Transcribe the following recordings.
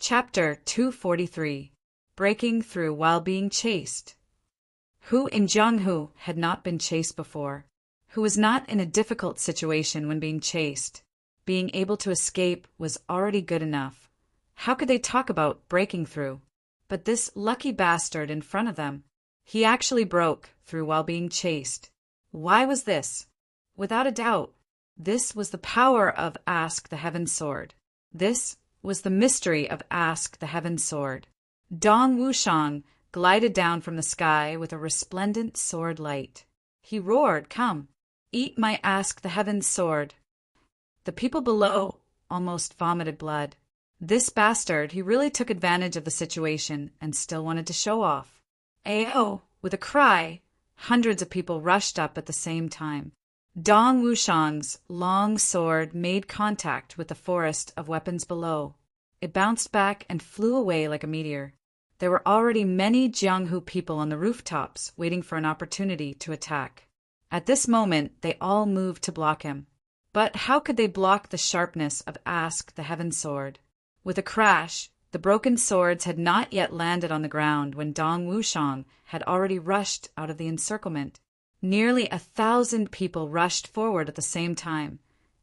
Chapter 243 Breaking Through While Being Chased. Who in Jianghu had not been chased before? Who was not in a difficult situation when being chased? Being able to escape was already good enough. How could they talk about breaking through? But this lucky bastard in front of them, he actually broke through while being chased. Why was this? Without a doubt, this was the power of Ask the Heaven Sword. This was the mystery of Ask the Heaven Sword. Dong Wushang glided down from the sky with a resplendent sword light. He roared, "Come, eat my Ask the Heaven Sword." The people below almost vomited blood. This bastard, he really took advantage of the situation and still wanted to show off. Ayo! With a cry, hundreds of people rushed up at the same time. Dong Wushang's long sword made contact with the forest of weapons below. It bounced back and flew away like a meteor. There were already many Jianghu people on the rooftops waiting for an opportunity to attack. At this moment, they all moved to block him. But how could they block the sharpness of Ask the Heaven Sword? With a crash, the broken swords had not yet landed on the ground when Dong Wushang had already rushed out of the encirclement. Nearly 1,000 people rushed forward at the same time,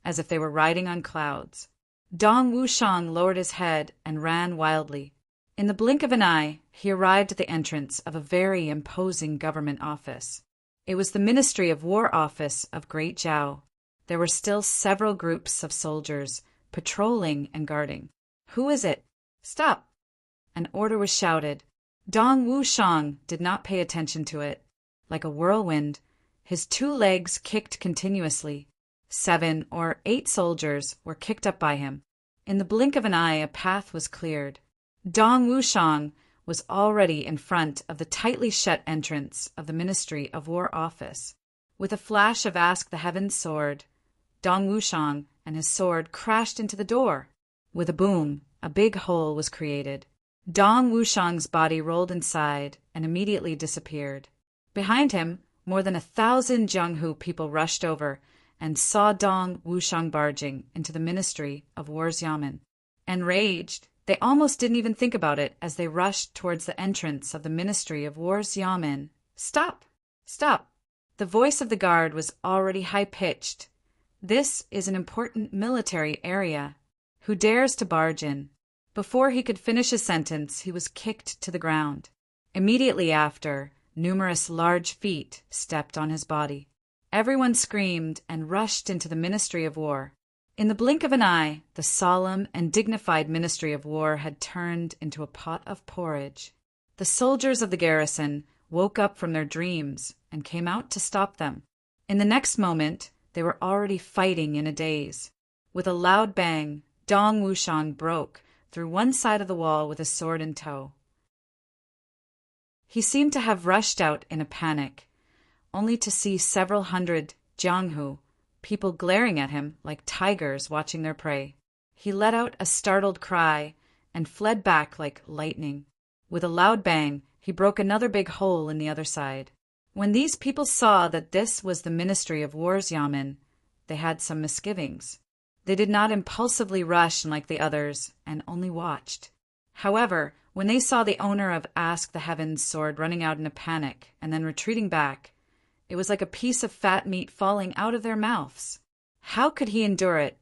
as if they were riding on clouds. Dong Wushang lowered his head and ran wildly. In the blink of an eye, he arrived at the entrance of a very imposing government office. It was the Ministry of War office of Great Zhao. There were still several groups of soldiers patrolling and guarding. "Who is it? Stop!" An order was shouted. Dong Wushang did not pay attention to it. Like a whirlwind, his 2 legs kicked continuously. 7 or 8 soldiers were kicked up by him. In the blink of an eye, a path was cleared. Dong Wushang was already in front of the tightly shut entrance of the Ministry of War office. With a flash of Ask the Heaven Sword, Dong Wushang and his sword crashed into the door. With a boom, a big hole was created. Dong Wushang's body rolled inside and immediately disappeared. Behind him, more than 1,000 Jianghu people rushed over and saw Dong Wushang barging into the Ministry of War's Yamen. Enraged, they almost didn't even think about it as they rushed towards the entrance of the Ministry of War's Yamen. "Stop! Stop!" The voice of the guard was already high-pitched. "This is an important military area. Who dares to barge in?" Before he could finish his sentence, he was kicked to the ground. Immediately after, numerous large feet stepped on his body. Everyone screamed and rushed into the Ministry of War. In the blink of an eye, the solemn and dignified Ministry of War had turned into a pot of porridge. The soldiers of the garrison woke up from their dreams and came out to stop them. In the next moment, they were already fighting in a daze. With a loud bang, Dong Wushang broke through one side of the wall with his sword in tow. He seemed to have rushed out in a panic, only to see several hundred Jianghu people glaring at him like tigers watching their prey. He let out a startled cry and fled back like lightning. With a loud bang, he broke another big hole in the other side. When these people saw that this was the Ministry of War's Yamen, they had some misgivings. They did not impulsively rush like the others and only watched. However, when they saw the owner of Ask the Heaven Sword running out in a panic and then retreating back, it was like a piece of fat meat falling out of their mouths. How could he endure it?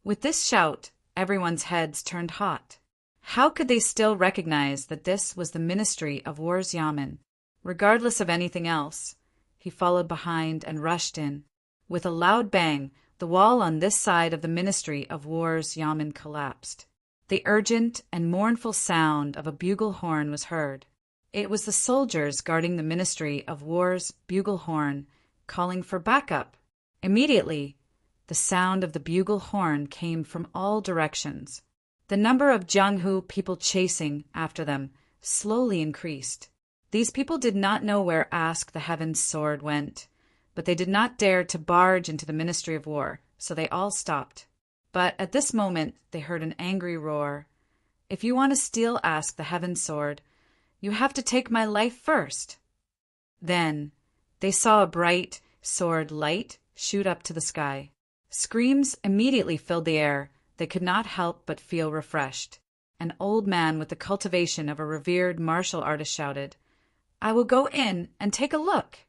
With this shout, everyone's heads turned hot. How could they still recognize that this was the Ministry of War's Yamen? Regardless of anything else, he followed behind and rushed in. With a loud bang, the wall on this side of the Ministry of War's Yamen collapsed. The urgent and mournful sound of a bugle horn was heard. It was the soldiers guarding the Ministry of War's bugle horn, calling for backup. Immediately, the sound of the bugle horn came from all directions. The number of Jianghu people chasing after them slowly increased. These people did not know where Ask the Heaven Sword went, but they did not dare to barge into the Ministry of War, so they all stopped. But at this moment, they heard an angry roar. "If you want to steal Ask the Heaven Sword, you have to take my life first." Then they saw a bright sword light shoot up to the sky. Screams immediately filled the air. They could not help but feel refreshed. An old man with the cultivation of a revered martial artist shouted, "I will go in and take a look."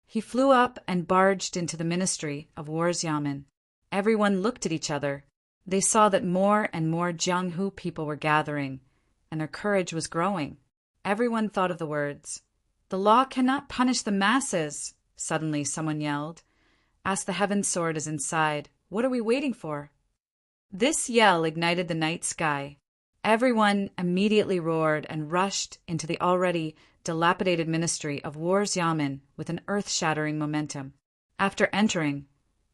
He flew up and barged into the Ministry of War's yamen. Everyone looked at each other. They saw that more and more Jianghu people were gathering, and their courage was growing. Everyone thought of the words, "The law cannot punish the masses," suddenly someone yelled. "Ask the Heaven Sword is inside. What are we waiting for?" This yell ignited the night sky. Everyone immediately roared and rushed into the already dilapidated Ministry of War's yamen with an earth-shattering momentum. After entering,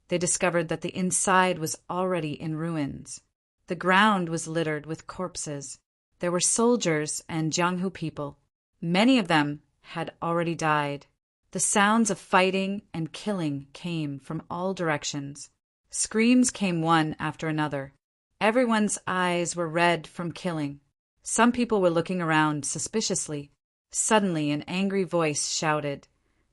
they discovered that the inside was already in ruins. The ground was littered with corpses. There were soldiers and Jianghu people. Many of them had already died. The sounds of fighting and killing came from all directions. Screams came one after another. Everyone's eyes were red from killing. Some people were looking around suspiciously. Suddenly, an angry voice shouted,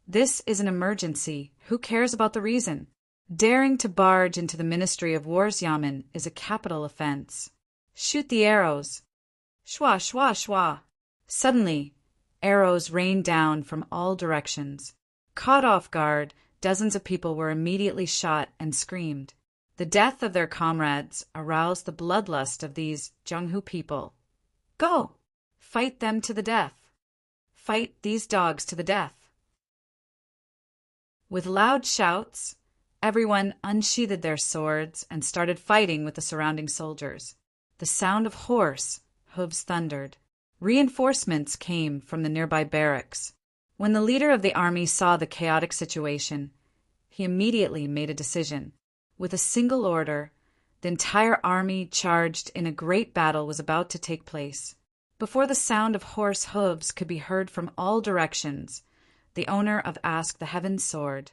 "This is an emergency. Who cares about the reason? Daring to barge into the Ministry of War's yamen is a capital offense. Shoot the arrows." Shwa, shwa, shwa. Suddenly, arrows rained down from all directions. Caught off guard, dozens of people were immediately shot and screamed. The death of their comrades aroused the bloodlust of these Jianghu people. "Go! Fight them to the death! Fight these dogs to the death!" With loud shouts, everyone unsheathed their swords and started fighting with the surrounding soldiers. The sound of horse hooves thundered. Reinforcements came from the nearby barracks. When the leader of the army saw the chaotic situation, he immediately made a decision. With a single order, the entire army charged in a great battle was about to take place. Before the sound of horse hooves could be heard from all directions, the owner of Ask the Heaven Sword,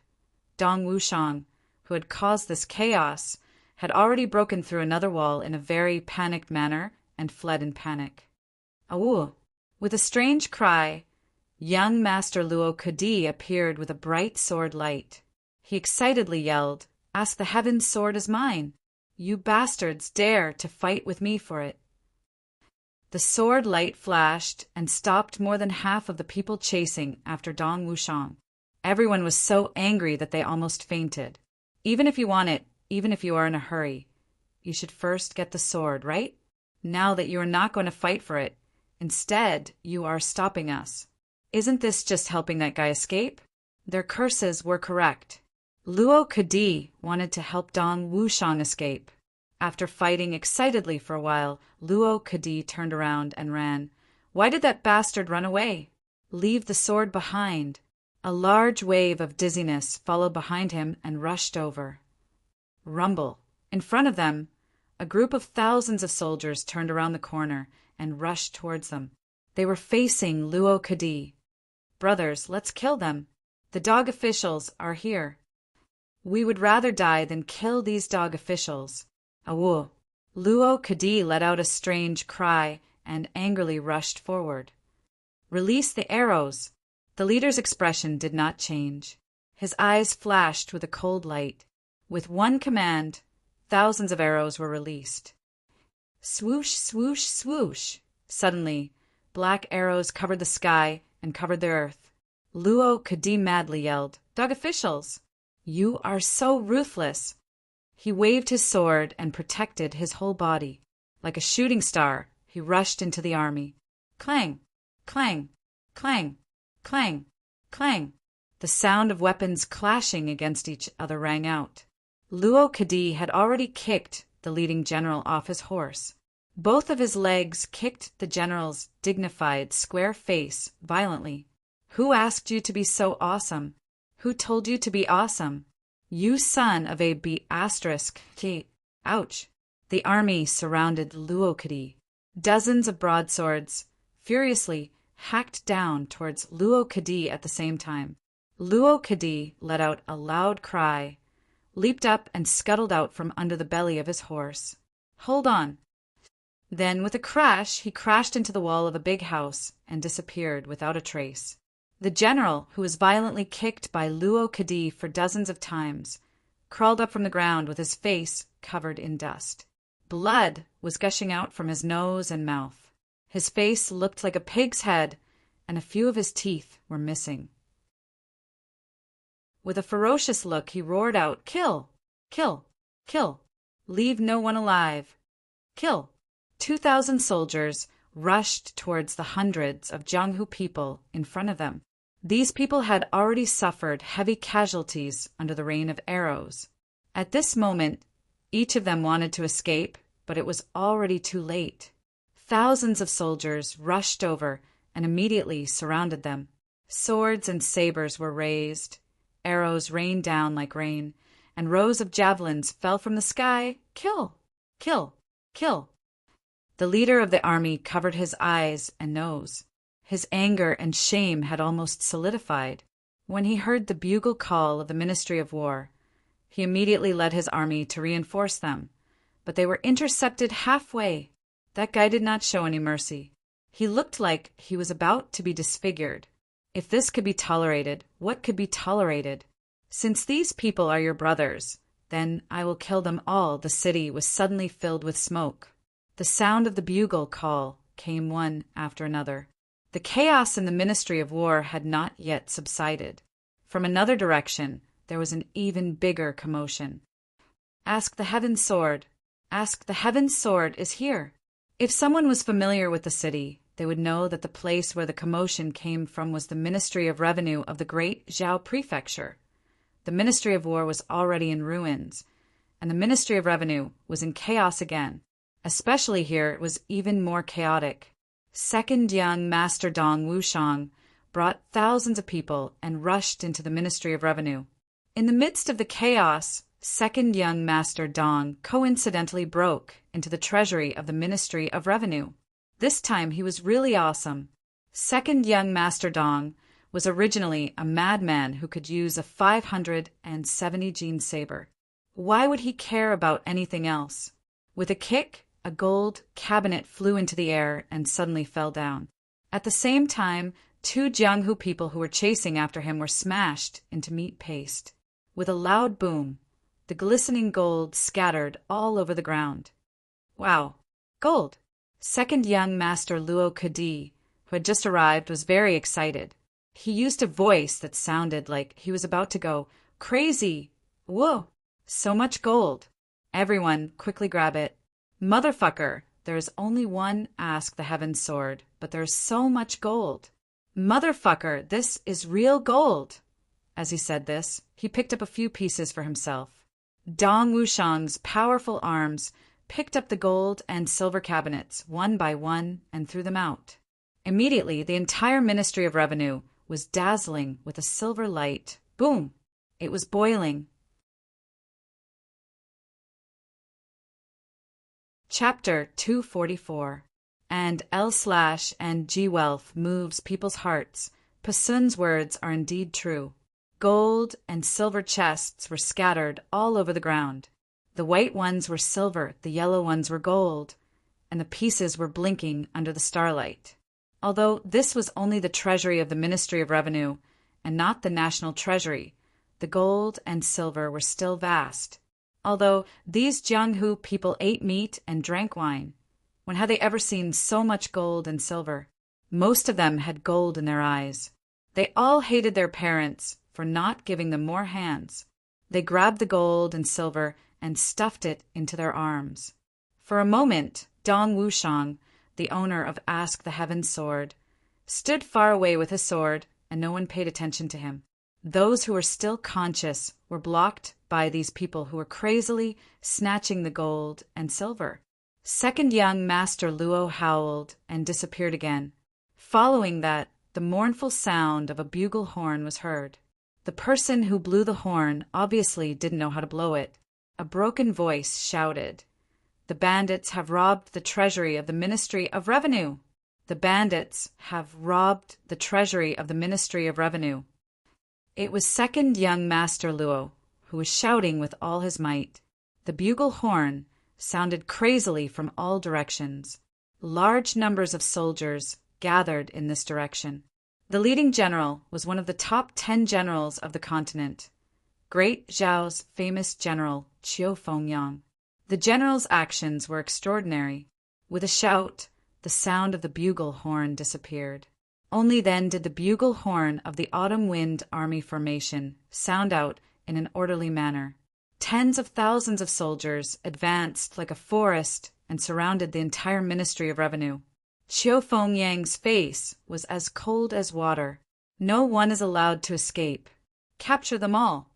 Dong Wushang, who had caused this chaos, had already broken through another wall in a very panicked manner and fled in panic. Awu! With a strange cry, young Master Luo Kadi appeared with a bright sword light. He excitedly yelled, "Ask the Heaven Sword is mine! You bastards dare to fight with me for it!" The sword light flashed and stopped more than half of the people chasing after Dong Wushang. Everyone was so angry that they almost fainted. Even if you want it, even if you are in a hurry, you should first get the sword, right? Now that you are not going to fight for it, instead you are stopping us. Isn't this just helping that guy escape? Their curses were correct. Luo Kadi wanted to help Dong Wushang escape. After fighting excitedly for a while, Luo Kadi turned around and ran. Why did that bastard run away? Leave the sword behind. A large wave of dizziness followed behind him and rushed over. Rumble. In front of them, a group of thousands of soldiers turned around the corner and rushed towards them. They were facing Luo Kadi. "Brothers, let's kill them. The dog officials are here." "We would rather die than kill these dog officials." Awu! Luo Kadi let out a strange cry and angrily rushed forward. "Release the arrows!" The leader's expression did not change. His eyes flashed with a cold light. With one command, thousands of arrows were released. Swoosh, swoosh, swoosh! Suddenly, black arrows covered the sky and covered the earth. Luo Kadi madly yelled, "Dog officials! You are so ruthless!" He waved his sword and protected his whole body. Like a shooting star, he rushed into the army. Clang! Clang! Clang! Clang! Clang! The sound of weapons clashing against each other rang out. Luo Kadi had already kicked the leading general off his horse. Both of his legs kicked the general's dignified, square face violently. "Who asked you to be so awesome? Who told you to be awesome? You son of a B***K. Ouch!" The army surrounded Luo Kadi. Dozens of broadswords furiously hacked down towards Luo Kadi at the same time. Luo Kadi let out a loud cry, leaped up and scuttled out from under the belly of his horse. "Hold on!" Then, with a crash, he crashed into the wall of a big house and disappeared without a trace. The general, who was violently kicked by Luo Kadi for dozens of times, crawled up from the ground with his face covered in dust. Blood was gushing out from his nose and mouth. His face looked like a pig's head, and a few of his teeth were missing. With a ferocious look, he roared out, "Kill! Kill! Kill! Leave no one alive! Kill!" 2,000 soldiers rushed towards the hundreds of Jianghu people in front of them. These people had already suffered heavy casualties under the rain of arrows. At this moment, each of them wanted to escape, but it was already too late. Thousands of soldiers rushed over and immediately surrounded them. Swords and sabers were raised, arrows rained down like rain, and rows of javelins fell from the sky. Kill! Kill! Kill! The leader of the army covered his eyes and nose. His anger and shame had almost solidified. When he heard the bugle call of the Ministry of War, he immediately led his army to reinforce them, but they were intercepted halfway. That guy did not show any mercy. He looked like he was about to be disfigured. If this could be tolerated, what could be tolerated? "Since these people are your brothers, then I will kill them all." The city was suddenly filled with smoke. The sound of the bugle call came one after another. The chaos in the Ministry of War had not yet subsided. From another direction, there was an even bigger commotion. "Ask the Heaven Sword! Ask the Heaven Sword is here!" If someone was familiar with the city, they would know that the place where the commotion came from was the Ministry of Revenue of the great Zhao Prefecture. The Ministry of War was already in ruins, and the Ministry of Revenue was in chaos again. Especially here, it was even more chaotic. Second young Master Dong Wushang brought thousands of people and rushed into the Ministry of Revenue. In the midst of the chaos, second young Master Dong coincidentally broke into the treasury of the Ministry of Revenue. This time he was really awesome. Second young Master Dong was originally a madman who could use a 570 gene saber. Why would he care about anything else? With a kick, a gold cabinet flew into the air and suddenly fell down. At the same time, 2 Jianghu people who were chasing after him were smashed into meat paste. With a loud boom, the glistening gold scattered all over the ground. Wow, gold! Second young Master Luo Kadi, who had just arrived, was very excited. He used a voice that sounded like he was about to go crazy. Whoa, so much gold. Everyone, quickly grab it. Motherfucker, there is only one Ask the Heaven Sword, but there's so much gold. Motherfucker, this is real gold. As he said this, he picked up a few pieces for himself. Dong Wushang's powerful arms picked up the gold and silver cabinets one by one and threw them out. Immediately, the entire Ministry of Revenue was dazzling with a silver light. Boom! It was boiling. Chapter 244. And L/and G wealth moves people's hearts. Pasun's words are indeed true. Gold and silver chests were scattered all over the ground. The white ones were silver, the yellow ones were gold, and the pieces were blinking under the starlight. Although this was only the treasury of the Ministry of Revenue and not the national treasury, the gold and silver were still vast. Although these Jianghu people ate meat and drank wine, when had they ever seen so much gold and silver? Most of them had gold in their eyes. They all hated their parents for not giving them more hands. They grabbed the gold and silver and stuffed it into their arms. For a moment, Dong Wushang, the owner of Ask the Heaven Sword, stood far away with his sword, and no one paid attention to him. Those who were still conscious were blocked by these people who were crazily snatching the gold and silver. Second young Master Luo howled and disappeared again. Following that, the mournful sound of a bugle horn was heard. The person who blew the horn obviously didn't know how to blow it. A broken voice shouted, "The bandits have robbed the treasury of the Ministry of Revenue! The bandits have robbed the treasury of the Ministry of Revenue!" It was second young Master Luo who was shouting with all his might. The bugle horn sounded crazily from all directions. Large numbers of soldiers gathered in this direction. The leading general was one of the top 10 generals of the continent, Great Zhao's famous general, Qiu Fengyang. The general's actions were extraordinary. With a shout, the sound of the bugle horn disappeared. Only then did the bugle horn of the autumn wind army formation sound out in an orderly manner. Tens of thousands of soldiers advanced like a forest and surrounded the entire Ministry of Revenue. Qiu Fengyang's face was as cold as water. No one is allowed to escape. Capture them all.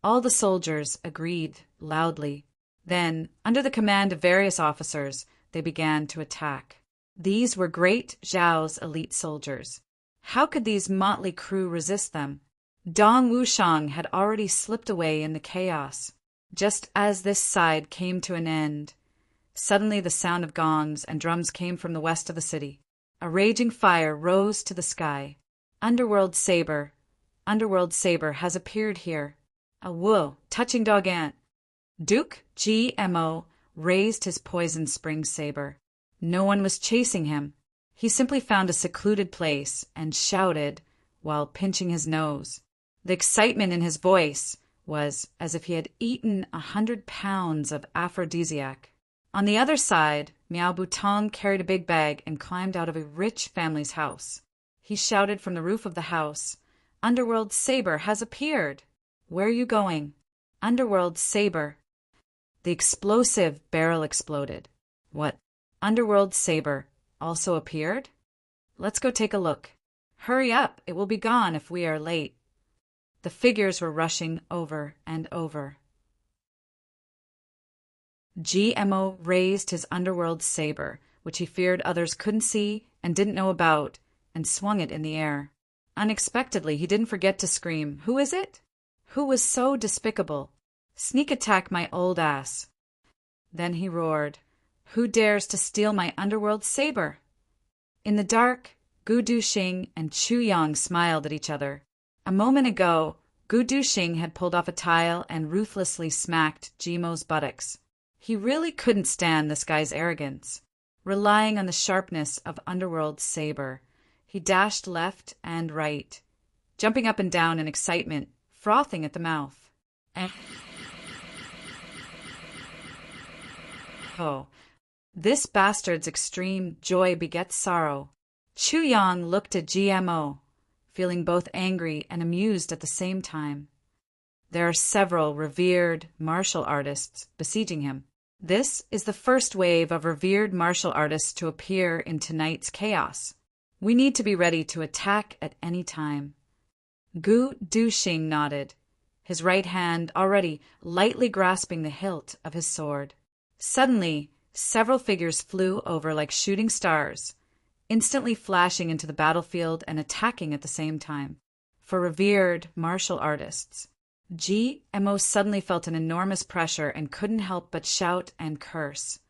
All the soldiers agreed loudly. Then, under the command of various officers, they began to attack. These were Great Zhao's elite soldiers. How could these motley crew resist them? Dong Wushang had already slipped away in the chaos. Just as this side came to an end, suddenly the sound of gongs and drums came from the west of the city. A raging fire rose to the sky. Underworld Saber has appeared here. A woo, touching dog ant. Duke GMO raised his poison spring saber. No one was chasing him. He simply found a secluded place and shouted while pinching his nose. The excitement in his voice was as if he had eaten 100 pounds of aphrodisiac. On the other side, Miao Butong carried a big bag and climbed out of a rich family's house. He shouted from the roof of the house, "Underworld Saber has appeared! Where are you going? Underworld Saber!" The explosive barrel exploded. What? Underworld Saber also appeared? Let's go take a look. Hurry up, it will be gone if we are late. The figures were rushing over and over. GMO raised his Underworld Saber, which he feared others couldn't see and didn't know about, and swung it in the air. Unexpectedly, he didn't forget to scream, "Who is it? Who was so despicable? Sneak attack my old ass." Then he roared, "Who dares to steal my Underworld Saber?" In the dark, Gu Duxing and Chu Yang smiled at each other. A moment ago, Gu Duxing had pulled off a tile and ruthlessly smacked Jimo's buttocks. He really couldn't stand this guy's arrogance. Relying on the sharpness of Underworld Saber, he dashed left and right, jumping up and down in excitement, frothing at the mouth. Oh, this bastard's extreme joy begets sorrow. Chu Yang looked at GMO, feeling both angry and amused at the same time. There are several revered martial artists besieging him. This is the first wave of revered martial artists to appear in tonight's chaos. We need to be ready to attack at any time. Gu Duxing nodded, his right hand already lightly grasping the hilt of his sword. Suddenly, several figures flew over like shooting stars, instantly flashing into the battlefield and attacking at the same time. For revered martial artists, GMO suddenly felt an enormous pressure and couldn't help but shout and curse.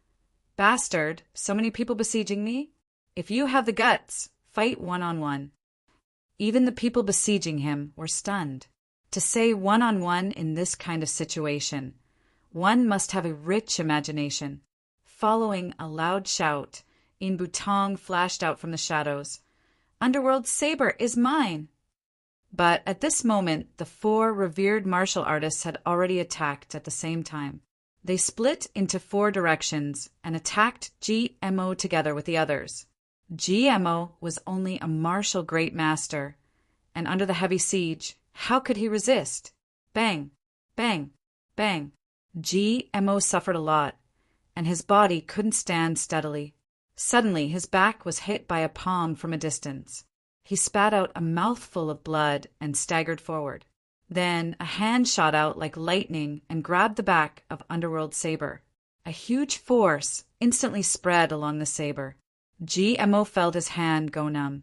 "Bastard, so many people besieging me? If you have the guts, fight one-on-one." Even the people besieging him were stunned. To say one-on-one in this kind of situation, one must have a rich imagination. Following a loud shout, In Butong flashed out from the shadows. "Underworld Saber is mine!" But at this moment, the four revered martial artists had already attacked at the same time. They split into four directions and attacked GMO together with the others. GMO was only a martial great master, and under the heavy siege, how could he resist? Bang, bang, bang. GMO suffered a lot, and his body couldn't stand steadily. Suddenly, his back was hit by a palm from a distance. He spat out a mouthful of blood and staggered forward. Then a hand shot out like lightning and grabbed the back of Underworld Saber. A huge force instantly spread along the saber. GMO felt his hand go numb,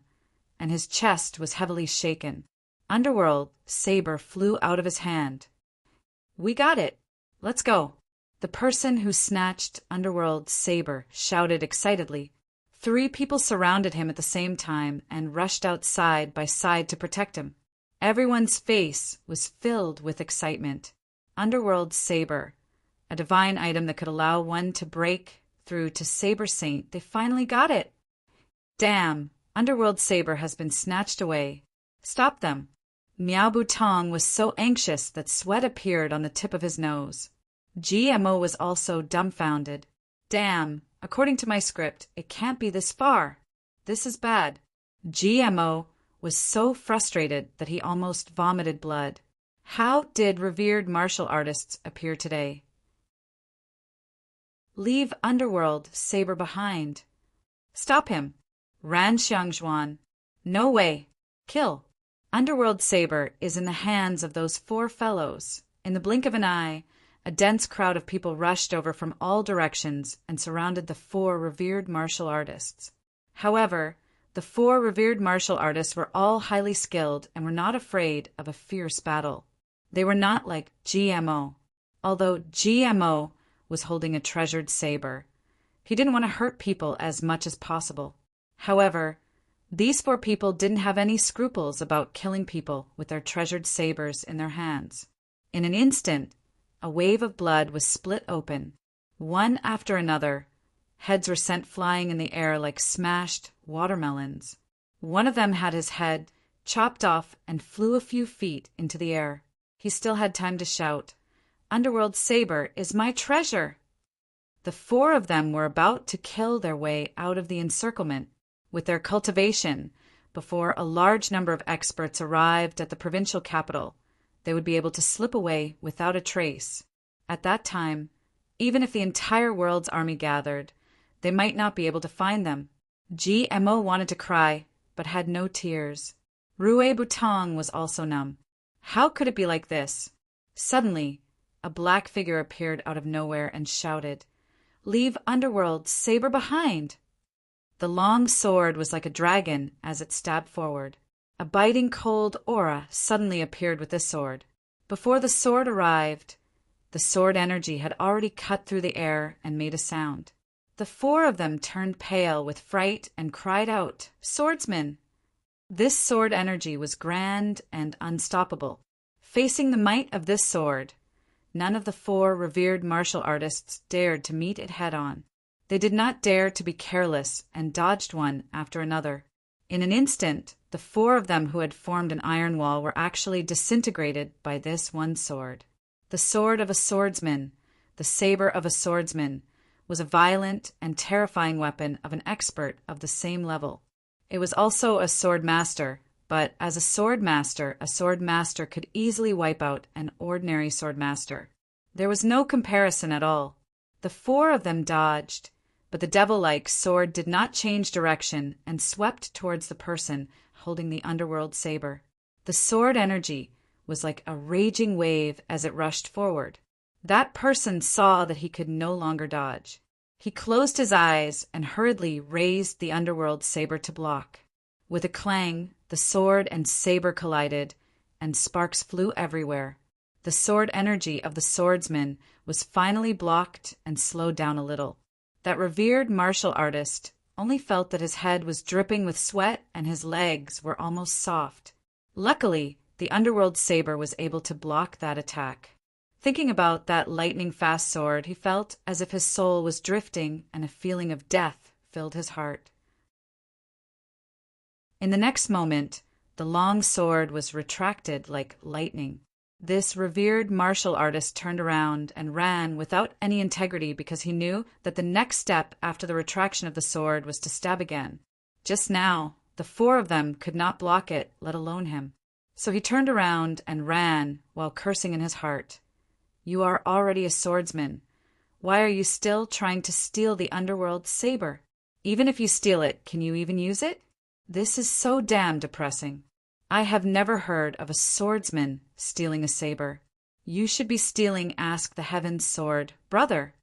and his chest was heavily shaken. Underworld Saber flew out of his hand. "We got it! Let's go!" The person who snatched Underworld Saber shouted excitedly. 3 people surrounded him at the same time and rushed out side by side to protect him. Everyone's face was filled with excitement. Underworld Saber, a divine item that could allow one to break through to Saber Saint, they finally got it. Damn, Underworld Saber has been snatched away. Stop them. Miao Butong was so anxious that sweat appeared on the tip of his nose. GMO was also dumbfounded. Damn, according to my script, it can't be this far. This is bad. GMO was so frustrated that he almost vomited blood. How did revered martial artists appear today? Leave underworld saber behind. Stop him. Ran Xiangzhuan. No way. Kill. Underworld saber is in the hands of those four fellows. In the blink of an eye, a dense crowd of people rushed over from all directions and surrounded the four revered martial artists. However, the four revered martial artists were all highly skilled and were not afraid of a fierce battle. They were not like GMO, although GMO was holding a treasured saber. He didn't want to hurt people as much as possible. However, these four people didn't have any scruples about killing people with their treasured sabers in their hands. In an instant, a wave of blood was split open. One after another, heads were sent flying in the air like smashed watermelons. One of them had his head chopped off and flew a few feet into the air. He still had time to shout, "Underworld saber is my treasure!" The four of them were about to kill their way out of the encirclement with their cultivation before a large number of experts arrived at the provincial capital. They would be able to slip away without a trace. At that time, even if the entire world's army gathered, they might not be able to find them. GMO wanted to cry, but had no tears. Rue Butong was also numb. How could it be like this? Suddenly, a black figure appeared out of nowhere and shouted, "Leave Underworld saber behind!" The long sword was like a dragon as it stabbed forward. A biting cold aura suddenly appeared with the sword. Before the sword arrived, the sword energy had already cut through the air and made a sound. The four of them turned pale with fright and cried out, "Swordsman!" This sword energy was grand and unstoppable. Facing the might of this sword, none of the four revered martial artists dared to meet it head-on. They did not dare to be careless and dodged one after another. In an instant, the four of them who had formed an iron wall were actually disintegrated by this one sword. The sword of a swordsman, the saber of a swordsman, was a violent and terrifying weapon of an expert of the same level. It was also a sword master, but as a sword master could easily wipe out an ordinary sword master. There was no comparison at all. The four of them dodged, but the devil-like sword did not change direction and swept towards the person holding the underworld saber. The sword energy was like a raging wave as it rushed forward. That person saw that he could no longer dodge. He closed his eyes and hurriedly raised the underworld saber to block. With a clang, the sword and saber collided, and sparks flew everywhere. The sword energy of the swordsman was finally blocked and slowed down a little. That revered martial artist only felt that his head was dripping with sweat and his legs were almost soft. Luckily, the underworld saber was able to block that attack. Thinking about that lightning-fast sword, he felt as if his soul was drifting and a feeling of death filled his heart. In the next moment, the long sword was retracted like lightning. This revered martial artist turned around and ran without any integrity because he knew that the next step after the retraction of the sword was to stab again. Just now, the four of them could not block it, let alone him. So he turned around and ran while cursing in his heart. "You are already a swordsman. Why are you still trying to steal the underworld saber? Even if you steal it, can you even use it? This is so damn depressing. I have never heard of a swordsman stealing a saber. You should be stealing Ask the Heavens sword, brother."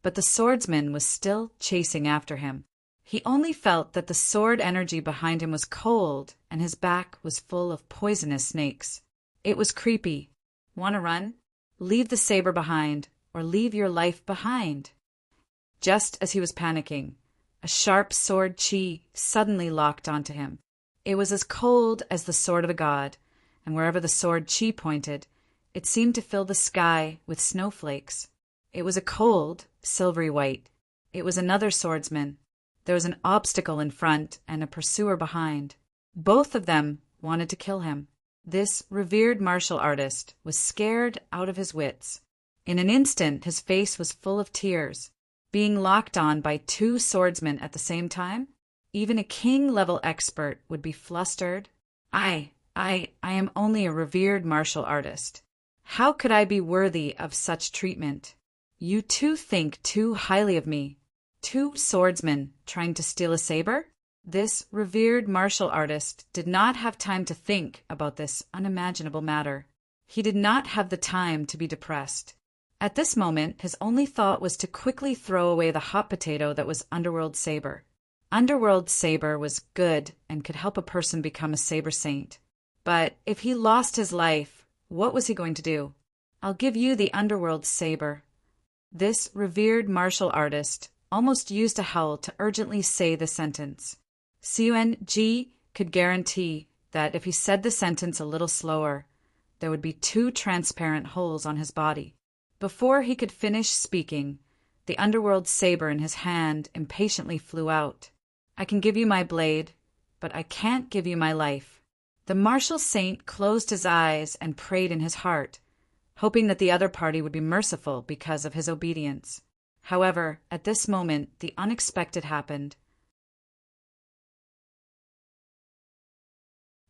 But the swordsman was still chasing after him. He only felt that the sword energy behind him was cold and his back was full of poisonous snakes. It was creepy. Want to run? Leave the saber behind, or leave your life behind. Just as he was panicking, a sharp sword chi suddenly locked onto him. It was as cold as the sword of a god, and wherever the sword chi pointed, it seemed to fill the sky with snowflakes. It was a cold, silvery white. It was another swordsman. There was an obstacle in front and a pursuer behind. Both of them wanted to kill him. This revered martial artist was scared out of his wits. In an instant, his face was full of tears. Being locked on by two swordsmen at the same time? Even a king-level expert would be flustered. I am only a revered martial artist. How could I be worthy of such treatment? You two think too highly of me. Two swordsmen trying to steal a saber? This revered martial artist did not have time to think about this unimaginable matter. He did not have the time to be depressed. At this moment, his only thought was to quickly throw away the hot potato that was Underworld Saber. Underworld Saber was good and could help a person become a saber saint. But if he lost his life, what was he going to do? I'll give you the Underworld Saber. This revered martial artist almost used a howl to urgently say the sentence. Cung could guarantee that if he said the sentence a little slower, there would be two transparent holes on his body. Before he could finish speaking, the Underworld Saber in his hand impatiently flew out. I can give you my blade, but I can't give you my life. The martial saint closed his eyes and prayed in his heart, hoping that the other party would be merciful because of his obedience. However, at this moment, the unexpected happened.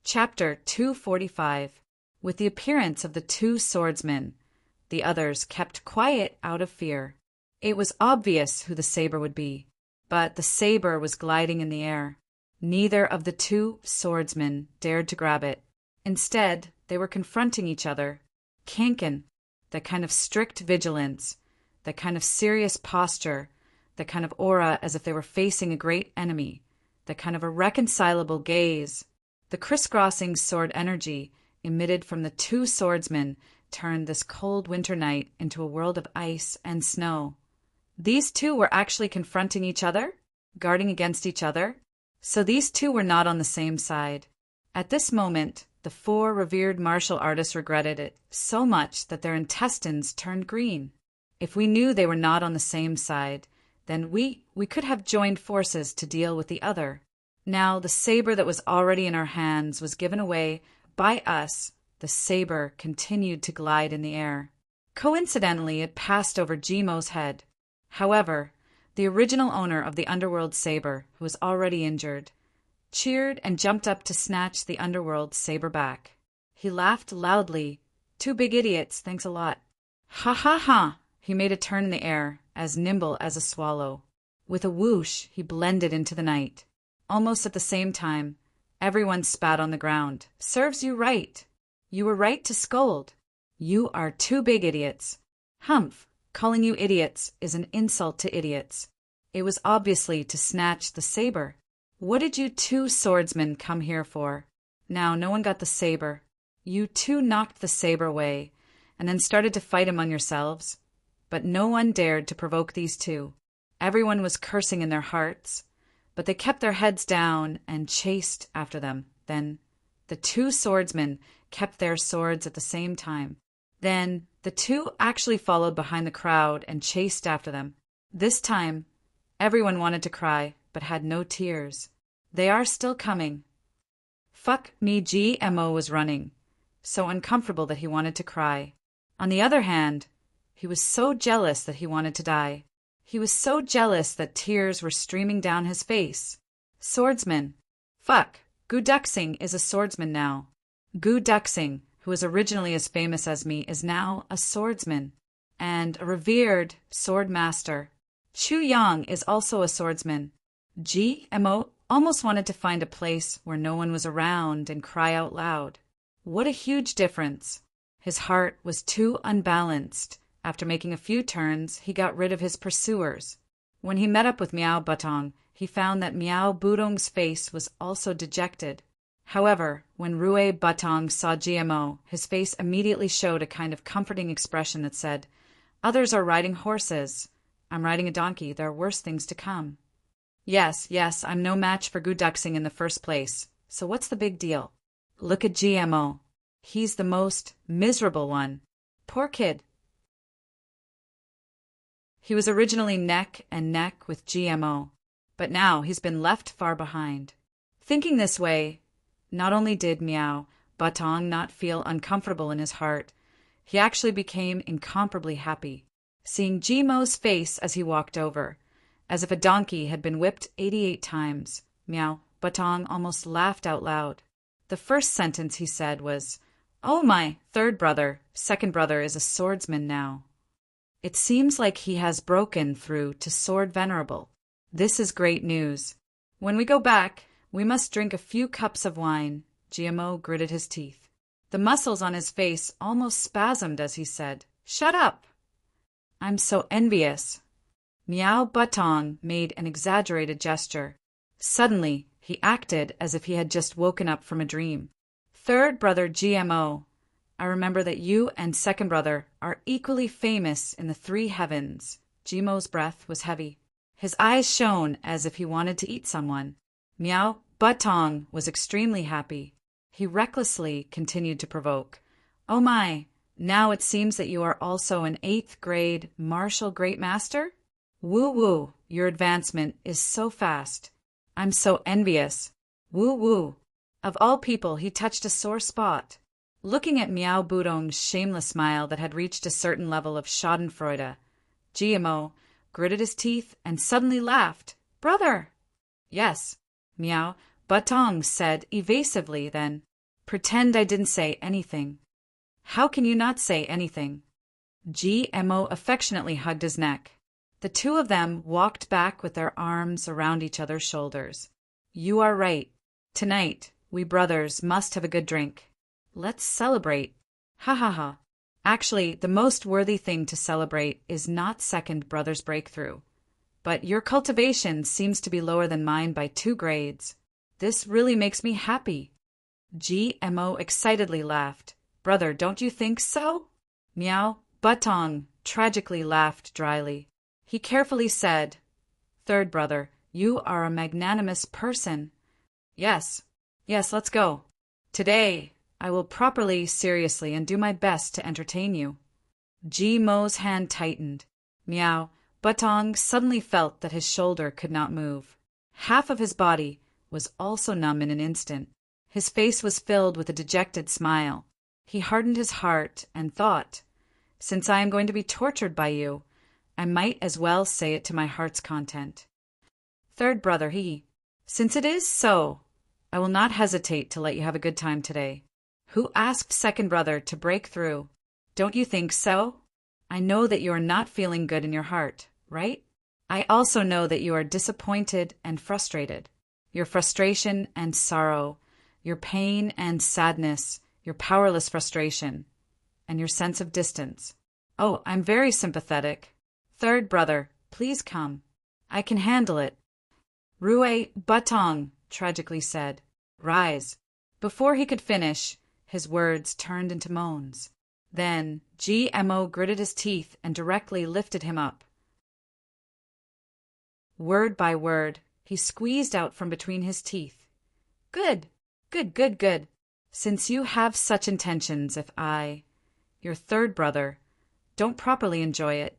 Chapter 245. With the appearance of the two swordsmen, the others kept quiet out of fear. It was obvious who the saber would be, but the saber was gliding in the air. Neither of the two swordsmen dared to grab it. Instead, they were confronting each other. Kanken, that kind of strict vigilance, that kind of serious posture, that kind of aura as if they were facing a great enemy, that kind of irreconcilable gaze. The crisscrossing sword energy emitted from the two swordsmen turned this cold winter night into a world of ice and snow. These two were actually confronting each other, guarding against each other. So these two were not on the same side. At this moment, the four revered martial artists regretted it so much that their intestines turned green. If we knew they were not on the same side, then we could have joined forces to deal with the other. Now the saber that was already in our hands was given away by us. The saber continued to glide in the air. Coincidentally, it passed over Jimo's head. However, the original owner of the Underworld Saber, who was already injured, cheered and jumped up to snatch the Underworld Saber back. He laughed loudly. Two big idiots, thanks a lot. Ha ha ha! He made a turn in the air, as nimble as a swallow. With a whoosh, he blended into the night. Almost at the same time, everyone spat on the ground. Serves you right. You were right to scold. You are two big idiots. Humph! Calling you idiots is an insult to idiots. It was obviously to snatch the saber. What did you two swordsmen come here for? Now, no one got the saber. You two knocked the saber away, and then started to fight among yourselves. But no one dared to provoke these two. Everyone was cursing in their hearts, but they kept their heads down and chased after them. Then the two swordsmen kept their swords at the same time. Then the two actually followed behind the crowd and chased after them. This time, everyone wanted to cry, but had no tears. They are still coming. Fuck me, GMO was running, so uncomfortable that he wanted to cry. On the other hand, he was so jealous that he wanted to die. He was so jealous that tears were streaming down his face. Swordsman. Fuck. Gu Duxing is a swordsman now. Gu Duxing, who was originally as famous as me, is now a swordsman and a revered sword master. Chu Yang is also a swordsman. GMO almost wanted to find a place where no one was around and cry out loud. What a huge difference. His heart was too unbalanced. After making a few turns, he got rid of his pursuers. When he met up with Miao Butong, he found that Miao Budong's face was also dejected. However, when Rue Butong saw GMO, his face immediately showed a kind of comforting expression that said, "Others are riding horses. I'm riding a donkey. There are worse things to come." Yes, I'm no match for Gu Duxing in the first place. So what's the big deal? Look at GMO. He's the most miserable one. Poor kid. He was originally neck and neck with GMO, but now he's been left far behind. Thinking this way, not only did Miao Butong not feel uncomfortable in his heart, He actually became incomparably happy, seeing Jimo's face as he walked over, as if a donkey had been whipped 88 times. Meow, Batong almost laughed out loud. The first sentence he said was, "Oh, my third brother, second brother is a swordsman now. It seems like he has broken through to sword venerable. This is great news. When we go back, we must drink a few cups of wine." Jimo gritted his teeth. The muscles on his face almost spasmed as he said, "Shut up! I'm so envious." Meow Batong made an exaggerated gesture. Suddenly, he acted as if he had just woken up from a dream. "Third brother GMO, I remember that you and second brother are equally famous in the three heavens." Jimo's breath was heavy. His eyes shone as if he wanted to eat someone. Meow Batong was extremely happy. He recklessly continued to provoke. "Oh my, now it seems that you are also an 8th grade martial great master? Woo woo, your advancement is so fast. I'm so envious. Woo woo." Of all people, he touched a sore spot. Looking at Meow Budong's shameless smile that had reached a certain level of schadenfreude, GMO gritted his teeth and suddenly laughed. "Brother!" "Yes," Meow Batong said evasively, then, "Pretend I didn't say anything." "How can you not say anything?" GMO affectionately hugged his neck. The two of them walked back with their arms around each other's shoulders. "You are right. Tonight, we brothers must have a good drink. Let's celebrate. Ha ha ha. Actually, the most worthy thing to celebrate is not second brother's breakthrough. But your cultivation seems to be lower than mine by 2 grades. This really makes me happy." GMO excitedly laughed. "Brother, don't you think so?" Meow Batong tragically laughed dryly. He carefully said, "Third brother, you are a magnanimous person. Yes, let's go. Today, I will properly, seriously, and do my best to entertain you." Mo's hand tightened. Meow Batong suddenly felt that his shoulder could not move. Half of his body was also numb in an instant. His face was filled with a dejected smile. He hardened his heart and thought, "Since I am going to be tortured by you, I might as well say it to my heart's content. Third brother, since it is so, I will not hesitate to let you have a good time today. Who asked second brother to break through? Don't you think so? I know that you are not feeling good in your heart, right? I also know that you are disappointed and frustrated. Your frustration and sorrow, your pain and sadness, your powerless frustration, and your sense of distance. Oh, I'm very sympathetic. Third brother, please come. I can handle it." Rue Batong tragically said, "Rise." Before he could finish, his words turned into moans. Then GMO gritted his teeth and directly lifted him up. Word by word, he squeezed out from between his teeth. Good. Since you have such intentions, if I, your third brother, don't properly enjoy it,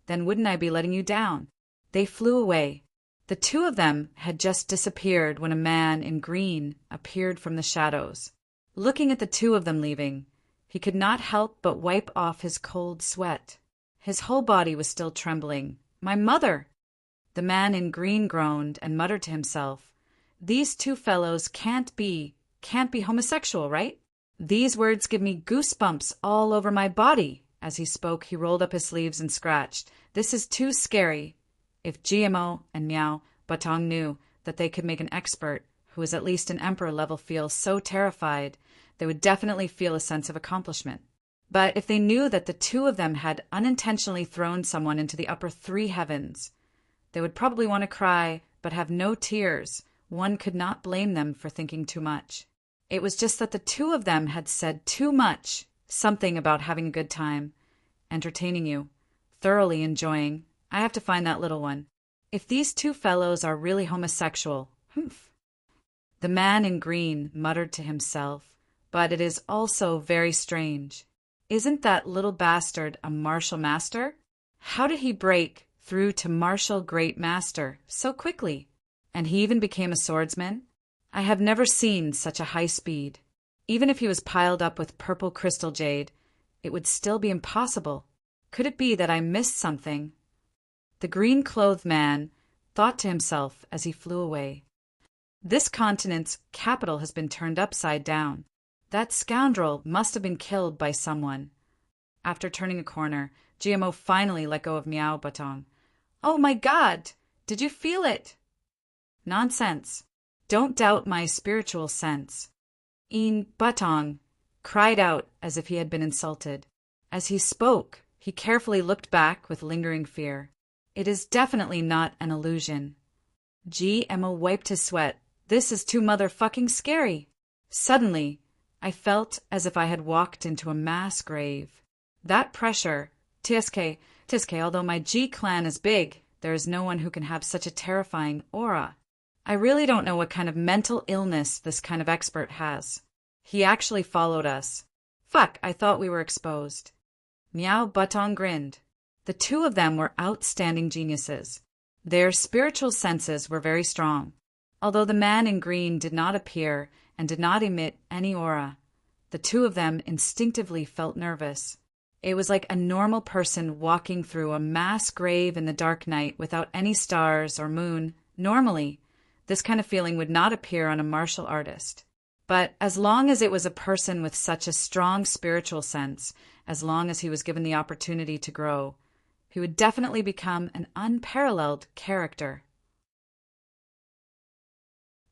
then wouldn't I be letting you down?" They flew away. The two of them had just disappeared when a man in green appeared from the shadows. Looking at the two of them leaving, he could not help but wipe off his cold sweat. His whole body was still trembling. "My mother!" The man in green groaned and muttered to himself, "These two fellows can't be homosexual, right? These words give me goosebumps all over my body." As he spoke, he rolled up his sleeves and scratched. "This is too scary." If GMO and Meow Batong knew that they could make an expert, who was at least an emperor level, feel so terrified, they would definitely feel a sense of accomplishment. But if they knew that the two of them had unintentionally thrown someone into the upper 3 heavens, they would probably want to cry, but have no tears. One could not blame them for thinking too much. It was just that the two of them had said too much, something about having a good time, entertaining you, thoroughly enjoying. I have to find that little one. If these two fellows are really homosexual, humph. The man in green muttered to himself, "But it is also very strange. Isn't that little bastard a martial master? How did he break through to martial great master so quickly? And he even became a swordsman? I have never seen such a high speed. Even if he was piled up with purple crystal jade, it would still be impossible. Could it be that I missed something? The green-clothed man thought to himself as he flew away. This continent's capital has been turned upside down. That scoundrel must have been killed by someone. After turning a corner, GMO finally let go of Meow Batong. Oh my God! Did you feel it? Nonsense. Don't doubt my spiritual sense. Batong cried out as if he had been insulted. As he spoke, he carefully looked back with lingering fear. It is definitely not an illusion. GMO wiped his sweat. This is too motherfucking scary. Suddenly, I felt as if I had walked into a mass grave. That pressure, Tiske, although my G clan is big, there is no one who can have such a terrifying aura. I really don't know what kind of mental illness this kind of expert has. He actually followed us. Fuck, I thought we were exposed. Meow Batong grinned. The two of them were outstanding geniuses. Their spiritual senses were very strong. Although the man in green did not appear and did not emit any aura, the two of them instinctively felt nervous. It was like a normal person walking through a mass grave in the dark night without any stars or moon. Normally, this kind of feeling would not appear on a martial artist. But as long as it was a person with such a strong spiritual sense, as long as he was given the opportunity to grow, he would definitely become an unparalleled character.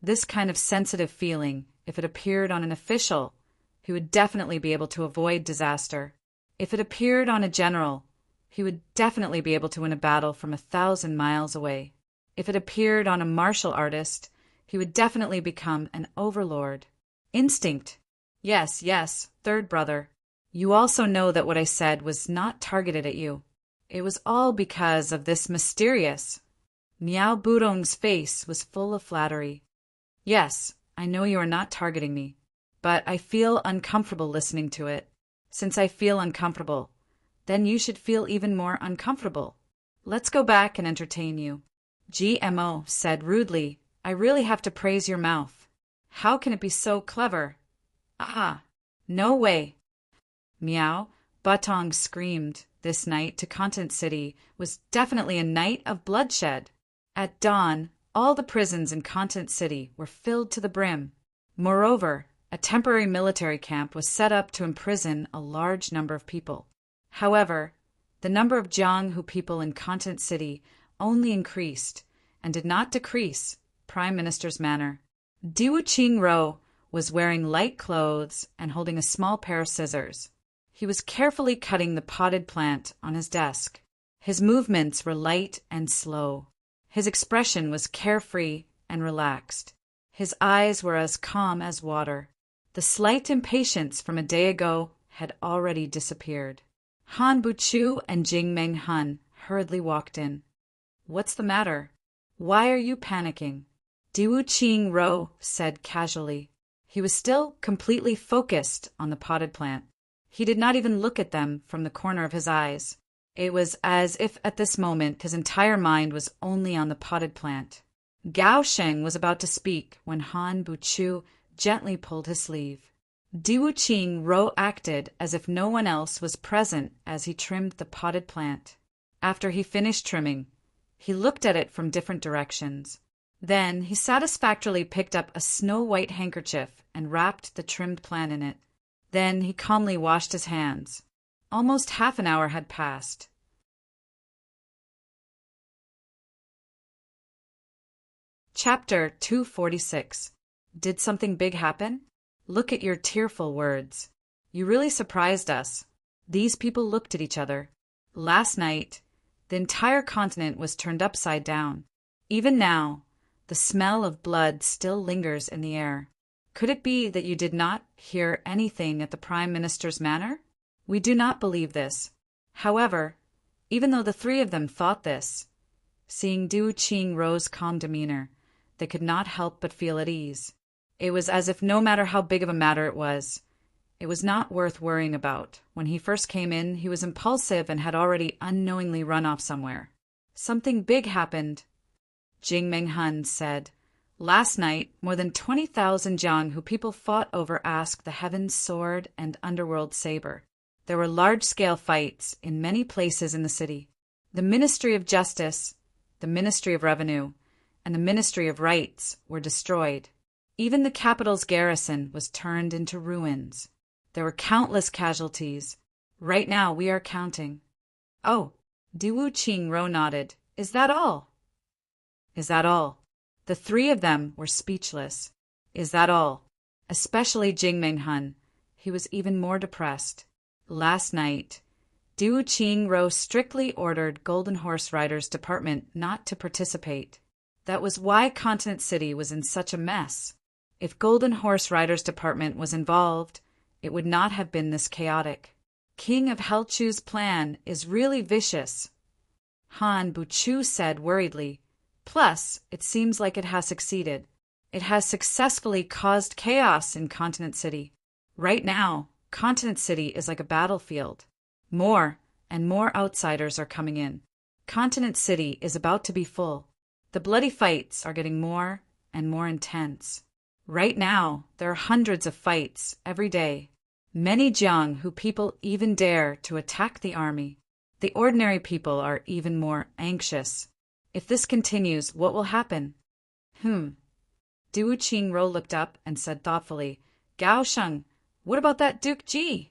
This kind of sensitive feeling, if it appeared on an official, he would definitely be able to avoid disaster. If it appeared on a general, he would definitely be able to win a battle from 1,000 miles away. If it appeared on a martial artist, he would definitely become an overlord. Instinct. Yes, third brother. You also know that what I said was not targeted at you. It was all because of this mysterious. Meow Budong's face was full of flattery. Yes, I know you are not targeting me, but I feel uncomfortable listening to it. Since I feel uncomfortable, then you should feel even more uncomfortable. Let's go back and entertain you. GMO said rudely, I really have to praise your mouth. How can it be so clever? Ah, no way. Meow Batong screamed. This night to Content City was definitely a night of bloodshed. At dawn, all the prisons in Content City were filled to the brim. Moreover, a temporary military camp was set up to imprison a large number of people. However, the number of Jianghu people in Content City only increased and did not decrease, Prime Minister's manner. Diwu Qingro was wearing light clothes and holding a small pair of scissors. He was carefully cutting the potted plant on his desk. His movements were light and slow. His expression was carefree and relaxed. His eyes were as calm as water. The slight impatience from a day ago had already disappeared. Han Buchu and Jingmeng Han hurriedly walked in. What's the matter? Why are you panicking? Diwu Qingro said casually. He was still completely focused on the potted plant. He did not even look at them from the corner of his eyes. It was as if at this moment his entire mind was only on the potted plant. Gao Sheng was about to speak when Han Buchu gently pulled his sleeve. Diwu Qingro acted as if no one else was present as he trimmed the potted plant. After he finished trimming, he looked at it from different directions. Then he satisfactorily picked up a snow-white handkerchief and wrapped the trimmed plant in it. Then he calmly washed his hands. Almost half an hour had passed. Chapter 246. Did something big happen? Look at your tearful words. You really surprised us. These people looked at each other. Last night, the entire continent was turned upside down. Even now, the smell of blood still lingers in the air. Could it be that you did not hear anything at the Prime Minister's manor? We do not believe this. However, even though the three of them thought this, seeing Diwu Qingro's calm demeanor, they could not help but feel at ease. It was as if no matter how big of a matter it was not worth worrying about. When he first came in, he was impulsive and had already unknowingly run off somewhere. Something big happened, Jingmeng Han said. Last night, more than 20,000 Jianghu people fought over Ask the Heaven's Sword and Underworld Saber. There were large-scale fights in many places in the city. The Ministry of Justice, the Ministry of Revenue, and the Ministry of Rights were destroyed. Even the capital's garrison was turned into ruins. There were countless casualties. Right now we are counting. Oh, Diwu Qingro nodded. Is that all? Is that all? The three of them were speechless. Is that all? Especially Jingmenghan. He was even more depressed. Last night, Diwu Qingro strictly ordered Golden Horse Riders Department not to participate. That was why Continent City was in such a mess. If Golden Horse Riders Department was involved, it would not have been this chaotic. King of Helchu's plan is really vicious, Han Buchu said worriedly. Plus, it seems like it has succeeded. It has successfully caused chaos in Continent City. Right now, Continent City is like a battlefield. More and more outsiders are coming in. Continent City is about to be full. The bloody fights are getting more and more intense. Right now, there are hundreds of fights every day. Many Jiang who people even dare to attack the army. The ordinary people are even more anxious. If this continues, what will happen? Diwu Qingro looked up and said thoughtfully, Gao Sheng, what about that Duke Ji?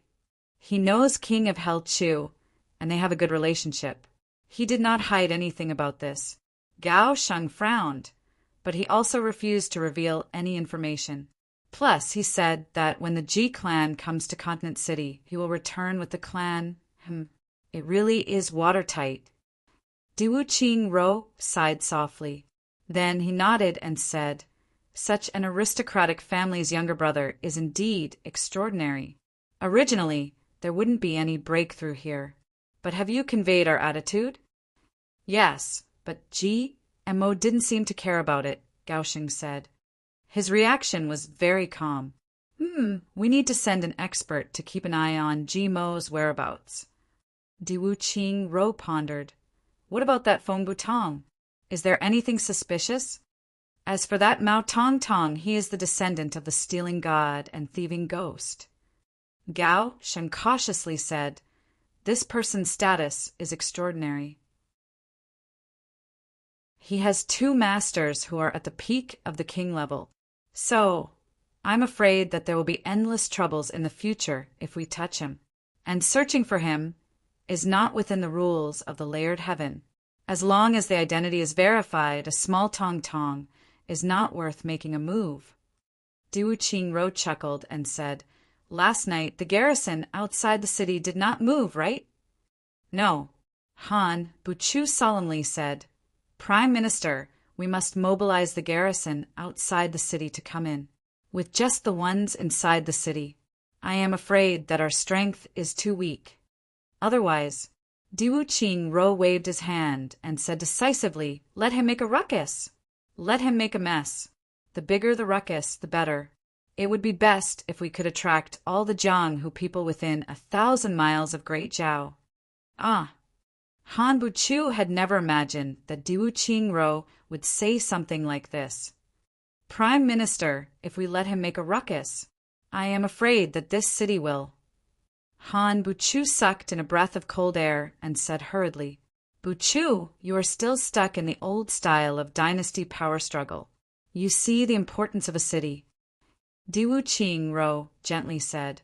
He knows King of Helchu, and they have a good relationship. He did not hide anything about this. Gao Sheng frowned, but he also refused to reveal any information. Plus, he said that when the Ji clan comes to Continent City, he will return with the clan. It really is watertight. Diwu Qingro sighed softly. Then he nodded and said, Such an aristocratic family's younger brother is indeed extraordinary. Originally, there wouldn't be any breakthrough here. But have you conveyed our attitude? Yes, but Ji and Mo didn't seem to care about it, Gaosheng said. His reaction was very calm. We need to send an expert to keep an eye on Ji Mo's whereabouts. Diwu Qingro pondered. What about that Feng Butong? Is there anything suspicious? As for that Mao Tong Tong, he is the descendant of the stealing god and thieving ghost. Gao Shen cautiously said, This person's status is extraordinary. He has 2 masters who are at the peak of the king level. So, I'm afraid that there will be endless troubles in the future if we touch him. And searching for him is not within the rules of the layered heaven. As long as the identity is verified, a small Tong Tong is not worth making a move. Diwu Qingro chuckled and said, Last night the garrison outside the city did not move, right? No. Han Buchu solemnly said, Prime Minister, we must mobilize the garrison outside the city to come in. With just the ones inside the city, I am afraid that our strength is too weak. Otherwise, Diwu Qingro waved his hand and said decisively, Let him make a ruckus. Let him make a mess. The bigger the ruckus, the better. It would be best if we could attract all the Jiang who people within 1,000 miles of Great Zhao. Han Buchu had never imagined that Diwu Qingro would say something like this. Prime Minister, if we let him make a ruckus, I am afraid that this city will. Han Buchu sucked in a breath of cold air and said hurriedly, Buchu, you are still stuck in the old style of dynasty power struggle. You see the importance of a city. Diwu Qingro gently said,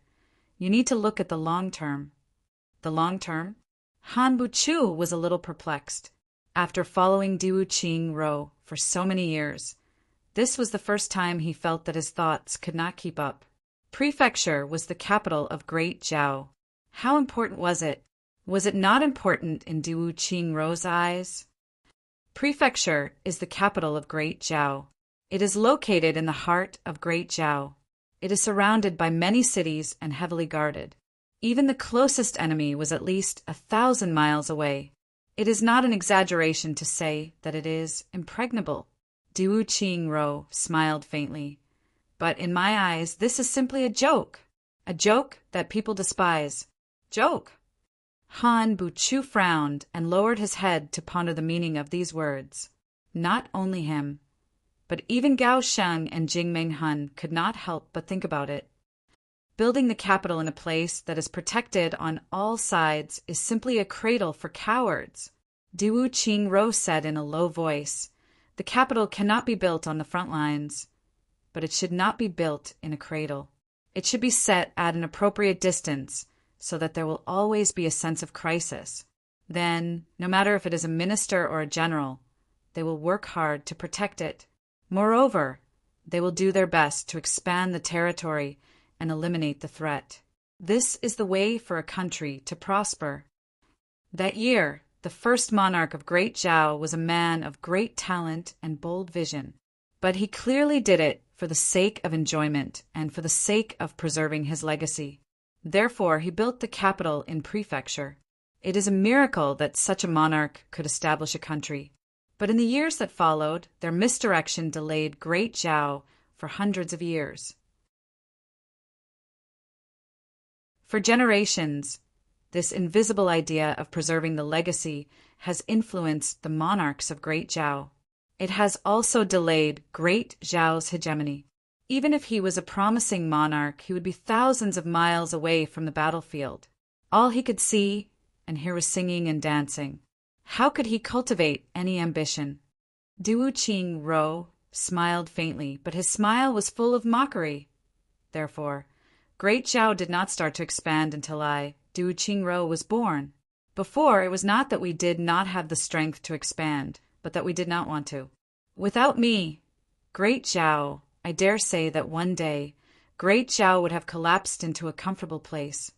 You need to look at the long term. The long term? Han Buchu was a little perplexed. After following Diwu Qingro for so many years, this was the first time he felt that his thoughts could not keep up. Prefecture was the capital of Great Zhao. How important was it? Was it not important in Diwu Qingro's eyes? Prefecture is the capital of Great Zhao. It is located in the heart of Great Zhao. It is surrounded by many cities and heavily guarded. Even the closest enemy was at least 1,000 miles away. It is not an exaggeration to say that it is impregnable. Diwu Qingro smiled faintly. But in my eyes, this is simply a joke that people despise. Joke! Han Buchu frowned and lowered his head to ponder the meaning of these words. Not only him, but even Gao Sheng and Jingmenghan could not help but think about it. Building the capital in a place that is protected on all sides is simply a cradle for cowards. Diwu Qingro said in a low voice, "The capital cannot be built on the front lines, but it should not be built in a cradle. It should be set at an appropriate distance so that there will always be a sense of crisis. Then, no matter if it is a minister or a general, they will work hard to protect it. Moreover, they will do their best to expand the territory and eliminate the threat. This is the way for a country to prosper." That year, the first monarch of Great Zhao was a man of great talent and bold vision, but he clearly did it for the sake of enjoyment and for the sake of preserving his legacy. Therefore, he built the capital in prefecture. It is a miracle that such a monarch could establish a country. But in the years that followed, their misdirection delayed Great Zhao for hundreds of years. For generations, this invisible idea of preserving the legacy has influenced the monarchs of Great Zhao. It has also delayed Great Zhao's hegemony. Even if he was a promising monarch, he would be thousands of miles away from the battlefield. All he could see and hear was singing and dancing. How could he cultivate any ambition? Diwu Qingro smiled faintly, but his smile was full of mockery. Therefore, Great Zhao did not start to expand until Diwu Qingro, was born. Before, it was not that we did not have the strength to expand, but that we did not want to. Without me, Great Zhao, I dare say that one day, Great Zhao would have collapsed into a comfortable place.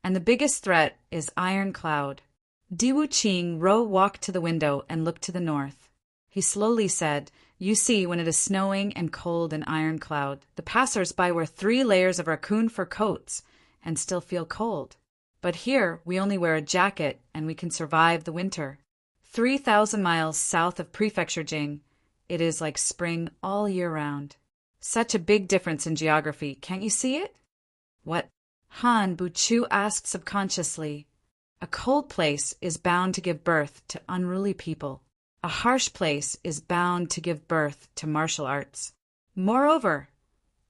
And the biggest threat is Iron Cloud. Diwu Qingro walked to the window and looked to the north. He slowly said, "You see, when it is snowing and cold in Iron Cloud, the passers-by wear 3 layers of raccoon fur coats and still feel cold. But here we only wear a jacket and we can survive the winter. 3,000 miles south of Prefecture Jing, it is like spring all year round. Such a big difference in geography, can't you see it?" "What?" Han Buchu asked subconsciously. "A cold place is bound to give birth to unruly people. A harsh place is bound to give birth to martial arts. Moreover,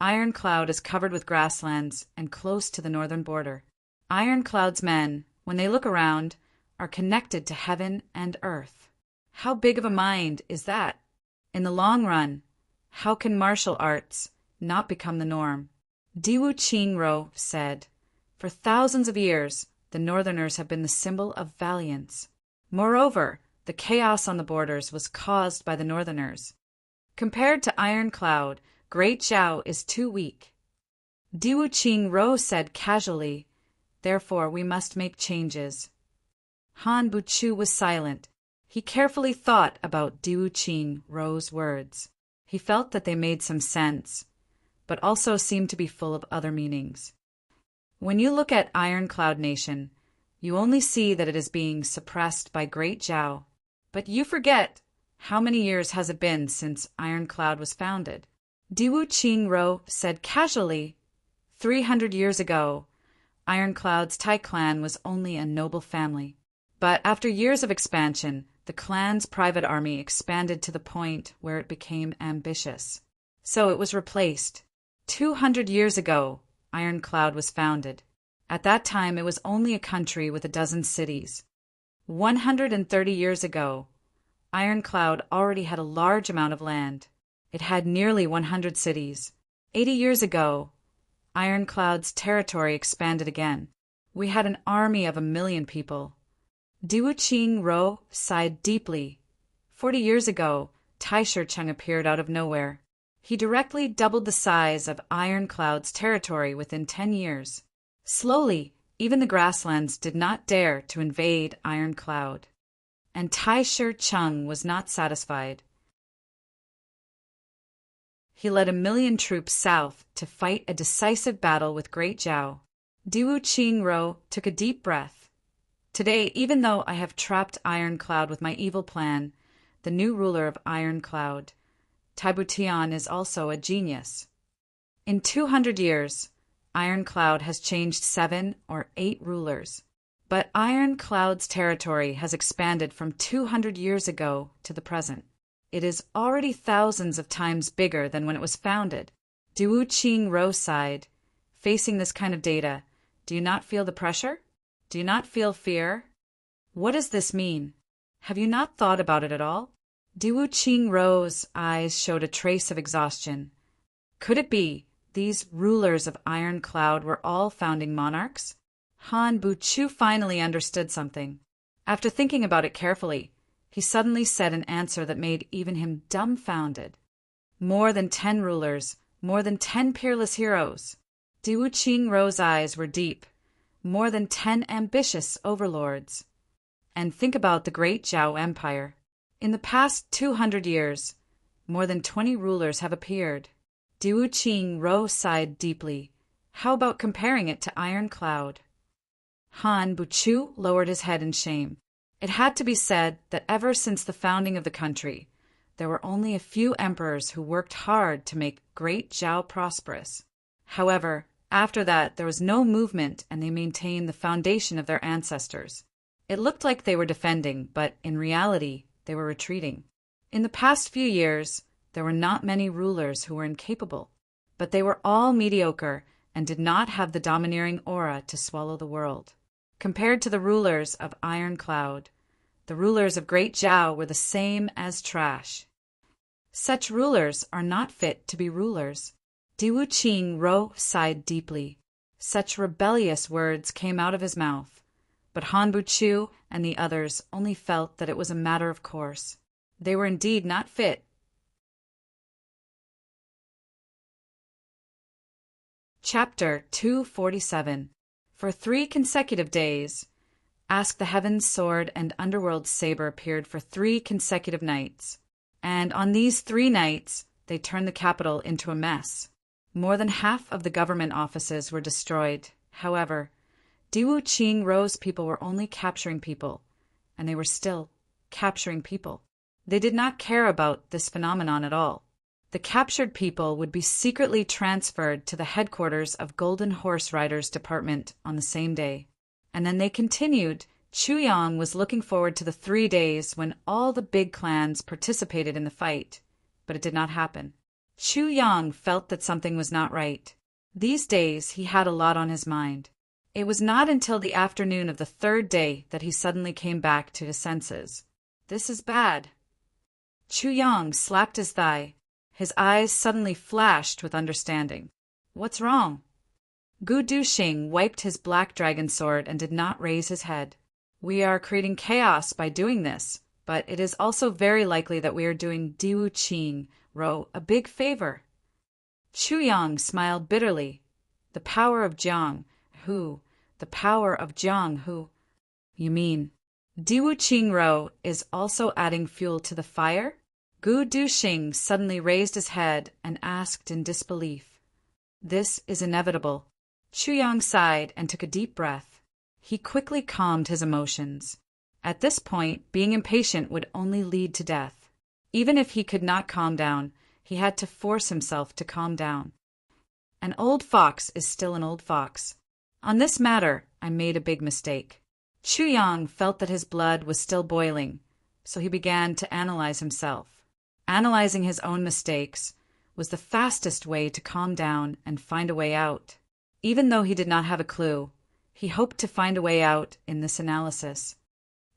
Iron Cloud is covered with grasslands and close to the northern border. Iron Cloud's men, when they look around, are connected to heaven and earth. How big of a mind is that? In the long run, how can martial arts not become the norm?" Diwu Qingro said, "For thousands of years, the Northerners have been the symbol of valiance. Moreover, the chaos on the borders was caused by the Northerners. Compared to Iron Cloud, Great Zhao is too weak." Diwu Qingro said casually, "Therefore we must make changes." Han Buchu was silent. He carefully thought about Diwu Qingro's words. He felt that they made some sense, but also seemed to be full of other meanings. When you look at Iron Cloud Nation, you only see that it is being suppressed by Great Zhao. But you forget, how many years has it been since Iron Cloud was founded? Diwu Qingro said casually, 300 years ago, Iron Cloud's Tai clan was only a noble family. But after years of expansion, the clan's private army expanded to the point where it became ambitious. So it was replaced. 200 years ago, Iron Cloud was founded. At that time, it was only a country with a dozen cities. 130 years ago, Iron Cloud already had a large amount of land. It had nearly 100 cities. 80 years ago, Iron Cloud's territory expanded again. We had an army of 1 million people. Diwu Qingro sighed deeply. 40 years ago, Taisher Cheng appeared out of nowhere. He directly doubled the size of Iron Cloud's territory within 10 years. Slowly, even the grasslands did not dare to invade Iron Cloud. And Taisher Cheng was not satisfied. He led 1 million troops south to fight a decisive battle with Great Zhao. Diwu Qingro took a deep breath. Today, even though I have trapped Iron Cloud with my evil plan, the new ruler of Iron Cloud, Taibu Tian, is also a genius. In 200 years, Iron Cloud has changed 7 or 8 rulers. But Iron Cloud's territory has expanded from 200 years ago to the present. It is already thousands of times bigger than when it was founded. Diwu Qingro sighed. facing this kind of data, do you not feel the pressure? Do you not feel fear? What does this mean? Have you not thought about it at all? Diwu Qingrou's eyes showed a trace of exhaustion. Could it be these rulers of Iron Cloud were all founding monarchs? Han Buchu finally understood something. After thinking about it carefully, he suddenly said an answer that made even him dumbfounded. More than 10 rulers, more than 10 peerless heroes. Diwu Qingrou's eyes were deep. More than 10 ambitious overlords. And think about the great Zhao Empire. In the past 200 years, more than 20 rulers have appeared. Diwu Qingrou sighed deeply. How about comparing it to Iron Cloud? Han Buchu lowered his head in shame. It had to be said that ever since the founding of the country, there were only a few emperors who worked hard to make great Zhao prosperous. However, after that there was no movement and they maintained the foundation of their ancestors. It looked like they were defending, but in reality, they were retreating. In the past few years, there were not many rulers who were incapable, but they were all mediocre and did not have the domineering aura to swallow the world. Compared to the rulers of Iron Cloud, the rulers of Great Zhao were the same as trash. Such rulers are not fit to be rulers. Diwu Qingrou sighed deeply. Such rebellious words came out of his mouth, but Han Buchu and the others only felt that it was a matter of course. They were indeed not fit. Chapter 247. For 3 consecutive days, Ask the Heaven's Sword and Underworld's Saber appeared for 3 consecutive nights. And on these 3 nights, they turned the capital into a mess. More than half of the government offices were destroyed. However, Diwu Qingrou's people were only capturing people, and they were still capturing people. They did not care about this phenomenon at all. The captured people would be secretly transferred to the headquarters of Golden Horse Riders Department on the same day. And then they continued. Chu Yang was looking forward to the 3 days when all the big clans participated in the fight, but it did not happen. Chu Yang felt that something was not right. These days he had a lot on his mind. It was not until the afternoon of the 3rd day that he suddenly came back to his senses. This is bad. Chu Yang slapped his thigh. His eyes suddenly flashed with understanding. What's wrong? Gu Duxing wiped his black dragon sword and did not raise his head. We are creating chaos by doing this, but it is also very likely that we are doing Diwu Qingrou a big favor. Chu Yang smiled bitterly. The power of Jiang Hu. The power of Jiang Hu. You mean Diwu Qingrou is also adding fuel to the fire? Gu Duxing suddenly raised his head and asked in disbelief. This is inevitable. Chu Yang sighed and took a deep breath. He quickly calmed his emotions. At this point, being impatient would only lead to death. Even if he could not calm down, he had to force himself to calm down. An old fox is still an old fox. On this matter, I made a big mistake. Chu Yang felt that his blood was still boiling, so he began to analyze himself. Analyzing his own mistakes was the fastest way to calm down and find a way out. Even though he did not have a clue, he hoped to find a way out in this analysis.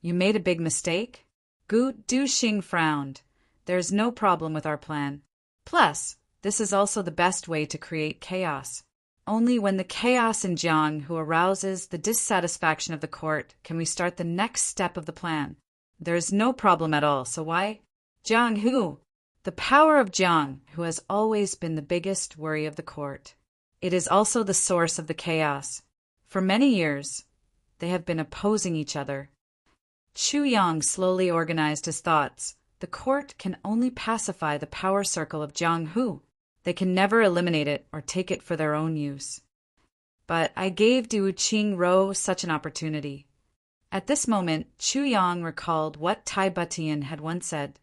You made a big mistake? Gu Duxing frowned. There is no problem with our plan. Plus, this is also the best way to create chaos. Only when the chaos in Jiang Hu arouses the dissatisfaction of the court can we start the next step of the plan. There is no problem at all, so why? Jiang Hu. The power of Jiang Hu has always been the biggest worry of the court. It is also the source of the chaos. For many years, they have been opposing each other. Chu Yang slowly organized his thoughts. The court can only pacify the power circle of Jiang Hu. They can never eliminate it or take it for their own use. But I gave Diwu Qingrou such an opportunity. At this moment, Chu Yang recalled what Tai Butian had once said.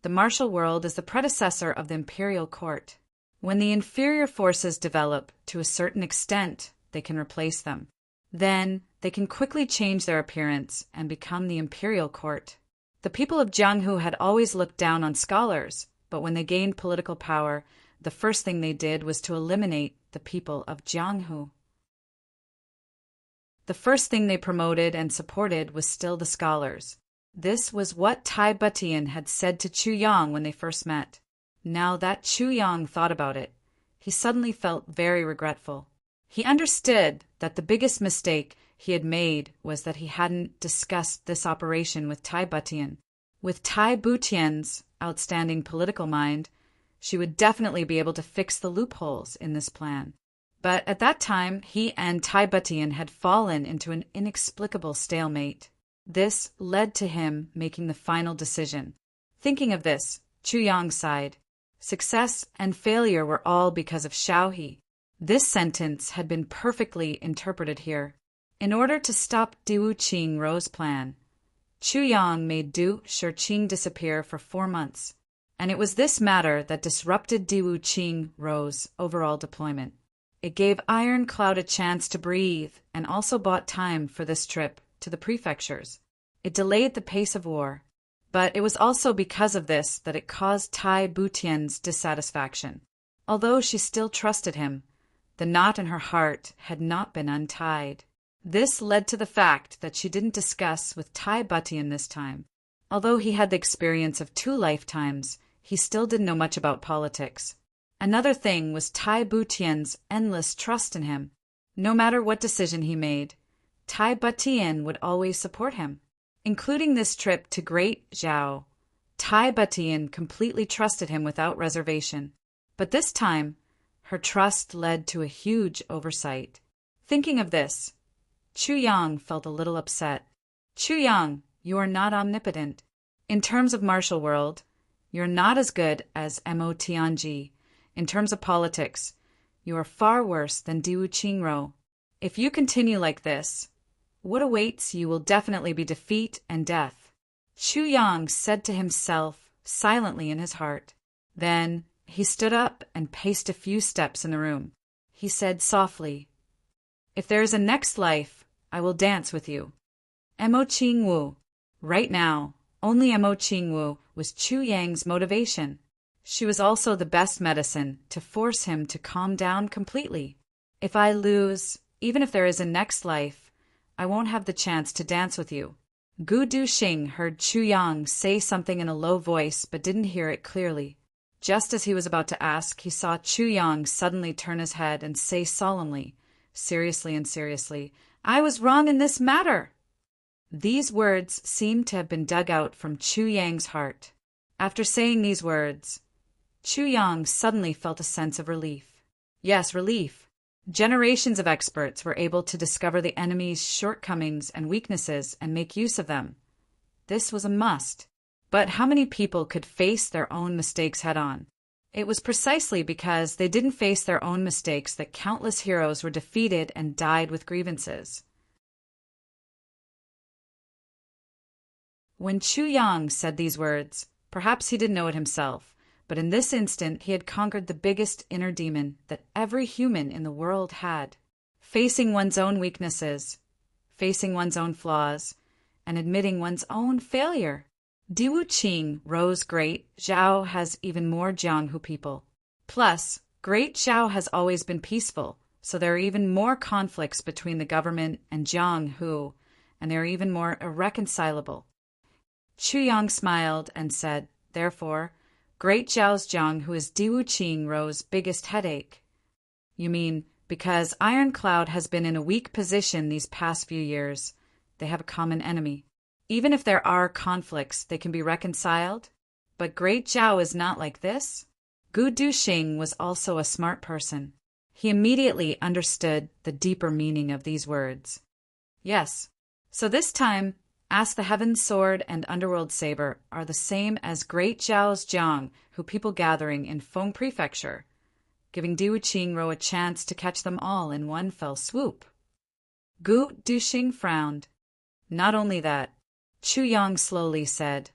The martial world is the predecessor of the imperial court. When the inferior forces develop to a certain extent, they can replace them. Then, they can quickly change their appearance and become the imperial court. The people of Jiang Hu had always looked down on scholars, but when they gained political power, the first thing they did was to eliminate the people of Jianghu. The first thing they promoted and supported was still the scholars. This was what Tai Butian had said to Chu Yang when they first met. Now that Chu Yang thought about it, he suddenly felt very regretful. He understood that the biggest mistake he had made was that he hadn't discussed this operation with Tai Butian. With Tai Butian's outstanding political mind, she would definitely be able to fix the loopholes in this plan. But at that time, he and Tai Butian had fallen into an inexplicable stalemate. This led to him making the final decision. Thinking of this, Chu Yang sighed. Success and failure were all because of Xiaohe. This sentence had been perfectly interpreted here. In order to stop Du Qingrou's plan, Chu Yang made Du Shiqing disappear for 4 months, and it was this matter that disrupted Du Qingrou's overall deployment. It gave Iron Cloud a chance to breathe and also bought time for this trip to the prefectures. It delayed the pace of war, but it was also because of this that it caused Tai Butian's dissatisfaction. Although she still trusted him, the knot in her heart had not been untied. This led to the fact that she didn't discuss with Tai Butian this time. Although he had the experience of 2 lifetimes, he still didn't know much about politics. Another thing was Tai Butian's endless trust in him. No matter what decision he made, Tai Butian would always support him. Including this trip to Great Zhao, Tai Butian completely trusted him without reservation. But this time, her trust led to a huge oversight. Thinking of this, Chu Yang felt a little upset. Chu Yang, you are not omnipotent. In terms of martial world, you're not as good as Mo Tianji. In terms of politics, you are far worse than Du Qingrou. If you continue like this, what awaits you will definitely be defeat and death. Chu Yang said to himself silently in his heart. Then he stood up and paced a few steps in the room. He said softly, "If there is a next life, I will dance with you." Mo Qingwu. Right now, only Mo Qingwu was Chu Yang's motivation. She was also the best medicine to force him to calm down completely. If I lose, even if there is a next life, I won't have the chance to dance with you. Gu Duxing heard Chu Yang say something in a low voice but didn't hear it clearly. Just as he was about to ask, he saw Chu Yang suddenly turn his head and say solemnly, seriously, "I was wrong in this matter." These words seemed to have been dug out from Chu Yang's heart. After saying these words, Chu Yang suddenly felt a sense of relief. Yes, relief. Generations of experts were able to discover the enemy's shortcomings and weaknesses and make use of them. This was a must. But how many people could face their own mistakes head-on? It was precisely because they didn't face their own mistakes that countless heroes were defeated and died with grievances. When Chu Yang said these words, perhaps he didn't know it himself, but in this instant he had conquered the biggest inner demon that every human in the world had. Facing one's own weaknesses, facing one's own flaws, and admitting one's own failure. Du Qingrou's Great Zhao has even more Jianghu people. Plus, Great Zhao has always been peaceful, so there are even more conflicts between the government and Jianghu, and they are even more irreconcilable. Chu Yang smiled and said, "Therefore, Great Zhao's Jianghu is Du Qingrou's biggest headache." "You mean, because Iron Cloud has been in a weak position these past few years, they have a common enemy. Even if there are conflicts, they can be reconciled? But Great Zhao is not like this?" Gu Duxing was also a smart person. He immediately understood the deeper meaning of these words. "Yes. So this time, ask the Heaven's Sword and Underworld Saber are the same as Great Zhao's Jiang, who people gathering in Feng Prefecture, giving Du Qingrou a chance to catch them all in one fell swoop." Gu Duxing frowned. "Not only that," Chu Yang slowly said,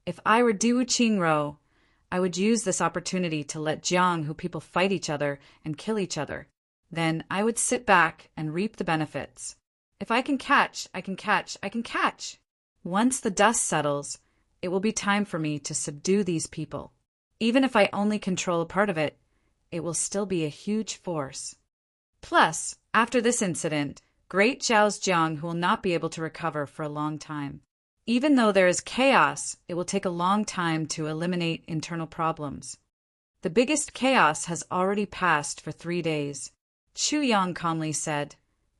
"if I were Du Qingrou, I would use this opportunity to let Jianghu people fight each other and kill each other. Then I would sit back and reap the benefits. If I can catch, I can catch, I can catch. Once the dust settles, it will be time for me to subdue these people. Even if I only control a part of it, it will still be a huge force. Plus, after this incident, Great Zhao's Jiang will not be able to recover for a long time. Even though there is chaos, it will take a long time to eliminate internal problems. The biggest chaos has already passed for 3 days. Chu Yang calmly said.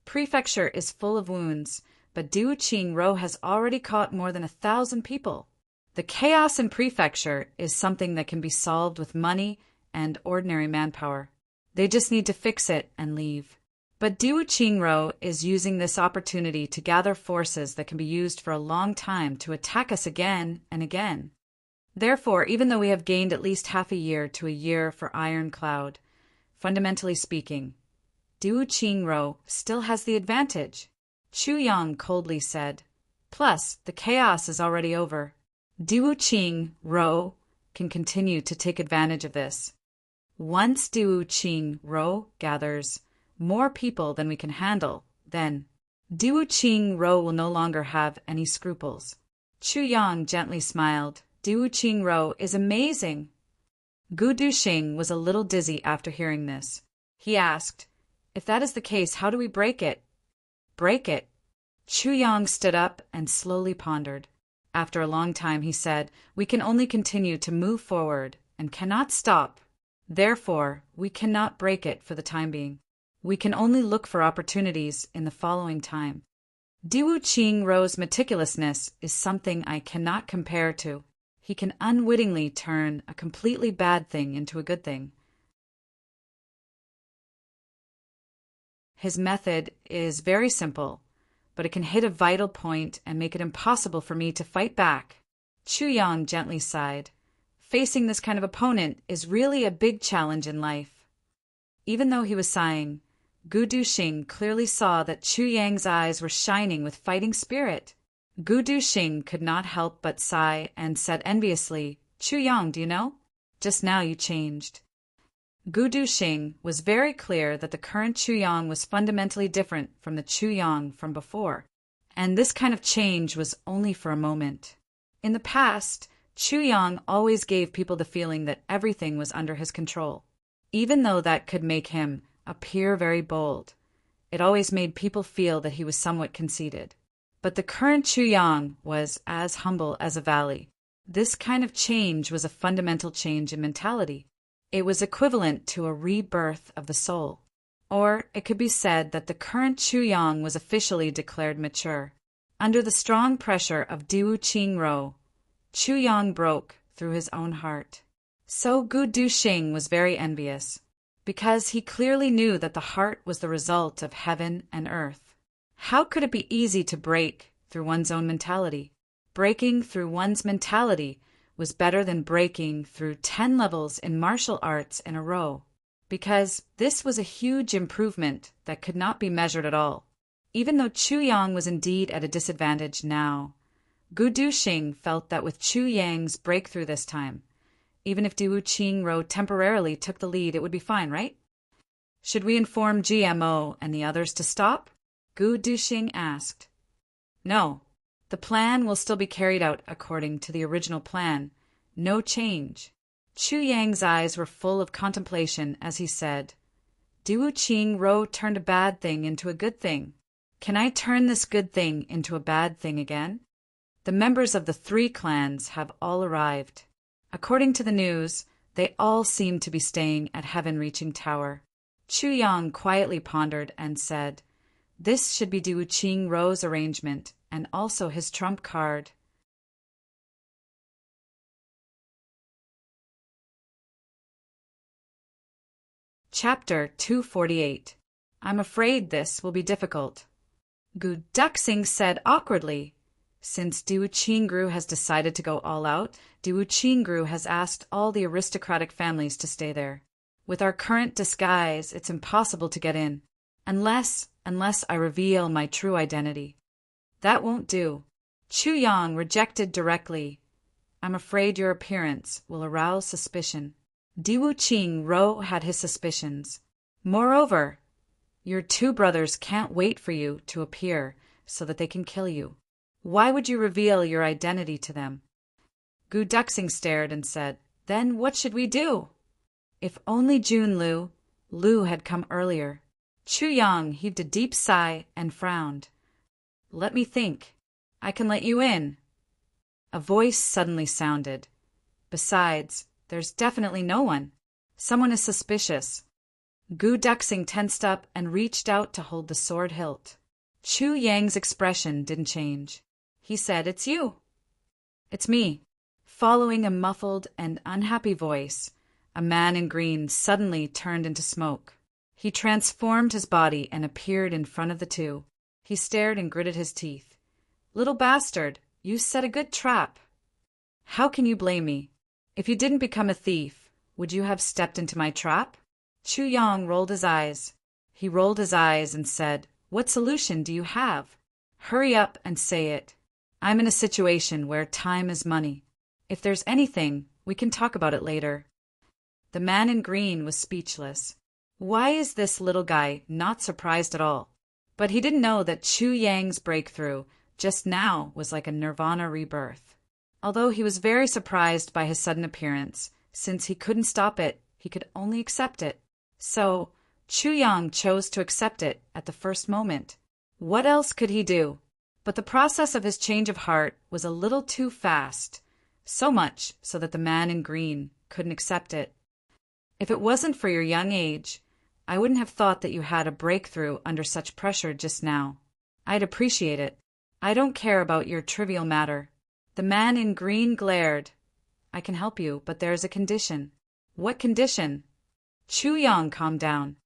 Prefecture is full of wounds, but Du Qingro has already caught more than 1,000 people. The chaos in prefecture is something that can be solved with money and ordinary manpower. They just need to fix it and leave. But Du Qingro is using this opportunity to gather forces that can be used for a long time to attack us again and again. Therefore, even though we have gained at least half a year to a year for Iron Cloud, fundamentally speaking, Du Qingro still has the advantage, Chu Yang coldly said. Plus, the chaos is already over. Du Qingro can continue to take advantage of this. Once Du Qingro gathers more people than we can handle, then Du Qingro will no longer have any scruples. Chu Yang gently smiled. Du Qingro is amazing. Gu Duxing was a little dizzy after hearing this. He asked, if that is the case, how do we break it? Break it? Chu Yang stood up and slowly pondered. After a long time, he said, we can only continue to move forward and cannot stop. Therefore, we cannot break it for the time being. We can only look for opportunities in the following time. Du Qingro's meticulousness is something I cannot compare to. He can unwittingly turn a completely bad thing into a good thing. His method is very simple, but it can hit a vital point and make it impossible for me to fight back. Chu Yang gently sighed. Facing this kind of opponent is really a big challenge in life. Even though he was sighing, Gu Duxing clearly saw that Chu Yang's eyes were shining with fighting spirit. Gu Duxing could not help but sigh and said enviously, Chu Yang, do you know? Just now you changed. Gu Duxing was very clear that the current Chu Yang was fundamentally different from the Chu Yang from before, and this kind of change was only for a moment. In the past, Chu Yang always gave people the feeling that everything was under his control. Even though that could make him appear very bold, it always made people feel that he was somewhat conceited. But the current Chu Yang was as humble as a valley. This kind of change was a fundamental change in mentality. It was equivalent to a rebirth of the soul. Or it could be said that the current Chu Yang was officially declared mature. Under the strong pressure of Du Qingro, Chu Yang broke through his own heart. So Gu Duxing was very envious, because he clearly knew that the heart was the result of heaven and earth. How could it be easy to break through one's own mentality? Breaking through one's mentality was better than breaking through 10 levels in martial arts in a row, because this was a huge improvement that could not be measured at all. Even though Chu Yang was indeed at a disadvantage now, Gu Duxing felt that with Chu Yang's breakthrough this time, even if Du Qingro temporarily took the lead, it would be fine, right? Should we inform GMO and the others to stop? Gu Duxing asked. No. The plan will still be carried out according to the original plan. No change. Chu Yang's eyes were full of contemplation as he said, Du Qingro turned a bad thing into a good thing. Can I turn this good thing into a bad thing again? The members of the 3 clans have all arrived. According to the news, they all seem to be staying at Heaven Reaching Tower. Chu Yang quietly pondered and said, this should be Du Qingro's arrangement and also his trump card. Chapter 248. I'm afraid this will be difficult. Gu Duxing said awkwardly. Since Du Qingro has decided to go all out, Du Qingro has asked all the aristocratic families to stay there. With our current disguise, it's impossible to get in, unless I reveal my true identity. That won't do. Chu Yang rejected directly. I'm afraid your appearance will arouse suspicion. Du Qingro had his suspicions. Moreover, your 2 brothers can't wait for you to appear so that they can kill you. Why would you reveal your identity to them? Gu Duxing stared and said, then what should we do? If only Lu had come earlier. Chu Yang heaved a deep sigh and frowned. Let me think. I can let you in. A voice suddenly sounded. Besides, there's definitely no one. Someone is suspicious. Gu Duxing tensed up and reached out to hold the sword hilt. Chu Yang's expression didn't change. He said, It's you. It's me. Following a muffled and unhappy voice, a man in green suddenly turned into smoke. He transformed his body and appeared in front of the two. He stared and gritted his teeth. Little bastard, you set a good trap. How can you blame me? If you didn't become a thief, would you have stepped into my trap? Chu Yang rolled his eyes. He rolled his eyes and said, What solution do you have? Hurry up and say it. I'm in a situation where time is money. If there's anything, we can talk about it later. The man in green was speechless. Why is this little guy not surprised at all? But he didn't know that Chu Yang's breakthrough just now was like a nirvana rebirth. Although he was very surprised by his sudden appearance, since he couldn't stop it, he could only accept it. So, Chu Yang chose to accept it at the first moment. What else could he do? But the process of his change of heart was a little too fast, so much so that the man in green couldn't accept it. If it wasn't for your young age, I wouldn't have thought that you had a breakthrough under such pressure just now. I'd appreciate it. I don't care about your trivial matter. The man in green glared. I can help you, but there's a condition. What condition? Chu Yang calmed down.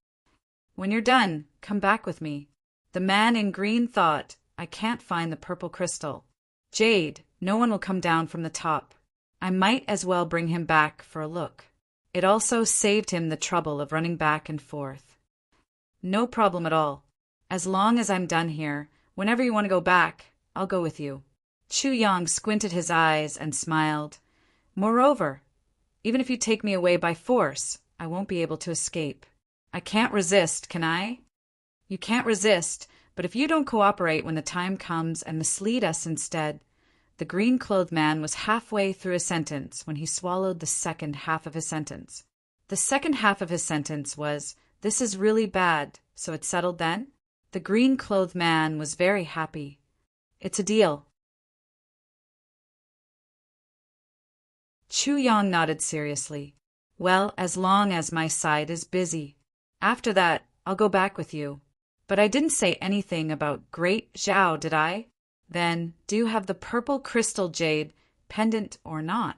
When you're done, come back with me. The man in green thought, I can't find the purple crystal. Jade, no one will come down from the top. I might as well bring him back for a look. It also saved him the trouble of running back and forth. No problem at all. As long as I'm done here, whenever you want to go back, I'll go with you. Chu Yang squinted his eyes and smiled. Moreover, even if you take me away by force, I won't be able to escape. I can't resist, can I? You can't resist, but if you don't cooperate when the time comes and mislead us instead. The green-clothed man was halfway through a sentence when he swallowed the second half of his sentence. The second half of his sentence was, This is really bad, so it's settled then? The green-clothed man was very happy. It's a deal. Chu Yang nodded seriously. Well, as long as my side is busy. After that, I'll go back with you. But I didn't say anything about Great Zhao, did I? Then, do you have the purple crystal jade, pendant or not?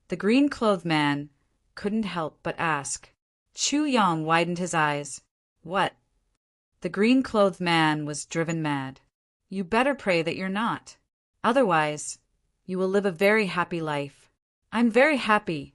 The green-clothed man couldn't help but ask. Chu Yang widened his eyes. What? The green-clothed man was driven mad. You better pray that you're not. Otherwise, you will live a very happy life. I'm very happy.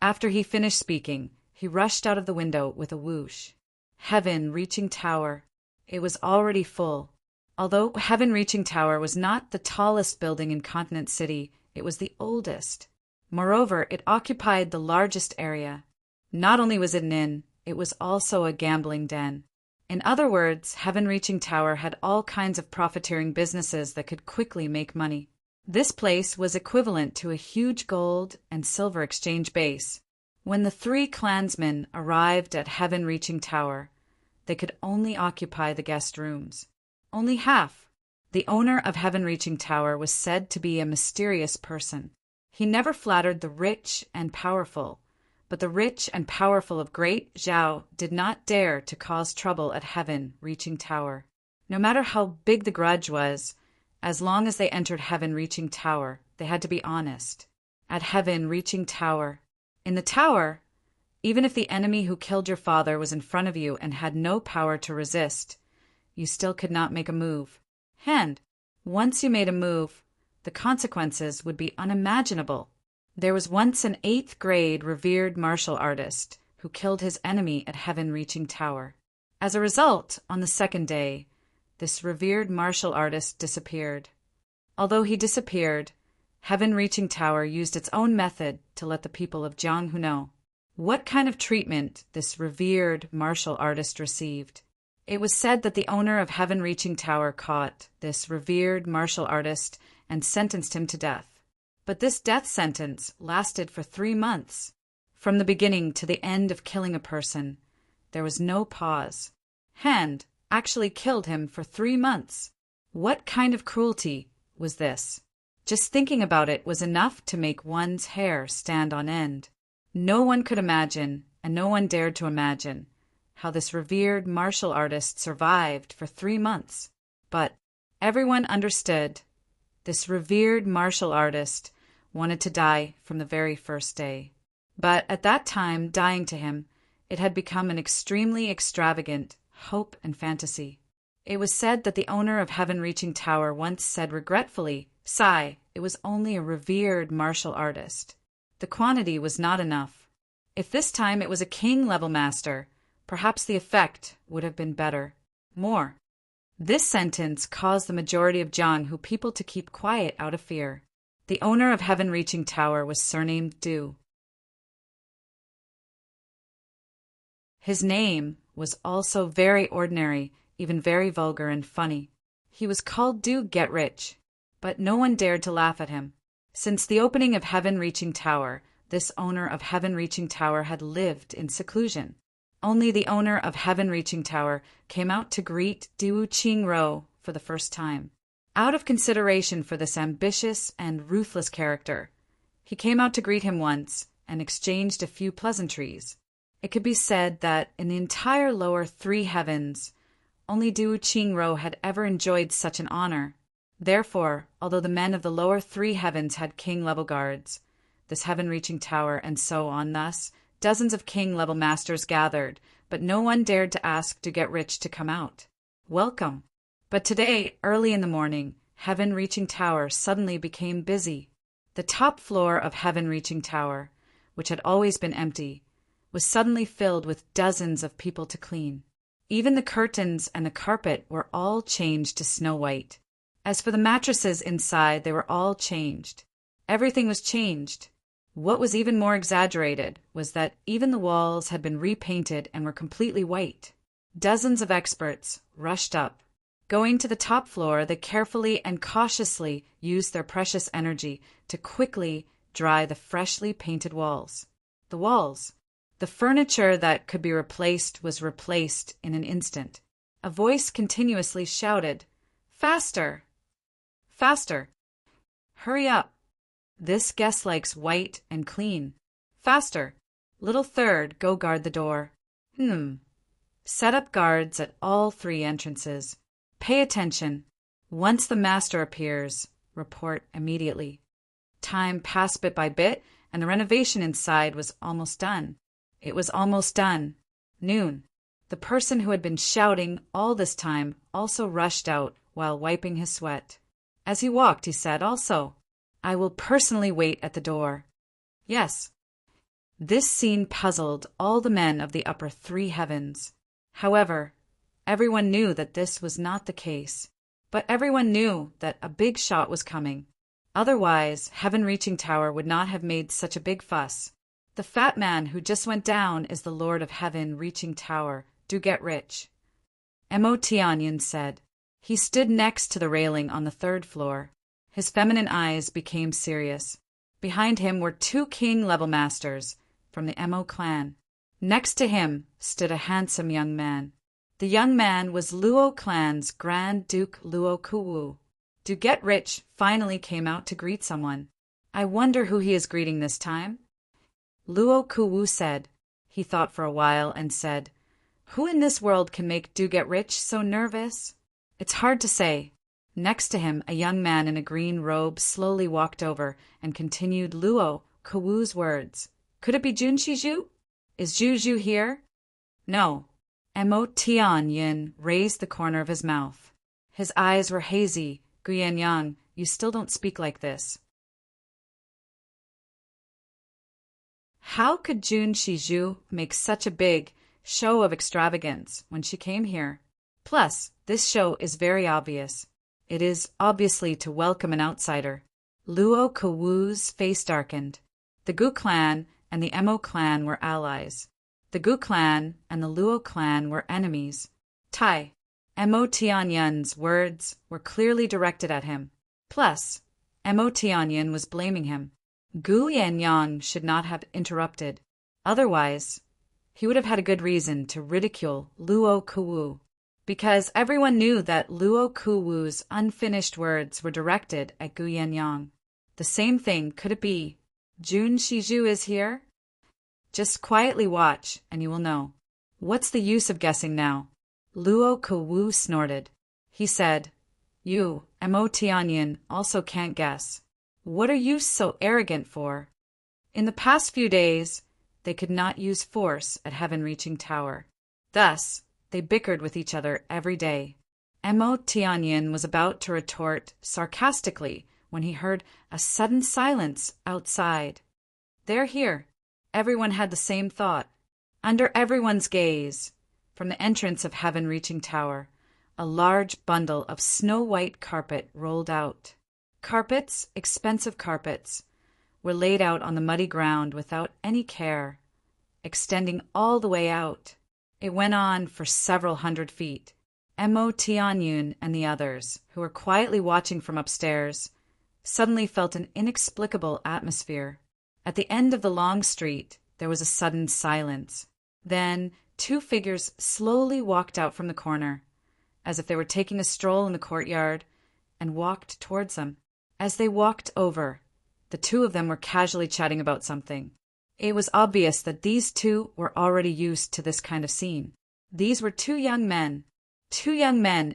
After he finished speaking, he rushed out of the window with a whoosh. Heaven-reaching tower. It was already full. Although Heaven-reaching tower was not the tallest building in Continent City, it was the oldest. Moreover, it occupied the largest area. Not only was it an inn, it was also a gambling den. In other words, Heaven-reaching tower had all kinds of profiteering businesses that could quickly make money. This place was equivalent to a huge gold and silver exchange base. When the three clansmen arrived at Heaven-reaching tower, they could only occupy the guest rooms. Only half. The owner of Heaven-reaching tower was said to be a mysterious person. He never flattered the rich and powerful, but the rich and powerful of Great Zhao did not dare to cause trouble at Heaven-reaching tower. No matter how big the grudge was, as long as they entered Heaven-reaching tower, they had to be honest. At Heaven-reaching tower. In the tower, even if the enemy who killed your father was in front of you and had no power to resist, you still could not make a move. And once you made a move, the consequences would be unimaginable. There was once an 8th grade revered martial artist who killed his enemy at Heaven-reaching tower. As a result, on the second day, this revered martial artist disappeared. Although he disappeared, Heaven-reaching tower used its own method to let the people of Jianghu know what kind of treatment this revered martial artist received. It was said that the owner of Heaven-reaching tower caught this revered martial artist and sentenced him to death. But this death sentence lasted for 3 months. From the beginning to the end of killing a person, there was no pause. Hand actually killed him for 3 months. What kind of cruelty was this? Just thinking about it was enough to make one's hair stand on end. No one could imagine, and no one dared to imagine, how this revered martial artist survived for 3 months. But everyone understood. This revered martial artist wanted to die from the very first day. But at that time, dying to him, it had become an extremely extravagant hope and fantasy. It was said that the owner of Heaven-Reaching Tower once said regretfully, "Sigh, it was only a revered martial artist." The quantity was not enough. If this time it was a king-level master, perhaps the effect would have been better. More. This sentence caused the majority of Jianghu people to keep quiet out of fear. The owner of Heaven-Reaching Tower was surnamed Du. His name was also very ordinary, even very vulgar and funny. He was called Du Get Rich, but no one dared to laugh at him. Since the opening of Heaven-Reaching Tower, this owner of Heaven-Reaching Tower had lived in seclusion. Only the owner of Heaven-Reaching Tower came out to greet Du Qingro for the first time. Out of consideration for this ambitious and ruthless character, he came out to greet him once and exchanged a few pleasantries. It could be said that in the entire lower 3 heavens, only Du Qingro had ever enjoyed such an honor. Therefore, although the men of the lower 3 heavens had king-level guards, this Heaven-Reaching Tower, and so on thus, dozens of king-level masters gathered, but no one dared to ask Du Get Rich to come out. Welcome. But today, early in the morning, Heaven-Reaching Tower suddenly became busy. The top floor of Heaven-Reaching Tower, which had always been empty, was suddenly filled with dozens of people to clean. Even the curtains and the carpet were all changed to snow white. As for the mattresses inside, they were all changed. Everything was changed. What was even more exaggerated was that even the walls had been repainted and were completely white. Dozens of experts rushed up. Going to the top floor, they carefully and cautiously used their precious energy to quickly dry the freshly painted walls. The walls. The furniture that could be replaced was replaced in an instant. A voice continuously shouted, "Faster! Faster! Hurry up! This guest likes white and clean. Faster! Little third, go guard the door. Set up guards at all 3 entrances. Pay attention. Once the master appears, report immediately." Time passed bit by bit, and the renovation inside was almost done. It was almost done. Noon. The person who had been shouting all this time also rushed out while wiping his sweat. As he walked, he said also, "I will personally wait at the door." Yes. This scene puzzled all the men of the upper 3 heavens. However, everyone knew that this was not the case. But everyone knew that a big shot was coming. Otherwise, Heaven-Reaching Tower would not have made such a big fuss. The fat man who just went down is the Lord of Heaven-Reaching Tower, Do Get Rich. Mo Tianyin said. He stood next to the railing on the 3rd floor. His feminine eyes became serious. Behind him were 2 king-level masters from the Mo clan. Next to him stood a handsome young man. The young man was Luo clan's Grand Duke Luo Kuwu. Do Get Rich finally came out to greet someone. I wonder who he is greeting this time. Luo Kuwu said. He thought for a while and said, "Who in this world can make Do Get Rich so nervous?" It's hard to say. Next to him, a young man in a green robe slowly walked over and continued Luo Kuwu's words. Could it be Jun Shizhu? Is Zhu here? No. Mo Tianyin raised the corner of his mouth. His eyes were hazy. Guiyanyang, you still don't speak like this. How could Jun Shizhu make such a big show of extravagance when she came here? Plus, this show is very obvious. It is obviously to welcome an outsider. Luo Kuwu's face darkened. The Gu clan and the Mo clan were allies. The Gu clan and the Luo clan were enemies. Tai. Mo Tianyin's words were clearly directed at him. Plus, Mo Tianyin was blaming him. Gu Yanyang should not have interrupted. Otherwise, he would have had a good reason to ridicule Luo Kuwu, because everyone knew that Luo Kuwu's unfinished words were directed at Gu Yannyang. The same thing could it be? Jun Shiju is here? Just quietly watch, and you will know. What's the use of guessing now? Luo Kuwu snorted. He said, You, Mo Tianyin, also can't guess. What are you so arrogant for? In the past few days, they could not use force at Heaven-Reaching Tower. Thus, they bickered with each other every day. Mo Tianyin was about to retort sarcastically when he heard a sudden silence outside. They're here. Everyone had the same thought. Under everyone's gaze, from the entrance of Heaven-Reaching Tower, a large bundle of snow-white carpet rolled out. Carpets, expensive carpets, were laid out on the muddy ground without any care, extending all the way out. It went on for several hundred feet. Mo Tianyun and the others, who were quietly watching from upstairs, suddenly felt an inexplicable atmosphere. At the end of the long street, there was a sudden silence. Then 2 figures slowly walked out from the corner, as if they were taking a stroll in the courtyard, and walked towards them. As they walked over, the 2 of them were casually chatting about something. It was obvious that these 2 were already used to this kind of scene. These were 2 young men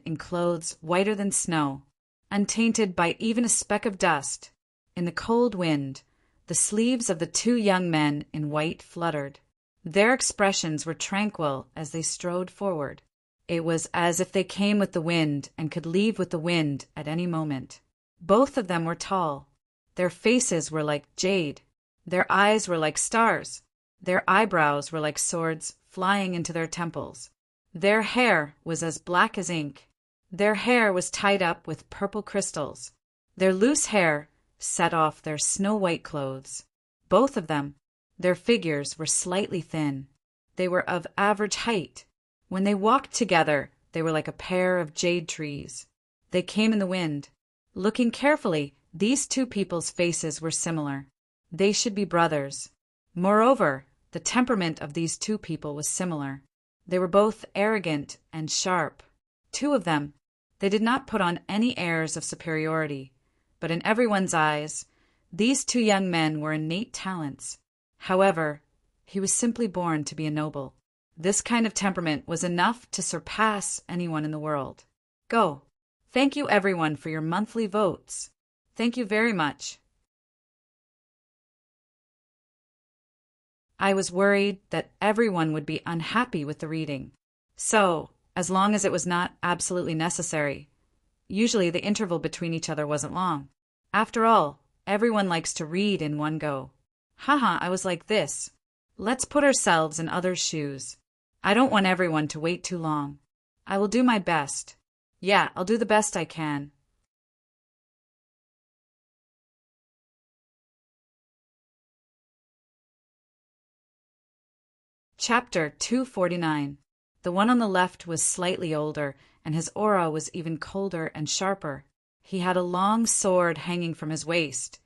in clothes whiter than snow, untainted by even a speck of dust. In the cold wind, the sleeves of the 2 young men in white fluttered. Their expressions were tranquil as they strode forward. It was as if they came with the wind and could leave with the wind at any moment. Both of them were tall. Their faces were like jade. Their eyes were like stars. Their eyebrows were like swords flying into their temples. Their hair was as black as ink. Their hair was tied up with purple crystals. Their loose hair set off their snow-white clothes. Both of them, their figures were slightly thin. They were of average height. When they walked together, they were like a pair of jade trees. They came in the wind. Looking carefully, these 2 people's faces were similar. They should be brothers. Moreover, the temperament of these 2 people was similar. They were both arrogant and sharp. 2 of them. They did not put on any airs of superiority, but in everyone's eyes, these 2 young men were innate talents. However, he was simply born to be a noble. This kind of temperament was enough to surpass anyone in the world. Go. Thank you everyone for your monthly votes. Thank you very much. I was worried that everyone would be unhappy with the reading. So, as long as it was not absolutely necessary, usually the interval between each other wasn't long. After all, everyone likes to read in one go. Haha, I was like this. Let's put ourselves in others' shoes. I don't want everyone to wait too long. I will do my best. Yeah, I'll do the best I can. Chapter 249. The one on the left was slightly older, and his aura was even colder and sharper. He had a long sword hanging from his waist,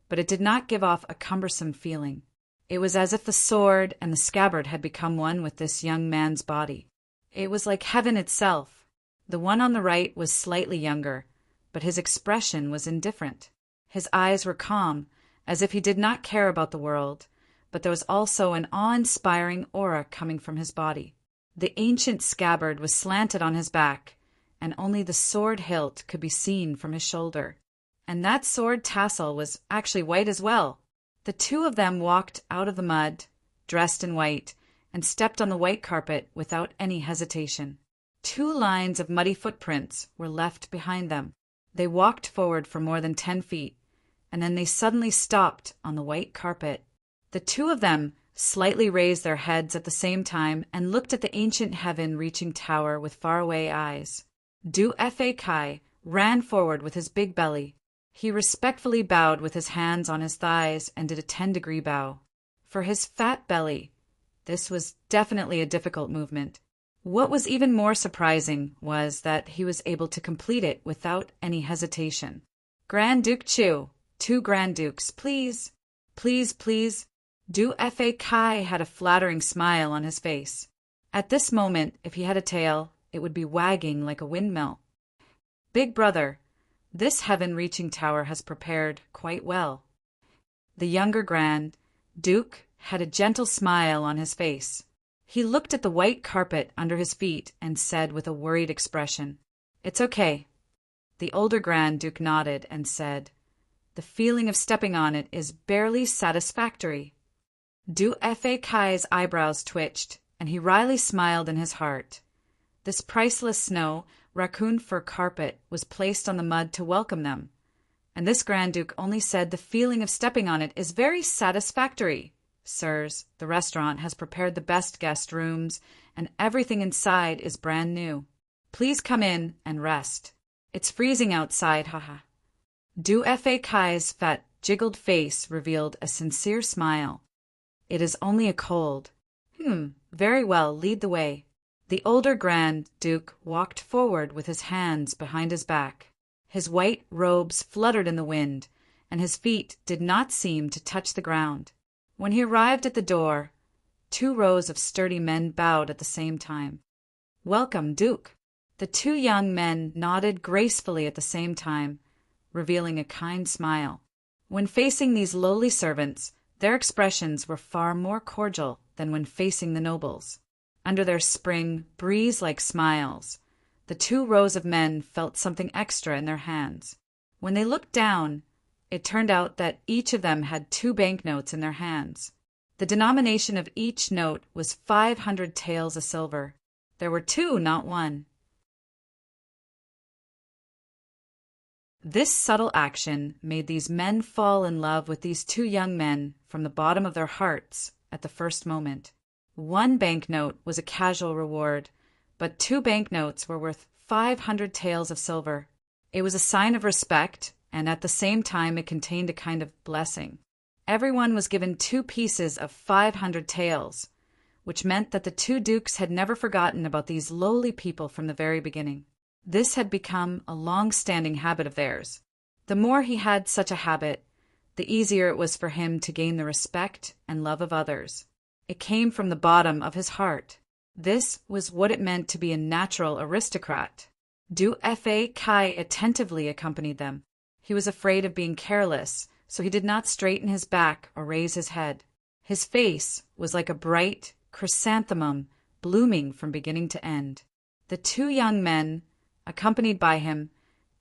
but it did not give off a cumbersome feeling. It was as if the sword and the scabbard had become one with this young man's body. It was like heaven itself. The one on the right was slightly younger, but his expression was indifferent. His eyes were calm, as if he did not care about the world, but there was also an awe-inspiring aura coming from his body. The ancient scabbard was slanted on his back, and only the sword hilt could be seen from his shoulder. And that sword tassel was actually white as well. The 2 of them walked out of the mud, dressed in white, and stepped on the white carpet without any hesitation. 2 lines of muddy footprints were left behind them. They walked forward for more than 10 feet, and then they suddenly stopped on the white carpet. The 2 of them slightly raised their heads at the same time and looked at the ancient heaven-reaching tower with faraway eyes. Du Fa Kai ran forward with his big belly. He respectfully bowed with his hands on his thighs and did a 10-degree bow. For his fat belly, this was definitely a difficult movement. What was even more surprising was that he was able to complete it without any hesitation. Grand Duke Chu, 2 Grand Dukes, please. Please, please. Du Fa Kai had a flattering smile on his face. At this moment, if he had a tail, it would be wagging like a windmill. Big brother, this heaven-reaching tower has prepared quite well. The younger Grand Duke had a gentle smile on his face. He looked at the white carpet under his feet and said with a worried expression, "It's okay." The older Grand Duke nodded and said, "The feeling of stepping on it is barely satisfactory." Du Fa Kai's eyebrows twitched, and he wryly smiled in his heart. This priceless snow, raccoon fur carpet was placed on the mud to welcome them, and this Grand Duke only said the feeling of stepping on it is very satisfactory. Sirs, the restaurant has prepared the best guest rooms, and everything inside is brand new. Please come in and rest. It's freezing outside, haha. Du Fa Kai's fat, jiggled face revealed a sincere smile. It is only a cold. Very well, lead the way. The older Grand Duke walked forward with his hands behind his back. His white robes fluttered in the wind, and his feet did not seem to touch the ground. When he arrived at the door, 2 rows of sturdy men bowed at the same time. "Welcome, Duke." The 2 young men nodded gracefully at the same time, revealing a kind smile. When facing these lowly servants, their expressions were far more cordial than when facing the nobles. Under their spring, breeze-like smiles, the 2 rows of men felt something extra in their hands. When they looked down, it turned out that each of them had 2 banknotes in their hands. The denomination of each note was 500 taels of silver. There were 2, not 1. This subtle action made these men fall in love with these 2 young men from the bottom of their hearts at the first moment. 1 banknote was a casual reward, but 2 banknotes were worth 500 taels of silver. It was a sign of respect, and at the same time it contained a kind of blessing. Everyone was given 2 pieces of 500 taels, which meant that the 2 dukes had never forgotten about these lowly people from the very beginning. This had become a long-standing habit of theirs. The more he had such a habit, the easier it was for him to gain the respect and love of others. It came from the bottom of his heart. This was what it meant to be a natural aristocrat. Du Fa Kai attentively accompanied them. He was afraid of being careless, so he did not straighten his back or raise his head. His face was like a bright chrysanthemum blooming from beginning to end. The 2 young men, accompanied by him,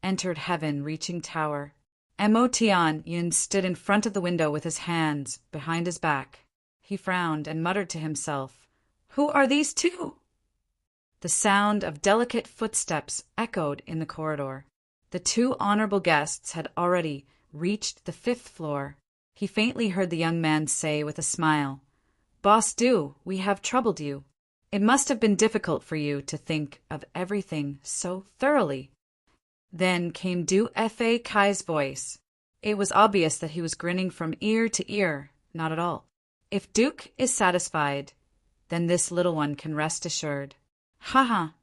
entered heaven-reaching tower. Mo Tian Yin stood in front of the window with his hands behind his back. He frowned and muttered to himself, "Who are these 2?" The sound of delicate footsteps echoed in the corridor. The 2 honorable guests had already reached the 5th floor. He faintly heard the young man say with a smile, "Boss Du, we have troubled you. It must have been difficult for you to think of everything so thoroughly." Then came Du Fa Kai's voice. It was obvious that he was grinning from ear to ear. Not at all. "If Duke is satisfied, then this little one can rest assured." "Ha ha!"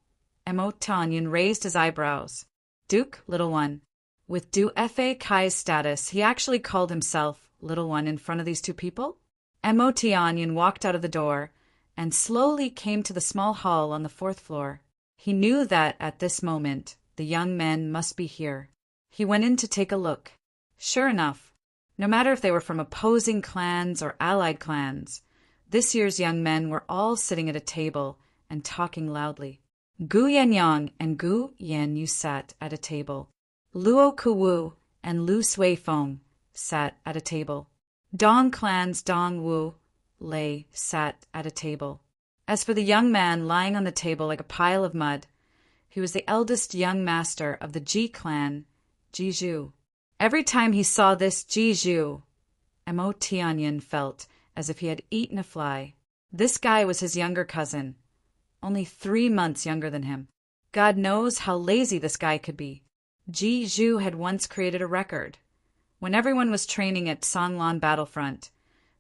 Mo Tianyin raised his eyebrows. "Duke, little one." With Du Fa Kai's status, he actually called himself little one in front of these 2 people? Mo Tianyin walked out of the door and slowly came to the small hall on the 4th floor. He knew that at this moment the young men must be here. He went in to take a look. Sure enough, no matter if they were from opposing clans or allied clans, this year's young men were all sitting at a table and talking loudly. Gu Yenyang and Gu Yanyu sat at a table. Luo Kuwu and Lu Suifeng sat at a table. Dong clan's Dong Wu Lei sat at a table. As for the young man lying on the table like a pile of mud, he was the eldest young master of the Ji clan, Ji Zhu. Every time he saw this Ji Zhu, Mo Tianyin felt as if he had eaten a fly. This guy was his younger cousin, only 3 months younger than him. God knows how lazy this guy could be. Ji Zhu had once created a record. When everyone was training at Songlan battlefront,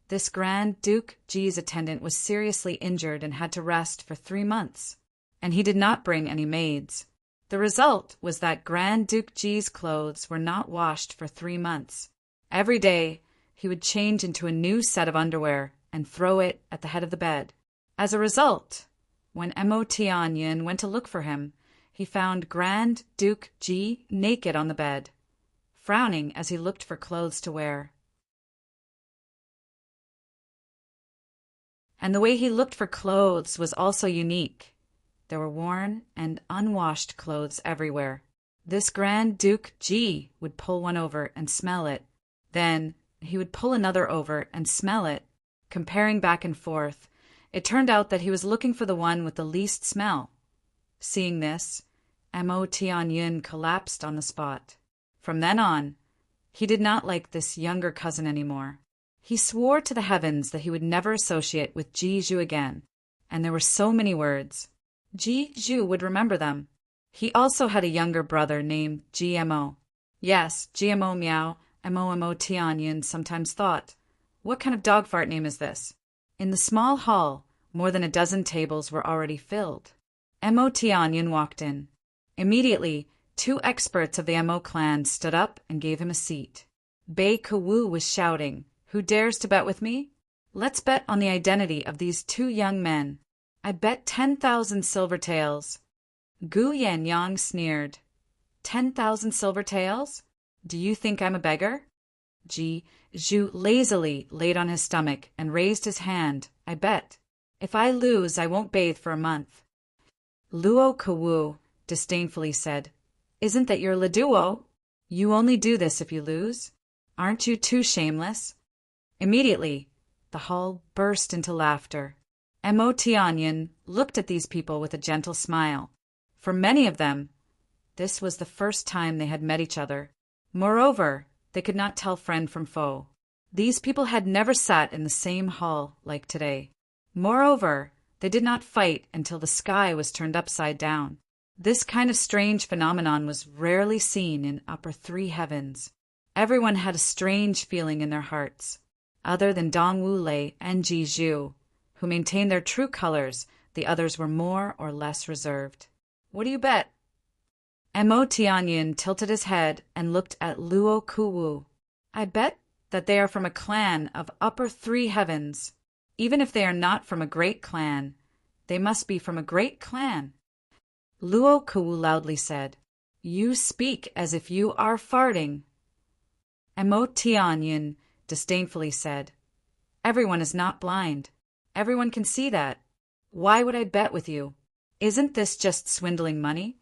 this Grand Duke Ji's attendant was seriously injured and had to rest for 3 months, and he did not bring any maids. The result was that Grand Duke Ji's clothes were not washed for 3 months. Every day, he would change into a new set of underwear and throw it at the head of the bed. As a result, when Mo Tianyin went to look for him, he found Grand Duke Ji naked on the bed, frowning as he looked for clothes to wear. And the way he looked for clothes was also unique. There were worn and unwashed clothes everywhere. This Grand Duke Ji would pull one over and smell it. Then he would pull another over and smell it. Comparing back and forth, it turned out that he was looking for the one with the least smell. Seeing this, Mo Tianyin collapsed on the spot. From then on, he did not like this younger cousin anymore. He swore to the heavens that he would never associate with Ji Zhu again, and there were so many words. Ji Zhu would remember them. He also had a younger brother named GMO. Yes, GMO Miao, Mo Tianyin sometimes thought, what kind of dog fart name is this? In the small hall, more than a dozen tables were already filled. Mo Tianyin walked in. Immediately, 2 experts of the Mo clan stood up and gave him a seat. Bei Kuwu was shouting, "Who dares to bet with me? Let's bet on the identity of these 2 young men. I bet 10,000 silver taels." Gu Yanyang sneered. 10,000 silver taels? Do you think I'm a beggar? Ji Zhu lazily laid on his stomach and raised his hand. I bet. If I lose, I won't bathe for a month. Luo Kuwu disdainfully said, "Isn't that your Leduo? You only do this if you lose. Aren't you too shameless?" Immediately, the hall burst into laughter. Mo Tianyin looked at these people with a gentle smile. For many of them, this was the first time they had met each other. Moreover, they could not tell friend from foe. These people had never sat in the same hall like today. Moreover, they did not fight until the sky was turned upside down. This kind of strange phenomenon was rarely seen in upper 3 heavens. Everyone had a strange feeling in their hearts. Other than Dong Wu Lei and Ji Zhu, who maintained their true colors, the others were more or less reserved. What do you bet? Mo Tianyin tilted his head and looked at Luo Kuwu. I bet that they are from a clan of upper 3 heavens. Even if they are not from a great clan, they must be from a great clan. Luo Kuwu loudly said, "You speak as if you are farting." Mo Tianyin disdainfully said, "Everyone is not blind. Everyone can see that. Why would I bet with you? Isn't this just swindling money?"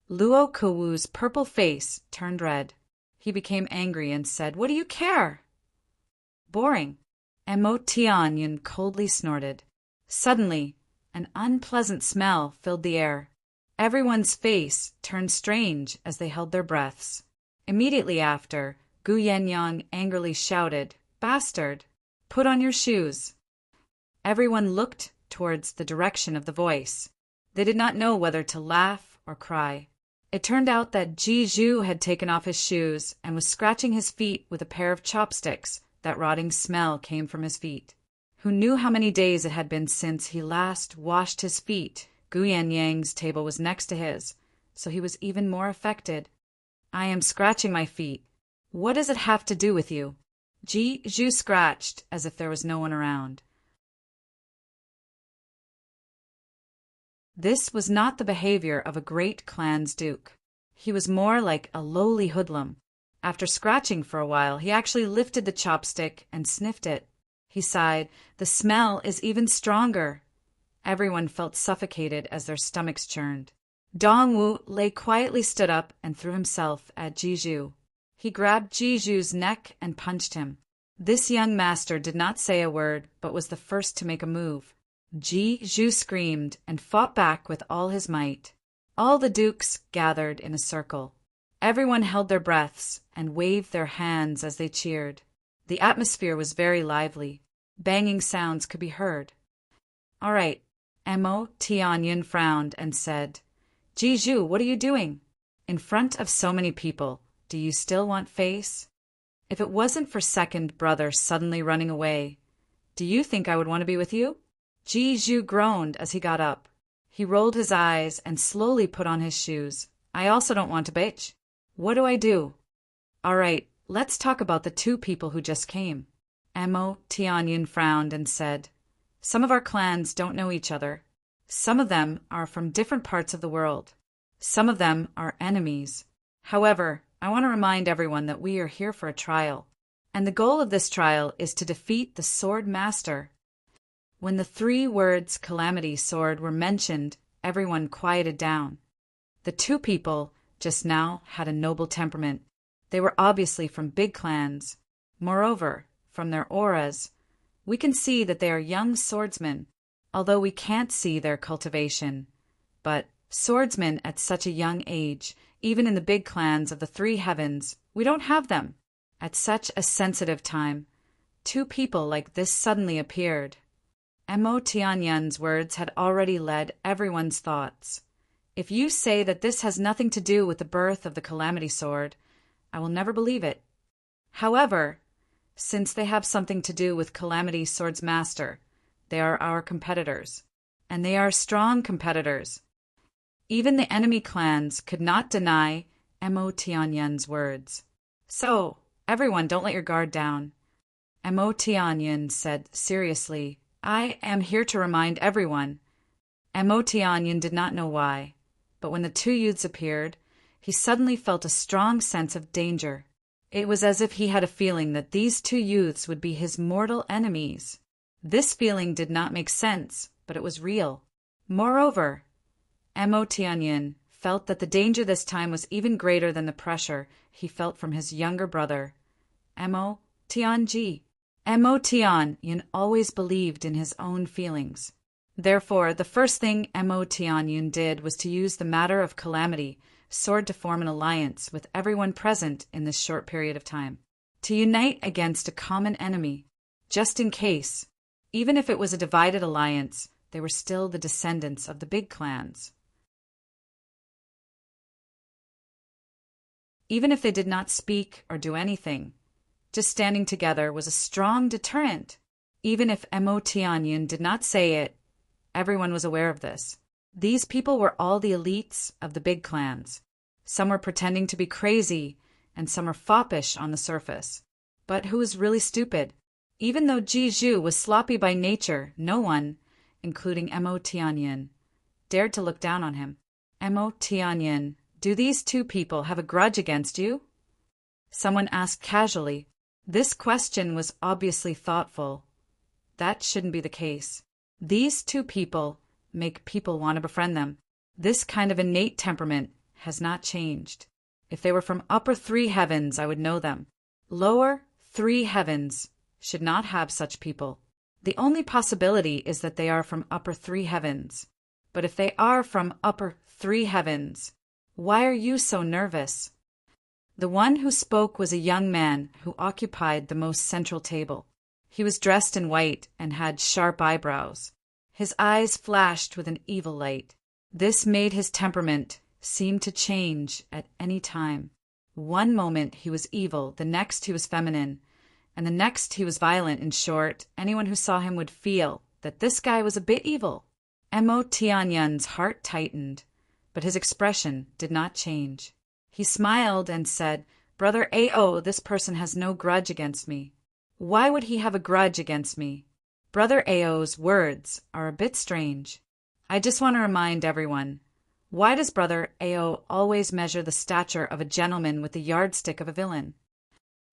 Luo Kuwu's purple face turned red. He became angry and said, "What do you care?" Boring. Mo Tianyin coldly snorted. Suddenly, an unpleasant smell filled the air. Everyone's face turned strange as they held their breaths. Immediately after, Gu Yenyang angrily shouted, "Bastard! Put on your shoes." Everyone looked towards the direction of the voice. They did not know whether to laugh or cry. It turned out that Ji Zhu had taken off his shoes and was scratching his feet with a pair of chopsticks. That rotting smell came from his feet. Who knew how many days it had been since he last washed his feet? Gu Yanyang's table was next to his, so he was even more affected. "I am scratching my feet. What does it have to do with you?" Ji Zhu scratched as if there was no one around. This was not the behavior of a great clan's duke. He was more like a lowly hoodlum. After scratching for a while, he actually lifted the chopstick and sniffed it. He sighed, "The smell is even stronger." Everyone felt suffocated as their stomachs churned. Dong Wu Lei quietly stood up and threw himself at Ji Zhu. He grabbed Ji Zhu's neck and punched him. This young master did not say a word, but was the first to make a move. Ji Zhu screamed and fought back with all his might. All the dukes gathered in a circle. Everyone held their breaths and waved their hands as they cheered. The atmosphere was very lively. Banging sounds could be heard. "All right." Mo Tianyin frowned and said, "Ji Zhu, what are you doing? In front of so many people, do you still want face? If it wasn't for second brother suddenly running away, do you think I would want to be with you?" Ji Zhu groaned as he got up. He rolled his eyes and slowly put on his shoes. "I also don't want to bitch. What do I do?" "All right, let's talk about the 2 people who just came." Mo Tianyin frowned and said, "Some of our clans don't know each other. Some of them are from different parts of the world. Some of them are enemies. However, I want to remind everyone that we are here for a trial, and the goal of this trial is to defeat the Sword Master." When the 3 words Calamity Sword were mentioned, everyone quieted down. The 2 people just now had a noble temperament. They were obviously from big clans. Moreover, from their auras, we can see that they are young swordsmen, although we can't see their cultivation. But swordsmen at such a young age, even in the big clans of the 3 heavens, we don't have them. At such a sensitive time, 2 people like this suddenly appeared. Mo Tianyun's words had already led everyone's thoughts. If you say that this has nothing to do with the birth of the Calamity Sword, I will never believe it. However, since they have something to do with Calamity Sword's master, they are our competitors, and they are strong competitors. Even the enemy clans could not deny Mo Tianyun's words. So, everyone, don't let your guard down. Mo Tianyun said seriously, "I am here to remind everyone." Mo Tianyun did not know why, but when the 2 youths appeared, he suddenly felt a strong sense of danger. It was as if he had a feeling that these 2 youths would be his mortal enemies. This feeling did not make sense, but it was real. Moreover, Mo Tianyun felt that the danger this time was even greater than the pressure he felt from his younger brother, Mo Tianji. Mo Tianyun always believed in his own feelings. Therefore, the first thing Mo Tianyun did was to use the matter of Calamity Sword to form an alliance with everyone present in this short period of time, to unite against a common enemy, just in case. Even if it was a divided alliance, they were still the descendants of the big clans. Even if they did not speak or do anything, just standing together was a strong deterrent. Even if Mo Tianyun did not say it, everyone was aware of this. These people were all the elites of the big clans. Some were pretending to be crazy, and some were foppish on the surface. But who was really stupid? Even though Ji Zhu was sloppy by nature, no one, including Mo Tianyun, dared to look down on him. Mo Tianyun, do these 2 people have a grudge against you? Someone asked casually. This question was obviously thoughtful. That shouldn't be the case. These 2 people make people want to befriend them. This kind of innate temperament has not changed. If they were from upper 3 heavens, I would know them. Lower 3 heavens should not have such people. The only possibility is that they are from upper 3 heavens. But if they are from upper 3 heavens, why are you so nervous? The one who spoke was a young man who occupied the most central table. He was dressed in white and had sharp eyebrows. His eyes flashed with an evil light. This made his temperament seem to change at any time. One moment he was evil, the next he was feminine, and the next he was violent. In short, anyone who saw him would feel that this guy was a bit evil. Mo Tianyun's heart tightened, but his expression did not change. He smiled and said, "Brother Ao, this person has no grudge against me." Why would he have a grudge against me? Brother Ao's words are a bit strange. I just want to remind everyone, why does Brother Ao always measure the stature of a gentleman with the yardstick of a villain?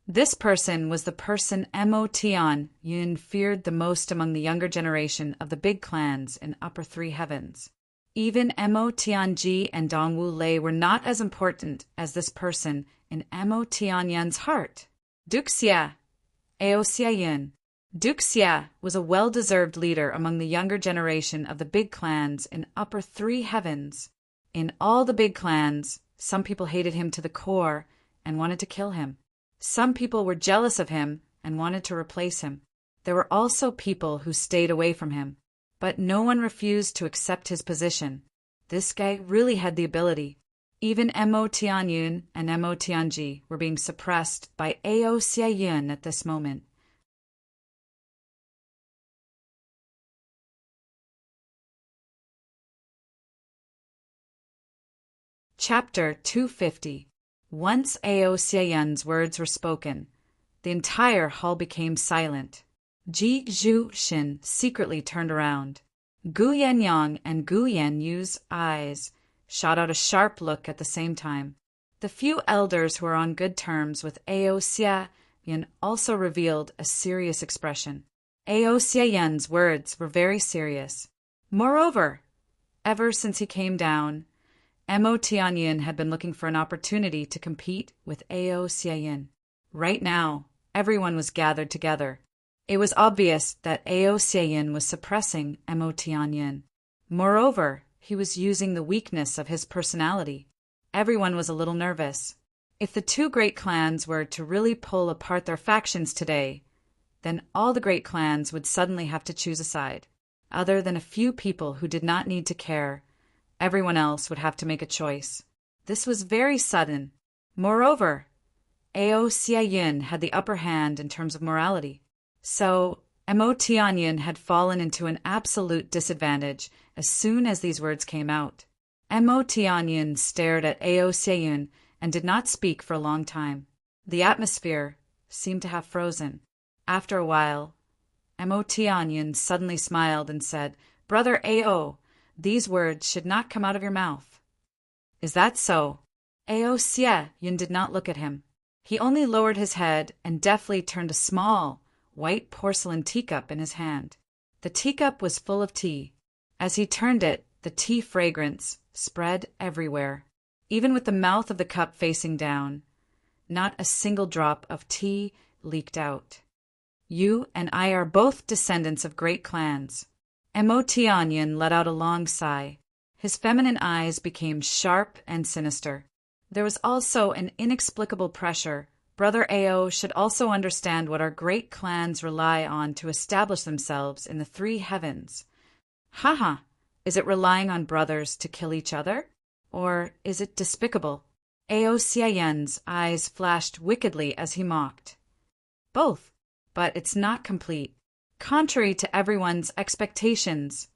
This person was the person Mo Tianyun feared the most among the younger generation of the big clans in upper 3 heavens. Even Mo Tianji and Dongwu Lei were not as important as this person in Mo Tianyun's heart. Duxia, Ao Xiayun. Duxia was a well-deserved leader among the younger generation of the big clans in upper 3 heavens. In all the big clans, some people hated him to the core and wanted to kill him. Some people were jealous of him and wanted to replace him. There were also people who stayed away from him, but no one refused to accept his position. This guy really had the ability. Even Mo Tianyun and Mo Tianji were being suppressed by Ao Xiayun at this moment. Chapter 250. Once Ao Xiayun's words were spoken, The entire hall became silent. Ji Zhu Shin secretly turned around. Gu Yenyang and Gu Yenyu's eyes shot out a sharp look at the same time. The few elders who were on good terms with Ao Xia Yin also revealed a serious expression. Ao Xia Yin's words were very serious. Moreover, ever since he came down, Mo Tianyin had been looking for an opportunity to compete with Ao Xia Yin. Right now, everyone was gathered together. It was obvious that Ao Xia Yin was suppressing Mo Tianyin. Moreover, he was using the weakness of his personality. Everyone was a little nervous. If the two great clans were to really pull apart their factions today, then all the great clans would suddenly have to choose a side. Other than a few people who did not need to care, everyone else would have to make a choice. This was very sudden. Moreover, Ao Xia Yin had the upper hand in terms of morality. So, Mo Tianyin had fallen into an absolute disadvantage as soon as these words came out. Mo Tianyin stared at Ao Xia Yin and did not speak for a long time. The atmosphere seemed to have frozen. After a while, Mo Tianyin suddenly smiled and said, "Brother Ao, these words should not come out of your mouth." "Is that so?" Ao Xia Yin did not look at him. He only lowered his head and deftly turned a small, white porcelain teacup in his hand. The teacup was full of tea. As he turned it, the tea fragrance spread everywhere. Even with the mouth of the cup facing down, not a single drop of tea leaked out. "You and I are both descendants of great clans." Mo Tianyin let out a long sigh. His feminine eyes became sharp and sinister. There was also an inexplicable pressure. Brother Ao should also understand what our great clans rely on to establish themselves in the three heavens. Haha, is it relying on brothers to kill each other? Or is it despicable? Ao Xia Yin's eyes flashed wickedly as he mocked. Both, but it's not complete. Contrary to everyone's expectations.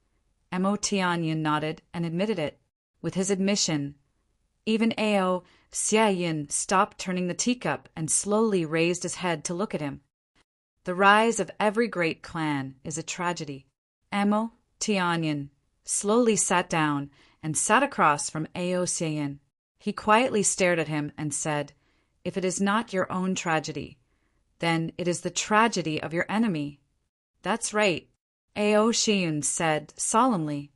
Mo Tianyin nodded and admitted it. With his admission, even Ao Xia Yin stopped turning the teacup and slowly raised his head to look at him. The rise of every great clan is a tragedy. Mo Tianyin slowly sat down and sat across from Ao Xia Yin. He quietly stared at him and said, "If it is not your own tragedy, then it is the tragedy of your enemy." "That's right," Ao Xia Yin said solemnly.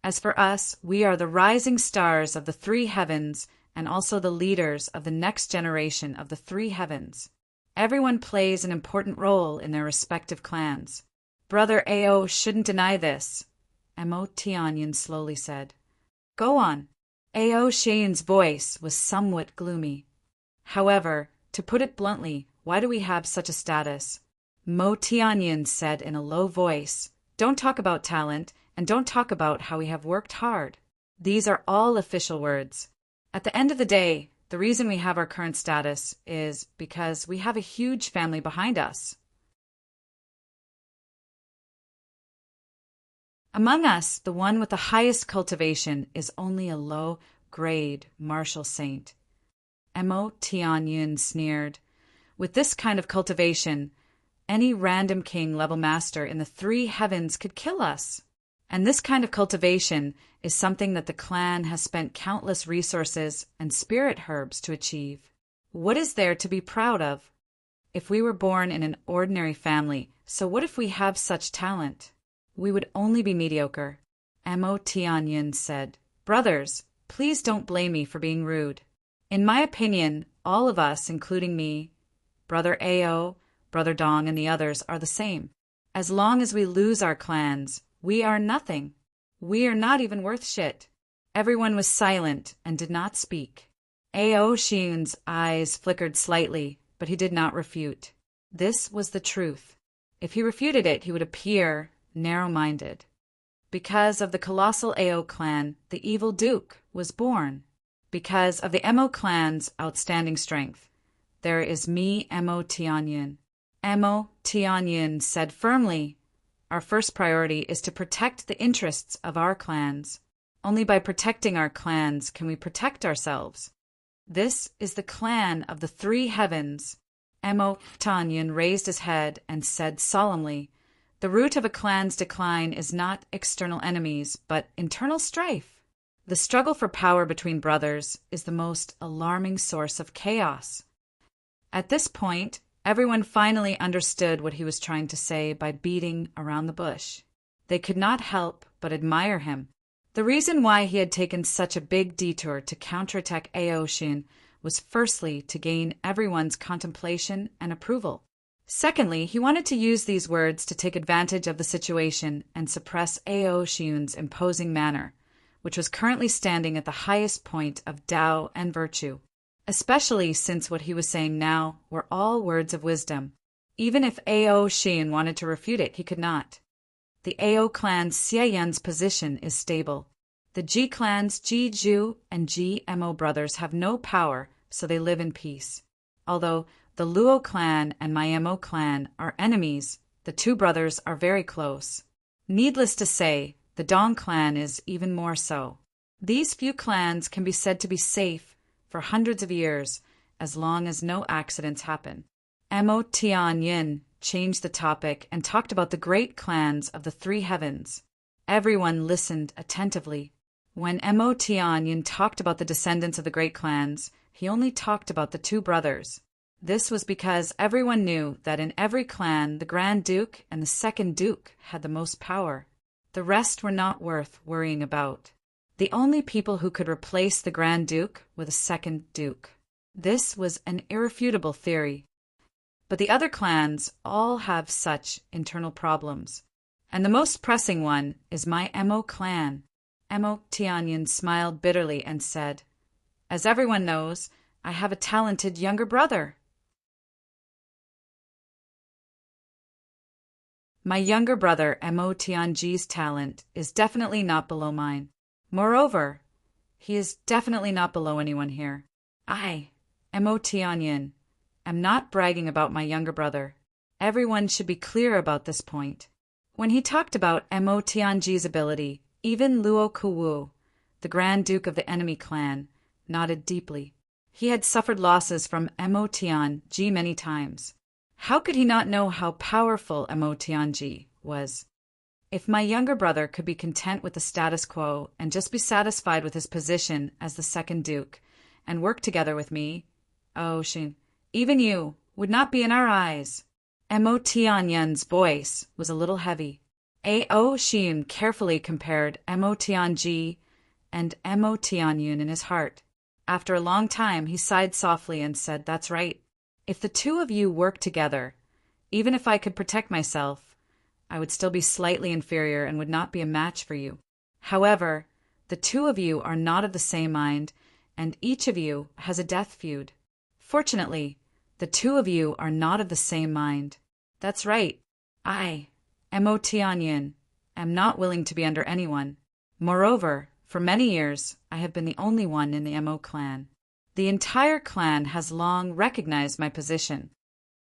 "As for us, we are the rising stars of the three heavens and also the leaders of the next generation of the three heavens. Everyone plays an important role in their respective clans. Brother Ao shouldn't deny this," Mo Tianyin slowly said. "Go on." Ao Xia Yin's voice was somewhat gloomy. "However, to put it bluntly, why do we have such a status?" Mo Tianyin said in a low voice, "Don't talk about talent, and don't talk about how we have worked hard. These are all official words. At the end of the day, the reason we have our current status is because we have a huge family behind us. Among us, the one with the highest cultivation is only a low-grade martial saint." Mo Tianyin sneered. "With this kind of cultivation, any random king-level master in the three heavens could kill us. And this kind of cultivation is something that the clan has spent countless resources and spirit herbs to achieve. What is there to be proud of? If we were born in an ordinary family, so what if we have such talent? We would only be mediocre." Mo Tianyin said, "Brothers, please don't blame me for being rude. In my opinion, all of us, including me, Brother Ao, Brother Dong, and the others, are the same. As long as we lose our clans, we are nothing. We are not even worth shit." Everyone was silent and did not speak. Ao Xia Yin's eyes flickered slightly, but he did not refute. This was the truth. If he refuted it, he would appear narrow-minded. Because of the colossal Ao clan, the evil Duke was born. Because of the Mo clan's outstanding strength, there is me, Mo Tianyin. Mo Tianyin said firmly, "Our first priority is to protect the interests of our clans. Only by protecting our clans can we protect ourselves. This is the clan of the three heavens. Mo Tanyan raised his head and said solemnly, "The root of a clan's decline is not external enemies, but internal strife. The struggle for power between brothers is the most alarming source of chaos." At this point, everyone finally understood what he was trying to say by beating around the bush. They could not help but admire him. The reason why he had taken such a big detour to counterattack Aoshin was firstly to gain everyone's contemplation and approval. Secondly, he wanted to use these words to take advantage of the situation and suppress Aoshin's imposing manner, which was currently standing at the highest point of Tao and virtue, especially since what he was saying now were all words of wisdom. Even if Aoshin wanted to refute it, he could not. The Ao clan's Xieyan's position is stable. The Ji clans Ji Ju and Ji Mo brothers have no power, so they live in peace. Although the Luo clan and my Mo clan are enemies, the two brothers are very close. Needless to say, the Dong clan is even more so. These few clans can be said to be safe for hundreds of years, as long as no accidents happen. Mo Tianyin changed the topic and talked about the great clans of the three heavens. Everyone listened attentively. When Mo Tianyin talked about the descendants of the great clans, he only talked about the two brothers. This was because everyone knew that in every clan the Grand Duke and the Second Duke had the most power. The rest were not worth worrying about. The only people who could replace the Grand Duke were the Second Duke. This was an irrefutable theory. But the other clans all have such internal problems. And the most pressing one is my Mo clan. Mo Tianyin smiled bitterly and said, "As everyone knows, I have a talented younger brother." My younger brother Mo Tianji's talent is definitely not below mine. Moreover, he is definitely not below anyone here. I, Mo Tianyin, am not bragging about my younger brother. Everyone should be clear about this point. When he talked about Mo Tianji's ability, even Luo Kuwu, the Grand Duke of the enemy clan, nodded deeply. He had suffered losses from Mo Tianji many times. How could he not know how powerful Mo Tianji was? If my younger brother could be content with the status quo and just be satisfied with his position as the Second Duke and work together with me, Shin, even you, would not be in our eyes. Mo Tianyun's voice was a little heavy. Shin carefully compared Mo Tianji and Mo Tianyun in his heart. After a long time, he sighed softly and said, "That's right. If the two of you work together, even if I could protect myself, I would still be slightly inferior and would not be a match for you. However, the two of you are not of the same mind, and each of you has a death feud. Fortunately, the two of you are not of the same mind. That's right. I, Mo Tianyin, am not willing to be under anyone. Moreover, for many years, I have been the only one in the Mo clan. The entire clan has long recognized my position."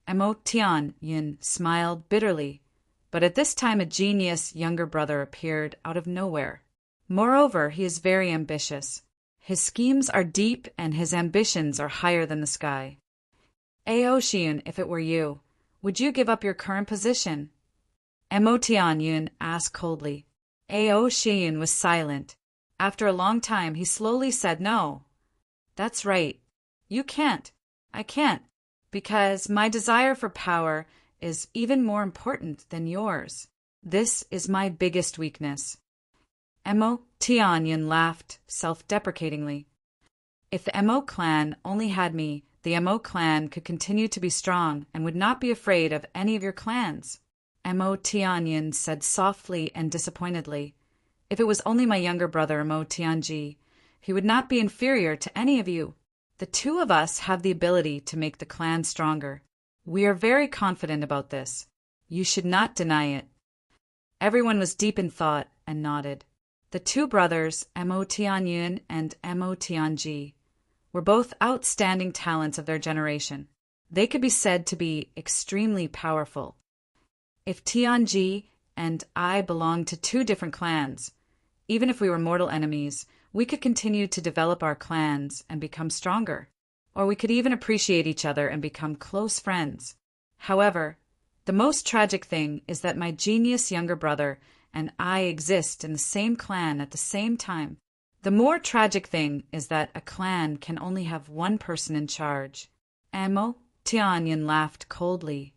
Mo Tianyin smiled bitterly, but at this time a genius younger brother appeared out of nowhere. Moreover, he is very ambitious. His schemes are deep and his ambitions are higher than the sky. Aoshin, if it were you, would you give up your current position? Mo Tianyin asked coldly. Aoshin was silent. After a long time, he slowly said no. "That's right. You can't. I can't. Because my desire for power is even more important than yours. This is my biggest weakness." Mo Tianyin laughed self-deprecatingly. If the Mo clan only had me, the Mo clan could continue to be strong and would not be afraid of any of your clans. Mo Tianyin said softly and disappointedly. If it was only my younger brother Mo Tianji, he would not be inferior to any of you. The two of us have the ability to make the clan stronger. We are very confident about this. You should not deny it. Everyone was deep in thought and nodded. The two brothers, Mo Tianyun and Mo Tianji, were both outstanding talents of their generation. They could be said to be extremely powerful. If Tianji and I belonged to two different clans, even if we were mortal enemies, we could continue to develop our clans and become stronger. or we could even appreciate each other and become close friends. However, the most tragic thing is that my genius younger brother and I exist in the same clan at the same time. The more tragic thing is that a clan can only have one person in charge. Amo Tianyan laughed coldly.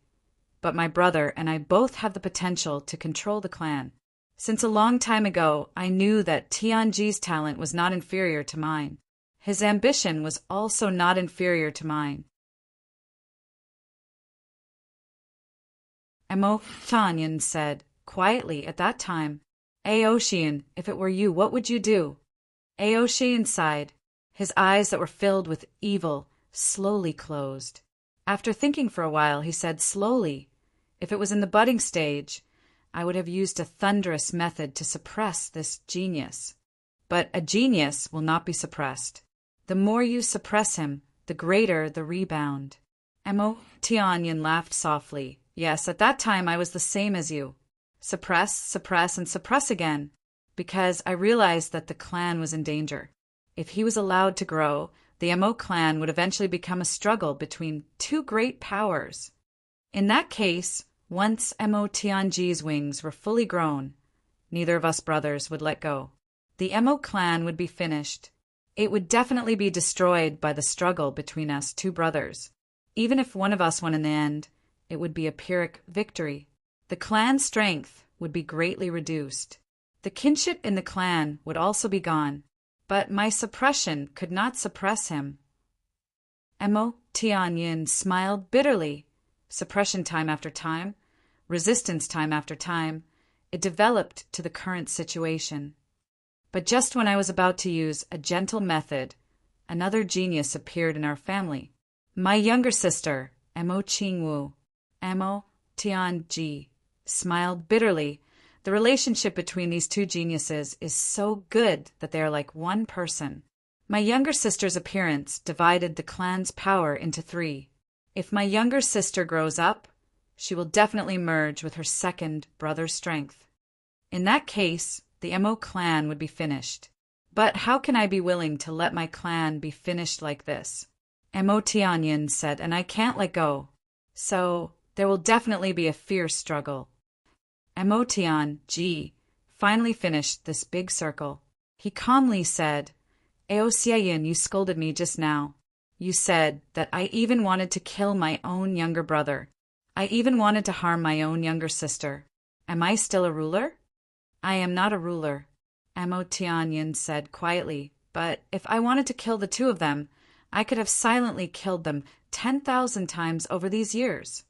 But my brother and I both have the potential to control the clan. Since a long time ago, I knew that Tianji's talent was not inferior to mine. His ambition was also not inferior to mine. Amo Tianyan said, quietly at that time, Aoshian, if it were you, what would you do? Aoshian sighed. His eyes that were filled with evil slowly closed. After thinking for a while, he said slowly, if it was in the budding stage, I would have used a thunderous method to suppress this genius. But a genius will not be suppressed. The more you suppress him, the greater the rebound. Amo Tianyan laughed softly. Yes, at that time I was the same as you. Suppress, suppress, and suppress again, because I realized that the clan was in danger. If he was allowed to grow, the Amo clan would eventually become a struggle between two great powers. In that case, once Amo Tianji's wings were fully grown, neither of us brothers would let go. The Amo clan would be finished. It would definitely be destroyed by the struggle between us two brothers. Even if one of us won in the end, it would be a Pyrrhic victory. The clan's strength would be greatly reduced. The kinship in the clan would also be gone, but my suppression could not suppress him. Amo Tianyan smiled bitterly. Suppression time after time, resistance time after time, it developed to the current situation. But just when I was about to use a gentle method, another genius appeared in our family. My younger sister, Amo Qingwu, Amo Tianji, smiled bitterly. The relationship between these two geniuses is so good that they are like one person. My younger sister's appearance divided the clan's power into three. If my younger sister grows up, she will definitely merge with her second brother's strength. In that case, the Amo clan would be finished. But how can I be willing to let my clan be finished like this? Amo Tianyan said, and I can't let go. So there will definitely be a fierce struggle. Amo Tianji finally finished this big circle. He calmly said, Aoshian, you scolded me just now. You said that I even wanted to kill my own younger brother. I even wanted to harm my own younger sister. Am I still a ruler? I am not a ruler, Amo Tianyan said quietly, but if I wanted to kill the two of them, I could have silently killed them 10,000 times over these years.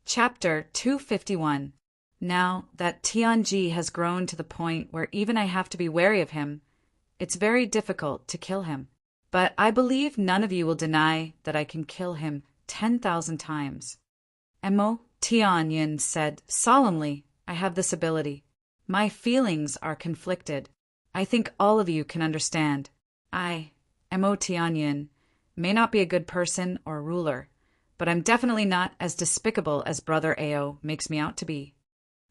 Chapter 251. Now that Tianji has grown to the point where even I have to be wary of him, it's very difficult to kill him. But I believe none of you will deny that I can kill him 10,000 times. Amo Tianyan said solemnly, I have this ability. My feelings are conflicted. I think all of you can understand. I, Amo Tianyan, may not be a good person or ruler, but I'm definitely not as despicable as Brother Ao makes me out to be.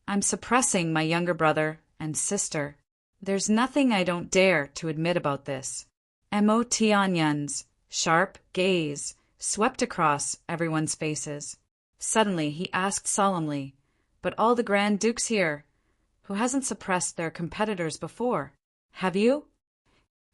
I'm suppressing my younger brother and sister. There's nothing I don't dare to admit about this. Amo Tianyan's sharp gaze swept across everyone's faces. Suddenly he asked solemnly, but all the Grand Dukes here, who hasn't suppressed their competitors before, have you?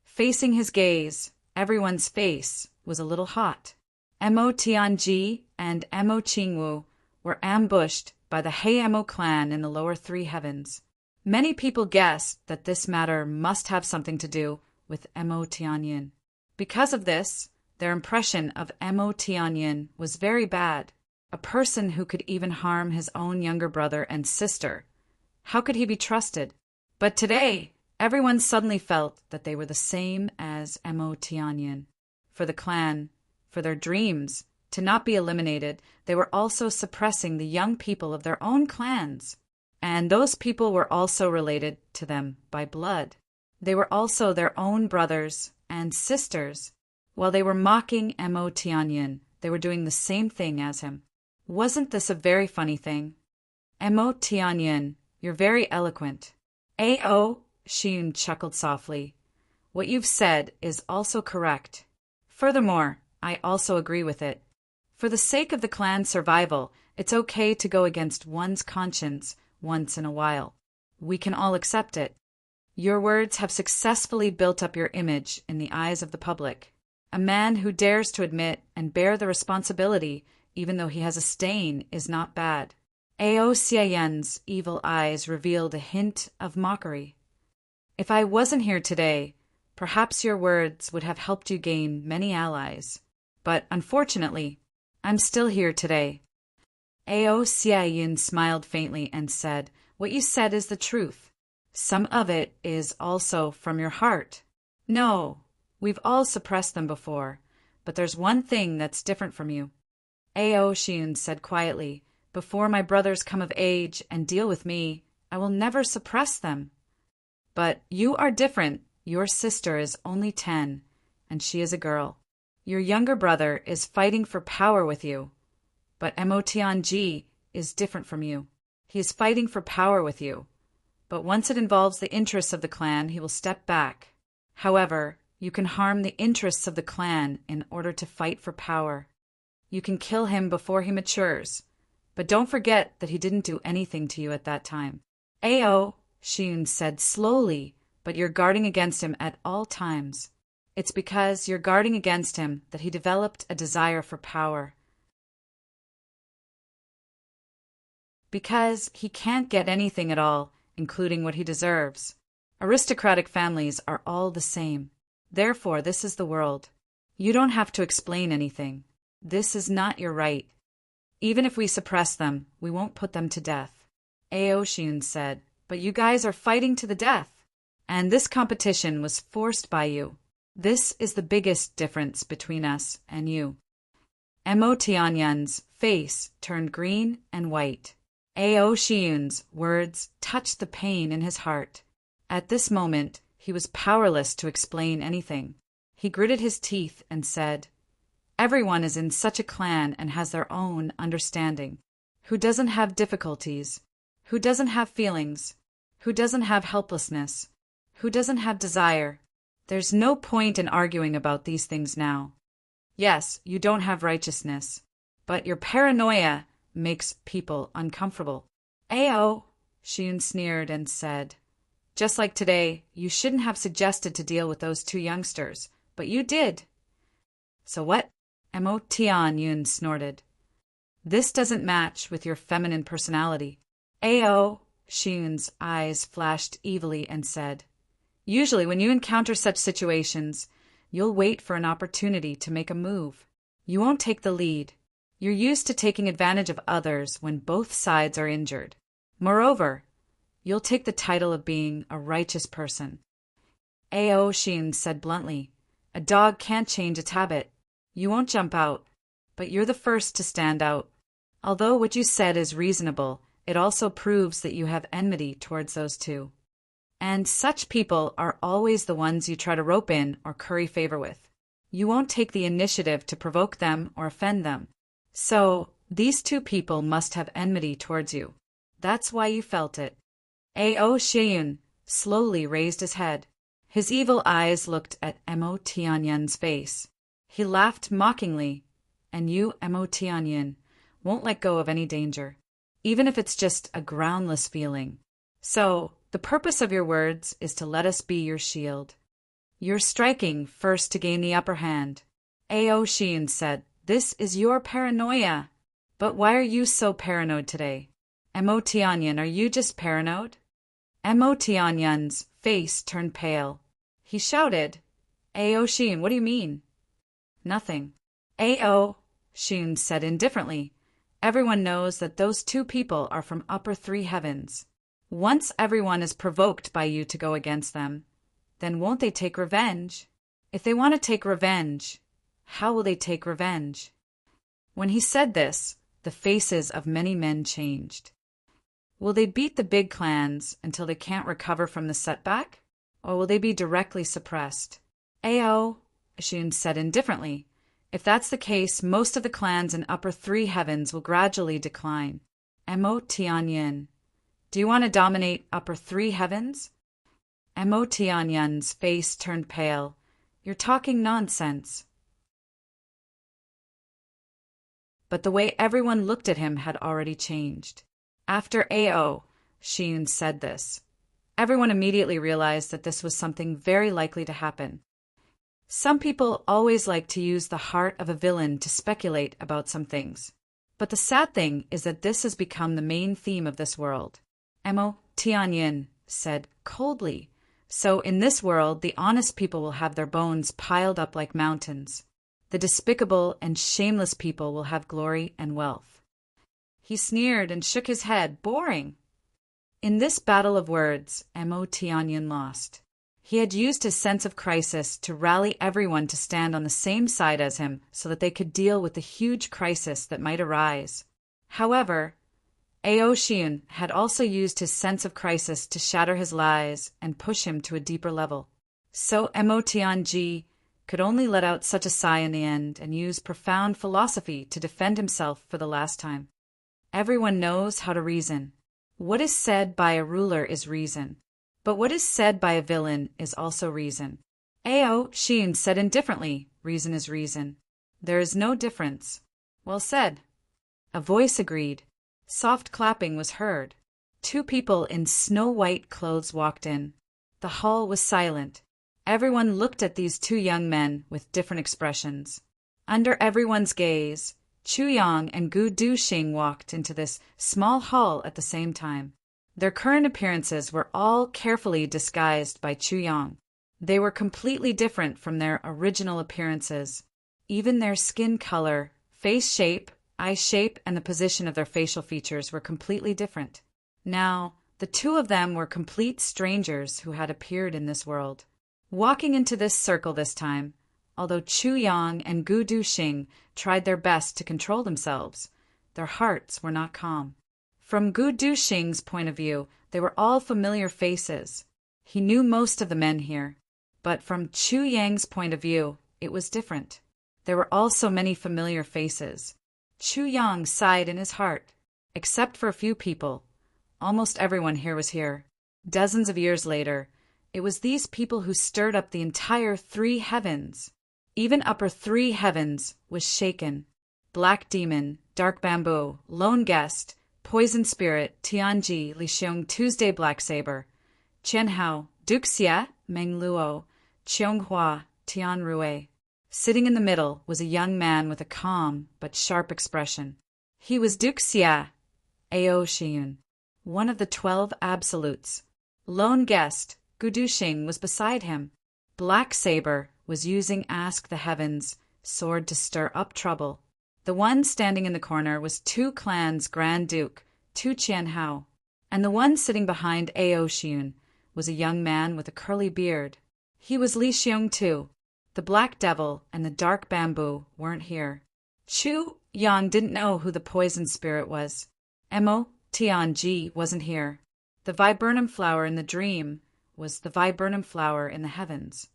Facing his gaze, everyone's face was a little hot. Amo Tianji and Amo Qingwu were ambushed by the Heiamo clan in the lower three heavens. Many people guessed that this matter must have something to do with Amo Tianyan. Because of this, their impression of Amo Tianyan was very bad. A person who could even harm his own younger brother and sister. How could he be trusted? But today, everyone suddenly felt that they were the same as Amo Tianyan. For the clan, for their dreams, to not be eliminated, they were also suppressing the young people of their own clans. And those people were also related to them by blood. They were also their own brothers and sisters. While they were mocking Amo Tianyan, they were doing the same thing as him. Wasn't this a very funny thing? Amo Tianyan You're very eloquent. Ao, Shiyun chuckled softly. What you've said is also correct. Furthermore, I also agree with it. For the sake of the clan's survival, it's okay to go against one's conscience once in a while. We can all accept it. Your words have successfully built up your image in the eyes of the public. A man who dares to admit and bear the responsibility, even though he has a stain, is not bad. Ao Xiaoyan's evil eyes revealed a hint of mockery. If I wasn't here today, perhaps your words would have helped you gain many allies. But unfortunately, I'm still here today. Ao Xiaoyan smiled faintly and said, What you said is the truth. Some of it is also from your heart. No, we've all suppressed them before, but there's one thing that's different from you. Ao Shiyun said quietly, Before my brothers come of age and deal with me, I will never suppress them. But you are different. Your sister is only 10, and she is a girl. Your younger brother is fighting for power with you. But Mo Tianji is different from you. He is fighting for power with you. But once it involves the interests of the clan, he will step back. However, you can harm the interests of the clan in order to fight for power. You can kill him before he matures. But don't forget that he didn't do anything to you at that time. Ao, Shiyun said slowly, but you're guarding against him at all times. It's because you're guarding against him that he developed a desire for power. Because he can't get anything at all, including what he deserves. Aristocratic families are all the same. Therefore, this is the world. You don't have to explain anything. This is not your right. Even if we suppress them, we won't put them to death. Ao Shiyun said, But you guys are fighting to the death. And this competition was forced by you. This is the biggest difference between us and you. Mo Tianyan's face turned green and white. Ao Shiyun's words touched the pain in his heart. At this moment, he was powerless to explain anything. He gritted his teeth and said, Everyone is in such a clan and has their own understanding. Who doesn't have difficulties? Who doesn't have feelings? Who doesn't have helplessness? Who doesn't have desire? There's no point in arguing about these things now. Yes, you don't have righteousness, but your paranoia makes people uncomfortable. Ao, Shiyun sneered and said, Just like today, you shouldn't have suggested to deal with those two youngsters, but you did. So what? Mo Tianyun snorted. This doesn't match with your feminine personality. Ao, Shiyun's eyes flashed evilly and said, Usually when you encounter such situations, you'll wait for an opportunity to make a move. You won't take the lead. You're used to taking advantage of others when both sides are injured. Moreover, you'll take the title of being a righteous person. Ao Shiyun said bluntly, A dog can't change its habit. You won't jump out, but you're the first to stand out. Although what you said is reasonable, it also proves that you have enmity towards those two. And such people are always the ones you try to rope in or curry favor with. You won't take the initiative to provoke them or offend them. So, these two people must have enmity towards you. That's why you felt it. Ao Shiyun slowly raised his head. His evil eyes looked at Mo Tianyan's face. He laughed mockingly, and you, Mo Tianyan, won't let go of any danger, even if it's just a groundless feeling. So, the purpose of your words is to let us be your shield. You're striking first to gain the upper hand. Ao Shiyun said, This is your paranoia. But why are you so paranoid today? Mo Tianyan, are you just paranoid? Mo Tianyan's face turned pale. He shouted, Ao Shiyun, what do you mean? Nothing. Ao Shiyun said indifferently, Everyone knows that those two people are from upper three heavens. Once everyone is provoked by you to go against them, then won't they take revenge? If they want to take revenge, how will they take revenge? When he said this, the faces of many men changed. Will they beat the big clans until they can't recover from the setback? Or will they be directly suppressed? Ao Shiyun said indifferently, If that's the case, most of the clans in upper three heavens will gradually decline. Mo Tianyan, Do you want to dominate upper three heavens? Mo Tianyun's face turned pale. You're talking nonsense. But the way everyone looked at him had already changed. After Ao Shiyun said this, everyone immediately realized that this was something very likely to happen. Some people always like to use the heart of a villain to speculate about some things. But the sad thing is that this has become the main theme of this world. Mo Tianyun said coldly, so in this world the honest people will have their bones piled up like mountains. The despicable and shameless people will have glory and wealth. He sneered and shook his head. Boring. In this battle of words, Mo Tianyun lost. He had used his sense of crisis to rally everyone to stand on the same side as him so that they could deal with the huge crisis that might arise. However, Ao Shiyun had also used his sense of crisis to shatter his lies and push him to a deeper level. So Mo Tianji could only let out such a sigh in the end and use profound philosophy to defend himself for the last time. Everyone knows how to reason. What is said by a ruler is reason. But what is said by a villain is also reason. Ao Shiyun said indifferently, reason is reason. There is no difference. Well said. A voice agreed. Soft clapping was heard. 2 people in snow-white clothes walked in. The hall was silent. Everyone looked at these 2 young men with different expressions. Under everyone's gaze, Chu Yang and Gu Duxing walked into this small hall at the same time. Their current appearances were all carefully disguised by Chu Yang. They were completely different from their original appearances. Even their skin color, face shape, eye shape, and the position of their facial features were completely different. Now, the 2 of them were complete strangers who had appeared in this world. Walking into this circle this time, although Chu Yang and Gu Duxing tried their best to control themselves, their hearts were not calm. From Gu Duxing's point of view, they were all familiar faces. He knew most of the men here. But from Chu Yang's point of view, it was different. There were also many familiar faces. Chu Yang sighed in his heart. Except for a few people, almost everyone here was here. Dozens of years later, it was these people who stirred up the entire 3 heavens. Even upper 3 heavens was shaken. Black Demon, Dark Bamboo, Lone Guest, Poison Spirit, Tianji, Li Xiong, Tuesday Black Saber, Qian Hao, Duke Xie, Meng Luo, Qiong Hua, Tian Rui. Sitting in the middle was a young man with a calm but sharp expression. He was Duke Xie, Ao Shiyun, one of the 12 absolutes. Lone Guest, Gu Duxing, was beside him. Black Saber was using Ask the Heavens sword to stir up trouble. The one standing in the corner was 2 clans' Grand Duke, Tu Qian Hao, and the one sitting behind Ao Shiyun was a young man with a curly beard. He was Li Xiong too. The Black Devil and the Dark Bamboo weren't here. Chu Yang didn't know who the Poison Spirit was. Mo Tianji wasn't here. The viburnum flower in the dream was the viburnum flower in the heavens.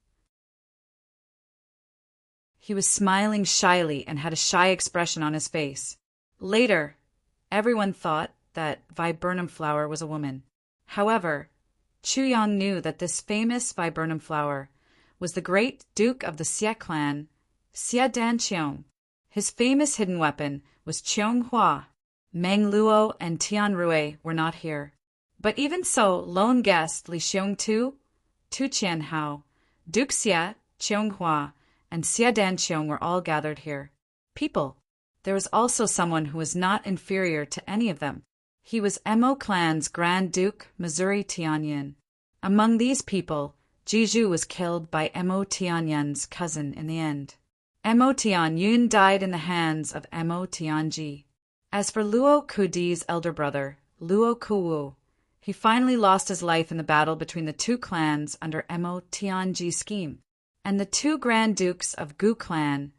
He was smiling shyly and had a shy expression on his face. Later, everyone thought that viburnum flower was a woman. However, Chu Yang knew that this famous viburnum flower was the great Duke of the Xie clan, Xie Danqiong. His famous hidden weapon was Qiong Hua. Meng Luo and Tian Rui were not here. But even so, Lone Guest Li Xiong Tu Qian Hao, Duke Xie, Qiong Hua, and Xie Danqiong were all gathered here. People. There was also someone who was not inferior to any of them. He was Mo clan's Grand Duke, Missouri Tianyin. Among these people, Jiju was killed by Mo Tianyun's cousin in the end. Mo Tianyun died in the hands of Mo Tianji. As for Luo Kudi's elder brother, Luo Kuwu, he finally lost his life in the battle between the 2 clans under Mo Tianji's scheme. And the 2 Grand Dukes of Gu clan,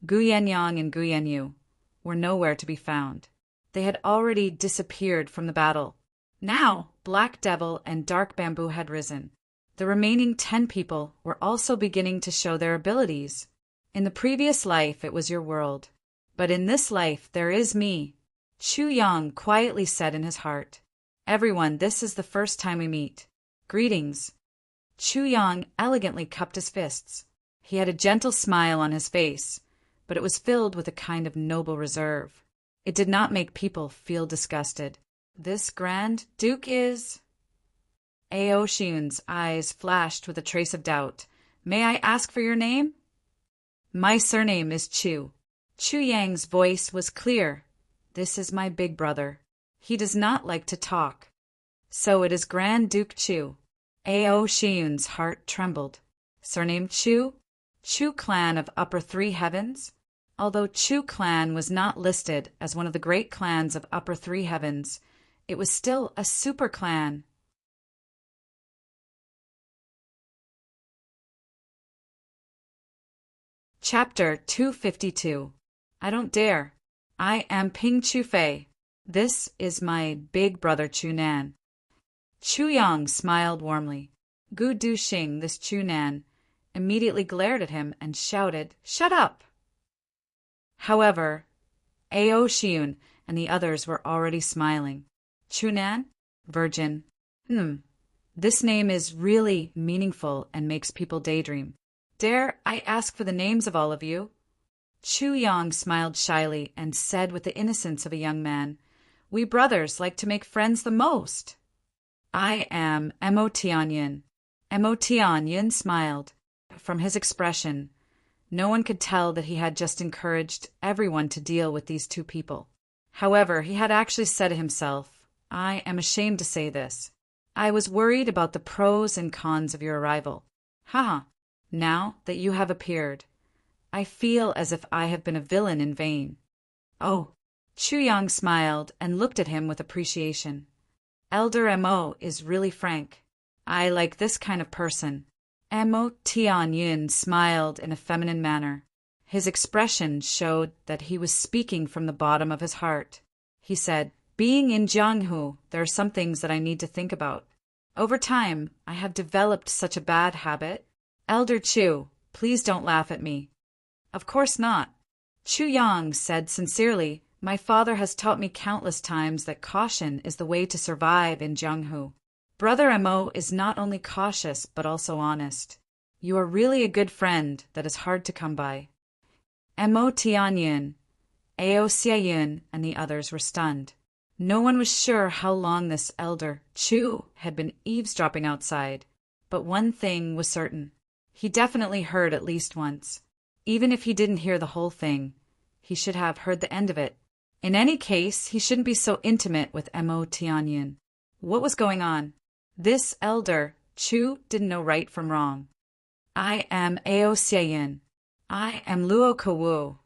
Gu Yenyang and Gu Yenyu, were nowhere to be found. They had already disappeared from the battle. Now, Black Devil and Dark Bamboo had risen. The remaining 10 people were also beginning to show their abilities. In the previous life, it was your world. But in this life, there is me, Chu Yang quietly said in his heart. Everyone, this is the first time we meet. Greetings. Chu Yang elegantly cupped his fists. He had a gentle smile on his face, but it was filled with a kind of noble reserve. It did not make people feel disgusted. This Grand Duke is... Ao Xiun's eyes flashed with a trace of doubt. May I ask for your name? My surname is Chu. Chu Yang's voice was clear. This is my big brother. He does not like to talk. So it is Grand Duke Chu. Ao Xiun's heart trembled. Surname Chu? Chu clan of Upper Three Heavens? Although Chu clan was not listed as one of the great clans of Upper Three Heavens, it was still a super clan. Chapter 252. I don't dare. I am Ping Chu Fei. This is my big brother Chu Nan. Chu Yang smiled warmly. Gu Du Xing, this Chu Nan, immediately glared at him and shouted, "Shut up!" However, Ao Xiun and the others were already smiling. Chu Nan? Virgin. This name is really meaningful and makes people daydream. Dare I ask for the names of all of you? Chu Yang smiled shyly and said with the innocence of a young man, "We brothers like to make friends the most." I am Mo Tianyin. Mo Tianyin smiled. From his expression, no one could tell that he had just encouraged everyone to deal with these two people. However, he had actually said to himself, I am ashamed to say this. I was worried about the pros and cons of your arrival. Haha. Now that you have appeared, I feel as if I have been a villain in vain. Oh, Chu Yang smiled and looked at him with appreciation. Elder Mo is really frank. I like this kind of person. Mo Tianyin smiled in a feminine manner. His expression showed that he was speaking from the bottom of his heart. He said, being in Jianghu, there are some things that I need to think about. Over time, I have developed such a bad habit. Elder Chu, please don't laugh at me. Of course not. Chu Yang said sincerely, my father has taught me countless times that caution is the way to survive in Jianghu. Brother Mo is not only cautious but also honest. You are really a good friend that is hard to come by. Mo Tianyin, Ao Xiaoyun, and the others were stunned. No one was sure how long this elder Chu had been eavesdropping outside, but one thing was certain. He definitely heard at least once. Even if he didn't hear the whole thing, he should have heard the end of it. In any case, he shouldn't be so intimate with Mo Tianyin. What was going on? This elder Chu didn't know right from wrong. I am Ao Xiaoyun. I am Luo Kewu.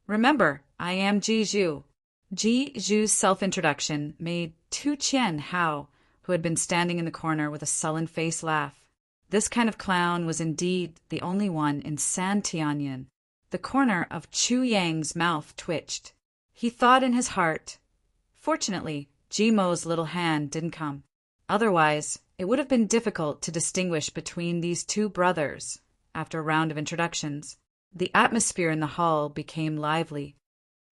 Remember, I am Ji Zhu. Ji Zhu's self-introduction made Tu Qian Hao, who had been standing in the corner with a sullen face, laugh. This kind of clown was indeed the only one in San Tianyin. The corner of Chu Yang's mouth twitched. He thought in his heart, fortunately, Jimo's little hand didn't come. Otherwise, it would have been difficult to distinguish between these two brothers. After a round of introductions, the atmosphere in the hall became lively.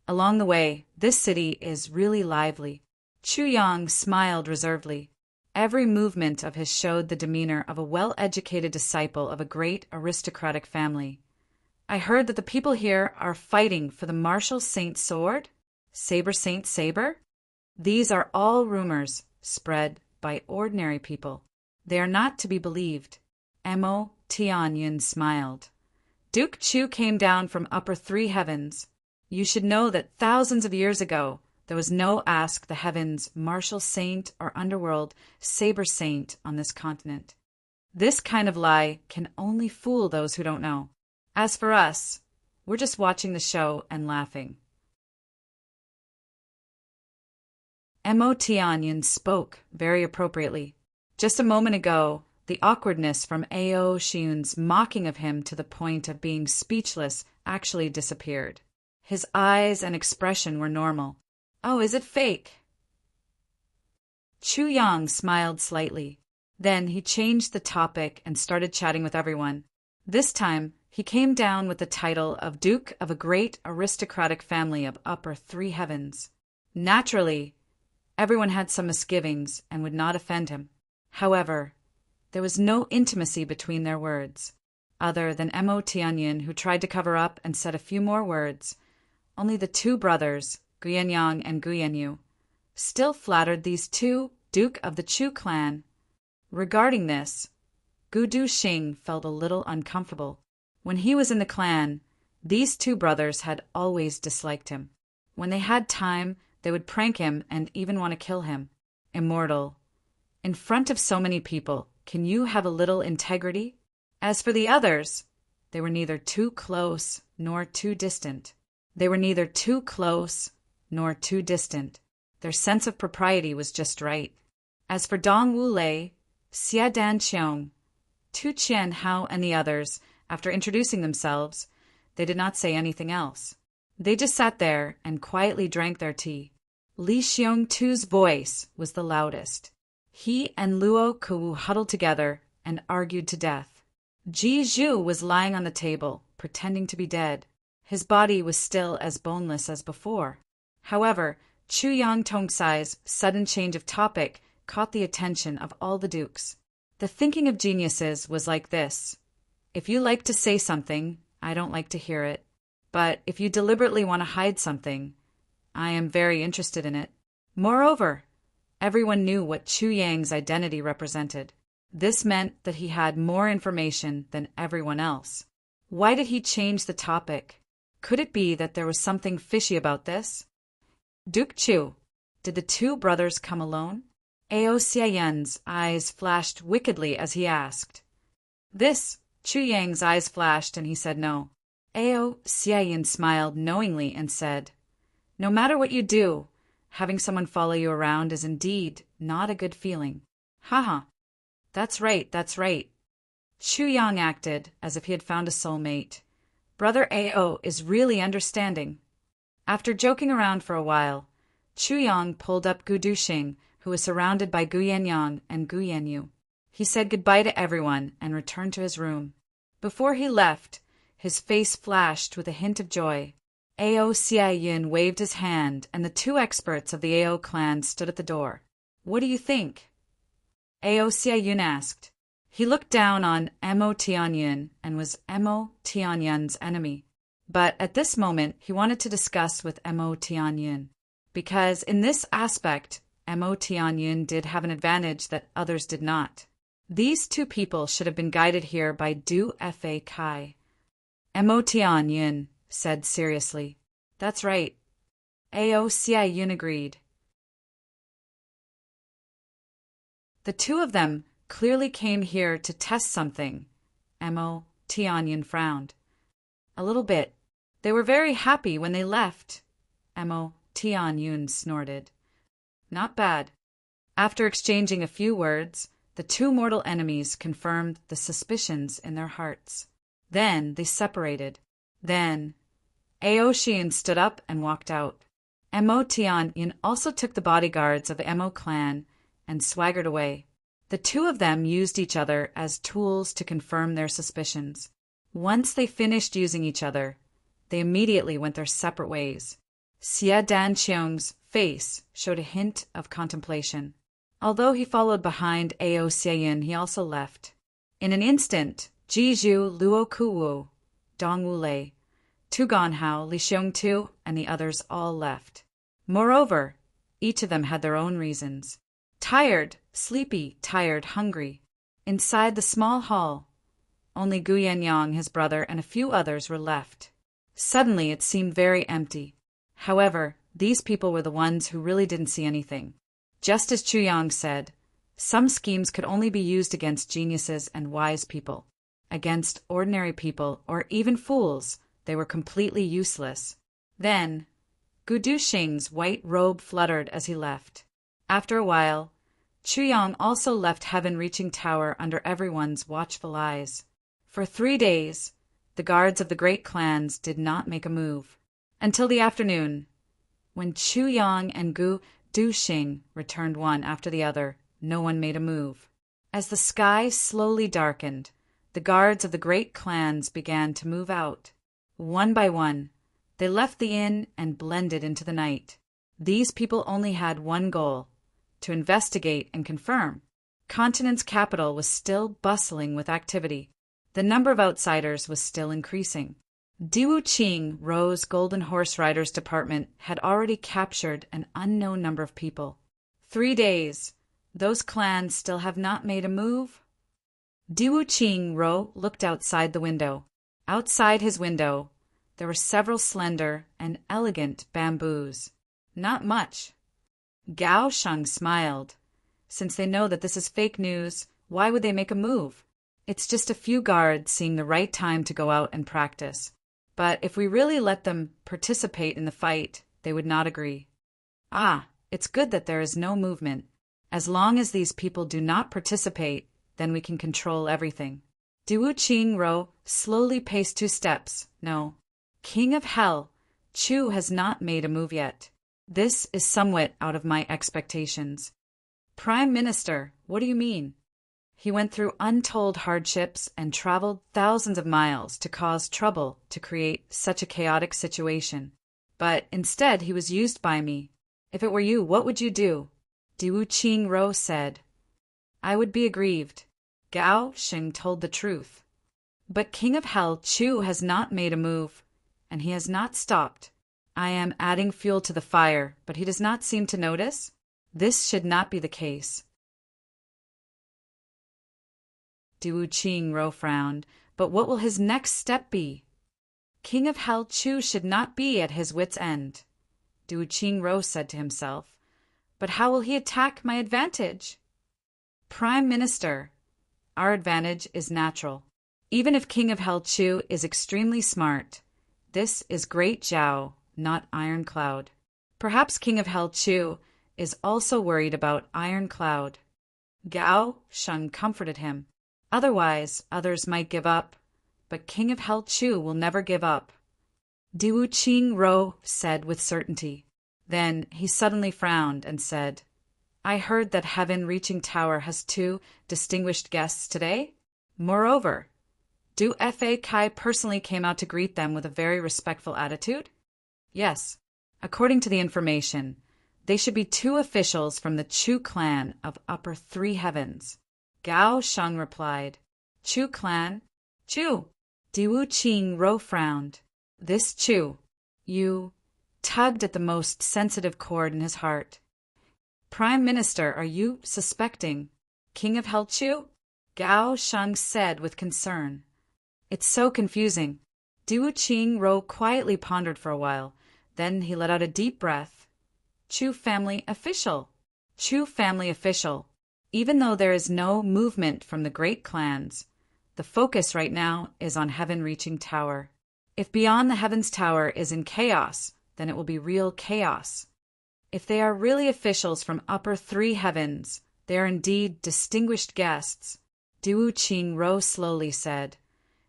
Along the way, this city is really lively. Chu Yang smiled reservedly. Every movement of his showed the demeanor of a well-educated disciple of a great aristocratic family. I heard that the people here are fighting for the martial saint sword? Saber Saint Saber? These are all rumors spread by ordinary people. They are not to be believed. Mo Tianyin smiled. Duke Chu came down from Upper Three Heavens. You should know that thousands of years ago, there was no Ask the Heavens, Martial Saint, or Underworld Saber Saint on this continent. This kind of lie can only fool those who don't know. As for us, we're just watching the show and laughing. Mo Tianyin spoke very appropriately. Just a moment ago, the awkwardness from Ao Xiun's mocking of him to the point of being speechless actually disappeared. His eyes and expression were normal. Oh, is it fake? Chu Yang smiled slightly. Then he changed the topic and started chatting with everyone. This time, he came down with the title of Duke of a great aristocratic family of Upper Three Heavens. Naturally, Everyone had some misgivings and would not offend him. However, there was no intimacy between their words, other than Mo Tianyin, who tried to cover up and said a few more words. Only the two brothers, Guyenyang and Guyenyu, still flattered these two Duke of the Chu clan. Regarding this, Gu Duxing felt a little uncomfortable. When he was in the clan, these two brothers had always disliked him. When they had time, they would prank him and even want to kill him. Immortal. In front of so many people, can you have a little integrity? As for the others, they were neither too close nor too distant. Their sense of propriety was just right. As for Dong Wulei, Xia Danqiong, Tu Qian Hao and the others, after introducing themselves, they did not say anything else. They just sat there and quietly drank their tea. Li Xiongtu's voice was the loudest. He and Luo Kuwu huddled together and argued to death. Ji Zhu was lying on the table, pretending to be dead. His body was still as boneless as before. However, Chu Yang Tongsai's sudden change of topic caught the attention of all the dukes. The thinking of geniuses was like this. If you like to say something, I don't like to hear it. But if you deliberately want to hide something, I am very interested in it. Moreover, everyone knew what Chu Yang's identity represented. This meant that he had more information than everyone else. Why did he change the topic? Could it be that there was something fishy about this? Duke Chu, did the two brothers come alone? Ao Xiayen's eyes flashed wickedly as he asked. This, Chu Yang's eyes flashed and he said no. Ao Xiayen smiled knowingly and said, no matter what you do, having someone follow you around is indeed not a good feeling. Haha. That's right. Chu Yang acted as if he had found a soulmate. Brother Ao is really understanding. After joking around for a while, Chu Yang pulled up Gu Duxing, who was surrounded by Gu Yenyang and Gu Yenyu. He said goodbye to everyone and returned to his room. Before he left, his face flashed with a hint of joy. Ao Xiayin waved his hand, and the two experts of the Ao clan stood at the door. What do you think? Ao Xiayin asked. He looked down on Mo Tianyin and was Mo Tianyin's enemy. But at this moment, he wanted to discuss with Mo Tianyin, because in this aspect, Mo Tianyin did have an advantage that others did not. These two people should have been guided here by Du Fa Kai. Mo Tianyin said seriously. That's right. Ao Xiayin agreed. The two of them clearly came here to test something. Mo Tianyin frowned. A little bit. They were very happy when they left. Mo Tianyin snorted. Not bad. After exchanging a few words, the two mortal enemies confirmed the suspicions in their hearts. Then they separated. Then Ao Xian stood up and walked out. Mo Tianyin also took the bodyguards of the Mo clan and swaggered away. The two of them used each other as tools to confirm their suspicions. Once they finished using each other, they immediately went their separate ways. Xia Danqiong's face showed a hint of contemplation. Although he followed behind Ao Xiayin, he also left. In an instant, Ji Zhu, Luo Kuwu, Dong Wulei, Tu Ganhao, Li Xiongtu, and the others all left. Moreover, each of them had their own reasons. Tired, sleepy, tired, hungry. Inside the small hall, only Gu Yenyang, his brother, and a few others were left. Suddenly it seemed very empty. However, these people were the ones who really didn't see anything. Just as Chu Yang said, some schemes could only be used against geniuses and wise people. Against ordinary people, or even fools, they were completely useless. Then, Gu Duxing's white robe fluttered as he left. After a while, Chu Yang also left heaven-reaching tower under everyone's watchful eyes. For 3 days, the guards of the great clans did not make a move. Until the afternoon, when Chu Yang and Gu Duxing returned one after the other, no one made a move. As the sky slowly darkened, the guards of the great clans began to move out. One by one, they left the inn and blended into the night. These people only had one goal, to investigate and confirm. Continent's capital was still bustling with activity. The number of outsiders was still increasing. Diwu Qing Ro's Golden Horse Riders Department had already captured an unknown number of people. 3 days. Those clans still have not made a move? Diwu Qing Ro looked outside the window. Outside his window, there were several slender and elegant bamboos. Not much. Gao Sheng smiled. Since they know that this is fake news, why would they make a move? It's just a few guards seeing the right time to go out and practice. But if we really let them participate in the fight, they would not agree. Ah, it's good that there is no movement. As long as these people do not participate, then we can control everything. Diwu Qing Ro slowly paced 2 steps. No. King of Hell, Chu has not made a move yet. This is somewhat out of my expectations. Prime Minister, what do you mean? He went through untold hardships and traveled thousands of miles to cause trouble to create such a chaotic situation. But instead he was used by me. If it were you, what would you do? Diwu Qing Ro said. I would be aggrieved. Gao Sheng told the truth. But King of Hell Chu has not made a move, and he has not stopped. I am adding fuel to the fire, but he does not seem to notice. This should not be the case. Diwu Qing Ro frowned. But what will his next step be? King of Hell Chu should not be at his wit's end. Diwu Qing Ro said to himself. But how will he attack my advantage? Prime Minister, our advantage is natural. Even if King of Hell Chu is extremely smart, this is Great Zhao, not Iron Cloud. Perhaps King of Hell Chu is also worried about Iron Cloud. Gao Sheng comforted him. Otherwise, others might give up, but King of Hell Chu will never give up. Diwu Qing Ro said with certainty. Then he suddenly frowned and said, I heard that Heaven Reaching Tower has 2 distinguished guests today. Moreover, Du Fa Kai personally came out to greet them with a very respectful attitude? Yes. According to the information, they should be 2 officials from the Chu clan of Upper 3 Heavens. Gao Sheng replied. Chu clan? Chu. Diwu Qing Ro frowned. This Chu. You tugged at the most sensitive chord in his heart. Prime Minister, are you suspecting King of Hell Chu? Gao Sheng said with concern. It's so confusing. Diwu Qing Ro quietly pondered for a while. Then he let out a deep breath. Chu family official. Chu family official. Even though there is no movement from the great clans, the focus right now is on Heaven Reaching Tower. If beyond the Heavens Tower is in chaos, then it will be real chaos. If they are really officials from Upper 3 Heavens, they are indeed distinguished guests. Diwu Qing Ro slowly said.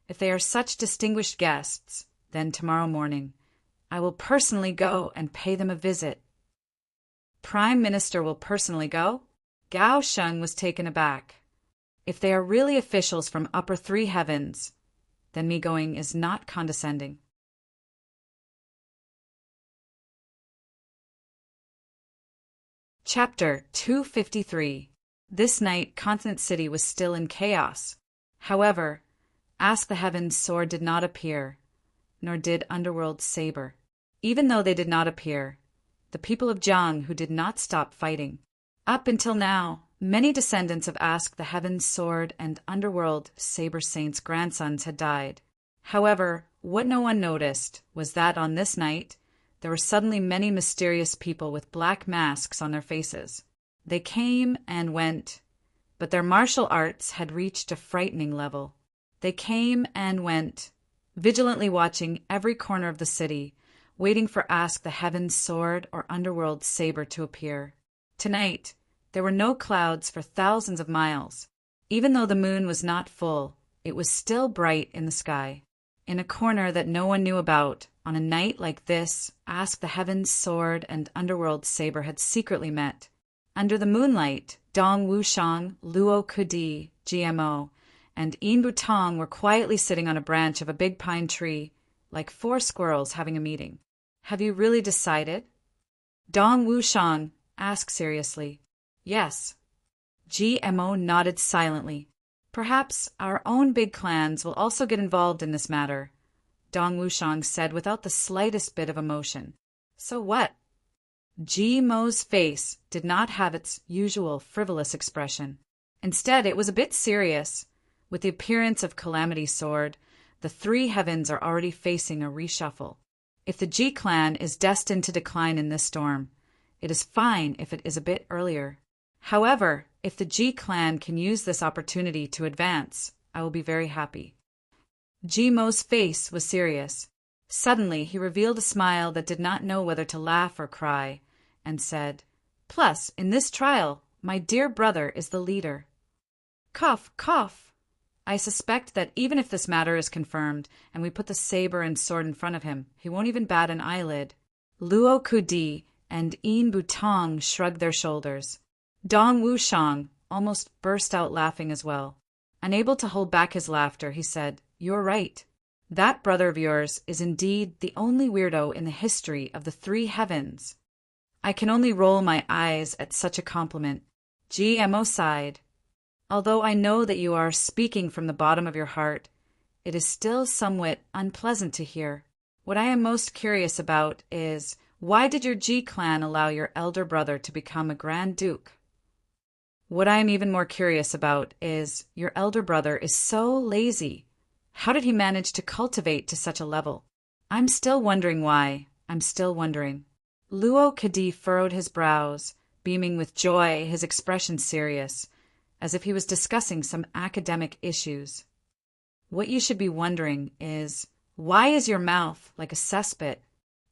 If they are such distinguished guests, then tomorrow morning, I will personally go and pay them a visit. Prime Minister will personally go? Gao Sheng was taken aback. If they are really officials from Upper 3 Heavens, then me going is not condescending. Chapter 253. This night, Continent City was still in chaos. However, Ask the Heavens sword did not appear, nor did Underworld's saber. Even though they did not appear, the people of Jiang who did not stop fighting. Up until now, many descendants of Ask the Heavens sword and Underworld saber saints' grandsons had died. However, what no one noticed was that on this night, there were suddenly many mysterious people with black masks on their faces. They came and went, but their martial arts had reached a frightening level. They came and went, vigilantly watching every corner of the city, waiting for Ask the Heavens sword or Underworld saber to appear. Tonight, there were no clouds for thousands of miles. Even though the moon was not full, it was still bright in the sky. In a corner that no one knew about, on a night like this, Ask the Heavens sword and Underworld saber had secretly met. Under the moonlight, Dong Wushang, Luo Kudi, GMO, and Yin Butong were quietly sitting on a branch of a big pine tree, like 4 squirrels having a meeting. Have you really decided? Dong Wushang asked seriously. Yes. GMO nodded silently. Perhaps our own big clans will also get involved in this matter, Dong Wushang said without the slightest bit of emotion. So what? GMO's face did not have its usual frivolous expression. Instead, it was a bit serious. With the appearance of Calamity Sword, the three heavens are already facing a reshuffle. If the G clan is destined to decline in this storm, it is fine if it is a bit earlier. However, if the G clan can use this opportunity to advance, I will be very happy. Gmo's face was serious. Suddenly, he revealed a smile that did not know whether to laugh or cry, and said, "Plus, in this trial, my dear brother is the leader." Cough, cough. I suspect that even if this matter is confirmed, and we put the saber and sword in front of him, he won't even bat an eyelid. Luo Kudi and Yin Butong shrugged their shoulders. Dong Wushang almost burst out laughing as well. Unable to hold back his laughter, he said, "You're right. That brother of yours is indeed the only weirdo in the history of the three heavens." I can only roll my eyes at such a compliment. GMO sighed. Although I know that you are speaking from the bottom of your heart, it is still somewhat unpleasant to hear. What I am most curious about is, why did your G clan allow your elder brother to become a Grand Duke? What I am even more curious about is, your elder brother is so lazy. How did he manage to cultivate to such a level? I'm still wondering why. I'm still wondering. Luo Kadi furrowed his brows, beaming with joy, his expression serious, as if he was discussing some academic issues. What you should be wondering is, why is your mouth like a cesspit?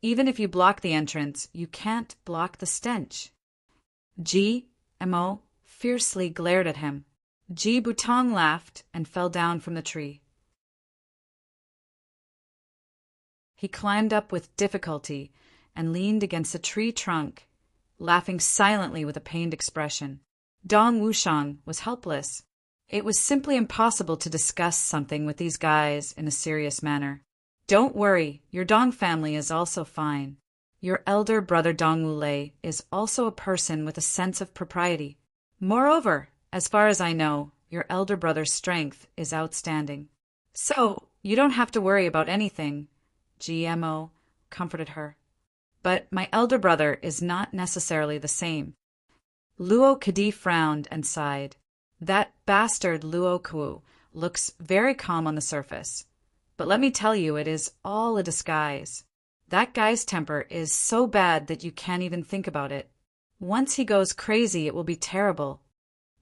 Even if you block the entrance, you can't block the stench. GMO fiercely glared at him. Ji Butong laughed and fell down from the tree. He climbed up with difficulty and leaned against a tree trunk, laughing silently with a pained expression. Dong Wushang was helpless. It was simply impossible to discuss something with these guys in a serious manner. Don't worry, your Dong family is also fine. Your elder brother Dong Wulei is also a person with a sense of propriety. Moreover, as far as I know, your elder brother's strength is outstanding. So, you don't have to worry about anything, GMO comforted her. But my elder brother is not necessarily the same. Luo Kadi frowned and sighed. That bastard Luo Ku looks very calm on the surface. But let me tell you, it is all a disguise. That guy's temper is so bad that you can't even think about it. Once he goes crazy, it will be terrible.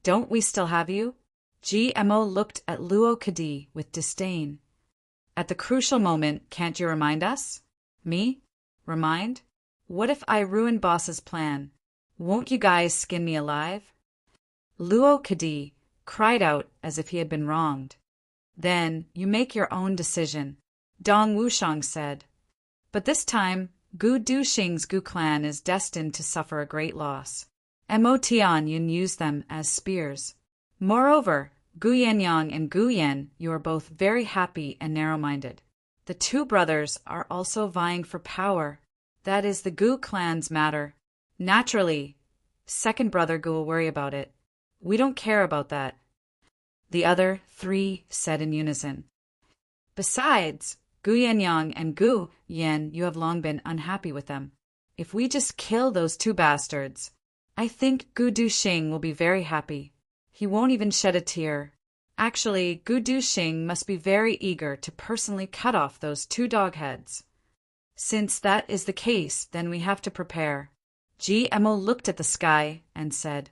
Don't we still have you? GMO looked at Luo Kadi with disdain. At the crucial moment, can't you remind us? Me? Remind? What if I ruin Boss's plan? Won't you guys skin me alive? Luo Kadi cried out as if he had been wronged. Then you make your own decision, Dong Wushang said. But this time, Gu Duxing's Gu clan is destined to suffer a great loss. Mo Tianyun used them as spears. Moreover, Gu Yenyang and Gu Yen, you are both very happy and narrow-minded. The two brothers are also vying for power. That is the Gu clan's matter. Naturally, second brother Gu will worry about it. We don't care about that. The other three said in unison. Besides, Gu Yenyang and Gu Yen, you have long been unhappy with them. If we just kill those two bastards, I think Gu Duxing will be very happy. He won't even shed a tear. Actually, Gu Duxing must be very eager to personally cut off those two dog heads. Since that is the case, then we have to prepare. GMO looked at the sky and said,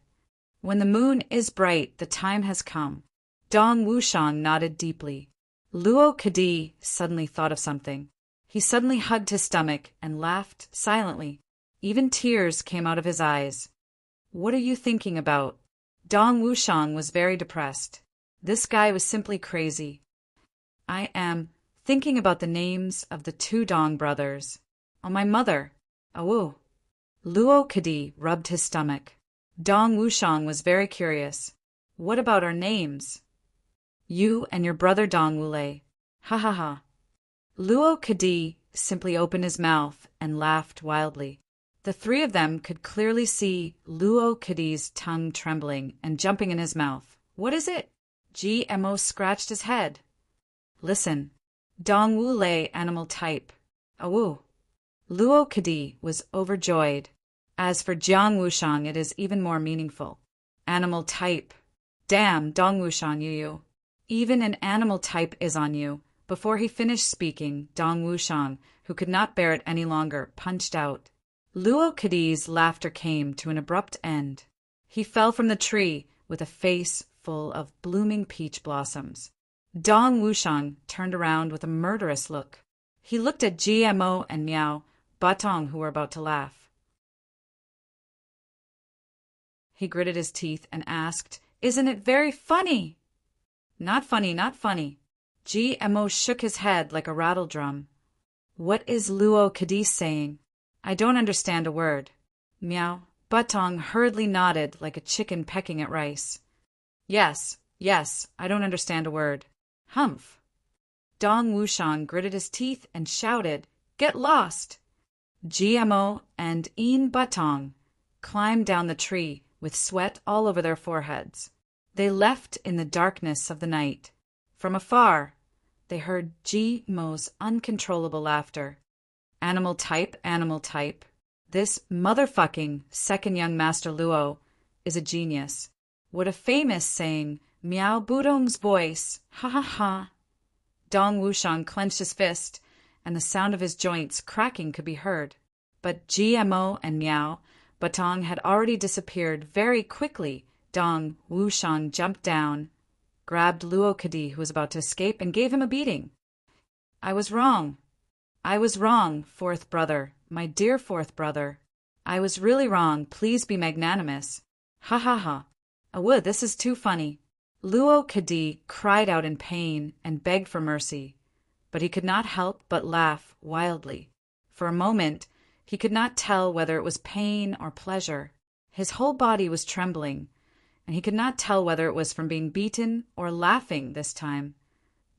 "When the moon is bright, the time has come." Dong Wushang nodded deeply. Luo Kadi suddenly thought of something. He suddenly hugged his stomach and laughed silently. Even tears came out of his eyes. "What are you thinking about?" Dong Wushang was very depressed. This guy was simply crazy. "I am thinking about the names of the two Dong brothers. On my mother. Awu." Luo Kadi rubbed his stomach. Dong Wushang was very curious. "What about our names?" "You and your brother Dong Wulei. Ha ha ha." Luo Kadi simply opened his mouth and laughed wildly. The three of them could clearly see Luo Kadi's tongue trembling and jumping in his mouth. What is it? GMO scratched his head. Listen. Dongwu Lei animal type. Awu. Luo Kadi was overjoyed. As for Jiang Wushang, it is even more meaningful. Animal type. Damn, Dong Wushang Yu. Even an animal type is on you. Before he finished speaking, Dong Wushang, who could not bear it any longer, punched out. Luo Kadi's laughter came to an abrupt end. He fell from the tree with a face full of blooming peach blossoms. Dong Wushang turned around with a murderous look. He looked at GMO and Miao Batong, who were about to laugh. He gritted his teeth and asked, "Isn't it very funny?" Not funny, not funny. GMO shook his head like a rattle drum. What is Luo Kadi saying? I don't understand a word. Miao Batong hurriedly nodded like a chicken pecking at rice. Yes, I don't understand a word. Humph. Dong Wushang gritted his teeth and shouted, "Get lost!" GMO and Een Batong climbed down the tree with sweat all over their foreheads. They left in the darkness of the night. From afar, they heard GMO's uncontrollable laughter. Animal type. This motherfucking second young master Luo is a genius. What a famous saying, Miao Budong's voice, ha ha ha. Dong Wushang clenched his fist, and the sound of his joints cracking could be heard. But GMO and Miao Batong had already disappeared very quickly. Dong Wushang jumped down, grabbed Luo Kadi, who was about to escape, and gave him a beating. I was wrong, fourth brother, my dear fourth brother. I was really wrong. Please be magnanimous. Ha ha ha. Awoo, this is too funny. Luo Kadi cried out in pain and begged for mercy, but he could not help but laugh wildly. For a moment, he could not tell whether it was pain or pleasure. His whole body was trembling, and he could not tell whether it was from being beaten or laughing this time.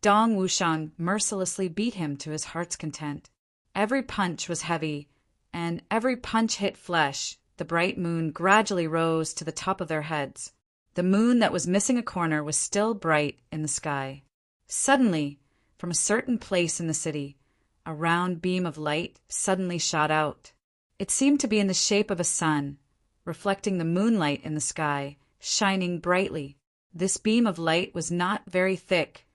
Dong Wushang mercilessly beat him to his heart's content. Every punch was heavy, and every punch hit flesh. The bright moon gradually rose to the top of their heads. The moon that was missing a corner was still bright in the sky. Suddenly, from a certain place in the city, a round beam of light suddenly shot out. It seemed to be in the shape of a sun, reflecting the moonlight in the sky, shining brightly. This beam of light was not very thick,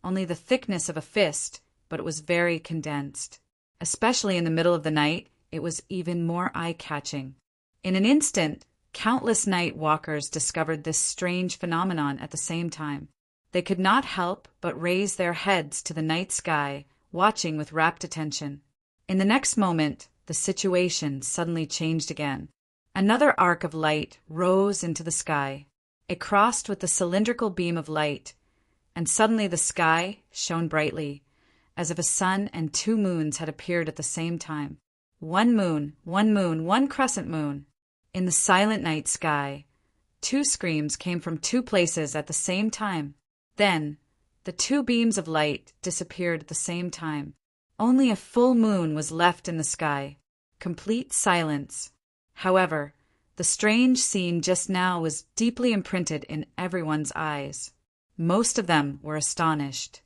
only the thickness of a fist, but it was very condensed. Especially in the middle of the night, it was even more eye-catching. In an instant, countless night walkers discovered this strange phenomenon at the same time. They could not help but raise their heads to the night sky, watching with rapt attention. In the next moment, the situation suddenly changed again. Another arc of light rose into the sky. It crossed with the cylindrical beam of light, and suddenly the sky shone brightly, as if a sun and two moons had appeared at the same time. One moon, one crescent moon. In the silent night sky, two screams came from two places at the same time. Then, the two beams of light disappeared at the same time. Only a full moon was left in the sky. Complete silence. However, the strange scene just now was deeply imprinted in everyone's eyes. Most of them were astonished.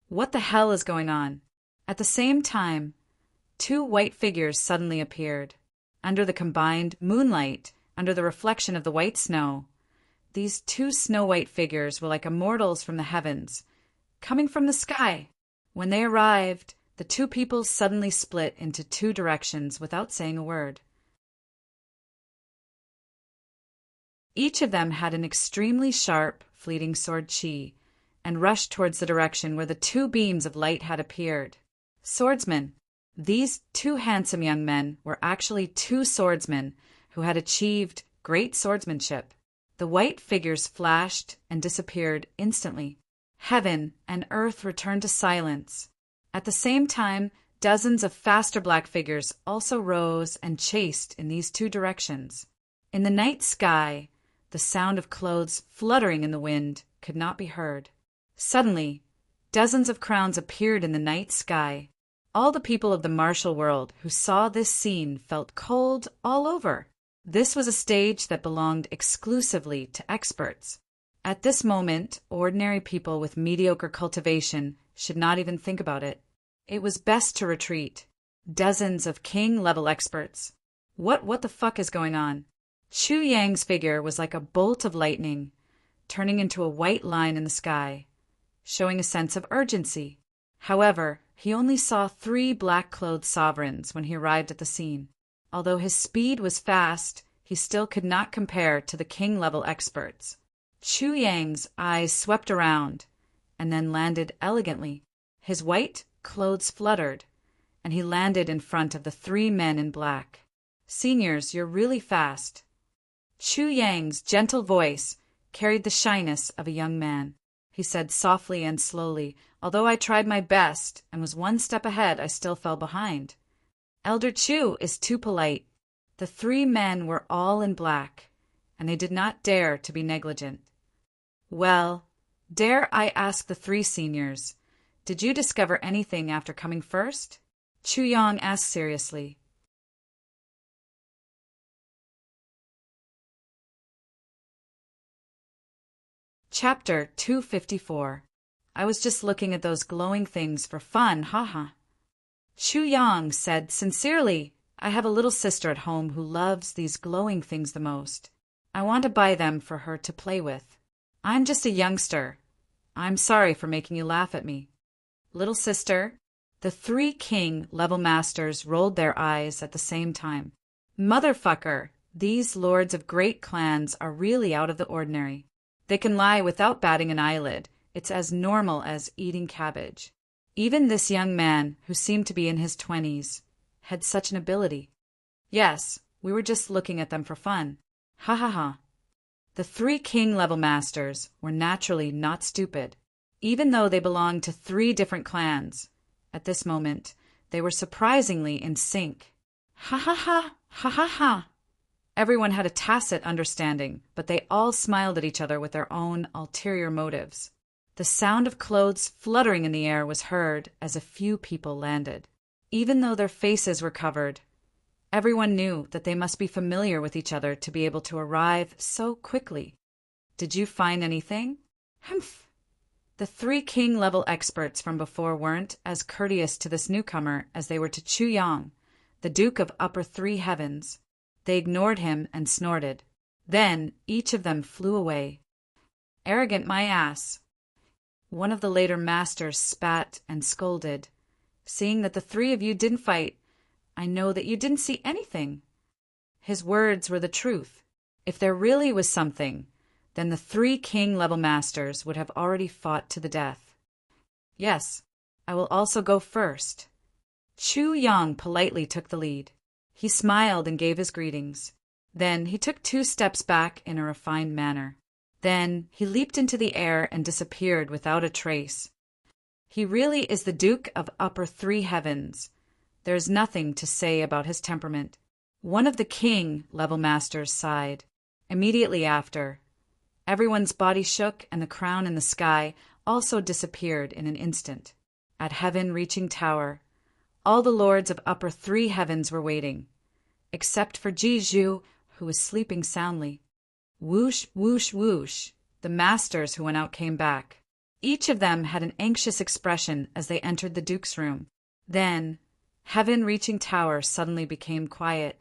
What the hell is going on? At the same time, two white figures suddenly appeared. Under the combined moonlight, under the reflection of the white snow, these two snow-white figures were like immortals from the heavens, coming from the sky. When they arrived, the two people suddenly split into two directions without saying a word. Each of them had an extremely sharp, fleeting sword chi, and rushed towards the direction where the two beams of light had appeared. Swordsmen. These two handsome young men were actually two swordsmen who had achieved great swordsmanship. The white figures flashed and disappeared instantly. Heaven and earth returned to silence. At the same time, dozens of faster black figures also rose and chased in these two directions. In the night sky, the sound of clothes fluttering in the wind could not be heard. Suddenly, dozens of crowns appeared in the night sky. All the people of the martial world who saw this scene felt cold all over. This was a stage that belonged exclusively to experts. At this moment, ordinary people with mediocre cultivation should not even think about it. It was best to retreat. Dozens of king-level experts. What the fuck is going on? Chu Yang's figure was like a bolt of lightning, turning into a white line in the sky, showing a sense of urgency. However, he only saw 3 black-clothed sovereigns when he arrived at the scene. Although his speed was fast, he still could not compare to the king-level experts. Chu Yang's eyes swept around, and then landed elegantly. His white clothes fluttered, and he landed in front of the 3 men in black. "Seniors, you're really fast." Chu Yang's gentle voice carried the shyness of a young man. He said softly and slowly, "Although I tried my best and was 1 step ahead, I still fell behind. Elder Chu is too polite." The 3 men were all in black, and they did not dare to be negligent. "Well, dare I ask the 3 seniors, did you discover anything after coming first?" Chu Yang asked seriously. Chapter 254. I was just looking at those glowing things for fun, haha. Chu Yang said sincerely, "I have a little sister at home who loves these glowing things the most. I want to buy them for her to play with. I'm just a youngster. I'm sorry for making you laugh at me." "Little sister?" The 3 king-level masters rolled their eyes at the same time. "Motherfucker, these lords of great clans are really out of the ordinary. They can lie without batting an eyelid. It's as normal as eating cabbage." Even this young man, who seemed to be in his 20s, had such an ability. "Yes, we were just looking at them for fun. Ha ha ha." The 3 king-level masters were naturally not stupid. Even though they belonged to 3 different clans, at this moment, they were surprisingly in sync. Ha ha ha, ha ha ha. Everyone had a tacit understanding, but they all smiled at each other with their own ulterior motives. The sound of clothes fluttering in the air was heard as a few people landed. Even though their faces were covered, everyone knew that they must be familiar with each other to be able to arrive so quickly. "Did you find anything?" "Humph." The 3 king-level experts from before weren't as courteous to this newcomer as they were to Chu Yang, the Duke of Upper 3 Heavens. They ignored him and snorted. Then each of them flew away. "Arrogant my ass." One of the later masters spat and scolded. "Seeing that the 3 of you didn't fight, I know that you didn't see anything." His words were the truth. If there really was something, then the 3 king-level masters would have already fought to the death. "Yes, I will also go first." Chu Yang politely took the lead. He smiled and gave his greetings. Then he took 2 steps back in a refined manner. Then he leaped into the air and disappeared without a trace. He really is the Duke of Upper 3 Heavens. There is nothing to say about his temperament. One of the king-level masters sighed. Immediately after, everyone's body shook and the crown in the sky also disappeared in an instant. At heaven-reaching tower, all the lords of Upper 3 Heavens were waiting, except for Ji Zhu, who was sleeping soundly. Whoosh, whoosh, whoosh, the masters who went out came back. Each of them had an anxious expression as they entered the Duke's room. Then, heaven-reaching tower suddenly became quiet.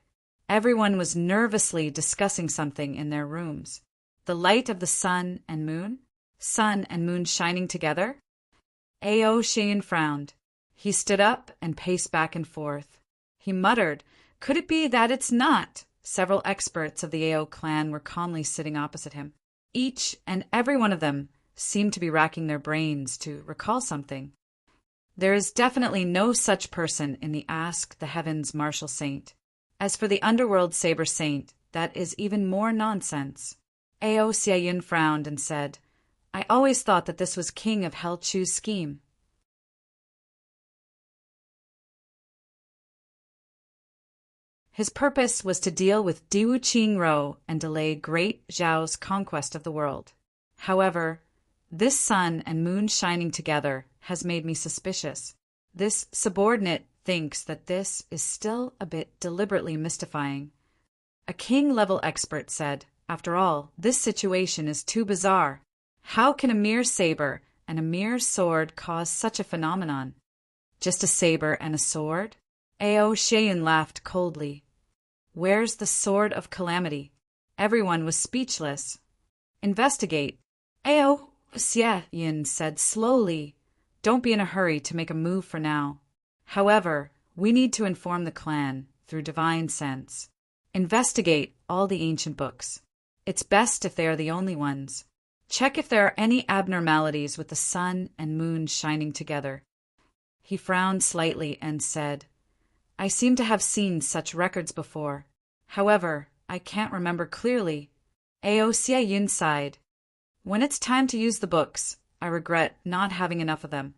Everyone was nervously discussing something in their rooms. The light of the sun and moon? Sun and moon shining together? Ao Xian frowned. He stood up and paced back and forth. He muttered, "Could it be that it's not?" Several experts of the Ao clan were calmly sitting opposite him. Each and every one of them seemed to be racking their brains to recall something. There is definitely no such person in the Ask the Heavens martial saint. As for the underworld saber saint, that is even more nonsense. Ao Xiaoyun frowned and said, "I always thought that this was King of Hell Chu's scheme." His purpose was to deal with Diwu Qingro and delay Great Zhao's conquest of the world. However, this sun and moon shining together has made me suspicious. This subordinate thinks that this is still a bit deliberately mystifying. A king-level expert said, "After all, this situation is too bizarre. How can a mere saber and a mere sword cause such a phenomenon?" "Just a saber and a sword?" Ao Shein laughed coldly. "Where's the sword of calamity?" Everyone was speechless. "Investigate," Ao Shein said slowly. "Don't be in a hurry to make a move for now. However, we need to inform the clan through divine sense. Investigate all the ancient books. It's best if they are the only ones. Check if there are any abnormalities with the sun and moon shining together." He frowned slightly and said, "I seem to have seen such records before. However, I can't remember clearly." Ao Shein sighed. "When it's time to use the books, I regret not having enough of them."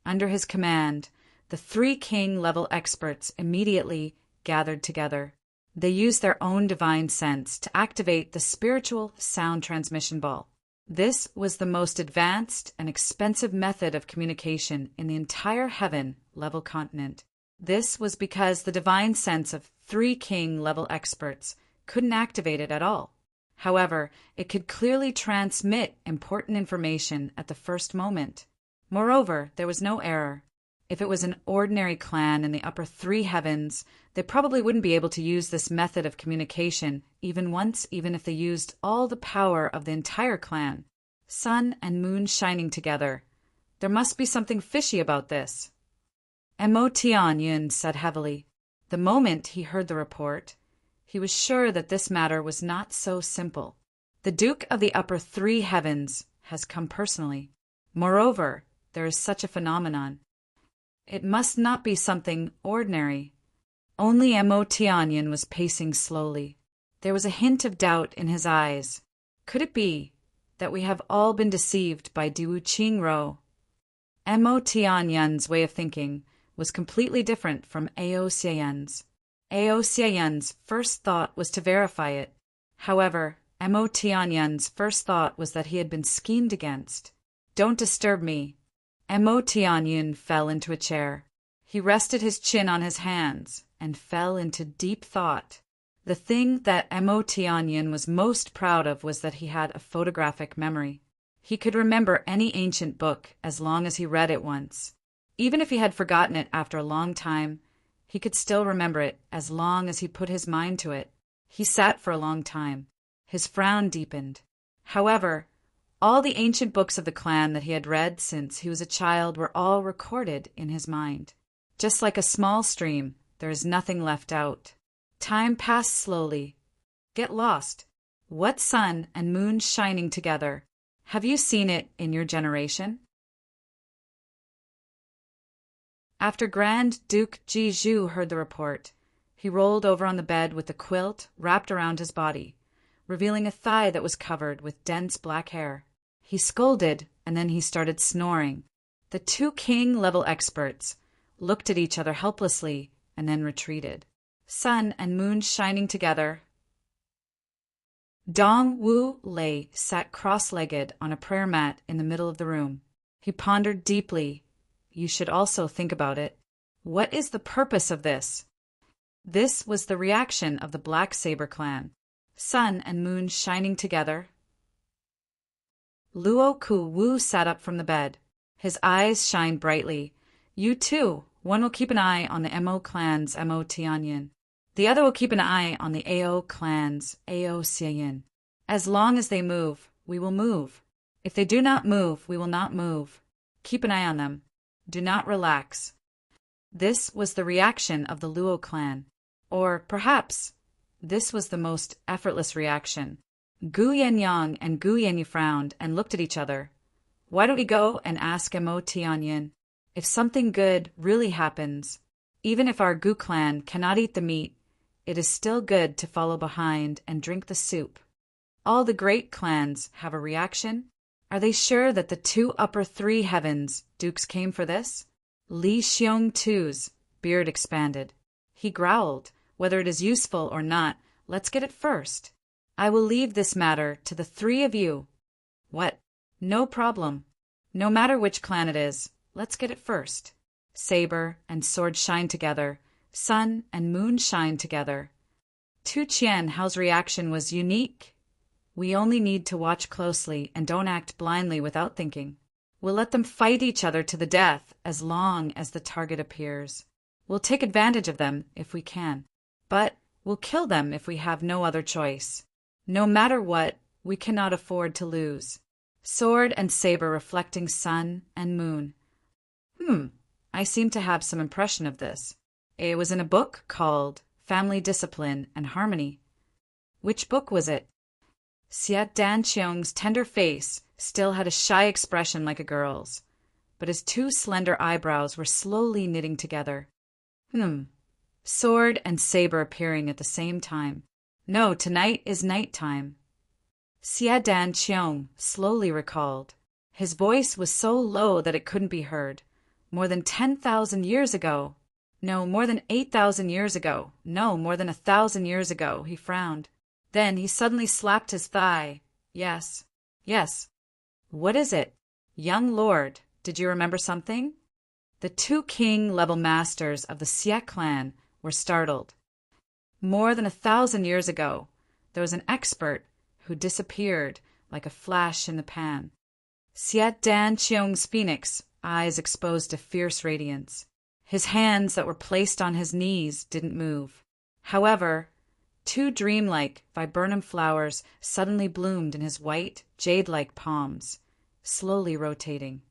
Under his command, the 3 king-level experts immediately gathered together. They used their own divine sense to activate the spiritual sound transmission ball. This was the most advanced and expensive method of communication in the entire heaven-level continent. This was because the divine sense of 3 king-level experts couldn't activate it at all. However, it could clearly transmit important information at the first moment. Moreover, there was no error. If it was an ordinary clan in the upper 3 heavens, they probably wouldn't be able to use this method of communication even once, even if they used all the power of the entire clan. Sun and moon shining together. There must be something fishy about this. Mo Tianyun said heavily. The moment he heard the report, he was sure that this matter was not so simple. The Duke of the upper 3 heavens has come personally. Moreover, there is such a phenomenon. It must not be something ordinary. Only Mo Tianyun was pacing slowly. There was a hint of doubt in his eyes. Could it be that we have all been deceived by Diwu Qingro? Mo Tianyun's way of thinking was completely different from Ao Shein's. Ao Shein's first thought was to verify it. However, Mo Tianyun's first thought was that he had been schemed against. "Don't disturb me." Mo Tianyun fell into a chair. He rested his chin on his hands and fell into deep thought. The thing that Mo Tianyun was most proud of was that he had a photographic memory. He could remember any ancient book as long as he read it once. Even if he had forgotten it after a long time, he could still remember it as long as he put his mind to it. He sat for a long time. His frown deepened. However, all the ancient books of the clan that he had read since he was a child were all recorded in his mind. Just like a small stream, there is nothing left out. Time passed slowly. Get lost. What sun and moon shining together? Have you seen it in your generation? After Grand Duke Jiju heard the report, he rolled over on the bed with the quilt wrapped around his body, revealing a thigh that was covered with dense black hair. He scolded, and then he started snoring. The 2 king-level experts looked at each other helplessly and then retreated. Sun and moon shining together. Dong Wu Lei sat cross-legged on a prayer mat in the middle of the room. He pondered deeply. You should also think about it. What is the purpose of this? This was the reaction of the Black Saber clan. Sun and moon shining together. Luo Ku Wu sat up from the bed. His eyes shined brightly. You too. One will keep an eye on the Mo clan's Mo Tianyun. The other will keep an eye on the Ao clan's Ao Shein. As long as they move, we will move. If they do not move, we will not move. Keep an eye on them. Do not relax. This was the reaction of the Luo clan. Or perhaps this was the most effortless reaction. Gu Yenyang and Gu Yenyi frowned and looked at each other. Why don't we go and ask Mo Tianyun? If something good really happens, even if our Gu clan cannot eat the meat, it is still good to follow behind and drink the soup. All the great clans have a reaction. Are they sure that the 2 upper 3 heavens dukes came for this? Li Xiong Tu's beard expanded. He growled, whether it is useful or not, let's get it first. I will leave this matter to the 3 of you. What? No problem. No matter which clan it is, let's get it first. saber and sword shine together, sun and moon shine together. Tu Qianhao's reaction was unique. We only need to watch closely and don't act blindly without thinking. We'll let them fight each other to the death as long as the target appears. We'll take advantage of them if we can, but we'll kill them if we have no other choice. No matter what, we cannot afford to lose. Sword and saber reflecting sun and moon. I seem to have some impression of this. It was in a book called Family Discipline and Harmony. Which book was it? Xie Danqiong's tender face still had a shy expression like a girl's, but his two slender eyebrows were slowly knitting together. Sword and saber appearing at the same time. No, tonight is night time. Xie Danqiong slowly recalled. His voice was so low that it couldn't be heard. More than 10,000 years ago. No, more than 8,000 years ago. No, more than 1,000 years ago, he frowned. Then he suddenly slapped his thigh. Yes. What is it? Young lord, did you remember something? The two king-level masters of the Xie clan were startled. More than 1,000 years ago, there was an expert who disappeared like a flash in the pan. Xie Danqiong's phoenix eyes exposed a fierce radiance. His hands that were placed on his knees didn't move. However, two dreamlike viburnum flowers suddenly bloomed in his white, jade-like palms, slowly rotating.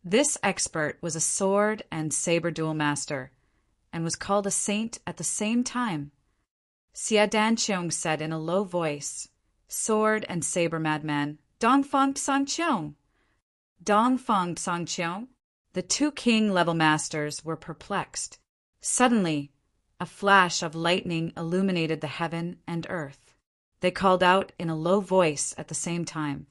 This expert was a sword and saber duel master, and was called a saint at the same time. Xie Danqiong said in a low voice, "Sword and saber madman, Dongfang Sangqiong." Dongfang Sangqiong? The two king-level masters were perplexed. Suddenly, a flash of lightning illuminated the heaven and earth. They called out in a low voice at the same time.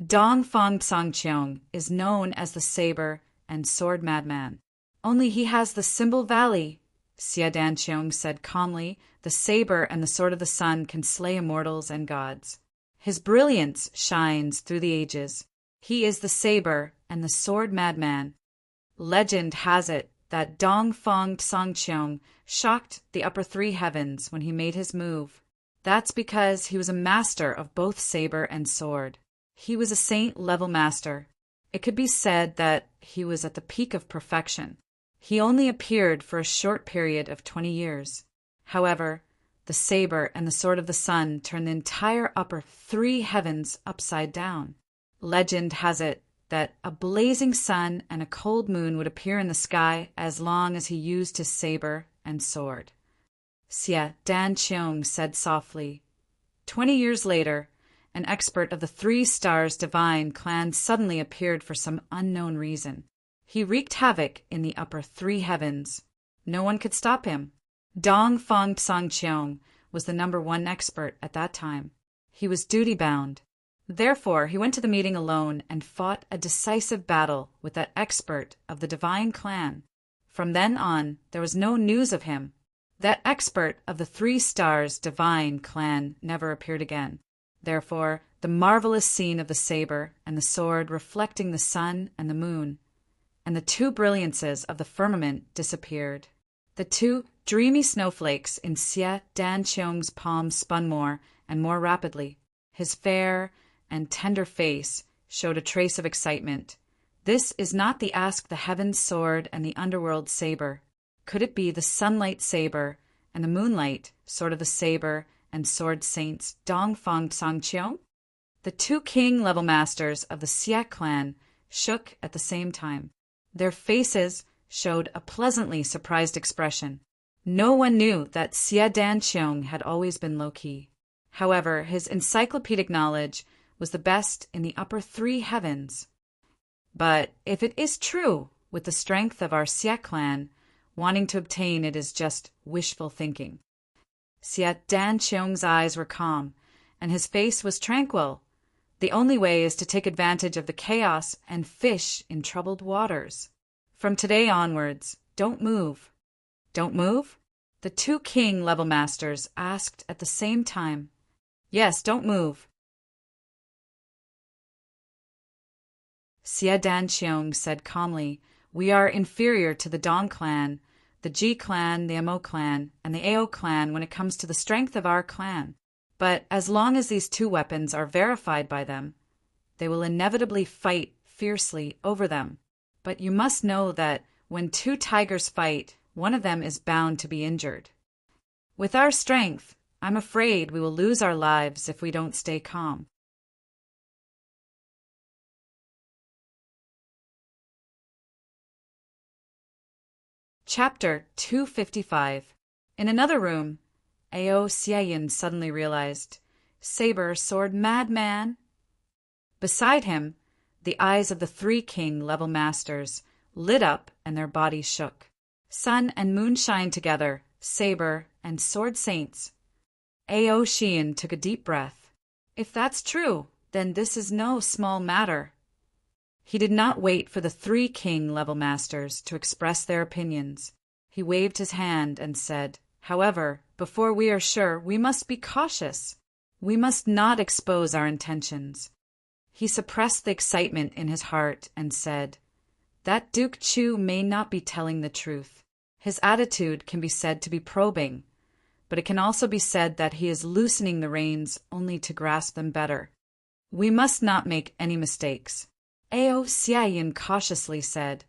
Dongfang Sangqiong is known as the saber and sword madman. Only he has the symbol valley. Xie Danqiong said calmly, the saber and the sword of the sun can slay immortals and gods. His brilliance shines through the ages. He is the saber and the sword madman. Legend has it that Dongfang Sangqiong shocked the upper three heavens when he made his move. That's because he was a master of both saber and sword. He was a saint-level master. It could be said that he was at the peak of perfection. He only appeared for a short period of 20 years. However, the saber and the sword of the sun turned the entire upper three heavens upside down. Legend has it that a blazing sun and a cold moon would appear in the sky as long as he used his saber and sword. Xie Danqiong said softly. 20 years later, an expert of the Three Stars Divine clan suddenly appeared for some unknown reason. He wreaked havoc in the upper three heavens. No one could stop him. Dongfang Sangqiong was the #1 expert at that time. He was duty-bound. Therefore, he went to the meeting alone and fought a decisive battle with that expert of the Divine Clan. From then on, there was no news of him. That expert of the Three Stars Divine Clan never appeared again. Therefore, the marvelous scene of the saber and the sword reflecting the sun and the moon, and the two brilliances of the firmament disappeared. The two dreamy snowflakes in Xie Danqiong's palm spun more and more rapidly. His fair and tender face showed a trace of excitement. This is not the Ask the Heavens sword and the Underworld saber. Could it be the sunlight saber and the moonlight sword of the saber and sword saints Dongfang Sangqiong? The two king-level masters of the Xie clan shook at the same time. Their faces showed a pleasantly surprised expression. No one knew that Xie Danqiong had always been low-key. However, his encyclopedic knowledge was the best in the upper three heavens. But if it is true, with the strength of our Xie clan, wanting to obtain it is just wishful thinking. Xie Danqiong's eyes were calm, and his face was tranquil. The only way is to take advantage of the chaos and fish in troubled waters. From today onwards, don't move. Don't move? The two king-level masters asked at the same time. Yes, don't move. Xie Danqiong said calmly, "We are inferior to the Dong clan, the Ji clan, the Mo clan, and the Ao clan when it comes to the strength of our clan. But as long as these two weapons are verified by them, they will inevitably fight fiercely over them. But you must know that when two tigers fight, one of them is bound to be injured. With our strength, I'm afraid we will lose our lives if we don't stay calm." Chapter 255. In another room, Ao Xiaoyin suddenly realized, "Saber, sword, madman!" Beside him, the eyes of the three king level masters lit up and their bodies shook. Sun and moon shine together, saber and sword saints. Ao Xian took a deep breath. If that's true, then this is no small matter. He did not wait for the three king level masters to express their opinions. He waved his hand and said, "However, before we are sure, we must be cautious. We must not expose our intentions." He suppressed the excitement in his heart and said, "That Duke Chu may not be telling the truth. His attitude can be said to be probing, but it can also be said that he is loosening the reins only to grasp them better. We must not make any mistakes." Ao Xiaoyin cautiously said,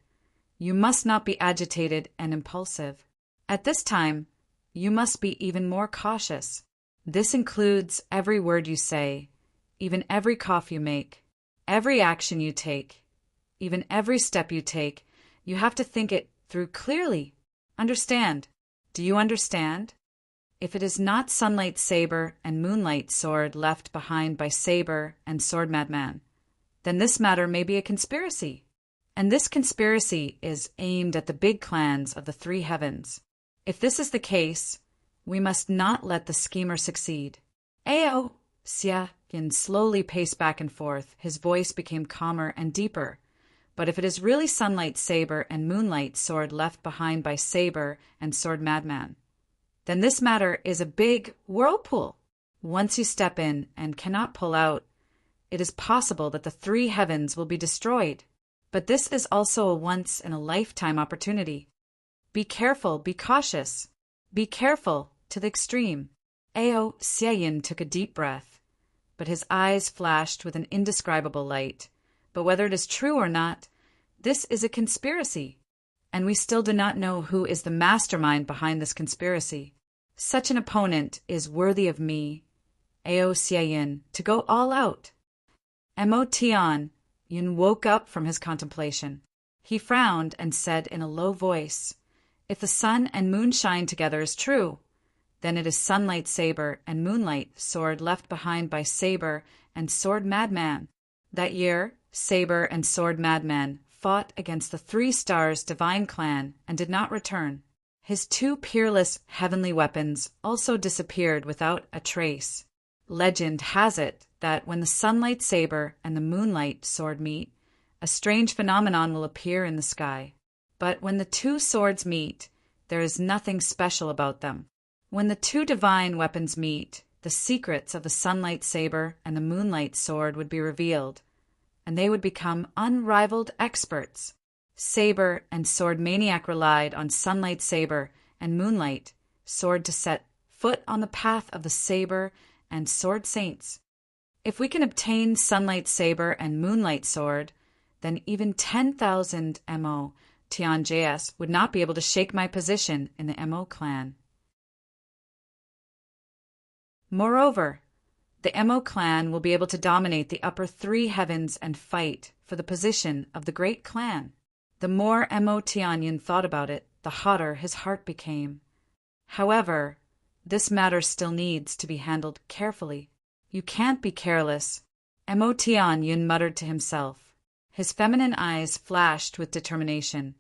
"You must not be agitated and impulsive. At this time, you must be even more cautious. This includes every word you say, even every cough you make, every action you take, even every step you take. You have to think it through clearly. Understand? Do you understand? If it is not Sunlight Saber and Moonlight Sword left behind by Saber and Sword Madman, then this matter may be a conspiracy. And this conspiracy is aimed at the big clans of the three heavens. If this is the case, we must not let the schemer succeed." Ao Xiaoyin slowly paced back and forth. His voice became calmer and deeper. "But if it is really Sunlight Saber and Moonlight Sword left behind by Saber and Sword Madman, then this matter is a big whirlpool. Once you step in and cannot pull out, it is possible that the three heavens will be destroyed. But this is also a once-in-a-lifetime opportunity. Be careful, be cautious. Be careful to the extreme." Ao Xiaoyin took a deep breath, but his eyes flashed with an indescribable light. "But whether it is true or not, this is a conspiracy, and we still do not know who is the mastermind behind this conspiracy. Such an opponent is worthy of me, Ao Xiaoyin, to go all out." Mo Tian Yun woke up from his contemplation. He frowned and said in a low voice, "If the sun and moon shine together is true, then it is Sunlight Saber and Moonlight Sword left behind by Saber and Sword Madman. That year, Saber and Sword Madman fought against the Three Stars Divine Clan and did not return. His two peerless heavenly weapons also disappeared without a trace. Legend has it that when the Sunlight Saber and the Moonlight Sword meet, a strange phenomenon will appear in the sky. But when the two swords meet, there is nothing special about them. When the two divine weapons meet, the secrets of the Sunlight Saber and the Moonlight Sword would be revealed, and they would become unrivaled experts. Saber and Sword Maniac relied on Sunlight Saber and Moonlight Sword to set foot on the path of the Saber and Sword Saints. If we can obtain Sunlight Saber and Moonlight Sword, then even 10,000 Mo Tianjs would not be able to shake my position in the Mo clan. Moreover, the Mo clan will be able to dominate the upper three heavens and fight for the position of the great clan." The more Mo Tianyin thought about it, the hotter his heart became. "However, this matter still needs to be handled carefully. You can't be careless," Mo Tianyin muttered to himself. His feminine eyes flashed with determination.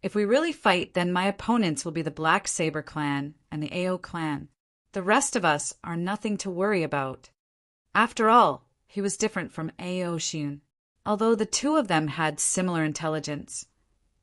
"If we really fight, then my opponents will be the Black Saber clan and the Ao clan. The rest of us are nothing to worry about." After all, he was different from Ao Xiun. Although the two of them had similar intelligence,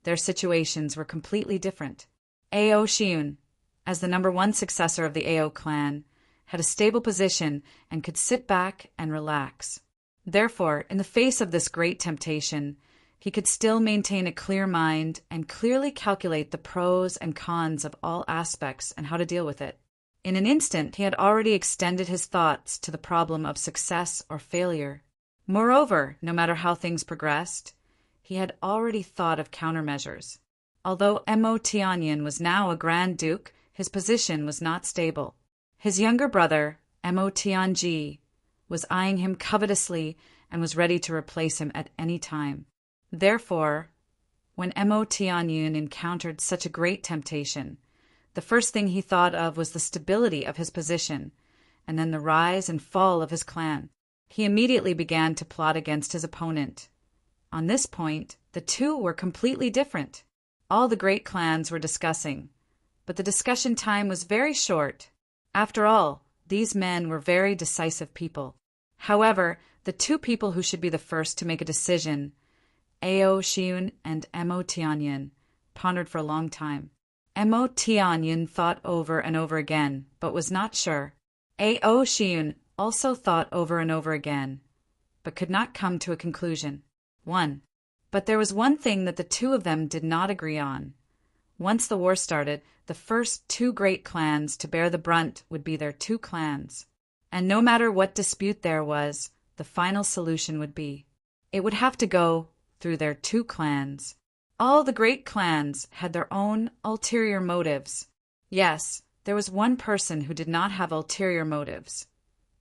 their situations were completely different. Ao Xiun, as the #1 successor of the Ao clan, had a stable position and could sit back and relax. Therefore, in the face of this great temptation, he could still maintain a clear mind and clearly calculate the pros and cons of all aspects and how to deal with it. In an instant, he had already extended his thoughts to the problem of success or failure. Moreover, no matter how things progressed, he had already thought of countermeasures. Although Mo Tianyin was now a Grand Duke, his position was not stable. His younger brother, Mo Tianji, was eyeing him covetously and was ready to replace him at any time. Therefore, when Mo Tianyin encountered such a great temptation, the first thing he thought of was the stability of his position, and then the rise and fall of his clan. He immediately began to plot against his opponent. On this point, the two were completely different. All the great clans were discussing, but the discussion time was very short. After all, these men were very decisive people. However, the two people who should be the first to make a decision, Ao Xiun and Mo Tianyin, pondered for a long time. Mo Tianyin thought over and over again, but was not sure. Ao Xiun also thought over and over again, but could not come to a conclusion. But there was one thing that the two of them did not agree on. Once the war started, the first two great clans to bear the brunt would be their two clans. And no matter what dispute there was, the final solution would be. It would have to go through their two clans. All the great clans had their own ulterior motives. Yes, there was one person who did not have ulterior motives.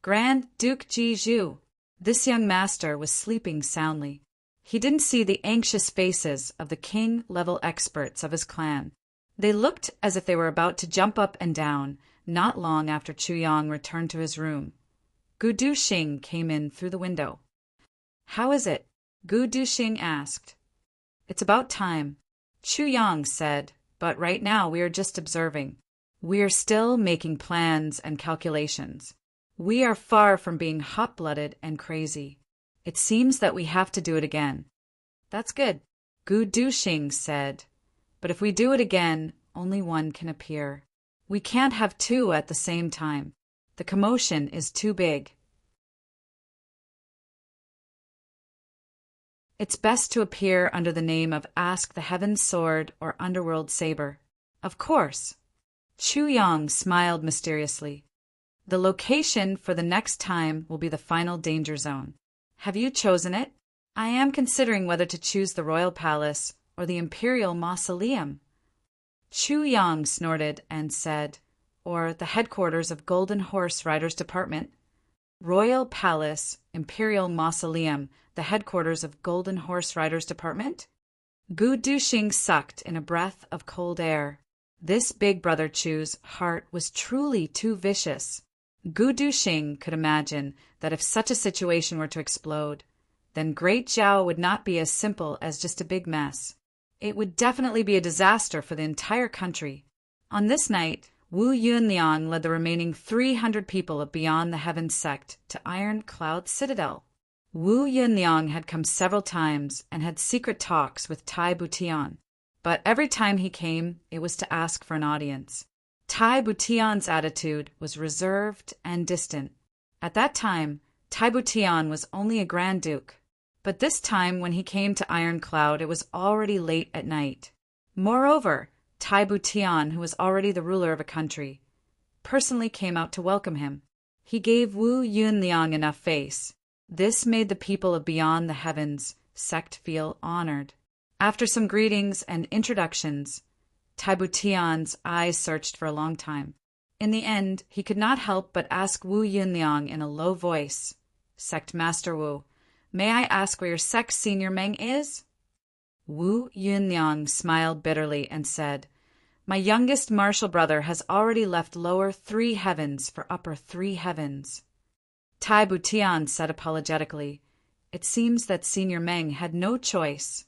Grand Duke Ji Zhu. This young master was sleeping soundly. He didn't see the anxious faces of the king-level experts of his clan. They looked as if they were about to jump up and down, not long after Chu Yang returned to his room. Gu Duxing came in through the window. "How is it?" Gu Duxing asked. "It's about time," Chu Yang said, "but right now we are just observing. We are still making plans and calculations. We are far from being hot-blooded and crazy. It seems that we have to do it again." "That's good," Gu Duxing said. "But if we do it again, only one can appear. We can't have two at the same time. The commotion is too big. It's best to appear under the name of Ask the Heaven's Sword or Underworld Saber." "Of course." Chu Yang smiled mysteriously. "The location for the next time will be the final danger zone. Have you chosen it?" "I am considering whether to choose the Royal Palace or the Imperial Mausoleum." Chu Yang snorted and said, "Or the headquarters of Golden Horse Riders Department." Royal Palace, Imperial Mausoleum, the headquarters of Golden Horse Riders Department? Gu Duxing sucked in a breath of cold air. This big brother Chu's heart was truly too vicious. Gu Duxing could imagine that if such a situation were to explode, then Great Zhao would not be as simple as just a big mess. It would definitely be a disaster for the entire country. On this night, Wu Yunliang led the remaining 300 people of Beyond the Heavens sect to Iron Cloud Citadel. Wu Yunliang had come several times and had secret talks with Tai Butian, but every time he came, it was to ask for an audience. Tai Butian's attitude was reserved and distant. At that time, Tai Butian was only a Grand Duke, but this time when he came to Iron Cloud, it was already late at night. Moreover, Tai Butian, who was already the ruler of a country, personally came out to welcome him. He gave Wu Yunliang enough face. This made the people of Beyond the Heavens sect feel honored. After some greetings and introductions, Tai Butian's eyes searched for a long time. In the end, he could not help but ask Wu Yunliang in a low voice, "Sect Master Wu, may I ask where your sect Senior Meng is?" Wu Yunliang smiled bitterly and said, "My youngest martial brother has already left lower 3 heavens for upper 3 heavens." Tai Butian said apologetically, "It seems that Senior Meng had no choice."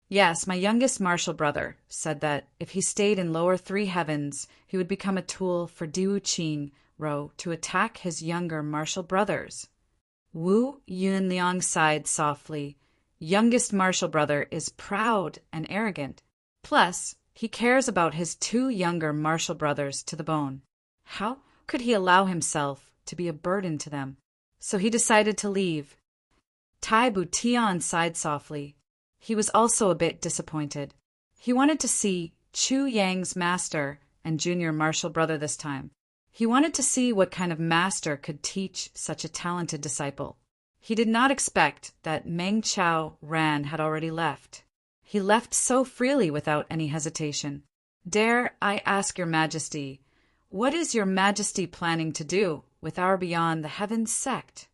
"Yes, my youngest martial brother said that if he stayed in lower 3 heavens, he would become a tool for Diu Qing Ro to attack his younger martial brothers." Wu Yunliang sighed softly. Youngest martial brother is proud and arrogant. Plus, he cares about his 2 younger martial brothers to the bone. How could he allow himself to be a burden to them? So he decided to leave. Tai Butian sighed softly. He was also a bit disappointed. He wanted to see Chu Yang's master and junior martial brother this time. He wanted to see what kind of master could teach such a talented disciple. He did not expect that Meng Chao Ran had already left. He left so freely without any hesitation. "Dare I ask your majesty, what is your majesty planning to do with our Beyond the Heavens sect?"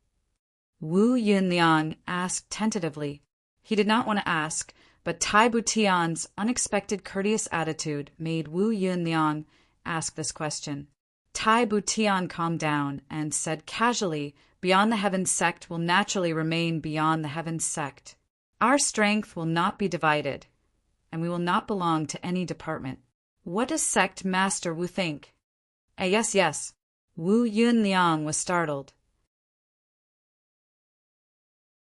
Wu Yunliang asked tentatively. He did not want to ask, but Tai Butian's unexpected courteous attitude made Wu Yunliang ask this question. Tai Butian calmed down and said casually, "Beyond the Heavens sect will naturally remain Beyond the Heavens sect. Our strength will not be divided, and we will not belong to any department. What does sect Master Wu think?" Yes. Wu Yunliang was startled.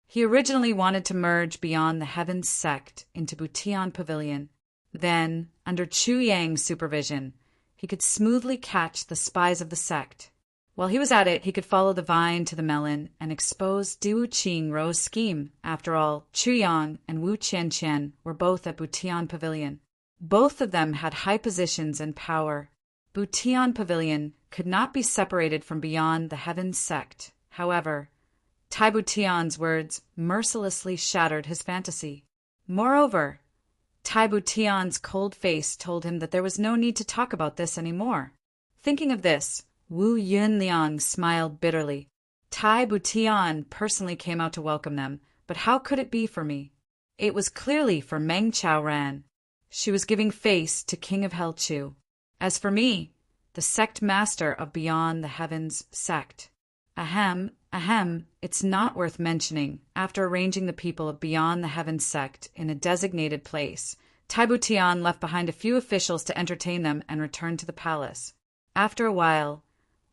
He originally wanted to merge Beyond the Heavens sect into Butian Pavilion. Then, under Chu Yang's supervision, he could smoothly catch the spies of the sect. While he was at it, he could follow the vine to the melon and expose Diwu Qingrou's scheme. After all, Chu Yang and Wu Qianqian were both at Butian Pavilion. Both of them had high positions and power. Butian Pavilion could not be separated from Beyond the Heavens sect. However, Tai Butian's words mercilessly shattered his fantasy. Moreover, Tai Butian's cold face told him that there was no need to talk about this anymore. Thinking of this, Wu Yunliang smiled bitterly. Tai Butian personally came out to welcome them, but how could it be for me? It was clearly for Meng Chao Ran. She was giving face to King of Hell Chu. As for me, the sect master of Beyond the Heavens sect. Ahem, it's not worth mentioning. After arranging the people of Beyond the Heavens sect in a designated place, Tai Butian left behind a few officials to entertain them and returned to the palace. After a while,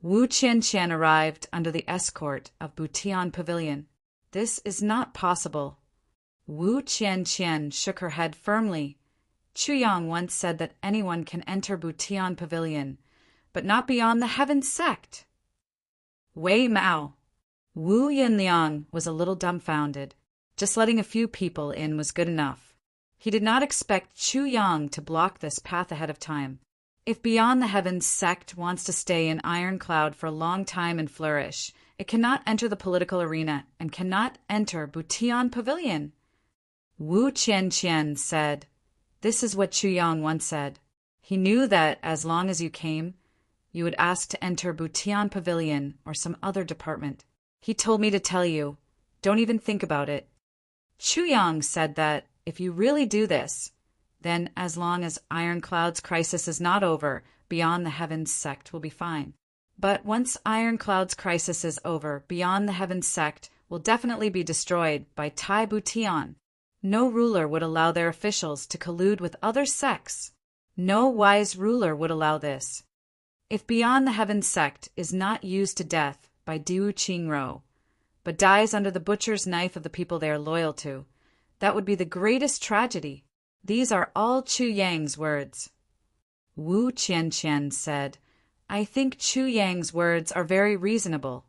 Wu Qianqian arrived under the escort of Butian Pavilion. "This is not possible." Wu Qianqian shook her head firmly. Chu Yang once said that anyone can enter Butian Pavilion, but not Beyond the Heavens sect. Wei Mao. Wu Yunliang was a little dumbfounded. Just letting a few people in was good enough. He did not expect Chu Yang to block this path ahead of time. If Beyond the Heavens sect wants to stay in Iron Cloud for a long time and flourish, it cannot enter the political arena and cannot enter Butian Pavilion. Wu Qianqian said, "This is what Chu Yang once said. He knew that as long as you came, you would ask to enter Butian Pavilion or some other department. He told me to tell you, don't even think about it." Chu Yang said that if you really do this, then as long as Iron Cloud's crisis is not over, Beyond the Heavens sect will be fine. But once Iron Cloud's crisis is over, Beyond the Heavens sect will definitely be destroyed by Tai Butian. No ruler would allow their officials to collude with other sects. No wise ruler would allow this. If Beyond the Heavens sect is not used to death by Diwu Qingrou, but dies under the butcher's knife of the people they are loyal to, that would be the greatest tragedy. These are all Chu Yang's words. Wu Qianqian said, "I think Chu Yang's words are very reasonable."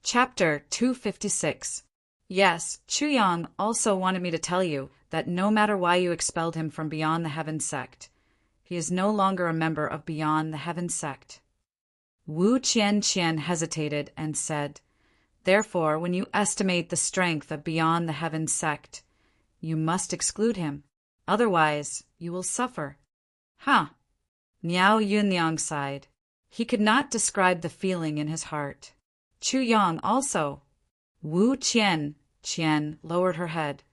Chapter 256. Yes, Chu Yang also wanted me to tell you that no matter why you expelled him from Beyond the Heavens sect, he is no longer a member of Beyond the Heavens sect. Wu Qianqian hesitated and said, "Therefore, when you estimate the strength of Beyond the Heavens sect, you must exclude him. Otherwise, you will suffer." Niao Yunliang sighed. He could not describe the feeling in his heart. Chu Yang also. Wu Qian lowered her head.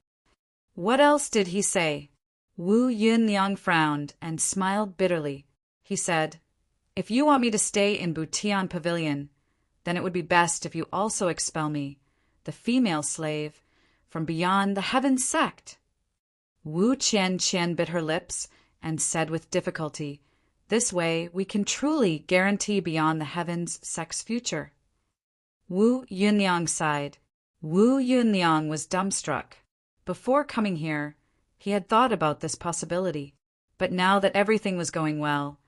"What else did he say?" Wu Yunliang frowned and smiled bitterly. He said, "If you want me to stay in Butian Pavilion, then it would be best if you also expel me, the female slave, from Beyond the Heavens sect." Wu Qianqian bit her lips and said with difficulty, "This way we can truly guarantee Beyond the Heavens sect's future." Wu Yunliang sighed. Wu Yunliang was dumbstruck. Before coming here, he had thought about this possibility, but now that everything was going well,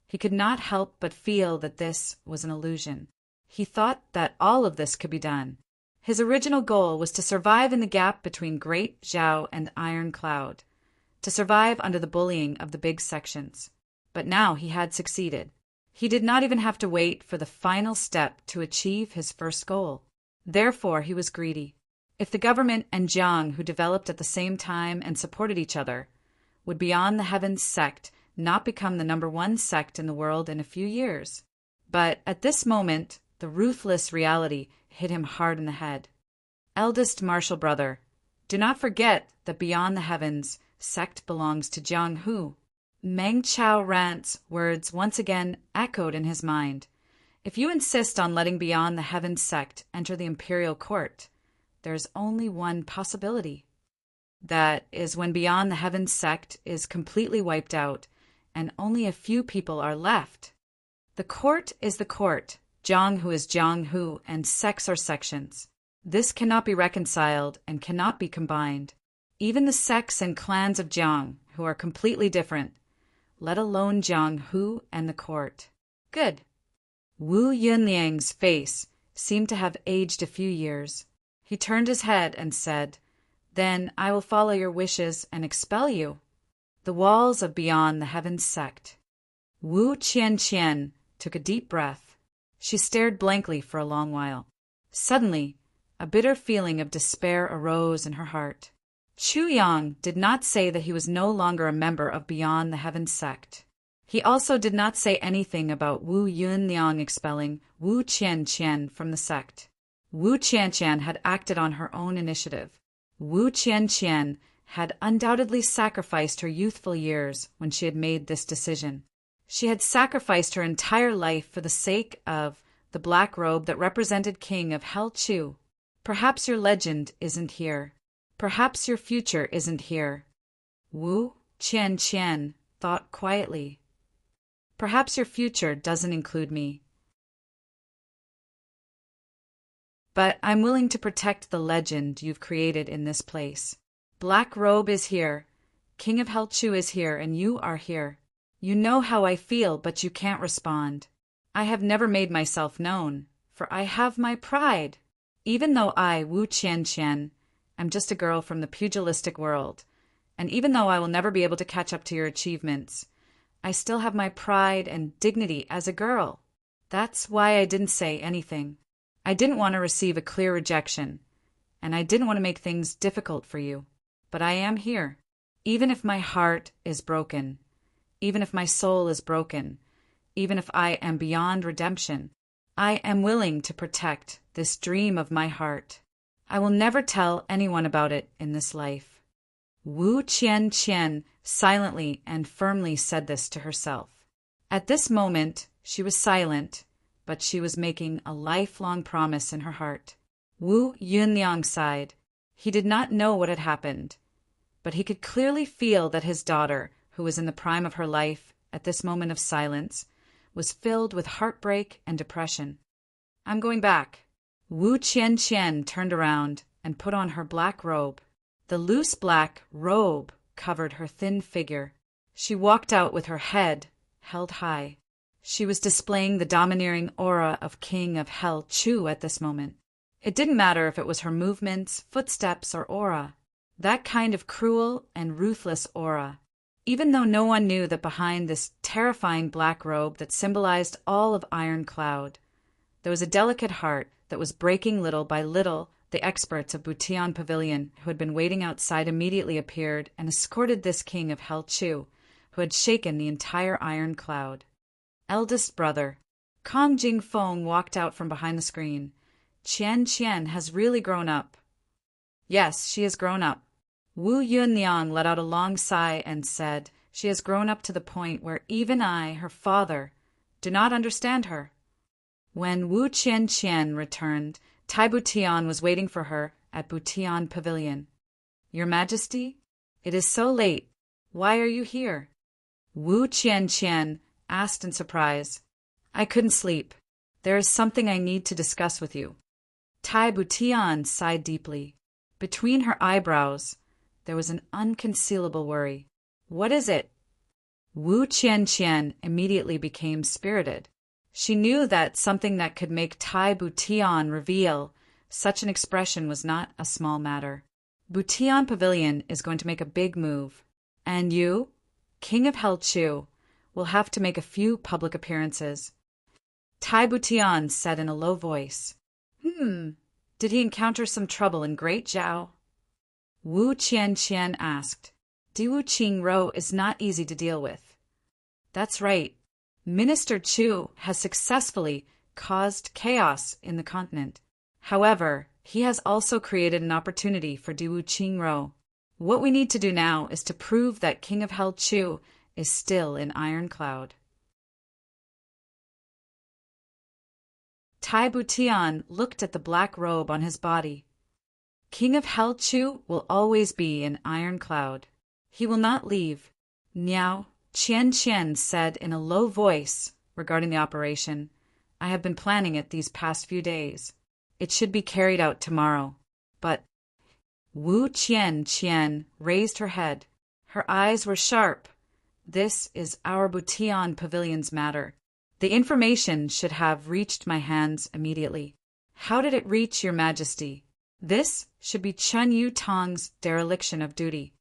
he could not help but feel that this was an illusion. He thought that all of this could be done. His original goal was to survive in the gap between Great Zhao and Iron Cloud, to survive under the bullying of the big sections. But now he had succeeded. He did not even have to wait for the final step to achieve his first goal. Therefore, he was greedy. If the government and Jiang, who developed at the same time and supported each other, would Beyond the Heavens sect not become the #1 sect in the world in a few years? But at this moment, the ruthless reality hit him hard in the head. Eldest martial brother, do not forget that Beyond the Heavens sect belongs to Jiang Hu. Meng Chao Rant's words once again echoed in his mind. If you insist on letting Beyond the Heavens sect enter the imperial court, there's only one possibility. That is when Beyond the Heavens sect is completely wiped out and only a few people are left. The court is the court. Jiang Hu is Jiang Hu, and sects are sections. This cannot be reconciled and cannot be combined. Even the sects and clans of Jiang, who are completely different, let alone Jiang Hu and the court. Good. Wu Yunliang's face seemed to have aged a few years. He turned his head and said, "Then I will follow your wishes and expel you." The walls of Beyond the Heavens sect. Wu Qianqian took a deep breath. She stared blankly for a long while. Suddenly, a bitter feeling of despair arose in her heart. Chu Yang did not say that he was no longer a member of Beyond the Heavens sect. He also did not say anything about Wu Yunliang expelling Wu Qianqian from the sect. Wu Qianqian had acted on her own initiative. Wu Qianqian had undoubtedly sacrificed her youthful years when she had made this decision. She had sacrificed her entire life for the sake of the black robe that represented King of Hell Chu. Perhaps your legend isn't here. Perhaps your future isn't here. Wu Qianqian thought quietly. Perhaps your future doesn't include me. But I'm willing to protect the legend you've created in this place. Black Robe is here, King of Hell Chu is here, and you are here. You know how I feel, but you can't respond. I have never made myself known, for I have my pride. Even though I, Wu Qianqian, am just a girl from the pugilistic world, and even though I will never be able to catch up to your achievements, I still have my pride and dignity as a girl. That's why I didn't say anything. I didn't want to receive a clear rejection, and I didn't want to make things difficult for you. But I am here. Even if my heart is broken, even if my soul is broken, even if I am beyond redemption, I am willing to protect this dream of my heart. I will never tell anyone about it in this life. Wu Qianqian silently and firmly said this to herself. At this moment, she was silent, but she was making a lifelong promise in her heart. Wu Yunliang sighed. He did not know what had happened, but he could clearly feel that his daughter, who was in the prime of her life at this moment of silence, was filled with heartbreak and depression. I'm going back. Wu Qianqian turned around and put on her black robe. The loose black robe covered her thin figure. She walked out with her head held high. She was displaying the domineering aura of King of Hell Chu at this moment. It didn't matter if it was her movements, footsteps, or aura. That kind of cruel and ruthless aura. Even though no one knew that behind this terrifying black robe that symbolized all of Iron Cloud, there was a delicate heart that was breaking little by little. The experts of Butian Pavilion, who had been waiting outside, immediately appeared and escorted this King of Hell Chu, who had shaken the entire Iron Cloud. Eldest brother. Kong Jingfeng walked out from behind the screen. Qian has really grown up. Yes, she has grown up. Wu Yunliang let out a long sigh and said, she has grown up to the point where even I, her father, do not understand her. When Wu Qianqian returned, Tai Butian was waiting for her at Butian Pavilion. Your Majesty, it is so late. Why are you here? Wu Qianqian asked in surprise. I couldn't sleep. There is something I need to discuss with you. Tai Butian sighed deeply. Between her eyebrows, there was an unconcealable worry. What is it? Wu Qianqian immediately became spirited. She knew that something that could make Tai Butian reveal such an expression was not a small matter. Butian Pavilion is going to make a big move, and you, King of Hell Chu, will have to make a few public appearances. Tai Butian said in a low voice. Did he encounter some trouble in Great Zhao? Wu Qianqian asked. Diwu Qingro is not easy to deal with. That's right. Minister Chu has successfully caused chaos in the continent. However, he has also created an opportunity for Diwu Qingro. What we need to do now is to prove that King of Hell Chu is still in Iron Cloud. Tai Butian looked at the black robe on his body. King of Hell Chu will always be in Iron Cloud. He will not leave. Niao Qian said in a low voice regarding the operation. I have been planning it these past few days. It should be carried out tomorrow. But Wu Qian raised her head. Her eyes were sharp. This is our Butian Pavilion's matter. The information should have reached my hands immediately. How did it reach your majesty? This should be Chun Yu Tong's dereliction of duty.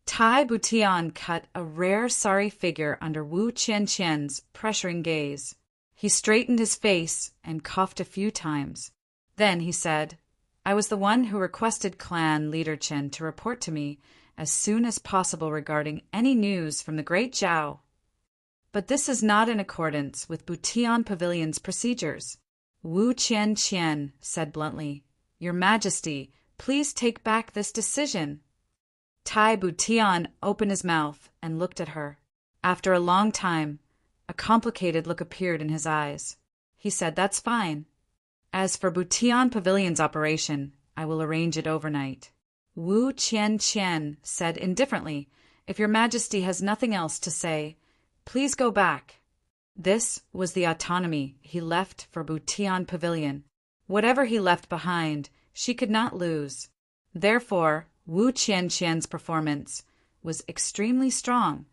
Tai Butian cut a rare sorry figure under Wu Qianqian's pressuring gaze. He straightened his face and coughed a few times. Then he said, I was the one who requested clan leader Chen to report to me as soon as possible regarding any news from the Great Zhao. But this is not in accordance with Butian Pavilion's procedures. Wu Qianqian said bluntly, Your Majesty, please take back this decision. Tai Butian opened his mouth and looked at her. After a long time, a complicated look appeared in his eyes. He said, That's fine. As for Butian Pavilion's operation, I will arrange it overnight. Wu Qianqian said indifferently, If your Majesty has nothing else to say, please go back. This was the autonomy he left for Butian Pavilion. Whatever he left behind, she could not lose. Therefore, Wu Qianqian's performance was extremely strong.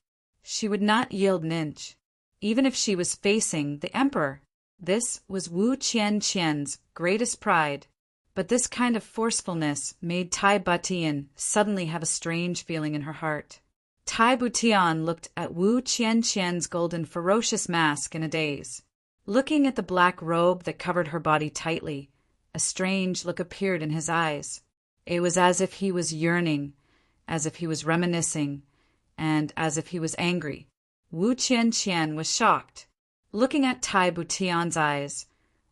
She would not yield an inch, even if she was facing the emperor. This was Wu Qianqian's greatest pride. But this kind of forcefulness made Tai Butian suddenly have a strange feeling in her heart. Tai Butian looked at Wu Qianqian's golden ferocious mask in a daze. Looking at the black robe that covered her body tightly, a strange look appeared in his eyes. It was as if he was yearning, as if he was reminiscing, and as if he was angry. Wu Qianqian was shocked. Looking at Tai Butian's eyes,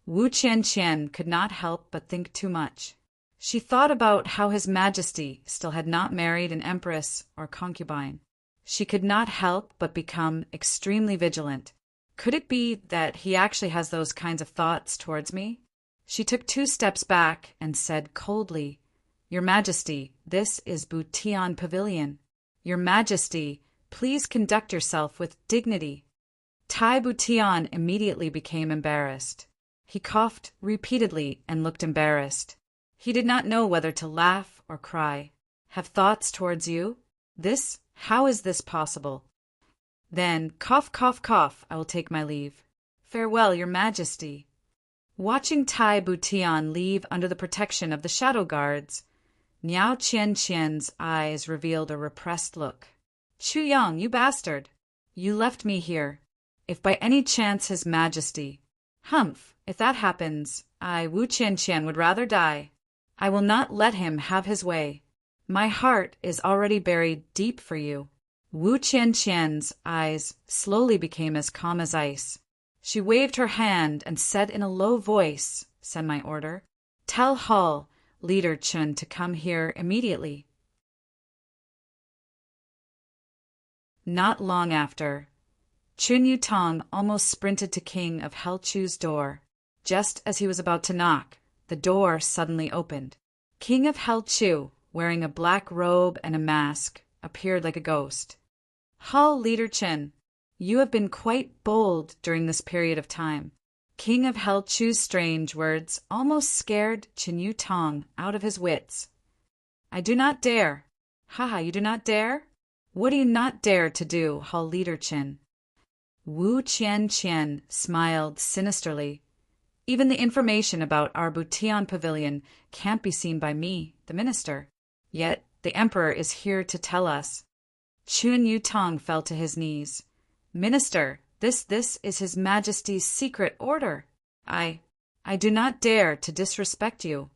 Wu Qianqian could not help but think too much. She thought about how His Majesty still had not married an empress or concubine. She could not help but become extremely vigilant. Could it be that he actually has those kinds of thoughts towards me? She took 2 steps back and said coldly, Your Majesty, this is Butian Pavilion. Your Majesty, please conduct yourself with dignity. Tai Butian immediately became embarrassed. He coughed repeatedly and looked embarrassed. He did not know whether to laugh or cry. Have thoughts towards you? How is this possible? Then, cough, cough, cough, I will take my leave. Farewell, Your Majesty. Watching Tai Butian leave under the protection of the shadow guards, Niao Qianqian's eyes revealed a repressed look. Chu Yang, you bastard! You left me here. If by any chance His Majesty... Humph, if that happens, Wu Qianqian, would rather die. I will not let him have his way. My heart is already buried deep for you. Wu Qianqian's eyes slowly became as calm as ice. She waved her hand and said in a low voice, Send my order. Tell Hall, Leader Chun, to come here immediately. Not long after, Chun Yu Tong almost sprinted to King of Hell Chu's door. Just as he was about to knock, the door suddenly opened. King of Hell Chu, wearing a black robe and a mask, appeared like a ghost. Hall Leader Chen, you have been quite bold during this period of time. King of Hell Chu's strange words almost scared Chun Yu Tong out of his wits. I do not dare. Haha, you do not dare? What do you not dare to do, Hall Leader Chen? Wu Qianqian smiled sinisterly. Even the information about our Butian pavilion can't be seen by me, the minister. Yet the emperor is here to tell us. Chun Yutong fell to his knees. Minister, this is His Majesty's secret order. I do not dare to disrespect you.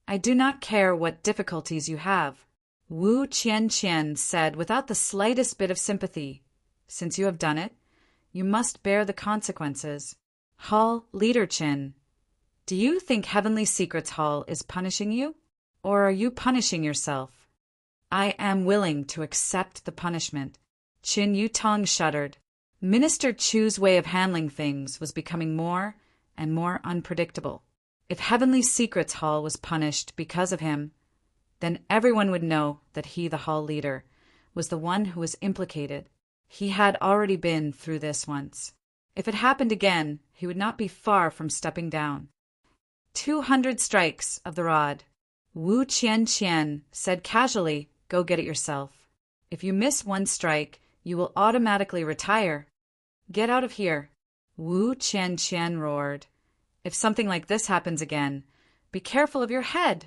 I do not care what difficulties you have. Wu Qianqian said without the slightest bit of sympathy. Since you have done it, you must bear the consequences. Hall Leader Qin, do you think Heavenly Secrets Hall is punishing you? Or are you punishing yourself? I am willing to accept the punishment. Qin Yutong shuddered. Minister Chu's way of handling things was becoming more and more unpredictable. If Heavenly Secrets Hall was punished because of him, then everyone would know that he, the hall leader, was the one who was implicated. He had already been through this once. If it happened again, he would not be far from stepping down. 200 strikes of the rod. Wu Qianqian said casually, go get it yourself. If you miss one strike, you will automatically retire. Get out of here. Wu Qianqian roared. If something like this happens again, be careful of your head.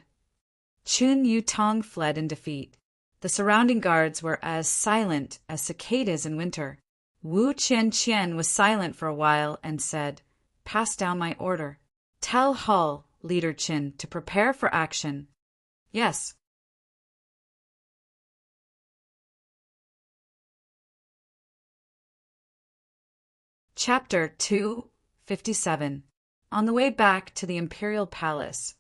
Chun Yutong fled in defeat. The surrounding guards were as silent as cicadas in winter. Wu Qianqian was silent for a while and said, pass down my order. Tell Hall Leader Qin to prepare for action. Yes. Chapter 257. On the way back to the imperial palace,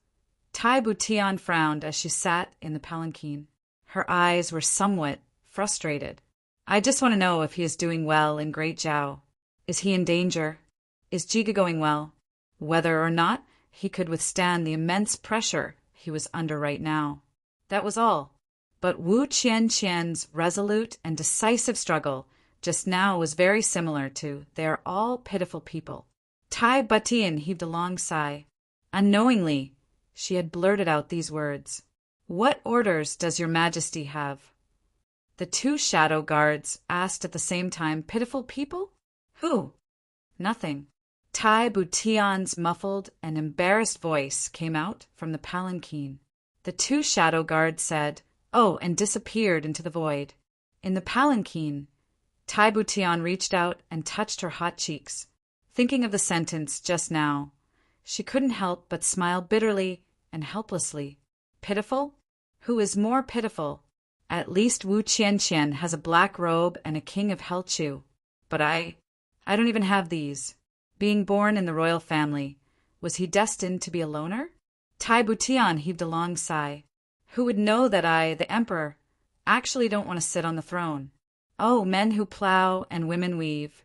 Tai Butian frowned as she sat in the palanquin. Her eyes were somewhat frustrated. I just want to know if he is doing well in Great Zhao. Is he in danger? Is Jiga going well? Whether or not he could withstand the immense pressure he was under right now. That was all. But Wu Qianqian's resolute and decisive struggle just now was very similar to "They are all pitiful people." Tai Butian heaved a long sigh. Unknowingly, she had blurted out these words. What orders does your majesty have? The two shadow guards asked at the same time. Pitiful people? Who? Nothing. Tai Butian's muffled and embarrassed voice came out from the palanquin. The two shadow guards said, oh, and disappeared into the void. In the palanquin, Tai Butian reached out and touched her hot cheeks. Thinking of the sentence just now, she couldn't help but smile bitterly and helplessly. Pitiful? Who is more pitiful? At least Wu Qianqian has a black robe and a king of Hell Chu. But I don't even have these. Being born in the royal family, was he destined to be a loner? Tai Butian heaved a long sigh. Who would know that I, the emperor, actually don't want to sit on the throne? Oh, men who plow and women weave.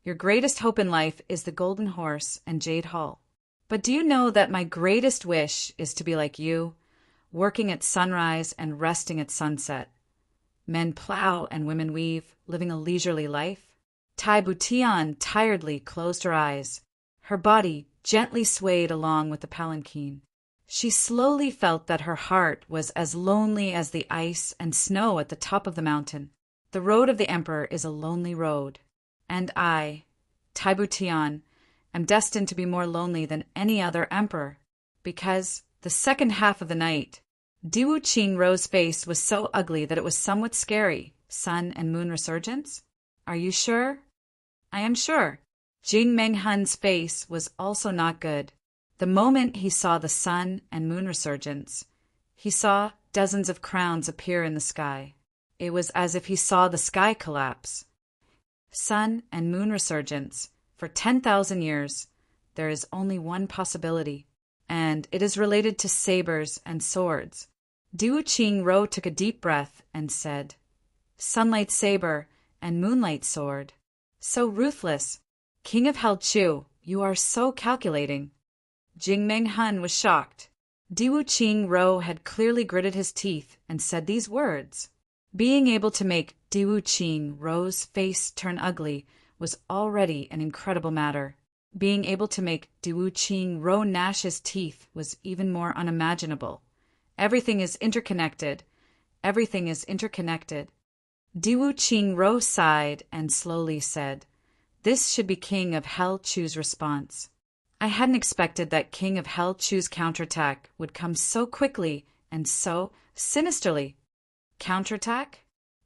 Your greatest hope in life is the golden horse and jade hall. But do you know that my greatest wish is to be like you, working at sunrise and resting at sunset? Men plow and women weave, living a leisurely life. Tai Butian tiredly closed her eyes. Her body gently swayed along with the palanquin. She slowly felt that her heart was as lonely as the ice and snow at the top of the mountain. The road of the emperor is a lonely road. And I, Tai Butian, am destined to be more lonely than any other emperor, because the second half of the night, Diwu Qingrou's face was so ugly that it was somewhat scary. Sun and moon resurgence? Are you sure? I am sure. Jing Menghun's face was also not good. The moment he saw the sun and moon resurgence, he saw dozens of crowns appear in the sky. It was as if he saw the sky collapse. Sun and moon resurgence. For 10,000 years, there is only one possibility, and it is related to sabers and swords. Diwu Qingrou took a deep breath and said, Sunlight saber and moonlight sword. So ruthless. King of Hell Chu, you are so calculating. Jing Menghun was shocked. Diwu Qingrou had clearly gritted his teeth and said these words. Being able to make Diwu Qingrou's face turn ugly was already an incredible matter. Being able to make Diwu Qingrou gnash his teeth was even more unimaginable. Everything is interconnected. Everything is interconnected. Diwu Qingrou sighed and slowly said, This should be King of Hell Chu's response. I hadn't expected that King of Hell Chu's counterattack would come so quickly and so sinisterly. Counterattack?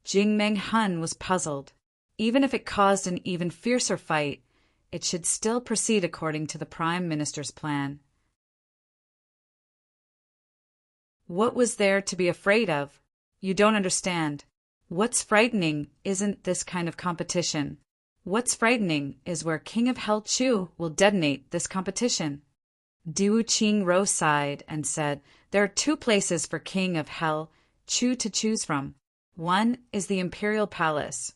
Jingmeng Hun was puzzled. Even if it caused an even fiercer fight, it should still proceed according to the Prime Minister's plan. What was there to be afraid of? You don't understand. What's frightening isn't this kind of competition. What's frightening is where King of Hell Chu will detonate this competition. Diwu Qingro sighed and said, there are 2 places for King of Hell Chu to choose from. One is the Imperial Palace,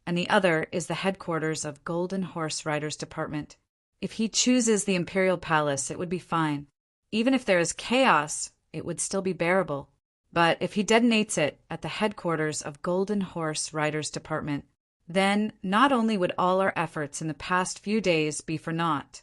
and the other is the headquarters of Golden Horse Riders Department. If he chooses the Imperial Palace, it would be fine. Even if there is chaos, it would still be bearable. But if he detonates it at the headquarters of Golden Horse Riders Department, then not only would all our efforts in the past few days be for naught,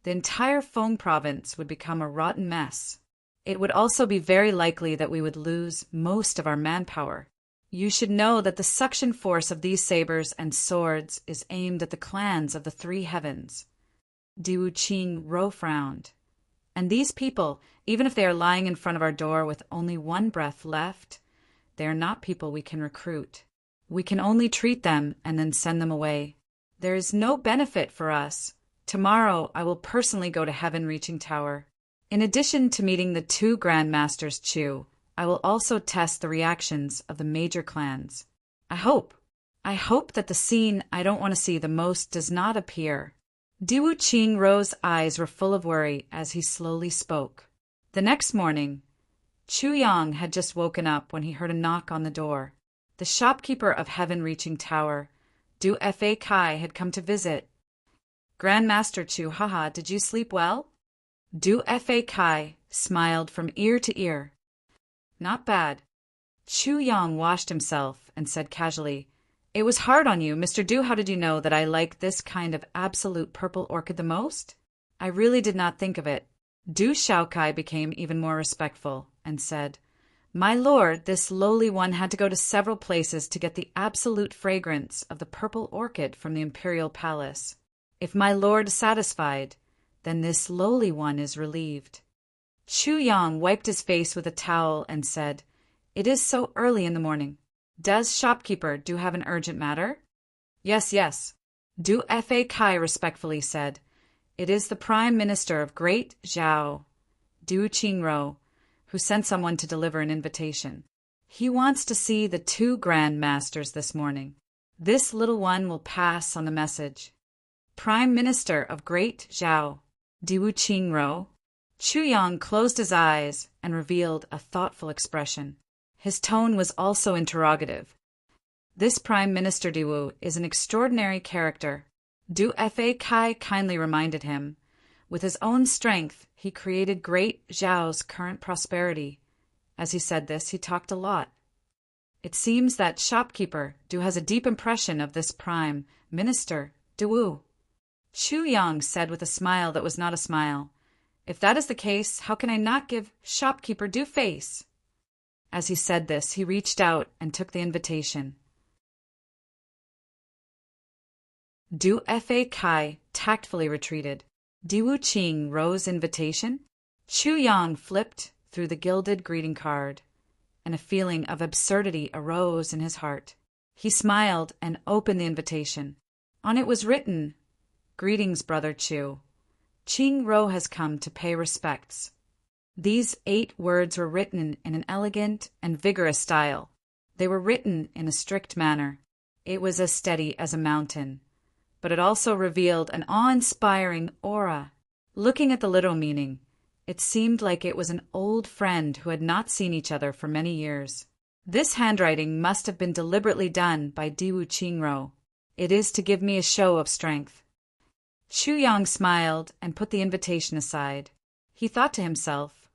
the entire Feng province would become a rotten mess. It would also be very likely that we would lose most of our manpower. You should know that the suction force of these sabers and swords is aimed at the clans of the 3 heavens. Diwu Qingro frowned. And these people, even if they are lying in front of our door with only 1 breath left, they are not people we can recruit. We can only treat them and then send them away. There is no benefit for us. Tomorrow I will personally go to Heaven Reaching Tower. In addition to meeting the 2 Grand Masters Chu, I will also test the reactions of the major clans. I hope that the scene I don't want to see the most does not appear. Diwu Qingro's eyes were full of worry as he slowly spoke. The next morning, Chu Yang had just woken up when he heard a knock on the door. The shopkeeper of Heaven Reaching Tower, Du Fa Kai, had come to visit. Grand Master Chu, haha, did you sleep well? Du Fa Kai smiled from ear to ear. Not bad. Chu Yang washed himself and said casually, it was hard on you, Mr. Du. How did you know that I like this kind of absolute purple orchid the most? I really did not think of it. Du Shaokai became even more respectful and said, my lord, this lowly one had to go to several places to get the absolute fragrance of the purple orchid from the Imperial Palace. If my lord is satisfied, then this lowly one is relieved. Chu Yang wiped his face with a towel and said, it is so early in the morning. Does shopkeeper do have an urgent matter? Yes. Du Fa Kai respectfully said, it is the Prime Minister of Great Zhao, Du Qingro, who sent someone to deliver an invitation. He wants to see the 2 Grand Masters this morning. This little one will pass on the message. Prime Minister of Great Zhao, Diwu Qingro. Chu Yang closed his eyes and revealed a thoughtful expression. His tone was also interrogative. This Prime Minister Diwu is an extraordinary character. Du Fa Kai kindly reminded him. With his own strength, he created Great Zhao's current prosperity. As he said this, he talked a lot. It seems that shopkeeper Du has a deep impression of this Prime Minister Diwu. Chu Yang said with a smile that was not a smile, if that is the case, how can I not give shopkeeper Du face? As he said this, he reached out and took the invitation. Du Fa Kai tactfully retreated. Diwu Qingro's invitation? Chu Yang flipped through the gilded greeting card, and a feeling of absurdity arose in his heart. He smiled and opened the invitation. On it was written, greetings, Brother Chu. Qingro has come to pay respects. These 8 words were written in an elegant and vigorous style. They were written in a strict manner. It was as steady as a mountain, but it also revealed an awe-inspiring aura. Looking at the literal meaning, it seemed like it was an old friend who had not seen each other for many years. This handwriting must have been deliberately done by Diwu Qingro. It is to give me a show of strength. Chu Yang smiled and put the invitation aside. He thought to himself,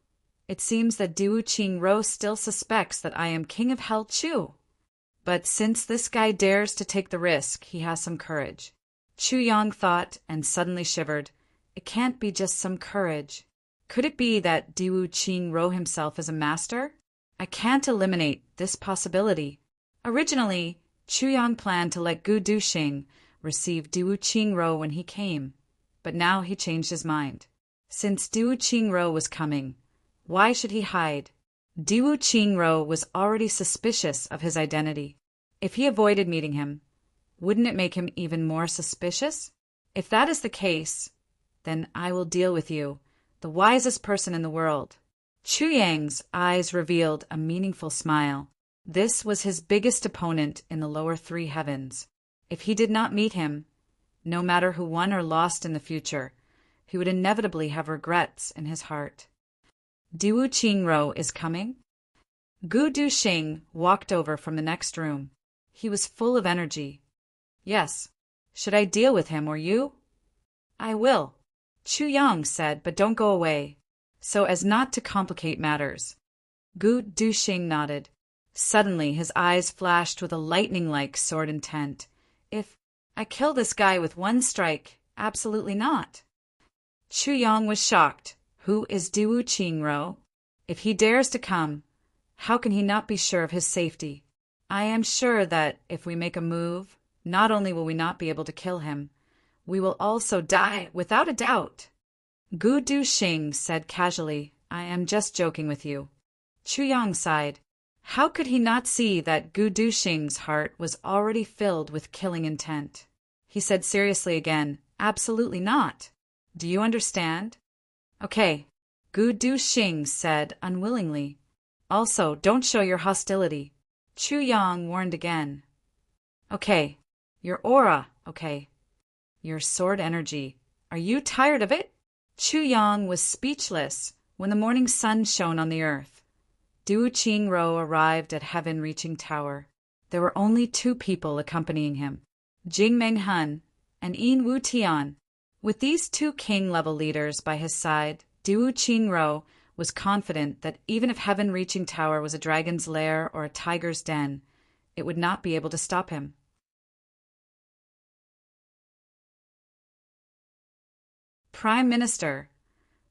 it seems that Diwu Qingro still suspects that I am King of Hell Chu. But since this guy dares to take the risk, he has some courage. Chu Yang thought and suddenly shivered. It can't be just some courage. Could it be that Diwu Qingro himself is a master? I can't eliminate this possibility. Originally, Chu Yang planned to let Gu Duxing receive Diwu Qingro when he came, but now he changed his mind. Since Diwu Qingro was coming, why should he hide? Diwu Qingro was already suspicious of his identity. If he avoided meeting him, wouldn't it make him even more suspicious? If that is the case, then I will deal with you, the wisest person in the world. Chu Yang's eyes revealed a meaningful smile. This was his biggest opponent in the lower three heavens. If he did not meet him, no matter who won or lost in the future, he would inevitably have regrets in his heart. Diwu Qingro is coming? Gu Duxing walked over from the next room. He was full of energy. Yes. Should I deal with him or you? I will, Chu Yang said, but don't go away, so as not to complicate matters. Gu Duxing nodded. Suddenly his eyes flashed with a lightning-like sword intent. If I kill this guy with one strike, absolutely not. Chu Yang was shocked. Who is Diwu Qingro? If he dares to come, how can he not be sure of his safety? I am sure that if we make a move, not only will we not be able to kill him, we will also die without a doubt. Gu Duxing said casually, I am just joking with you. Chu Yang sighed. How could he not see that Gu Duxing's heart was already filled with killing intent? He said seriously again, absolutely not. Do you understand? Okay, Gu Duxing said unwillingly. Also, don't show your hostility. Chu Yang warned again. Okay, your aura, okay. Your sword energy. Are you tired of it? Chu Yang was speechless when the morning sun shone on the earth. Diwu Qingro arrived at heaven-reaching tower. There were only 2 people accompanying him, Jing Menghen and Yin Wu Tian. With these 2 king-level leaders by his side, Diwu Qingro was confident that even if heaven-reaching tower was a dragon's lair or a tiger's den, it would not be able to stop him. Prime Minister,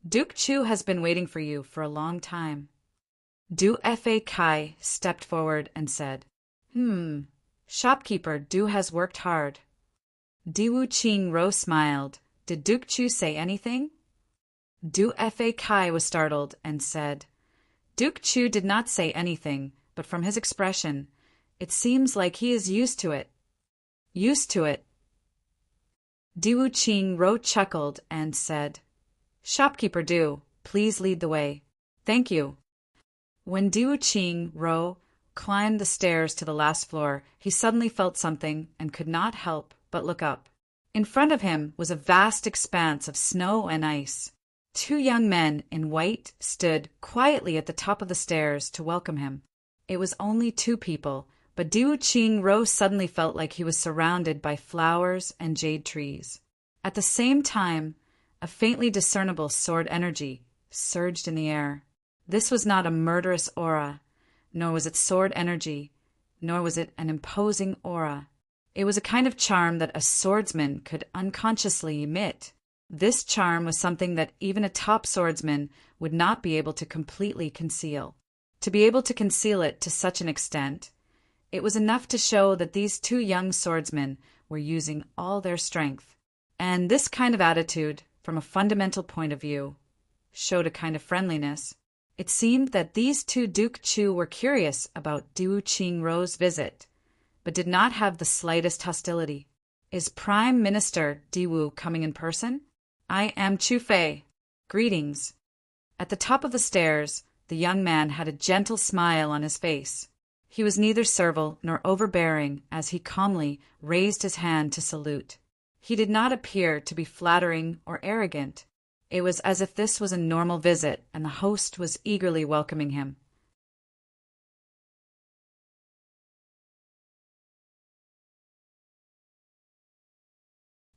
Duke Chu has been waiting for you for a long time. Du Fa Kai stepped forward and said, Shopkeeper Du has worked hard. Diwu Qingro smiled. Did Duke Chu say anything? Du Fa Kai was startled and said, Duke Chu did not say anything, but from his expression, it seems like he is used to it. Used to it. Diwu Qingro chuckled and said, Shopkeeper Du, please lead the way. Thank you. When Diwu Qingro climbed the stairs to the last floor, he suddenly felt something and could not help but look up. In front of him was a vast expanse of snow and ice. 2 young men in white stood quietly at the top of the stairs to welcome him. It was only 2 people, but Diwu Qingro suddenly felt like he was surrounded by flowers and jade trees. At the same time, a faintly discernible sword energy surged in the air. This was not a murderous aura, nor was it sword energy, nor was it an imposing aura. It was a kind of charm that a swordsman could unconsciously emit. This charm was something that even a top swordsman would not be able to completely conceal. To be able to conceal it to such an extent, it was enough to show that these 2 young swordsmen were using all their strength. And this kind of attitude, from a fundamental point of view, showed a kind of friendliness. It seemed that these 2 Duke Chu were curious about Diwu Qingro's visit, but did not have the slightest hostility. Is Prime Minister Diwu coming in person? I am Chu Fei. Greetings. At the top of the stairs, the young man had a gentle smile on his face. He was neither servile nor overbearing as he calmly raised his hand to salute. He did not appear to be flattering or arrogant. It was as if this was a normal visit and the host was eagerly welcoming him.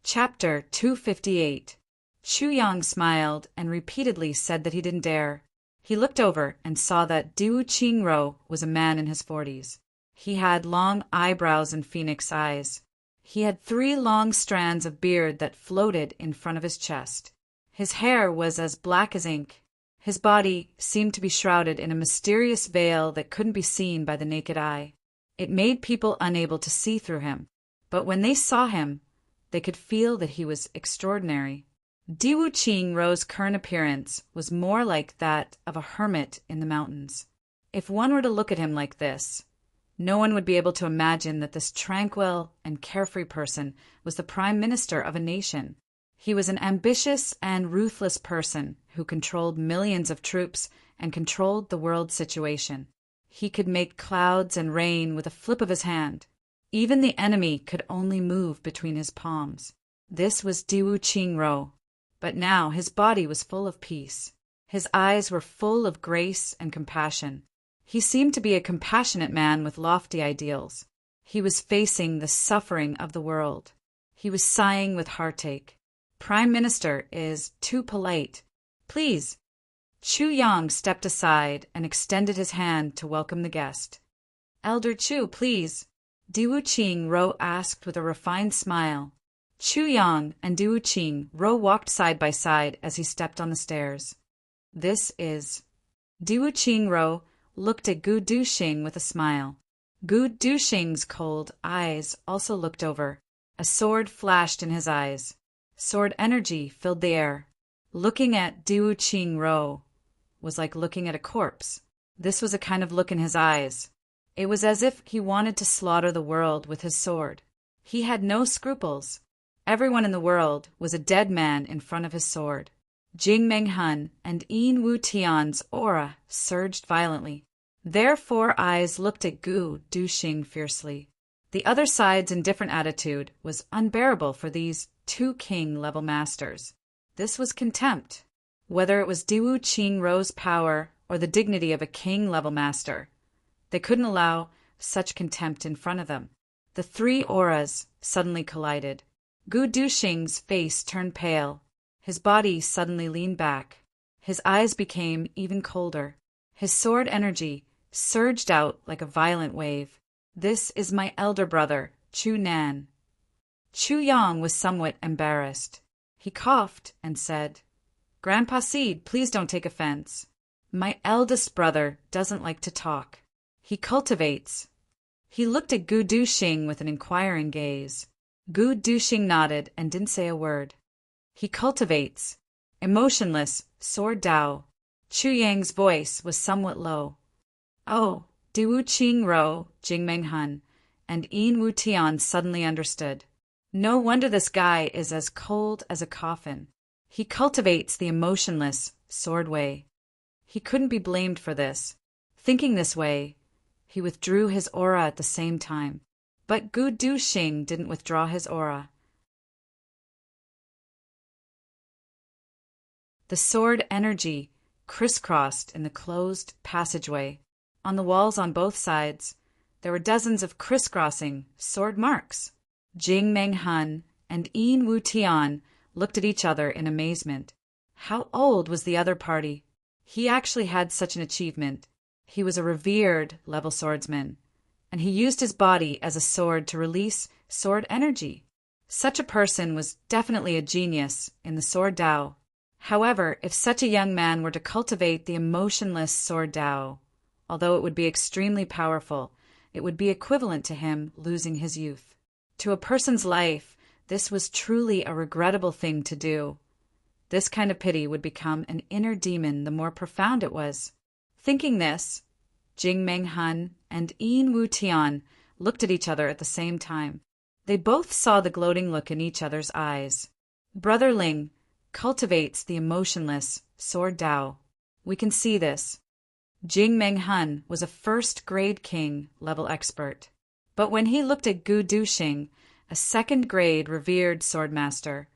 Chapter 258. Chu Yang smiled and repeatedly said that he didn't dare. He looked over and saw that Diwu Qingro was a man in his 40s. He had long eyebrows and phoenix eyes. He had 3 long strands of beard that floated in front of his chest. His hair was as black as ink. His body seemed to be shrouded in a mysterious veil that couldn't be seen by the naked eye. It made people unable to see through him. But when they saw him, They could feel that he was extraordinary. Diwu Qingrou's current appearance was more like that of a hermit in the mountains. If one were to look at him like this, no one would be able to imagine that this tranquil and carefree person was the prime minister of a nation. He was an ambitious and ruthless person who controlled millions of troops and controlled the world situation. He could make clouds and rain with a flip of his hand. Even the enemy could only move between his palms. This was Diwu Qingrou. But now his body was full of peace. His eyes were full of grace and compassion. He seemed to be a compassionate man with lofty ideals. He was facing the suffering of the world. He was sighing with heartache. Prime Minister is too polite. Please. Chu Yang stepped aside and extended his hand to welcome the guest. Elder Chu, please. Diwu Qingrou asked with a refined smile. Chu Yang and Diwu Qingrou walked side by side as he stepped on the stairs. This is... Diwu Qingrou looked at Gu Duxing with a smile. Gu Duxing's cold eyes also looked over. A sword flashed in his eyes. Sword energy filled the air. Looking at Diwu Qingrou was like looking at a corpse. This was a kind of look in his eyes. It was as if he wanted to slaughter the world with his sword. He had no scruples. Everyone in the world was a dead man in front of his sword. Jing Menghun and Yin Wu Tian's aura surged violently. Their 4 eyes looked at Gu Duxing fiercely. The other side's indifferent attitude was unbearable for these 2 king-level masters. This was contempt. Whether it was Diwu Qingrou's power or the dignity of a king-level master, they couldn't allow such contempt in front of them. The 3 auras suddenly collided. Gu Duxing's face turned pale. His body suddenly leaned back. His eyes became even colder. His sword energy surged out like a violent wave. This is my elder brother, Chu Nan. Chu Yang was somewhat embarrassed. He coughed and said, Grandpa Seed, please don't take offense. My eldest brother doesn't like to talk. He cultivates. He looked at Gu Duxing with an inquiring gaze. Gu Duxing nodded and didn't say a word. He cultivates. Emotionless, sword Dao. Chu Yang's voice was somewhat low. Oh, Diwu Qingrou, Jing Menghun, and Yin Wu Tian suddenly understood. No wonder this guy is as cold as a coffin. He cultivates the emotionless, sword way. He couldn't be blamed for this. Thinking this way, he withdrew his aura at the same time. But Gu Duxing didn't withdraw his aura. The sword energy crisscrossed in the closed passageway. On the walls on both sides, there were dozens of crisscrossing sword marks. Jing Menghun and Yin Wu Tian looked at each other in amazement. How old was the other party? He actually had such an achievement. He was a revered level swordsman, and he used his body as a sword to release sword energy. Such a person was definitely a genius in the sword Dao. However, if such a young man were to cultivate the emotionless sword Dao, although it would be extremely powerful, it would be equivalent to him losing his youth. To a person's life, this was truly a regrettable thing to do. This kind of pity would become an inner demon the more profound it was. Thinking this, Jing Menghun and Yin Wu Tian looked at each other at the same time. They both saw the gloating look in each other's eyes. Brother Ling cultivates the emotionless sword Dao. We can see this. Jing Menghun was a first-grade king level expert. But when he looked at Gu Duxing, a second-grade revered swordmaster,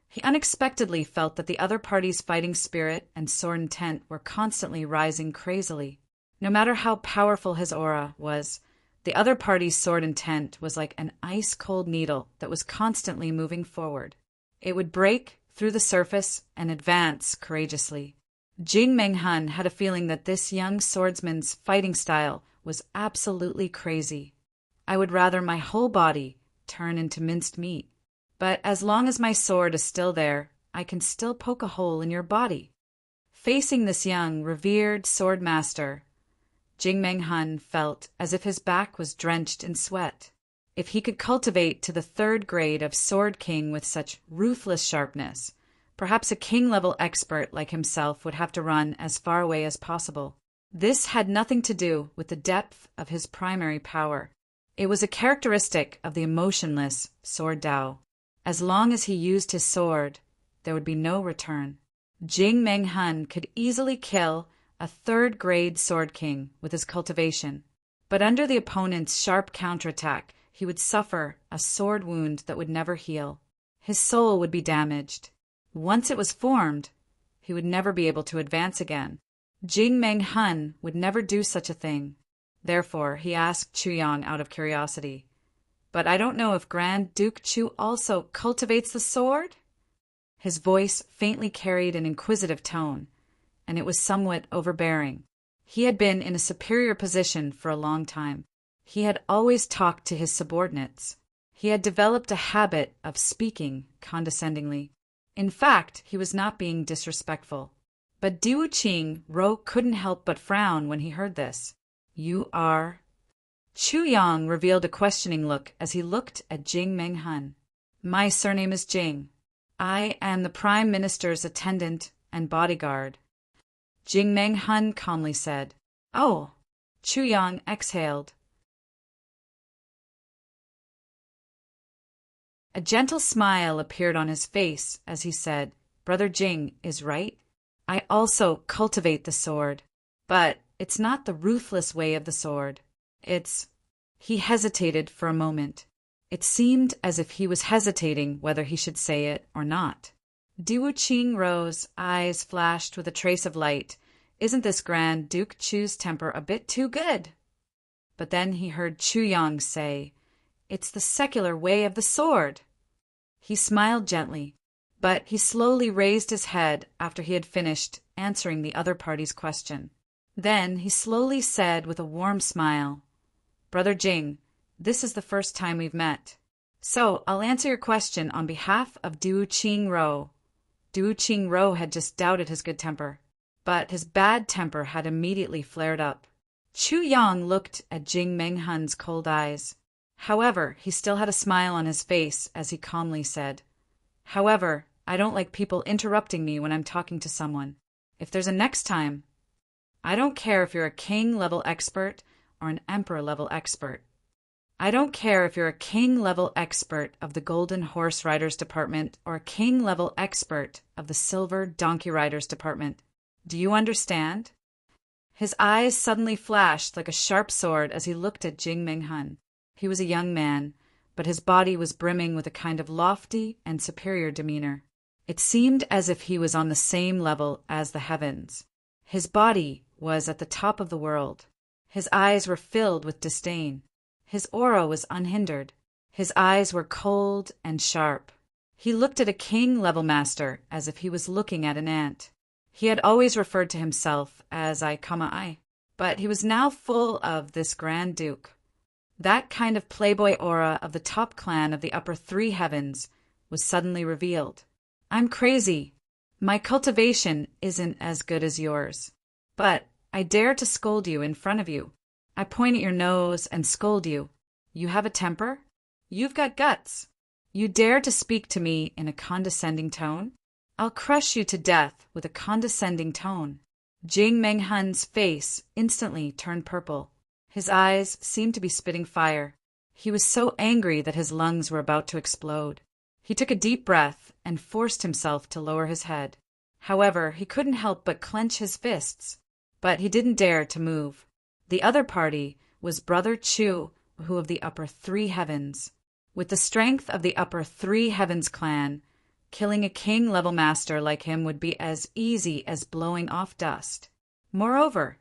he unexpectedly felt that the other party's fighting spirit and sword intent were constantly rising crazily. No matter how powerful his aura was, the other party's sword intent was like an ice-cold needle that was constantly moving forward. It would break through the surface and advance courageously. Jing Menghun had a feeling that this young swordsman's fighting style was absolutely crazy. I would rather my whole body turn into minced meat. But as long as my sword is still there, I can still poke a hole in your body. Facing this young, revered sword master, Jing Menghun felt as if his back was drenched in sweat. If he could cultivate to the 3rd grade of Sword King with such ruthless sharpness, perhaps a king-level expert like himself would have to run as far away as possible. This had nothing to do with the depth of his primary power. It was a characteristic of the emotionless Sword Dao. As long as he used his sword, there would be no return. Jing Meng Hun could easily kill a 3rd grade Sword King with his cultivation, but under the opponent's sharp counterattack, he would suffer a sword wound that would never heal. His soul would be damaged. Once it was formed, he would never be able to advance again. Jing Meng Hun would never do such a thing. Therefore, he asked Chu Yang out of curiosity, "But I don't know if Grand Duke Chu also cultivates the sword?" His voice faintly carried an inquisitive tone, and it was somewhat overbearing. He had been in a superior position for a long time. He had always talked to his subordinates. He had developed a habit of speaking condescendingly. In fact, he was not being disrespectful. But Diwu Qing Ro couldn't help but frown when he heard this. "You are—" Chu Yang revealed a questioning look as he looked at Jing Meng Hun. "My surname is Jing. I am the Prime Minister's attendant and bodyguard." Jing Meng Hun calmly said, "Oh." Chu Yang exhaled. A gentle smile appeared on his face as he said, "Brother Jing is right. I also cultivate the sword, but it's not the ruthless way of the sword. It's—" He hesitated for a moment. It seemed as if he was hesitating whether he should say it or not. Diwu Qing Ro's eyes flashed with a trace of light. Isn't this Grand Duke Chu's temper a bit too good? But then he heard Chu Yang say, "It's the secular way of the sword." He smiled gently, but he slowly raised his head after he had finished answering the other party's question. Then he slowly said with a warm smile, "Brother Jing, this is the first time we've met. So I'll answer your question on behalf of Diwu Qing Ro." Diwu Qing Ro had just doubted his good temper, but his bad temper had immediately flared up. Chu Yang looked at Jing Meng Hun's cold eyes. However, he still had a smile on his face as he calmly said, "However, I don't like people interrupting me when I'm talking to someone. If there's a next time, I don't care if you're a king-level expert or an emperor-level expert. I don't care if you're a king-level expert of the Golden Horse Riders Department or a king-level expert of the Silver Donkey Riders Department. Do you understand?" His eyes suddenly flashed like a sharp sword as he looked at Jing Meng Hun. He was a young man, but his body was brimming with a kind of lofty and superior demeanor. It seemed as if he was on the same level as the heavens. His body was at the top of the world. His eyes were filled with disdain. His aura was unhindered. His eyes were cold and sharp. He looked at a king-level master as if he was looking at an ant. He had always referred to himself as I, but he was now full of this Grand Duke. That kind of playboy aura of the top clan of the upper 3 heavens was suddenly revealed. "I'm crazy. My cultivation isn't as good as yours. But I dare to scold you in front of you. I point at your nose and scold you. You have a temper? You've got guts. You dare to speak to me in a condescending tone? I'll crush you to death with a condescending tone." Jing Meng Hun's face instantly turned purple. His eyes seemed to be spitting fire. He was so angry that his lungs were about to explode. He took a deep breath and forced himself to lower his head. However, he couldn't help but clench his fists, but he didn't dare to move. The other party was Brother Chu, who of the upper 3 heavens. With the strength of the upper 3 heavens clan, killing a king-level master like him would be as easy as blowing off dust. Moreover,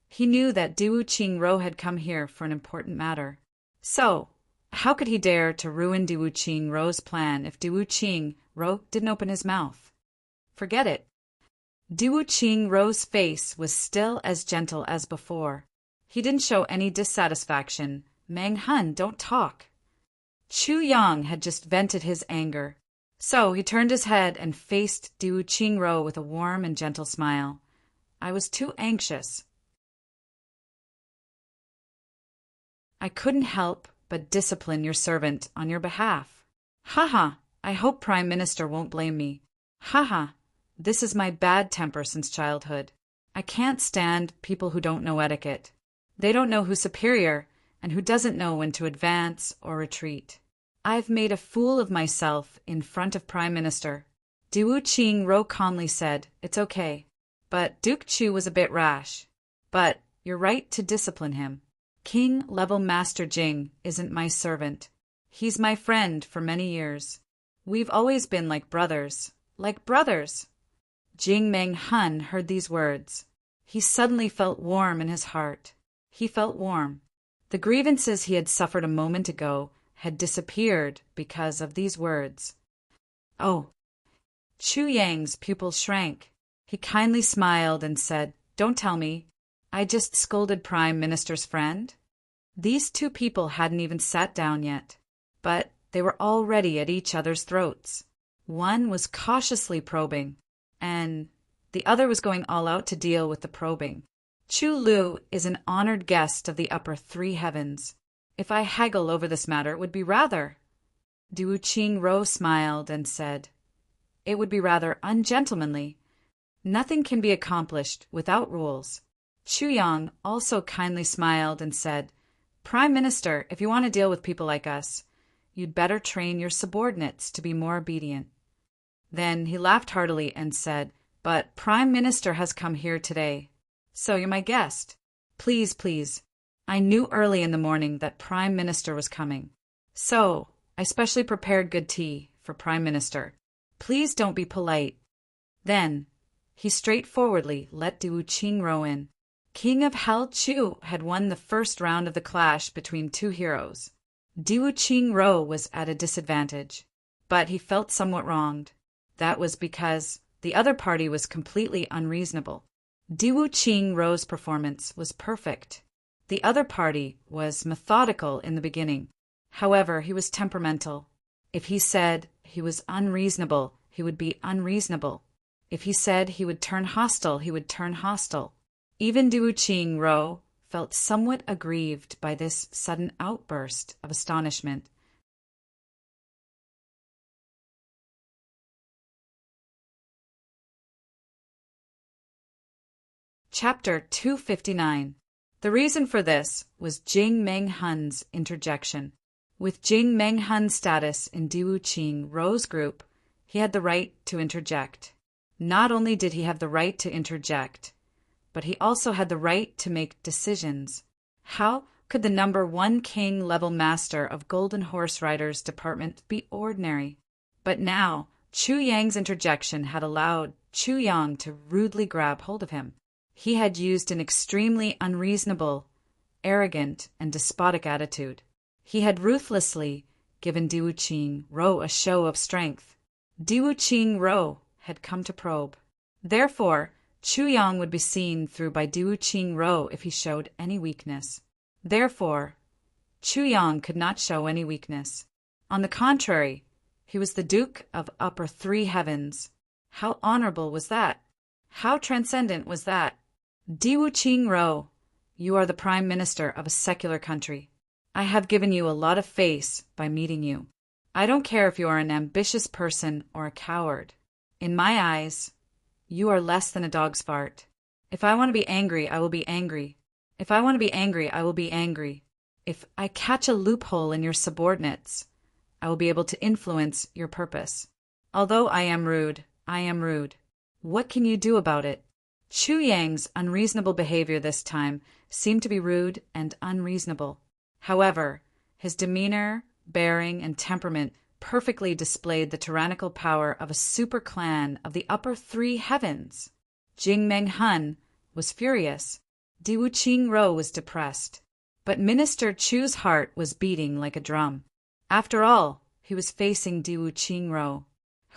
he knew that Diwu Qing Ro had come here for an important matter. So, how could he dare to ruin Diwu Qing Ro's plan if Diwu Qing Ro didn't open his mouth? Forget it. Diwu Qing Ro's face was still as gentle as before. He didn't show any dissatisfaction. "Meng Hun, don't talk." Chu Yang had just vented his anger. So he turned his head and faced Diwu Qing Ro with a warm and gentle smile. "I was too anxious. I couldn't help but discipline your servant on your behalf. Haha, I hope Prime Minister won't blame me. Haha, this is my bad temper since childhood. I can't stand people who don't know etiquette. They don't know who's superior and who doesn't know when to advance or retreat. I've made a fool of myself in front of Prime Minister. Diwu Qing calmly said, "It's okay." But Duke Chu was a bit rash. "But you're right to discipline him. King-level Master Jing isn't my servant. He's my friend for many years. We've always been like brothers. Like brothers." Jing Meng Hun heard these words. He suddenly felt warm in his heart. He felt warm. The grievances he had suffered a moment ago had disappeared because of these words. "Oh." Chu Yang's pupils shrank. He kindly smiled and said, "Don't tell me. I just scolded Prime Minister's friend." These two people hadn't even sat down yet, but they were already at each other's throats. One was cautiously probing, and the other was going all out to deal with the probing. Chu Lu is an honored guest of the upper three heavens. If I haggle over this matter, it would be rather— Diwu Qing smiled and said, "It would be rather ungentlemanly. Nothing can be accomplished without rules." Chu Yang also kindly smiled and said, "Prime Minister, if you want to deal with people like us, you'd better train your subordinates to be more obedient." Then he laughed heartily and said, "But Prime Minister has come here today, so you're my guest. Please, please. I knew early in the morning that Prime Minister was coming, so I specially prepared good tea for Prime Minister. Please don't be polite." Then he straightforwardly let Diwu Qing in. King of Hell Chu had won the first round of the clash between two heroes. Diwu Qing was at a disadvantage, but he felt somewhat wronged. That was because the other party was completely unreasonable. Diwu Qing's performance was perfect. The other party was methodical in the beginning. However, he was temperamental. If he said he was unreasonable, he would be unreasonable. If he said he would turn hostile, he would turn hostile. Even Diwu Qing felt somewhat aggrieved by this sudden outburst of astonishment. Chapter 259. The reason for this was Jing Meng Hun's interjection. With Jing Meng Hun's status in Diwu Qing's group, he had the right to interject. Not only did he have the right to interject, but he also had the right to make decisions. How could the number 1 king-level master of Golden Horse Riders Department be ordinary? But now, Chu Yang's interjection had allowed Chu Yang to rudely grab hold of him. He had used an extremely unreasonable, arrogant, and despotic attitude. He had ruthlessly given Diwu Qing a show of strength. Diwu Qing had come to probe. Therefore, Chu Yang would be seen through by Diwu Qing if he showed any weakness. Therefore, Chu Yang could not show any weakness. On the contrary, he was the Duke of Upper Three Heavens. How honorable was that? How transcendent was that? Diwu Qing, you are the Prime Minister of a secular country. I have given you a lot of face by meeting you. I don't care if you are an ambitious person or a coward. In my eyes, you are less than a dog's fart. If I want to be angry, I will be angry. If I want to be angry, I will be angry. If I catch a loophole in your subordinates, I will be able to influence your purpose. Although I am rude, I am rude. What can you do about it? Chu Yang's unreasonable behavior this time seemed to be rude and unreasonable. However, his demeanor, bearing, and temperament perfectly displayed the tyrannical power of a super clan of the upper three heavens. Jing Meng Hun was furious. Diwu Qing was depressed. But Minister Chu's heart was beating like a drum. After all, he was facing Diwu Qing.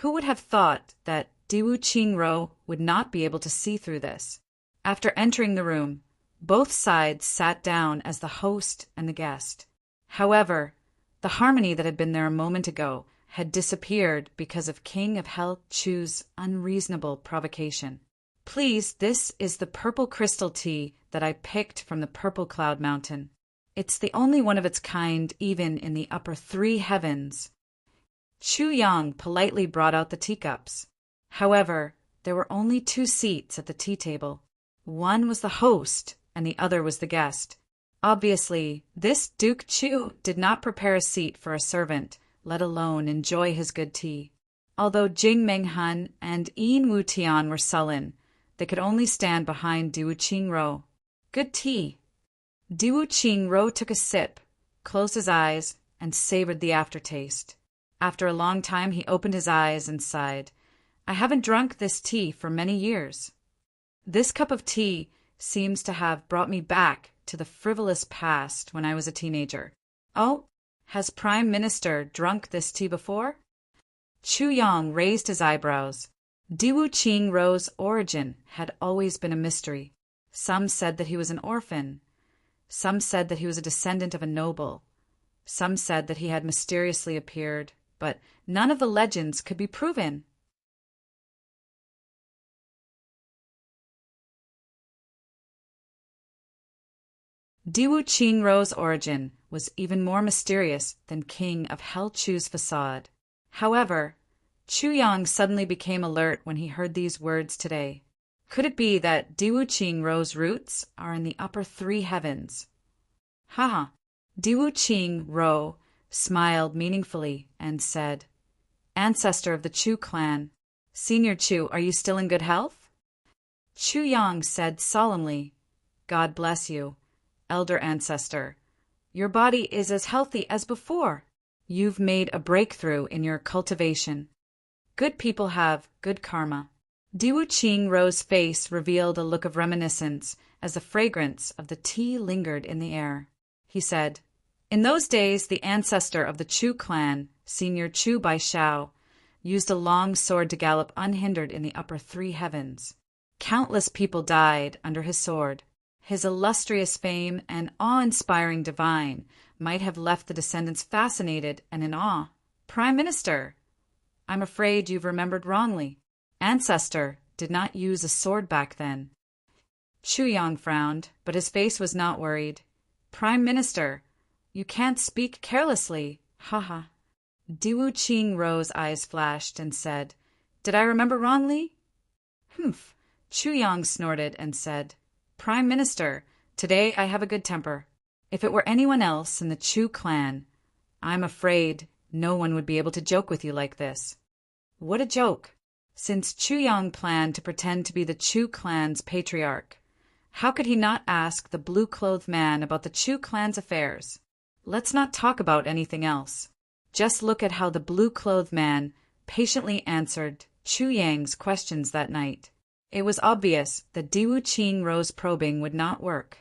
Who would have thought that Diwu Qing would not be able to see through this? After entering the room, both sides sat down as the host and the guest. However, the harmony that had been there a moment ago had disappeared because of King of Hell Chu's unreasonable provocation. Please, this is the purple crystal tea that I picked from the Purple Cloud Mountain. It's the only one of its kind even in the upper three heavens. Chu Yang politely brought out the teacups. However, there were only 2 seats at the tea table. One was the host, and the other was the guest. Obviously, this Duke Chu did not prepare a seat for a servant, let alone enjoy his good tea. Although Jing Menghan and Yin Wu Tian were sullen, they could only stand behind Diwu Qingro. Good tea. Diwu Qingro took a sip, closed his eyes, and savored the aftertaste. After a long time he opened his eyes and sighed. I haven't drunk this tea for many years. This cup of tea seems to have brought me back to the frivolous past when I was a teenager. Oh, has Prime Minister drunk this tea before? Chu Yang raised his eyebrows. Diwu Qingro's origin had always been a mystery. Some said that he was an orphan. Some said that he was a descendant of a noble. Some said that he had mysteriously appeared, but none of the legends could be proven. Diwu Qingro's origin was even more mysterious than King of Hell Chu's facade. However, Chu Yang suddenly became alert when he heard these words today. Could it be that Diwu Qingro's roots are in the upper 3 heavens? Haha. Diwu Qingro smiled meaningfully and said, Ancestor of the Chu clan, Senior Chu, are you still in good health? Chu Yang said solemnly, God bless you, Elder Ancestor. Your body is as healthy as before. You've made a breakthrough in your cultivation. Good people have good karma. Diwu Qingro's face revealed a look of reminiscence as the fragrance of the tea lingered in the air. He said, In those days, the ancestor of the Chu clan, Senior Chu Baishao, used a long sword to gallop unhindered in the upper 3 heavens. Countless people died under his sword. His illustrious fame and awe-inspiring divine might have left the descendants fascinated and in awe. Prime Minister, I'm afraid you've remembered wrongly. Ancestor did not use a sword back then. Chu Yang frowned, but his face was not worried. Prime Minister, you can't speak carelessly. Haha. Diwu Qingro's eyes flashed and said, Did I remember wrongly? Humph. Chu Yang snorted and said, Prime Minister, today I have a good temper. If it were anyone else in the Chu clan, I'm afraid no one would be able to joke with you like this. What a joke! Since Chu Yang planned to pretend to be the Chu clan's patriarch, how could he not ask the blue-clothed man about the Chu clan's affairs? Let's not talk about anything else. Just look at how the blue-clothed man patiently answered Chu Yang's questions that night. It was obvious that Diwu Qingro's probing would not work.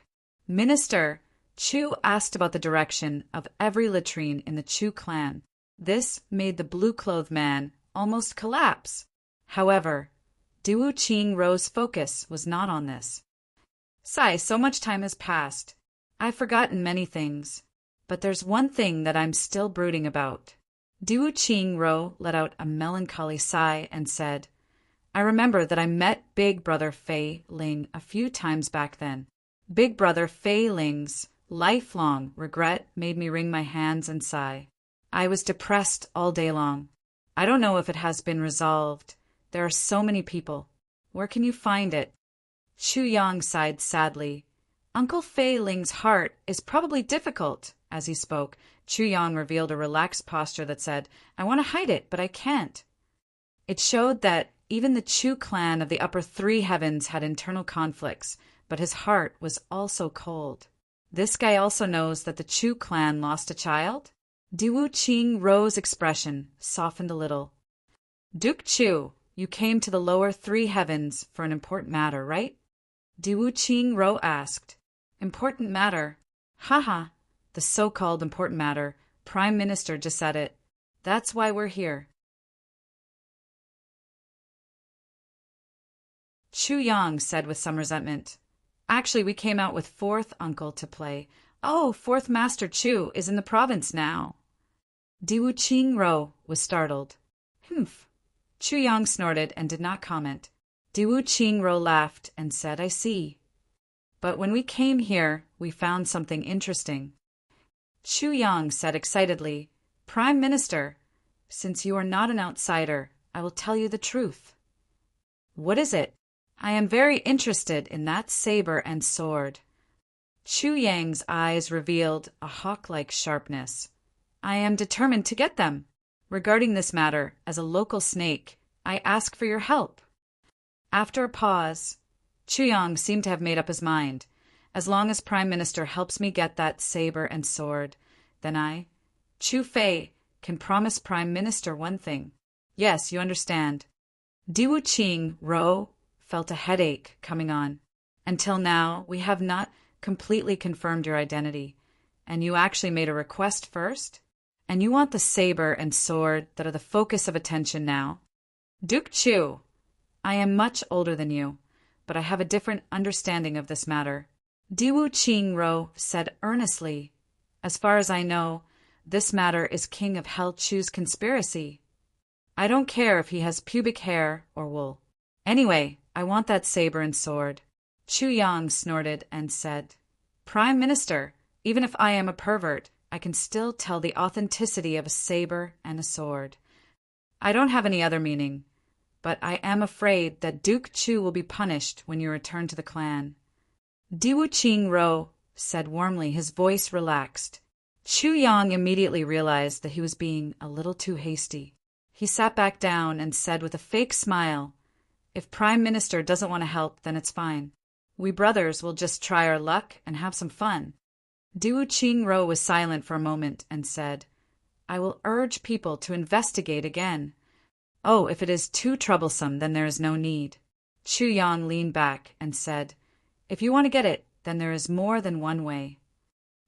Minister, Chu asked about the direction of every latrine in the Chu clan. This made the blue-clothed man almost collapse. However, Diwu Qingro's focus was not on this. Sigh, so much time has passed. I've forgotten many things, but there's one thing that I'm still brooding about. Diwu Qingro let out a melancholy sigh and said, I remember that I met Big Brother Fei Ling a few times back then. Big Brother Fei Ling's lifelong regret made me wring my hands and sigh. I was depressed all day long. I don't know if it has been resolved. There are so many people. Where can you find it? Chu Yang sighed sadly. Uncle Fei Ling's heart is probably difficult. As he spoke, Chu Yang revealed a relaxed posture that said, I want to hide it, but I can't. It showed that even the Chu clan of the upper 3 heavens had internal conflicts, but his heart was also cold. This guy also knows that the Chu clan lost a child? Diwu Qingro's expression softened a little. Duke Chu, you came to the lower 3 heavens for an important matter, right? Diwu Qingro asked. Important matter? Haha, the so-called important matter. Prime Minister just said it. That's why we're here. Chu Yang said with some resentment. Actually, we came out with 4th uncle to play. Oh, 4th Master Chu is in the province now. Diwu Qingro was startled. Humph. Chu Yang snorted and did not comment. Diwu Qingro laughed and said, I see. But when we came here, we found something interesting. Chu Yang said excitedly, "Prime Minister, since you are not an outsider, I will tell you the truth." "What is it?" "I am very interested in that saber and sword." Chu Yang's eyes revealed a hawk-like sharpness. "I am determined to get them. Regarding this matter, as a local snake, I ask for your help." After a pause, Chu Yang seemed to have made up his mind. "As long as Prime Minister helps me get that saber and sword, then I, Chu Fei, can promise Prime Minister one thing." "Yes, you understand." Diwu Qing Ro felt a headache coming on. "Until now, we have not completely confirmed your identity, and you actually made a request first? And you want the saber and sword that are the focus of attention now? Duke Chu, I am much older than you, but I have a different understanding of this matter." Diwu Qing Ro said earnestly, "As far as I know, this matter is King of Hell Chu's conspiracy. I don't care if he has pubic hair or wool. Anyway, I want that saber and sword." Chu Yang snorted and said, "Prime Minister, even if I am a pervert, I can still tell the authenticity of a saber and a sword. I don't have any other meaning, but I am afraid that Duke Chu will be punished when you return to the clan." Diwu Qing Ro said warmly, his voice relaxed. Chu Yang immediately realized that he was being a little too hasty. He sat back down and said with a fake smile, "If Prime Minister doesn't want to help, then it's fine. We brothers will just try our luck and have some fun." Diwu Qing Ro was silent for a moment and said, "I will urge people to investigate again." "Oh, if it is too troublesome, then there is no need." Chu Yang leaned back and said, "If you want to get it, then there is more than one way."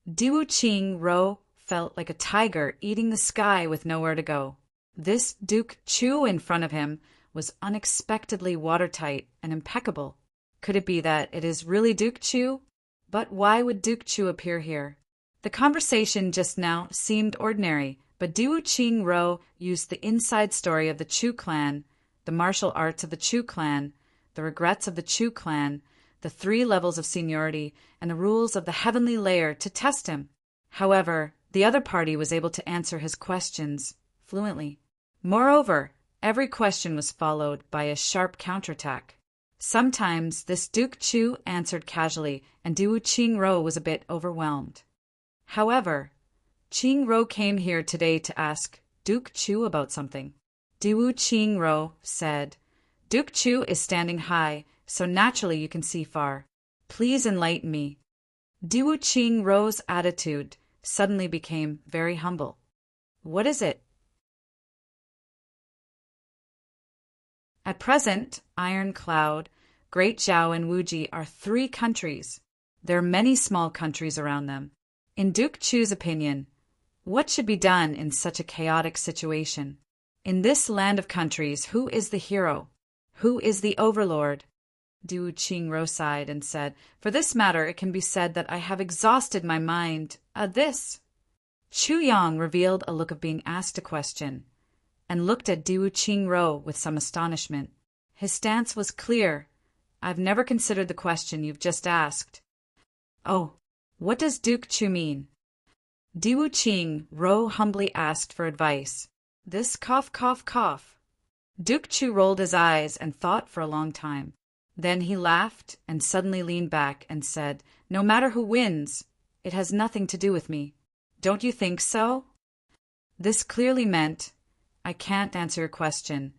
Diwu Qing Ro felt like a tiger eating the sky with nowhere to go. This Duke Chu in front of him was unexpectedly watertight and impeccable. Could it be that it is really Duke Chu? But why would Duke Chu appear here? The conversation just now seemed ordinary, but Diwu Qing Ro used the inside story of the Chu clan, the martial arts of the Chu clan, the regrets of the Chu clan, the 3 levels of seniority, and the rules of the heavenly layer to test him. However, the other party was able to answer his questions fluently. Moreover, every question was followed by a sharp counterattack. Sometimes this Duke Chu answered casually, and Diwu Qing Ro was a bit overwhelmed. However, Qing Ro came here today to ask Duke Chu about something. Diwu Qing Ro said, "Duke Chu is standing high, so naturally you can see far. Please enlighten me." Diwu Qing Ro's attitude suddenly became very humble. "What is it?" At present, Iron Cloud, Great Zhao, and Wuji are 3 countries. There are many small countries around them. In Duke Chu's opinion, what should be done in such a chaotic situation? In this land of countries, who is the hero? Who is the overlord? Diwu Qing Ro sighed and said, "For this matter, it can be said that I have exhausted my mind. This." Chu Yang revealed a look of being asked a question, and looked at Diwu Qing Ro with some astonishment. His stance was clear. "I've never considered the question you've just asked." "Oh, what does Duke Chu mean?" Diwu Qing Ro humbly asked for advice. This cough, cough, cough. Duke Chu rolled his eyes and thought for a long time. Then he laughed and suddenly leaned back and said, "No matter who wins, it has nothing to do with me. Don't you think so?" This clearly meant, "I can't answer your question,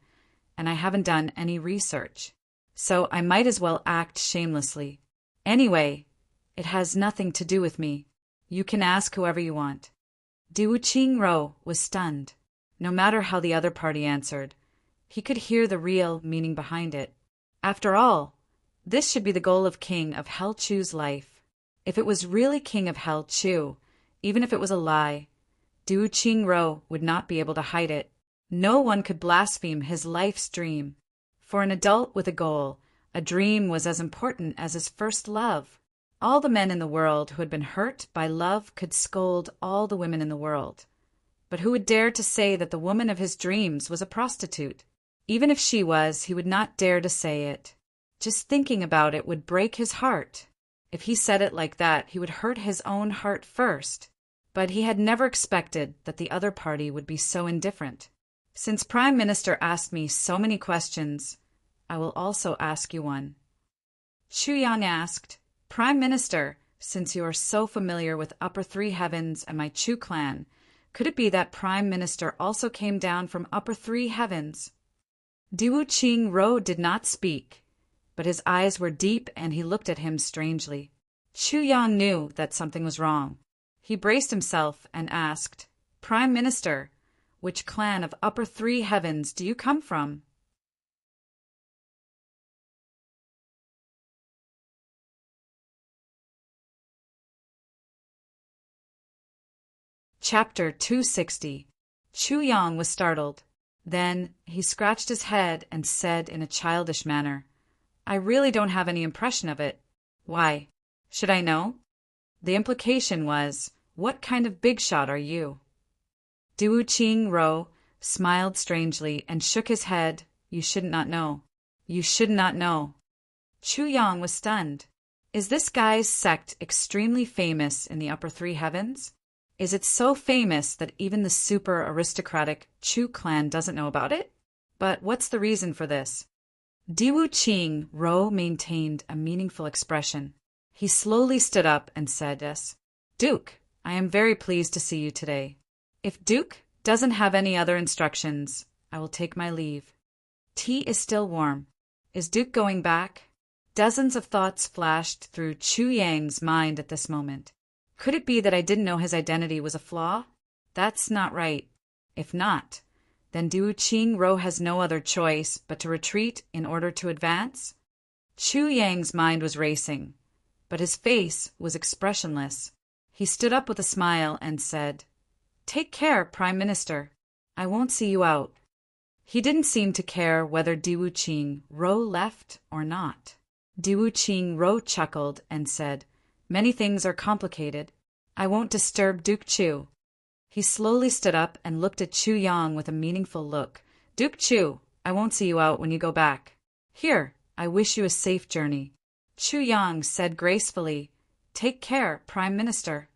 and I haven't done any research, so I might as well act shamelessly. Anyway, it has nothing to do with me. You can ask whoever you want." Diwu Qing Ro was stunned. No matter how the other party answered, he could hear the real meaning behind it. After all, this should be the goal of King of Hell Chu's life. If it was really King of Hell Chu, even if it was a lie, Diwu Qing Ro would not be able to hide it. No one could blaspheme his life's dream. For an adult with a goal, a dream was as important as his first love. All the men in the world who had been hurt by love could scold all the women in the world. But who would dare to say that the woman of his dreams was a prostitute? Even if she was, he would not dare to say it. Just thinking about it would break his heart. If he said it like that, he would hurt his own heart first. But he had never expected that the other party would be so indifferent. Since Prime Minister asked me so many questions, I will also ask you one. Chu Yang asked, Prime Minister, since you are so familiar with Upper Three Heavens and my Chu clan, could it be that Prime Minister also came down from Upper Three Heavens? Diwu Qing Ro did not speak, but his eyes were deep and he looked at him strangely. Chu Yang knew that something was wrong. He braced himself and asked, Prime Minister, which clan of Upper Three Heavens do you come from? Chapter 260. Chu Yang was startled. Then he scratched his head and said in a childish manner, I really don't have any impression of it. Why? Should I know? The implication was, what kind of big shot are you? Diwu Qing Ro smiled strangely and shook his head. You should not know. You should not know. Chu Yang was stunned. Is this guy's sect extremely famous in the Upper Three Heavens? Is it so famous that even the super aristocratic Chu clan doesn't know about it? But what's the reason for this? Diwu Qing Ro maintained a meaningful expression. He slowly stood up and said, Yes, Duke, I am very pleased to see you today. If Duke doesn't have any other instructions, I will take my leave. Tea is still warm. Is Duke going back? Dozens of thoughts flashed through Chu Yang's mind at this moment. Could it be that I didn't know his identity was a flaw? That's not right. If not, then Diwu Qing Ro has no other choice but to retreat in order to advance? Chu Yang's mind was racing, but his face was expressionless. He stood up with a smile and said, Take care, Prime Minister. I won't see you out. He didn't seem to care whether Diwu Qing Ro left or not. Diwu Qing Ro chuckled and said, Many things are complicated. I won't disturb Duke Chu. He slowly stood up and looked at Chu Yang with a meaningful look. Duke Chu, I won't see you out when you go back. Here, I wish you a safe journey. Chu Yang said gracefully, Take care, Prime Minister.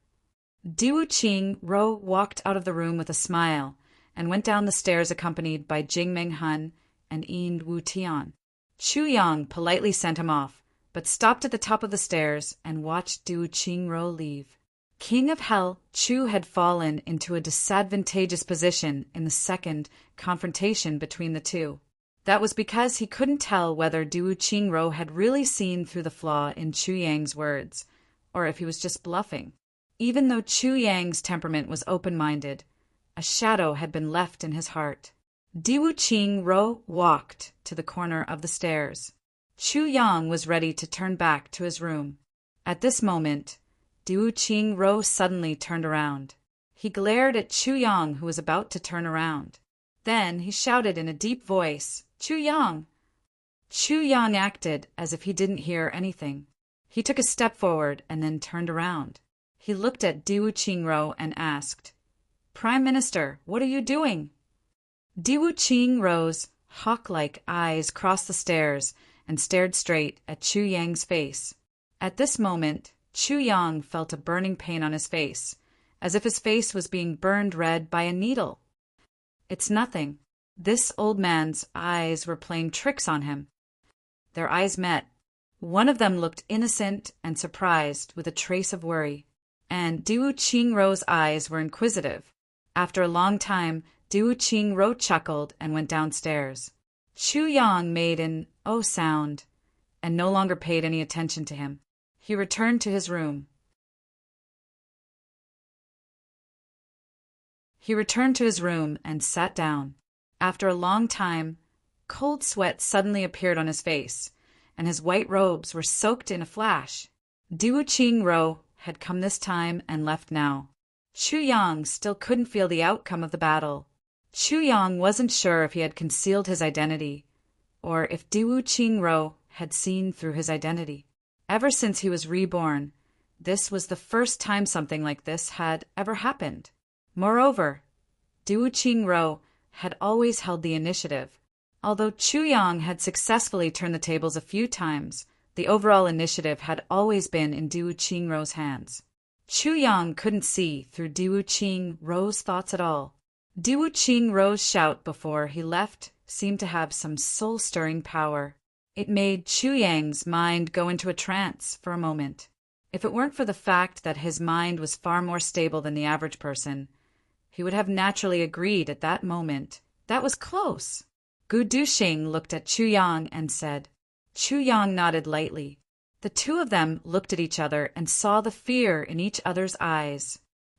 Diwu Qing Ro walked out of the room with a smile and went down the stairs accompanied by Jing Meng Hun and Yin Wu Tian. Chu Yang politely sent him off, but stopped at the top of the stairs and watched Diwu Qing Ro leave. King of Hell, Chu had fallen into a disadvantageous position in the second confrontation between the two. That was because he couldn't tell whether Diwu Qing Ro had really seen through the flaw in Chu Yang's words, or if he was just bluffing. Even though Chu Yang's temperament was open-minded, a shadow had been left in his heart. Diwu Qing Ro walked to the corner of the stairs. Chu Yang was ready to turn back to his room. At this moment, Diwu Qing Ro suddenly turned around. He glared at Chu Yang, who was about to turn around. Then he shouted in a deep voice, Chu Yang! Chu Yang acted as if he didn't hear anything. He took a step forward and then turned around. He looked at Diwu Qing Ro and asked, Prime Minister, what are you doing? Diwu Qing Ro's hawk-like eyes crossed the stairs and stared straight at Chu Yang's face. At this moment, Chu Yang felt a burning pain on his face, as if his face was being burned red by a needle. It's nothing. This old man's eyes were playing tricks on him. Their eyes met. One of them looked innocent and surprised with a trace of worry, and Diwu Qing Ro's eyes were inquisitive. After a long time, Diwu Qing Ro chuckled and went downstairs. Chu Yang made an "oh" sound and no longer paid any attention to him. He returned to his room. And sat down. After a long time, cold sweat suddenly appeared on his face, and his white robes were soaked in a flash. Diwu Qing Ro had come this time and left now. Chu Yang still couldn't feel the outcome of the battle. Chu Yang wasn't sure if he had concealed his identity, or if Diwu Qing Ro had seen through his identity. Ever since he was reborn, this was the first time something like this had ever happened. Moreover, Diwu Qing Ro had always held the initiative. Although Chu Yang had successfully turned the tables a few times, the overall initiative had always been in Diwu Qing Ro's hands. Chu Yang couldn't see through Diwu Qing Ro's thoughts at all. Diwu Qing Ro's shout before he left seemed to have some soul-stirring power. It made Chu Yang's mind go into a trance for a moment. If it weren't for the fact that his mind was far more stable than the average person, he would have naturally agreed at that moment. That was close. Gu Duxing looked at Chu Yang and said. Chu Yang nodded lightly. The two of them looked at each other and saw the fear in each other's eyes.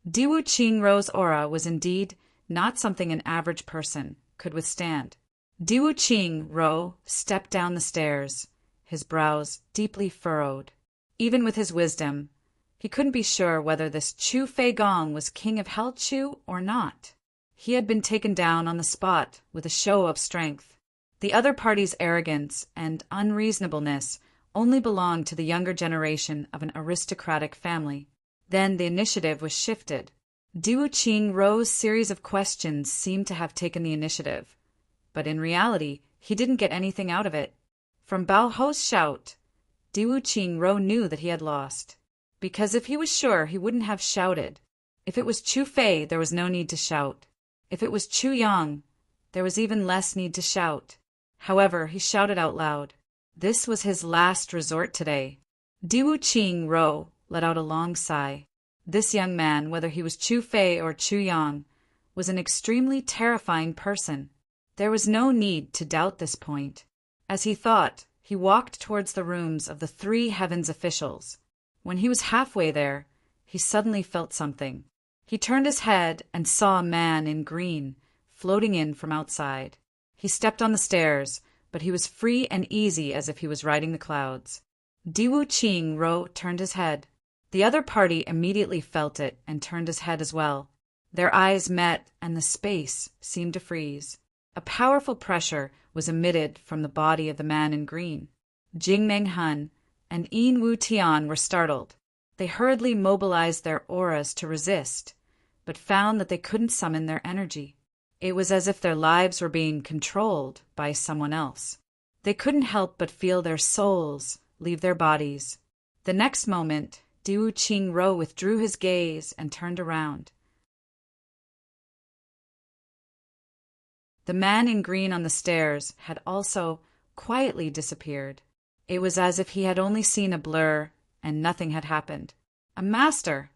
Diwu Qing Ro's aura was indeed not something an average person could withstand. Diwu Qing Ro stepped down the stairs, his brows deeply furrowed. Even with his wisdom, he couldn't be sure whether this Chu Fei Gong was king of Hell Chu or not. He had been taken down on the spot with a show of strength. The other party's arrogance and unreasonableness only belonged to the younger generation of an aristocratic family. Then the initiative was shifted. Diwu Qing Ro's series of questions seemed to have taken the initiative, but in reality, he didn't get anything out of it. From Bao Ho's shout, Diwu Qing Ro knew that he had lost, because if he was sure, he wouldn't have shouted. If it was Chu Fei, there was no need to shout. If it was Chu Yang, there was even less need to shout. However, he shouted out loud. This was his last resort today. Diwu Qing Ro let out a long sigh. This young man, whether he was Chu Fei or Chu Yang, was an extremely terrifying person. There was no need to doubt this point. As he thought, he walked towards the rooms of the three heavens officials. When he was halfway there, he suddenly felt something. He turned his head and saw a man in green floating in from outside. He stepped on the stairs, but he was free and easy as if he was riding the clouds. Diwu Qing Ro turned his head. The other party immediately felt it and turned his head as well. Their eyes met and the space seemed to freeze. A powerful pressure was emitted from the body of the man in green. Jing Meng Hun and Yin Wu Tian were startled. They hurriedly mobilized their auras to resist, but found that they couldn't summon their energy. It was as if their lives were being controlled by someone else. They couldn't help but feel their souls leave their bodies. The next moment, Diwu Qing Ro withdrew his gaze and turned around. The man in green on the stairs had also quietly disappeared. It was as if he had only seen a blur and nothing had happened. A master!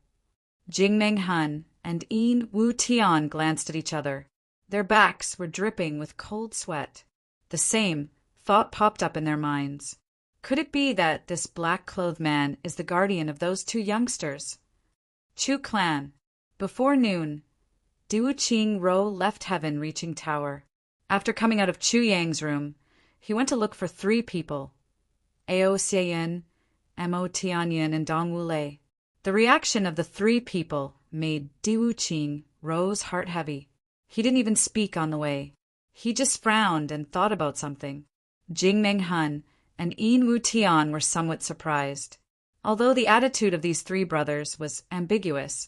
Jing Meng Hun and Yin Wu Tian glanced at each other. Their backs were dripping with cold sweat. The same thought popped up in their minds. Could it be that this black-clothed man is the guardian of those two youngsters? Chu Clan. Before noon, Diwu Qing Ro left heaven reaching tower. After coming out of Chu Yang's room, he went to look for three people, Ao Xieyin, Mo Tianyin, and Dong Wulei. The reaction of the three people made Diwu Qing Ro's heart heavy. He didn't even speak on the way. He just frowned and thought about something. Jing Meng Hun and Yin Wu Tian were somewhat surprised. Although the attitude of these three brothers was ambiguous,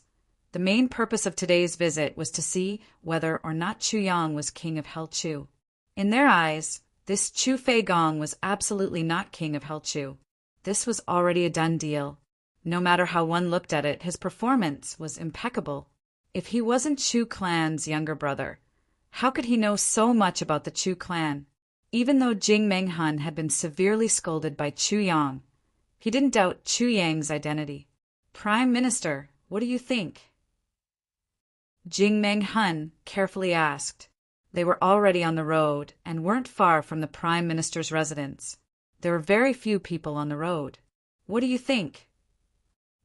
the main purpose of today's visit was to see whether or not Chu Yang was king of Hell Chu. In their eyes, this Chu Fei Gong was absolutely not king of Hell Chu. This was already a done deal. No matter how one looked at it, his performance was impeccable. If he wasn't Chu Clan's younger brother, how could he know so much about the Chu Clan? Even though Jing Meng Hun had been severely scolded by Chu Yang, he didn't doubt Chu Yang's identity. Prime Minister, what do you think? Jing Meng Hun carefully asked. They were already on the road and weren't far from the Prime Minister's residence. There were very few people on the road. What do you think?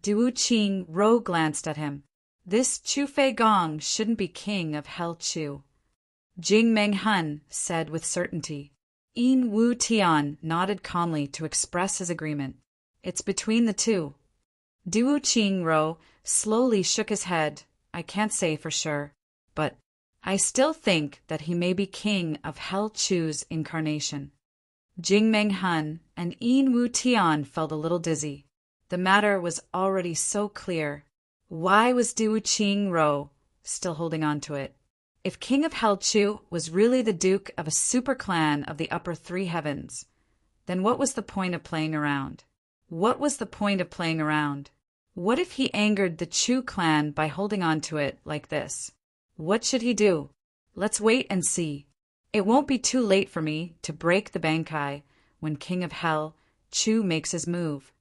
Diwu Qing Ro glanced at him. This Chu Fei Gong shouldn't be king of Hell Chu. Jing Meng Hun said with certainty. Yin Wu Tian nodded calmly to express his agreement. It's between the two. Diwu Qing Ro slowly shook his head. I can't say for sure, but I still think that he may be king of Hell Chu's incarnation. Jing Meng Hun and Yin Wu Tian felt a little dizzy. The matter was already so clear. Why was Diwu Qing Ro still holding on to it? If king of Hell Chu was really the duke of a super clan of the upper three heavens, then what was the point of playing around? What was the point of playing around? What if he angered the Chu clan by holding on to it like this? What should he do? Let's wait and see. It won't be too late for me to break the Bankai when King of Hell, Chu, makes his move.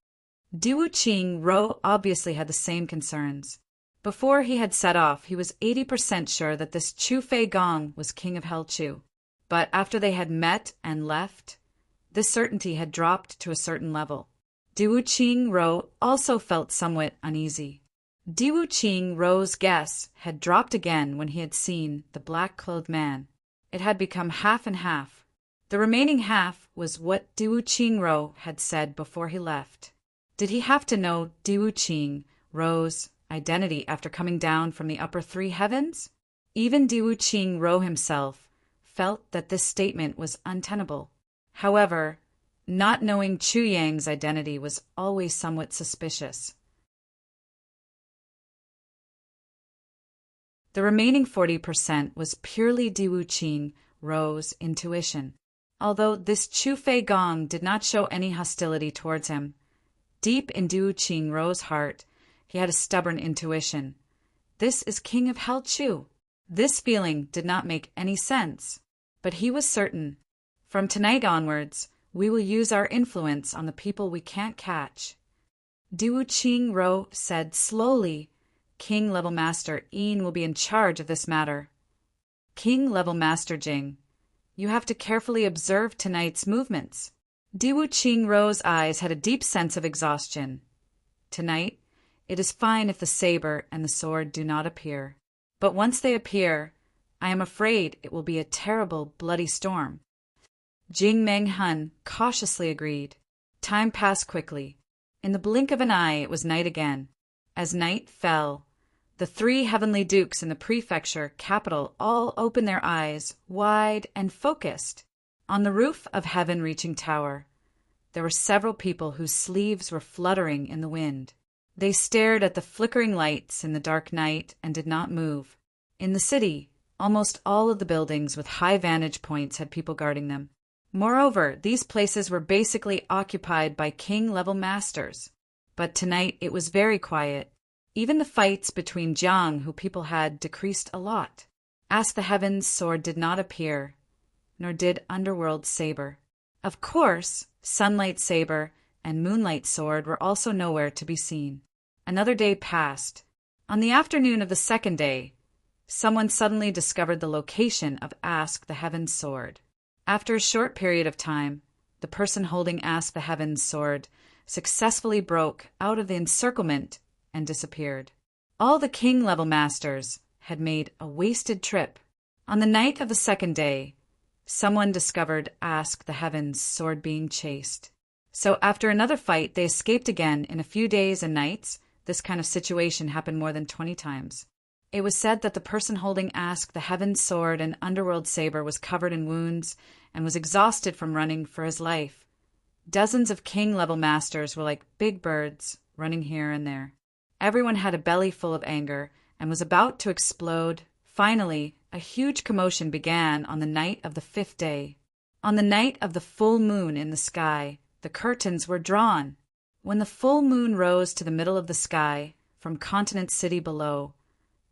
Diwu Qing Ro obviously had the same concerns. Before he had set off, he was 80% sure that this Chu Fei Gong was King of Hell Chu. But after they had met and left, this certainty had dropped to a certain level. Diwu Qing Ro also felt somewhat uneasy. Diwu Qing Ro's guess had dropped again when he had seen the black-clothed man. It had become half and half. The remaining half was what Diwu Qing Ro had said before he left. Did he have to know Diwu Qing Ro's identity after coming down from the upper three heavens? Even Diwu Qing Ro himself felt that this statement was untenable. However, not knowing Chu Yang's identity was always somewhat suspicious. The remaining 40% was purely Diwu Qing Ro's intuition. Although this Chu Fei Gong did not show any hostility towards him, deep in Diwu Qing Ro's heart, he had a stubborn intuition. This is King of Hell Chu. This feeling did not make any sense, but he was certain. From tonight onwards, we will use our influence on the people we can't catch. Diwu Qing Ro said slowly, King Level Master Yin will be in charge of this matter. King Level Master Jing, you have to carefully observe tonight's movements. Diwu Qing Ro's eyes had a deep sense of exhaustion. Tonight, it is fine if the saber and the sword do not appear. But once they appear, I am afraid it will be a terrible, bloody storm. Jing Meng Hun cautiously agreed. Time passed quickly. In the blink of an eye, it was night again. As night fell, the three heavenly dukes in the prefecture capital all opened their eyes, wide and focused. On the roof of heaven-reaching tower, there were several people whose sleeves were fluttering in the wind. They stared at the flickering lights in the dark night and did not move. In the city, almost all of the buildings with high vantage points had people guarding them. Moreover, these places were basically occupied by king-level masters. But tonight it was very quiet. Even the fights between Jiang, who people had, decreased a lot. Ask the Heavens sword did not appear, nor did Underworld saber. Of course, Sunlight saber and Moonlight sword were also nowhere to be seen. Another day passed. On the afternoon of the second day, someone suddenly discovered the location of Ask the Heavens sword. After a short period of time, the person holding Ask the Heavens sword successfully broke out of the encirclement and disappeared. All the king-level masters had made a wasted trip. On the night of the second day, someone discovered Ask the Heavens sword being chased. So after another fight, they escaped again in a few days and nights. This kind of situation happened more than 20 times. It was said that the person holding Ask the Heavens sword and Underworld saber was covered in wounds and was exhausted from running for his life. Dozens of king-level masters were like big birds, running here and there. Everyone had a belly full of anger and was about to explode. Finally, a huge commotion began on the night of the fifth day. On the night of the full moon in the sky, the curtains were drawn. When the full moon rose to the middle of the sky, from Continent City below,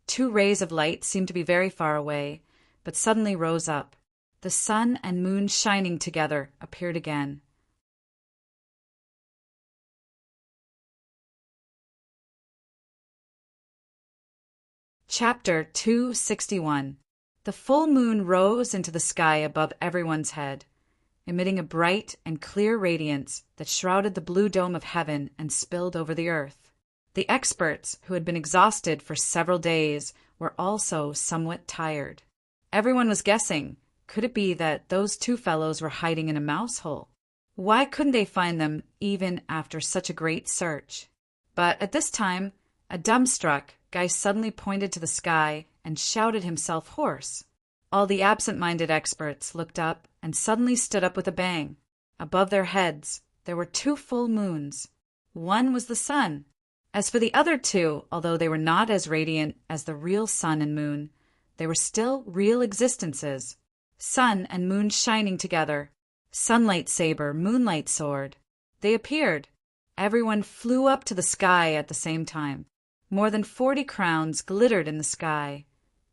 two rays of light seemed to be very far away, but suddenly rose up. The sun and moon shining together appeared again. Chapter 261. The full moon rose into the sky above everyone's head, emitting a bright and clear radiance that shrouded the blue dome of heaven and spilled over the earth. The experts, who had been exhausted for several days, were also somewhat tired. Everyone was guessing, could it be that those two fellows were hiding in a mouse hole? Why couldn't they find them even after such a great search? But at this time, a dumbstruck guy suddenly pointed to the sky and shouted himself hoarse. All the absent-minded experts looked up and suddenly stood up with a bang. Above their heads, there were two full moons. One was the sun. As for the other two, although they were not as radiant as the real sun and moon, they were still real existences. Sun and moon shining together. Sunlight saber, moonlight sword. They appeared. Everyone flew up to the sky at the same time. More than 40 crowns glittered in the sky,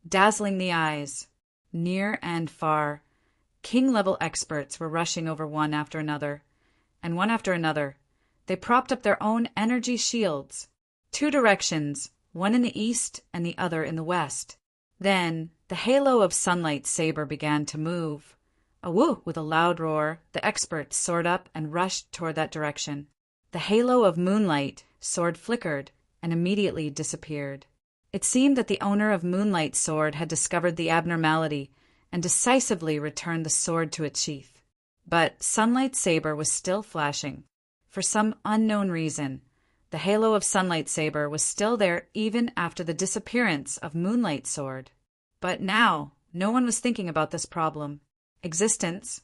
dazzling the eyes. Near and far, king-level experts were rushing over one after another, and one after another. They propped up their own energy shields. 2 directions, one in the east and the other in the west. Then, the halo of sunlight saber began to move. Awoo! With a loud roar, the experts soared up and rushed toward that direction. The halo of moonlight sword flickered and immediately disappeared. It seemed that the owner of Moonlight Sword had discovered the abnormality and decisively returned the sword to its sheath. But Sunlight Saber was still flashing. For some unknown reason, the halo of Sunlight Saber was still there even after the disappearance of Moonlight Sword. But now, no one was thinking about this problem. Existence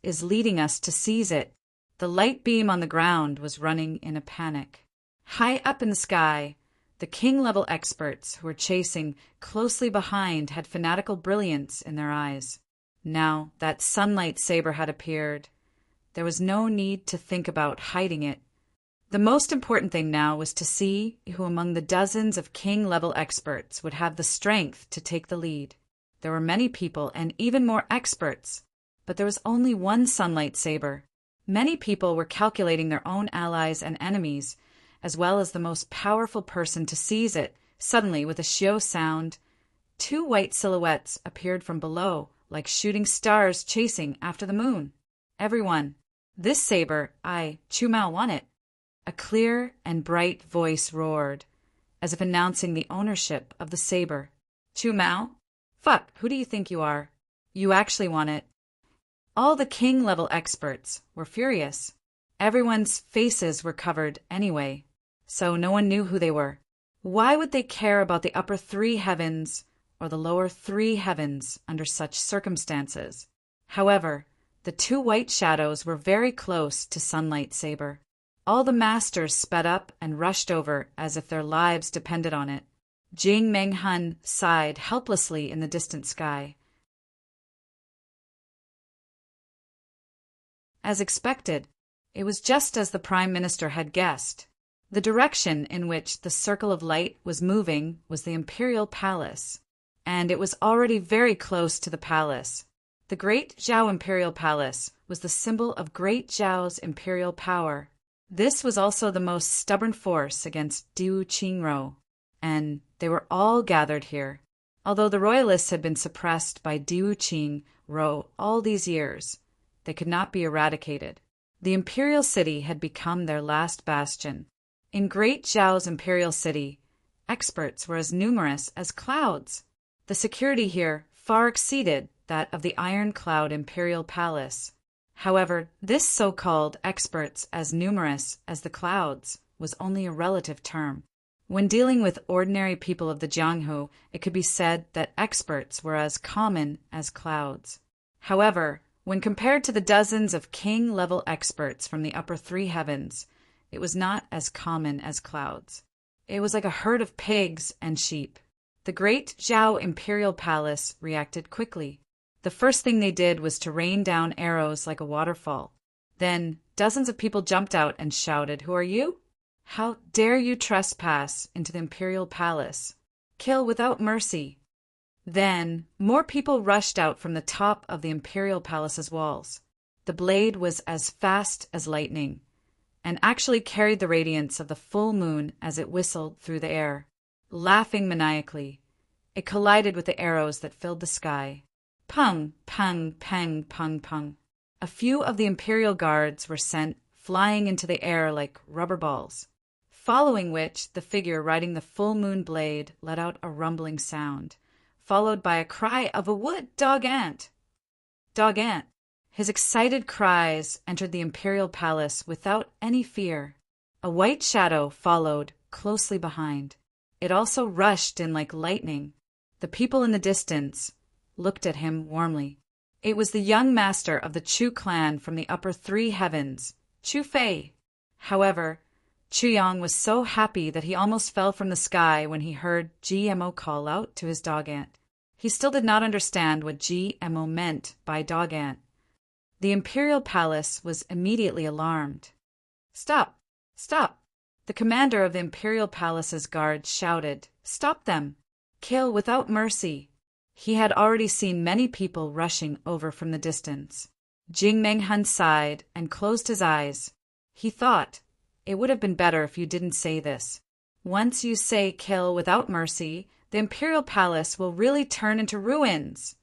is leading us to seize it. The light beam on the ground was running in a panic. High up in the sky, the king-level experts who were chasing closely behind had fanatical brilliance in their eyes. Now that Sunlight Saber had appeared, there was no need to think about hiding it. The most important thing now was to see who among the dozens of king-level experts would have the strength to take the lead. There were many people and even more experts, but there was only one Sunlight Saber. Many people were calculating their own allies and enemies, as well as the most powerful person to seize it. Suddenly, with a shio sound, 2 white silhouettes appeared from below, like shooting stars chasing after the moon. Everyone, this saber, Chu Mao, won it. A clear and bright voice roared, as if announcing the ownership of the saber. Chu Mao? Fuck, who do you think you are? You actually won it. All the king-level experts were furious. Everyone's faces were covered anyway, so no one knew who they were. Why would they care about the upper 3 heavens or the lower 3 heavens under such circumstances? However, the 2 white shadows were very close to Sunlight Saber. All the masters sped up and rushed over as if their lives depended on it. Jing Menghun sighed helplessly in the distant sky. As expected, it was just as the Prime Minister had guessed. The direction in which the circle of light was moving was the Imperial Palace, and it was already very close to the palace. The Great Zhao Imperial Palace was the symbol of Great Zhao's imperial power. This was also the most stubborn force against Diwu Qingro, and they were all gathered here. Although the royalists had been suppressed by Diwu Qingro all these years, they could not be eradicated. The imperial city had become their last bastion. In Great Zhao's imperial city, experts were as numerous as clouds. The security here far exceeded that of the Iron Cloud Imperial Palace. However, this so-called experts as numerous as the clouds was only a relative term. When dealing with ordinary people of the Jianghu, it could be said that experts were as common as clouds. However, when compared to the dozens of king-level experts from the upper 3 heavens, it was not as common as clouds. It was like a herd of pigs and sheep. The Great Zhao Imperial Palace reacted quickly. The first thing they did was to rain down arrows like a waterfall. Then dozens of people jumped out and shouted, "Who are you? How dare you trespass into the Imperial Palace? Kill without mercy." Then more people rushed out from the top of the Imperial Palace's walls. The blade was as fast as lightning, and actually carried the radiance of the full moon as it whistled through the air. Laughing maniacally, it collided with the arrows that filled the sky. Pung, pung, pang, pung, pung. A few of the Imperial guards were sent flying into the air like rubber balls, following which the figure riding the full moon blade let out a rumbling sound, followed by a cry of "A wood dog ant!" Dog ant! His excited cries entered the Imperial Palace without any fear. A white shadow followed closely behind. It also rushed in like lightning. The people in the distance looked at him warmly. It was the young master of the Chu clan from the upper 3 heavens, Chu Fei. However, Chu Yang was so happy that he almost fell from the sky when he heard GMO call out to his dog ant. He still did not understand what GMO meant by dog ant. The Imperial Palace was immediately alarmed. Stop! Stop! The commander of the imperial palace's guards shouted, "Stop them! Kill without mercy!" He had already seen many people rushing over from the distance. Jing Menghan sighed and closed his eyes. He thought, "It would have been better if you didn't say this. Once you say kill without mercy, the imperial palace will really turn into ruins."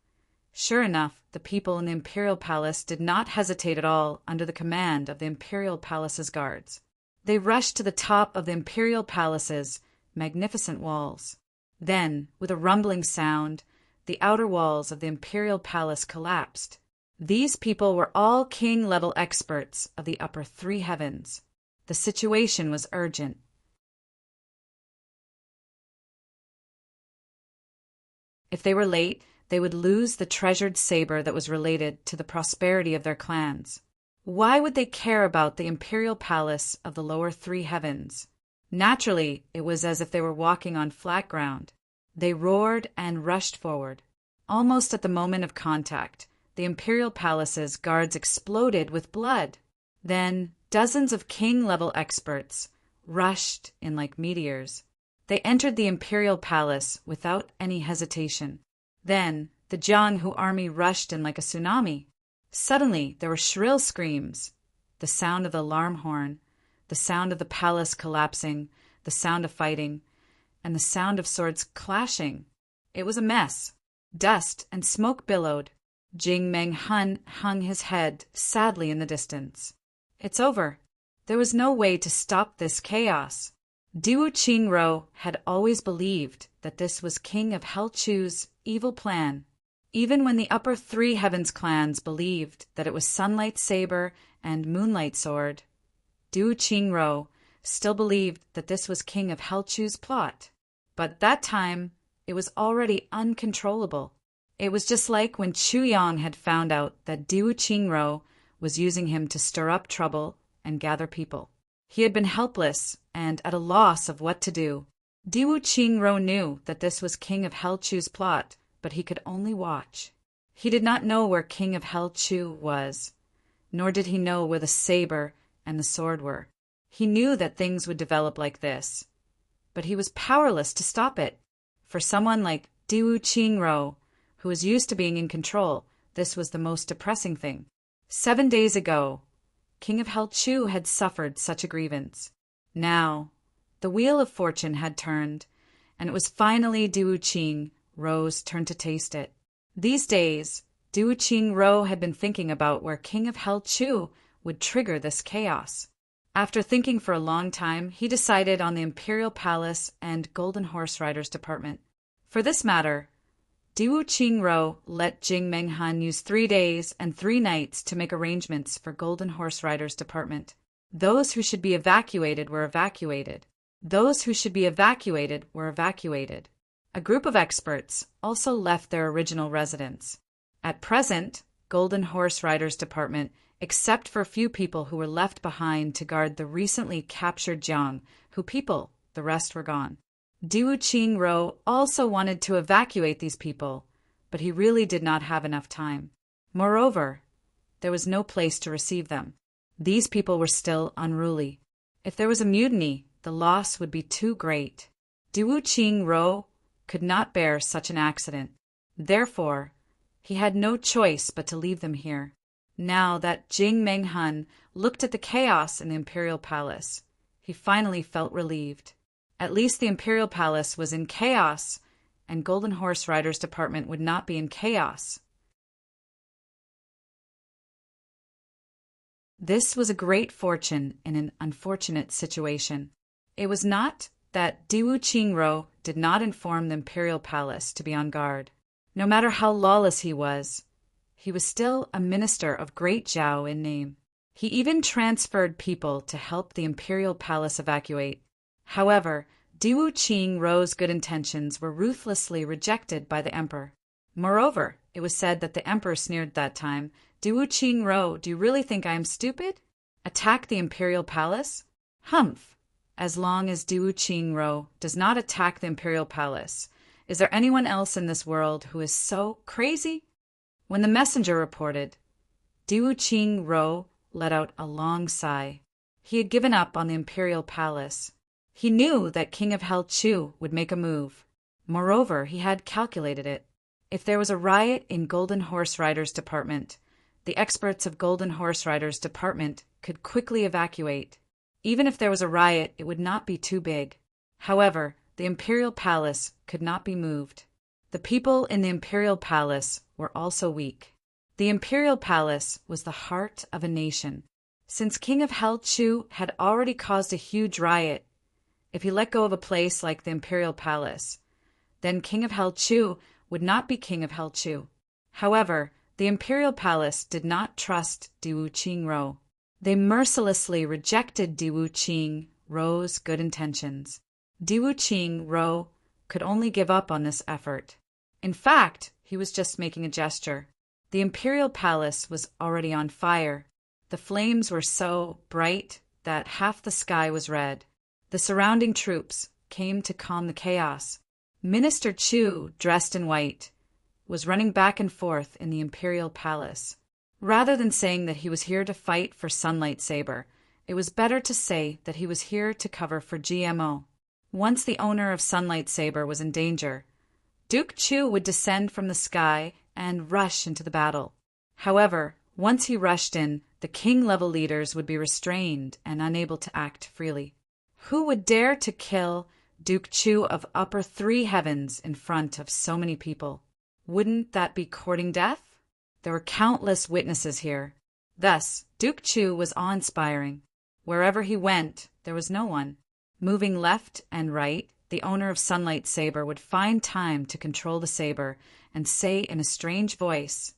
Sure enough, the people in the imperial palace did not hesitate at all under the command of the imperial palace's guards. They rushed to the top of the imperial palace's magnificent walls. Then, with a rumbling sound, the outer walls of the imperial palace collapsed. These people were all king-level experts of the upper three heavens. The situation was urgent. If they were late, they would lose the treasured saber that was related to the prosperity of their clans. Why would they care about the imperial palace of the lower three heavens? Naturally, it was as if they were walking on flat ground. They roared and rushed forward. Almost at the moment of contact, the imperial palace's guards exploded with blood. Then, dozens of king-level experts rushed in like meteors. They entered the imperial palace without any hesitation. Then, the Jianghu army rushed in like a tsunami. Suddenly, there were shrill screams, the sound of the alarm horn, the sound of the palace collapsing, the sound of fighting, and the sound of swords clashing. It was a mess. Dust and smoke billowed. Jing Menghan hung his head sadly in the distance. It's over. There was no way to stop this chaos. Diwu Qingro had always believed that this was King of Helchu's evil plan. Even when the upper three heavens clans believed that it was Sunlight Saber and Moonlight Sword, Diwu Qingro still believed that this was King of Helchu's plot. But that time, it was already uncontrollable. It was just like when Chu Yang had found out that Diwu Qingro was using him to stir up trouble and gather people. He had been helpless and at a loss of what to do. Diwu Qingro knew that this was King of Helchu's plot, but he could only watch. He did not know where King of Helchu was, nor did he know where the saber and the sword were. He knew that things would develop like this, but he was powerless to stop it. For someone like Diwu Qingro, who was used to being in control, this was the most depressing thing. 7 days ago, King of Helchu had suffered such a grievance. Now, the wheel of fortune had turned, and it was finally Diwu Qingro's turn to taste it. These days, Diwu Qingro had been thinking about where King of Helchu would trigger this chaos. After thinking for a long time, he decided on the Imperial Palace and Golden Horse Riders Department. For this matter, Diwu Qingro let Jing Menghan use 3 days and 3 nights to make arrangements for Golden Horse Riders Department. Those who should be evacuated were evacuated. Those who should be evacuated were evacuated. A group of experts also left their original residence. At present, Golden Horse Riders Department, except for a few people who were left behind to guard the recently captured Jiang, the rest were gone. Diwu Qingro also wanted to evacuate these people, but he really did not have enough time. Moreover, there was no place to receive them. These people were still unruly. If there was a mutiny, the loss would be too great. Diwu Qingro could not bear such an accident. Therefore, he had no choice but to leave them here. Now that Jing Menghan looked at the chaos in the Imperial Palace, he finally felt relieved. At least the Imperial Palace was in chaos, and Golden Horse Riders Department would not be in chaos. This was a great fortune in an unfortunate situation. It was not that Diwu Qingro did not inform the Imperial Palace to be on guard. No matter how lawless he was still a minister of great Zhao in name. He even transferred people to help the Imperial Palace evacuate. However, Diwu Qingro's good intentions were ruthlessly rejected by the emperor. Moreover, it was said that the emperor sneered that time, "Diwu Qingro, do you really think I am stupid? Attack the Imperial Palace? Humph! As long as Diwu Qingro does not attack the Imperial Palace, is there anyone else in this world who is so crazy?" When the messenger reported, Diwu Qingro let out a long sigh. He had given up on the imperial palace. He knew that King of Hell Chu would make a move. Moreover, he had calculated it. If there was a riot in Golden Horse Riders Department, the experts of Golden Horse Riders Department could quickly evacuate. Even if there was a riot, it would not be too big. However, the imperial palace could not be moved. The people in the imperial palace were also weak. The imperial palace was the heart of a nation. Since King of Hell Chu had already caused a huge riot, if he let go of a place like the imperial palace, then King of Hell Chu would not be King of Hell Chu. However, the imperial palace did not trust Diwu Qing Ro. They mercilessly rejected Diwu Qing Ro's good intentions. Diwu Qing Ro could only give up on this effort. In fact, he was just making a gesture. The imperial palace was already on fire. The flames were so bright that half the sky was red. The surrounding troops came to calm the chaos. Minister Chu, dressed in white, was running back and forth in the imperial palace. Rather than saying that he was here to fight for Sunlight Saber, it was better to say that he was here to cover for GMO. Once the owner of Sunlight Saber was in danger, Duke Chu would descend from the sky and rush into the battle. However, once he rushed in, the king-level leaders would be restrained and unable to act freely. Who would dare to kill Duke Chu of Upper Three Heavens in front of so many people? Wouldn't that be courting death? There were countless witnesses here. Thus, Duke Chu was awe-inspiring. Wherever he went, there was no one. Moving left and right, the owner of Sunlight Saber would find time to control the saber and say in a strange voice,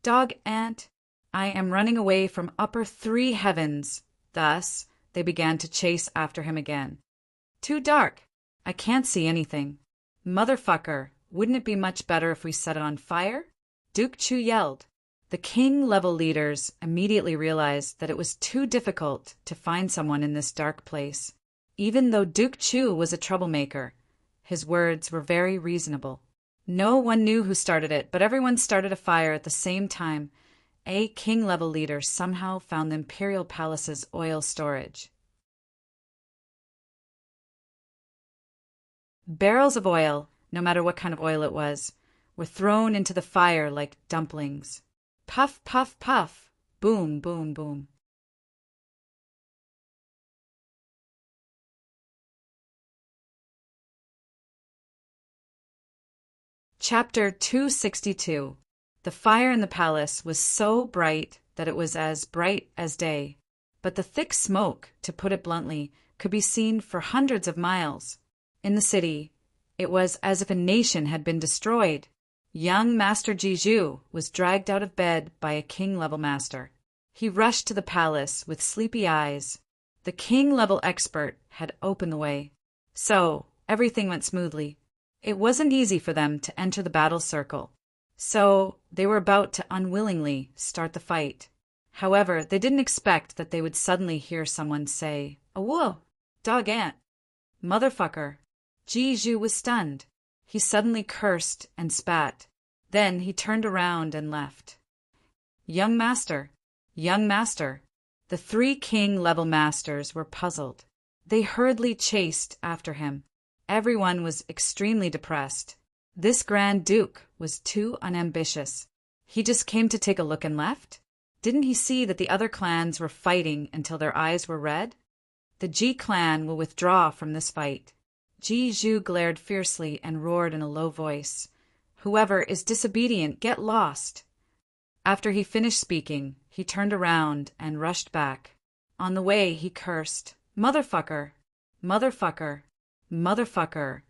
"Dog Ant, I am running away from Upper Three Heavens." Thus, they began to chase after him again. "Too dark. I can't see anything." "Motherfucker, wouldn't it be much better if we set it on fire?" Duke Chu yelled. The king-level leaders immediately realized that it was too difficult to find someone in this dark place. Even though Duke Chu was a troublemaker, his words were very reasonable. No one knew who started it, but everyone started a fire at the same time. A king-level leader somehow found the imperial palace's oil storage. Barrels of oil, no matter what kind of oil it was, were thrown into the fire like dumplings. Puff, puff, puff. Boom, boom, boom. Chapter 262. The fire in the palace was so bright that it was as bright as day, but the thick smoke, to put it bluntly, could be seen for hundreds of miles. In the city, it was as if a nation had been destroyed. Young Master Jiju was dragged out of bed by a king-level master. He rushed to the palace with sleepy eyes. The king-level expert had opened the way. So, everything went smoothly. It wasn't easy for them to enter the battle circle. So, they were about to unwillingly start the fight. However, they didn't expect that they would suddenly hear someone say, "Awoo! Dog Ant! Motherfucker!" Jiju was stunned. He suddenly cursed and spat. Then he turned around and left. Young Master! Young Master! The three king-level masters were puzzled. They hurriedly chased after him. Everyone was extremely depressed. This Grand Duke was too unambitious. He just came to take a look and left? Didn't he see that the other clans were fighting until their eyes were red? The Ji clan will withdraw from this fight. Jiju glared fiercely and roared in a low voice, "Whoever is disobedient, get lost!" After he finished speaking, he turned around and rushed back. On the way, he cursed, "Motherfucker! Motherfucker! Motherfucker!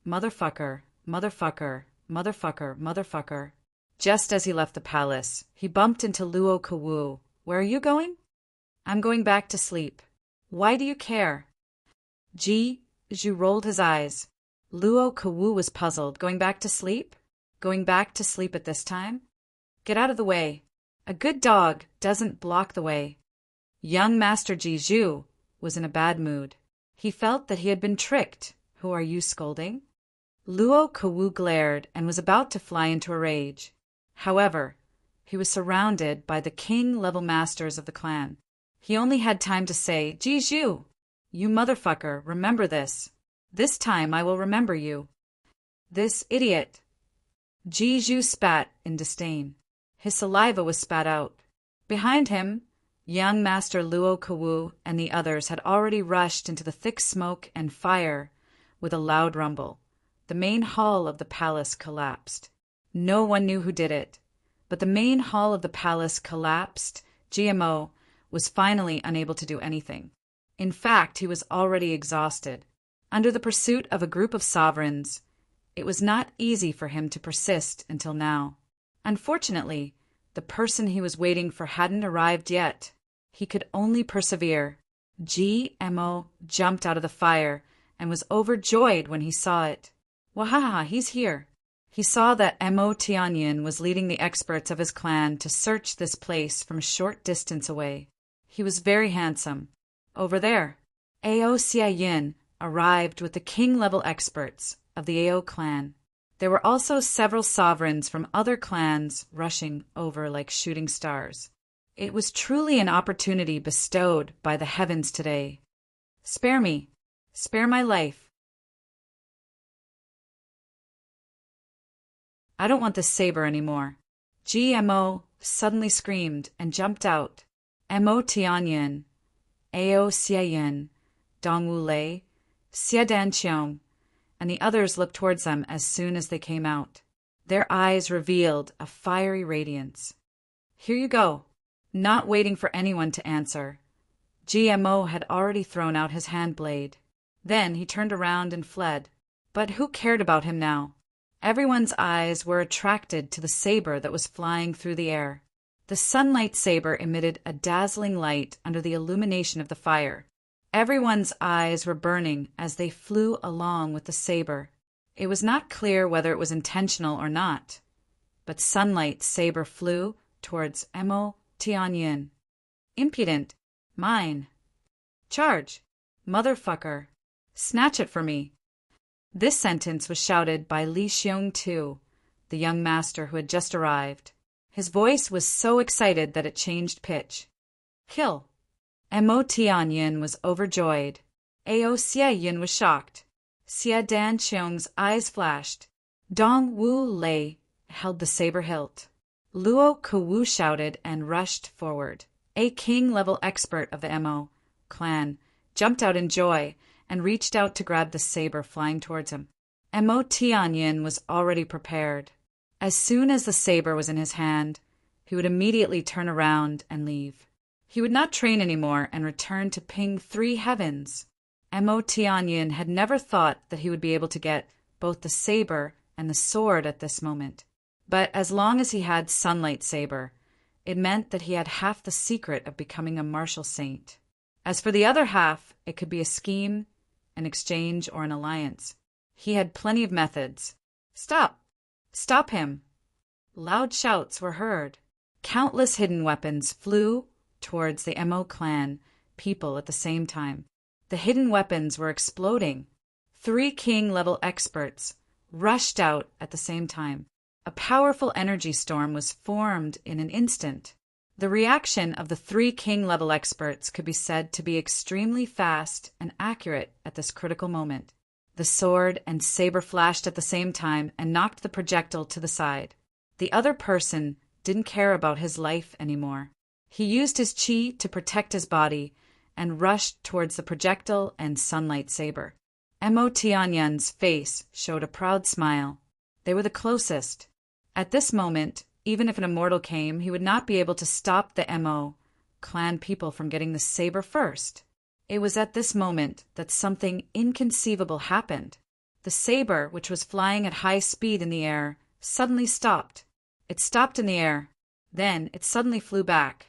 Motherfucker! Motherfucker! Motherfucker! Motherfucker!" Just as he left the palace, he bumped into Luo Kawu. "Where are you going?" "I'm going back to sleep." "Why do you care?" Jiju rolled his eyes. Luo Kawu was puzzled. Going back to sleep? Going back to sleep at this time? Get out of the way. A good dog doesn't block the way. Young Master Jiju was in a bad mood. He felt that he had been tricked. "Who are you scolding?" Luo Kawu glared and was about to fly into a rage. However, he was surrounded by the king-level masters of the clan. He only had time to say, Jiju, you motherfucker, remember this. This time I will remember you. This idiot. Jiju spat in disdain. His saliva was spat out. Behind him, young Master Luo Kawu and the others had already rushed into the thick smoke and fire with a loud rumble. The main hall of the palace collapsed. No one knew who did it, but the main hall of the palace collapsed. GMO was finally unable to do anything. In fact, he was already exhausted. Under the pursuit of a group of sovereigns, it was not easy for him to persist until now. Unfortunately, the person he was waiting for hadn't arrived yet. He could only persevere. GMO jumped out of the fire and was overjoyed when he saw it. Wahaha, he's here. He saw that Mo Tianyin was leading the experts of his clan to search this place from a short distance away. He was very handsome. Over there, Ao Xiayin arrived with the king-level experts of the Ao clan. There were also several sovereigns from other clans rushing over like shooting stars. It was truly an opportunity bestowed by the heavens today. Spare me. Spare my life. I don't want this saber anymore. GMO suddenly screamed and jumped out. Mo Tianyin, Ao Xiayin, Dongwu Lei, Xiedan Qiong, and the others looked towards them as soon as they came out. Their eyes revealed a fiery radiance. Here you go. Not waiting for anyone to answer, GMO had already thrown out his hand blade. Then he turned around and fled. But who cared about him now? Everyone's eyes were attracted to the saber that was flying through the air. The sunlight saber emitted a dazzling light under the illumination of the fire. Everyone's eyes were burning as they flew along with the saber. It was not clear whether it was intentional or not, but sunlight saber flew towards Mo Tianyin. Impudent. Mine. Charge. Motherfucker. Snatch it for me. This sentence was shouted by Li Xiong-tu, the young master who had just arrived. His voice was so excited that it changed pitch. Kill. Mo Tianyin was overjoyed. Ao Xiayin was shocked. Xiedan Qiong's eyes flashed. Dong Wu Lei held the saber hilt. Luo Kawu shouted and rushed forward. A king-level expert of the Mo clan jumped out in joy and reached out to grab the saber flying towards him. Mo Tianyin was already prepared. As soon as the saber was in his hand, he would immediately turn around and leave. He would not train anymore and return to Ping 3 Heavens. Mo Tianyin had never thought that he would be able to get both the saber and the sword at this moment. But as long as he had Sunlight Saber, it meant that he had half the secret of becoming a martial saint. As for the other half, it could be a scheme, an exchange, or an alliance. He had plenty of methods. Stop! Stop him! Loud shouts were heard. Countless hidden weapons flew towards the Mo clan people at the same time. The hidden weapons were exploding. 3 king-level experts rushed out at the same time. A powerful energy storm was formed in an instant. The reaction of the 3 king-level experts could be said to be extremely fast and accurate at this critical moment. The sword and saber flashed at the same time and knocked the projectile to the side. The other person didn't care about his life anymore. He used his chi to protect his body and rushed towards the projectile and sunlight saber. Mo Tianyin's face showed a proud smile. They were the closest. At this moment, even if an immortal came, he would not be able to stop the Mo clan people from getting the saber first. It was at this moment that something inconceivable happened. The saber, which was flying at high speed in the air, suddenly stopped. It stopped in the air. Then it suddenly flew back.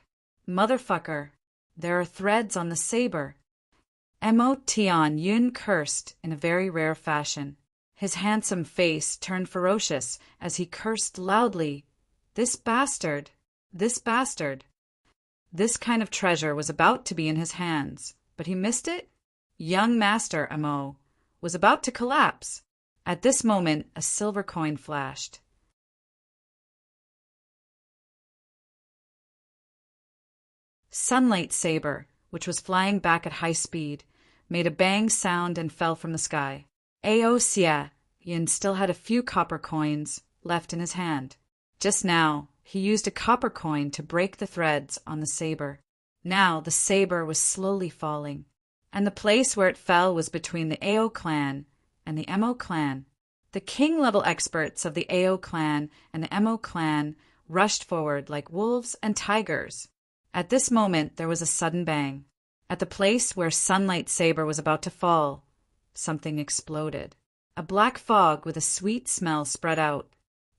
Motherfucker, there are threads on the saber. Mo Tianyin cursed in a very rare fashion. His handsome face turned ferocious as he cursed loudly. This bastard! This bastard! This kind of treasure was about to be in his hands, but he missed it? Young Master Mo was about to collapse. At this moment, a silver coin flashed. Sunlight Saber, which was flying back at high speed, made a bang sound and fell from the sky. Aosia Yin still had a few copper coins left in his hand. Just now, he used a copper coin to break the threads on the saber. Now the saber was slowly falling, and the place where it fell was between the Ao clan and the Mo clan. The king-level experts of the Ao clan and the Mo clan rushed forward like wolves and tigers. At this moment there was a sudden bang. At the place where Sunlight Saber was about to fall, something exploded. A black fog with a sweet smell spread out.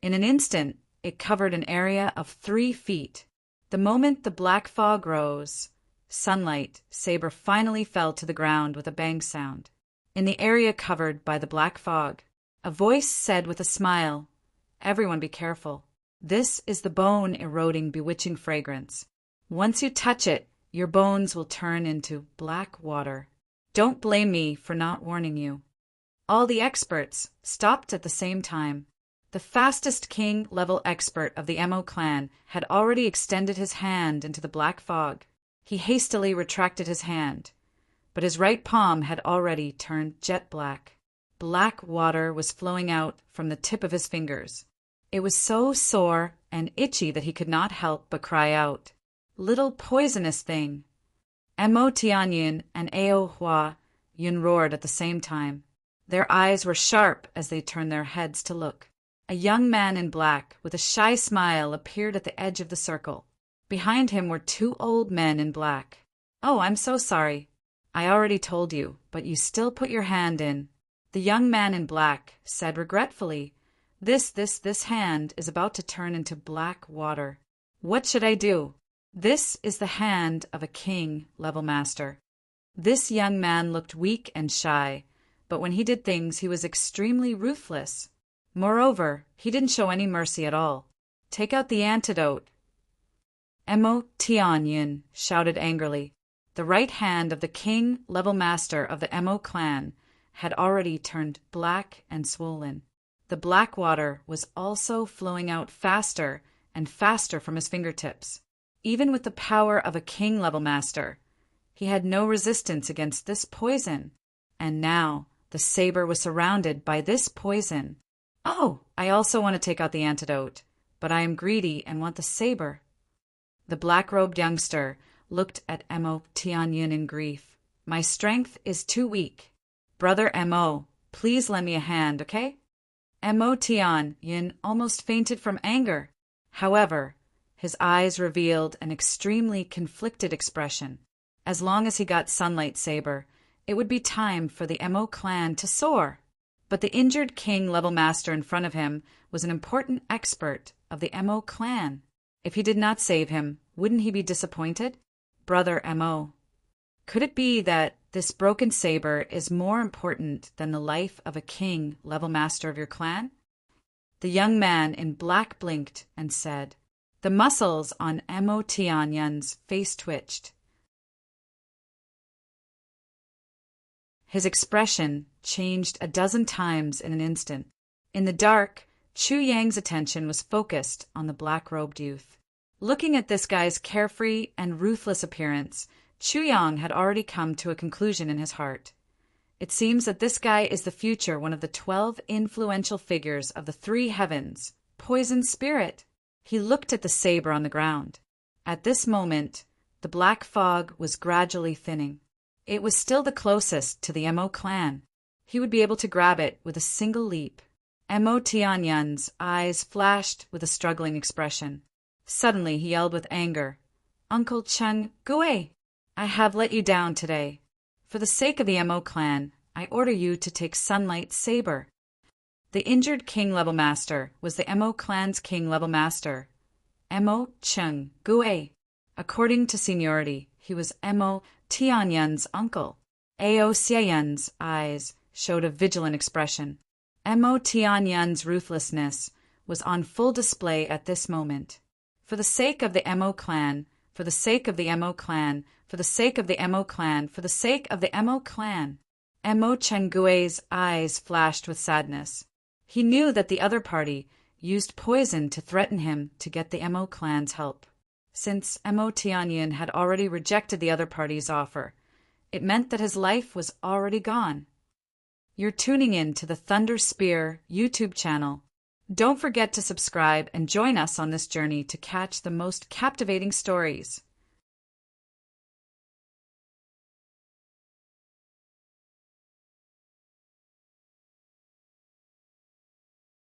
In an instant, it covered an area of 3 feet. The moment the black fog rose, Sunlight Saber finally fell to the ground with a bang sound. In the area covered by the black fog, a voice said with a smile, "Everyone be careful. This is the bone-eroding bewitching fragrance. Once you touch it, your bones will turn into black water. Don't blame me for not warning you." All the experts stopped at the same time. The fastest king-level expert of the Mo clan had already extended his hand into the black fog. He hastily retracted his hand, but his right palm had already turned jet black. Black water was flowing out from the tip of his fingers. It was so sore and itchy that he could not help but cry out, "Little poisonous thing!" Mo Tianyin and Ao Hua Yun roared at the same time. Their eyes were sharp as they turned their heads to look. A young man in black with a shy smile appeared at the edge of the circle. Behind him were 2 old men in black. "Oh, I'm so sorry. I already told you, but you still put your hand in." The young man in black said regretfully, This hand is about to turn into black water. What should I do? This is the hand of a king-level master." This young man looked weak and shy, but when he did things he was extremely ruthless. Moreover, he didn't show any mercy at all. "Take out the antidote." Mo Tianyin shouted angrily. The right hand of the king-level master of the Mo clan had already turned black and swollen. The black water was also flowing out faster and faster from his fingertips. Even with the power of a king-level master, he had no resistance against this poison, and now the saber was surrounded by this poison. "Oh, I also want to take out the antidote, but I am greedy and want the saber." The black-robed youngster looked at Mo Tianyin in grief. "My strength is too weak. Brother Mo, please lend me a hand, okay?" Mo Tianyin almost fainted from anger. However, his eyes revealed an extremely conflicted expression. As long as he got Sunlight Saber, it would be time for the Mo clan to soar. But the injured king-level master in front of him was an important expert of the Mo clan. If he did not save him, wouldn't he be disappointed? Brother Mo. Could it be that this broken saber is more important than the life of a king-level master of your clan? The young man in black blinked and said. The muscles on Mo Tianyin's face twitched. His expression changed a dozen times in an instant. In the dark, Chu Yang's attention was focused on the black-robed youth. Looking at this guy's carefree and ruthless appearance, Chu Yang had already come to a conclusion in his heart. It seems that this guy is the future one of the 12 influential figures of the 3 heavens, Poison Spirit. He looked at the saber on the ground. At this moment, the black fog was gradually thinning. It was still the closest to the Mo clan. He would be able to grab it with a single leap. Mo Tianyin's eyes flashed with a struggling expression. Suddenly he yelled with anger, "Uncle Cheng Gui, I have let you down today. For the sake of the Mo clan, I order you to take Sunlight Saber." The injured king-level master was the Mo clan's king-level master, Mo Cheng Gui. According to seniority, he was Mo Tianyin's uncle. Ao Xianyin's eyes showed a vigilant expression. Mo Tianyin's ruthlessness was on full display at this moment. For the sake of the Mo clan, for the sake of the Mo clan, for the sake of the Mo clan, for the sake of the Mo clan. Mo Chengui's eyes flashed with sadness. He knew that the other party used poison to threaten him to get the Mo clan's help. Since Mo Tianyin had already rejected the other party's offer, it meant that his life was already gone. You're tuning in to the Thunder Spear YouTube channel. Don't forget to subscribe and join us on this journey to catch the most captivating stories.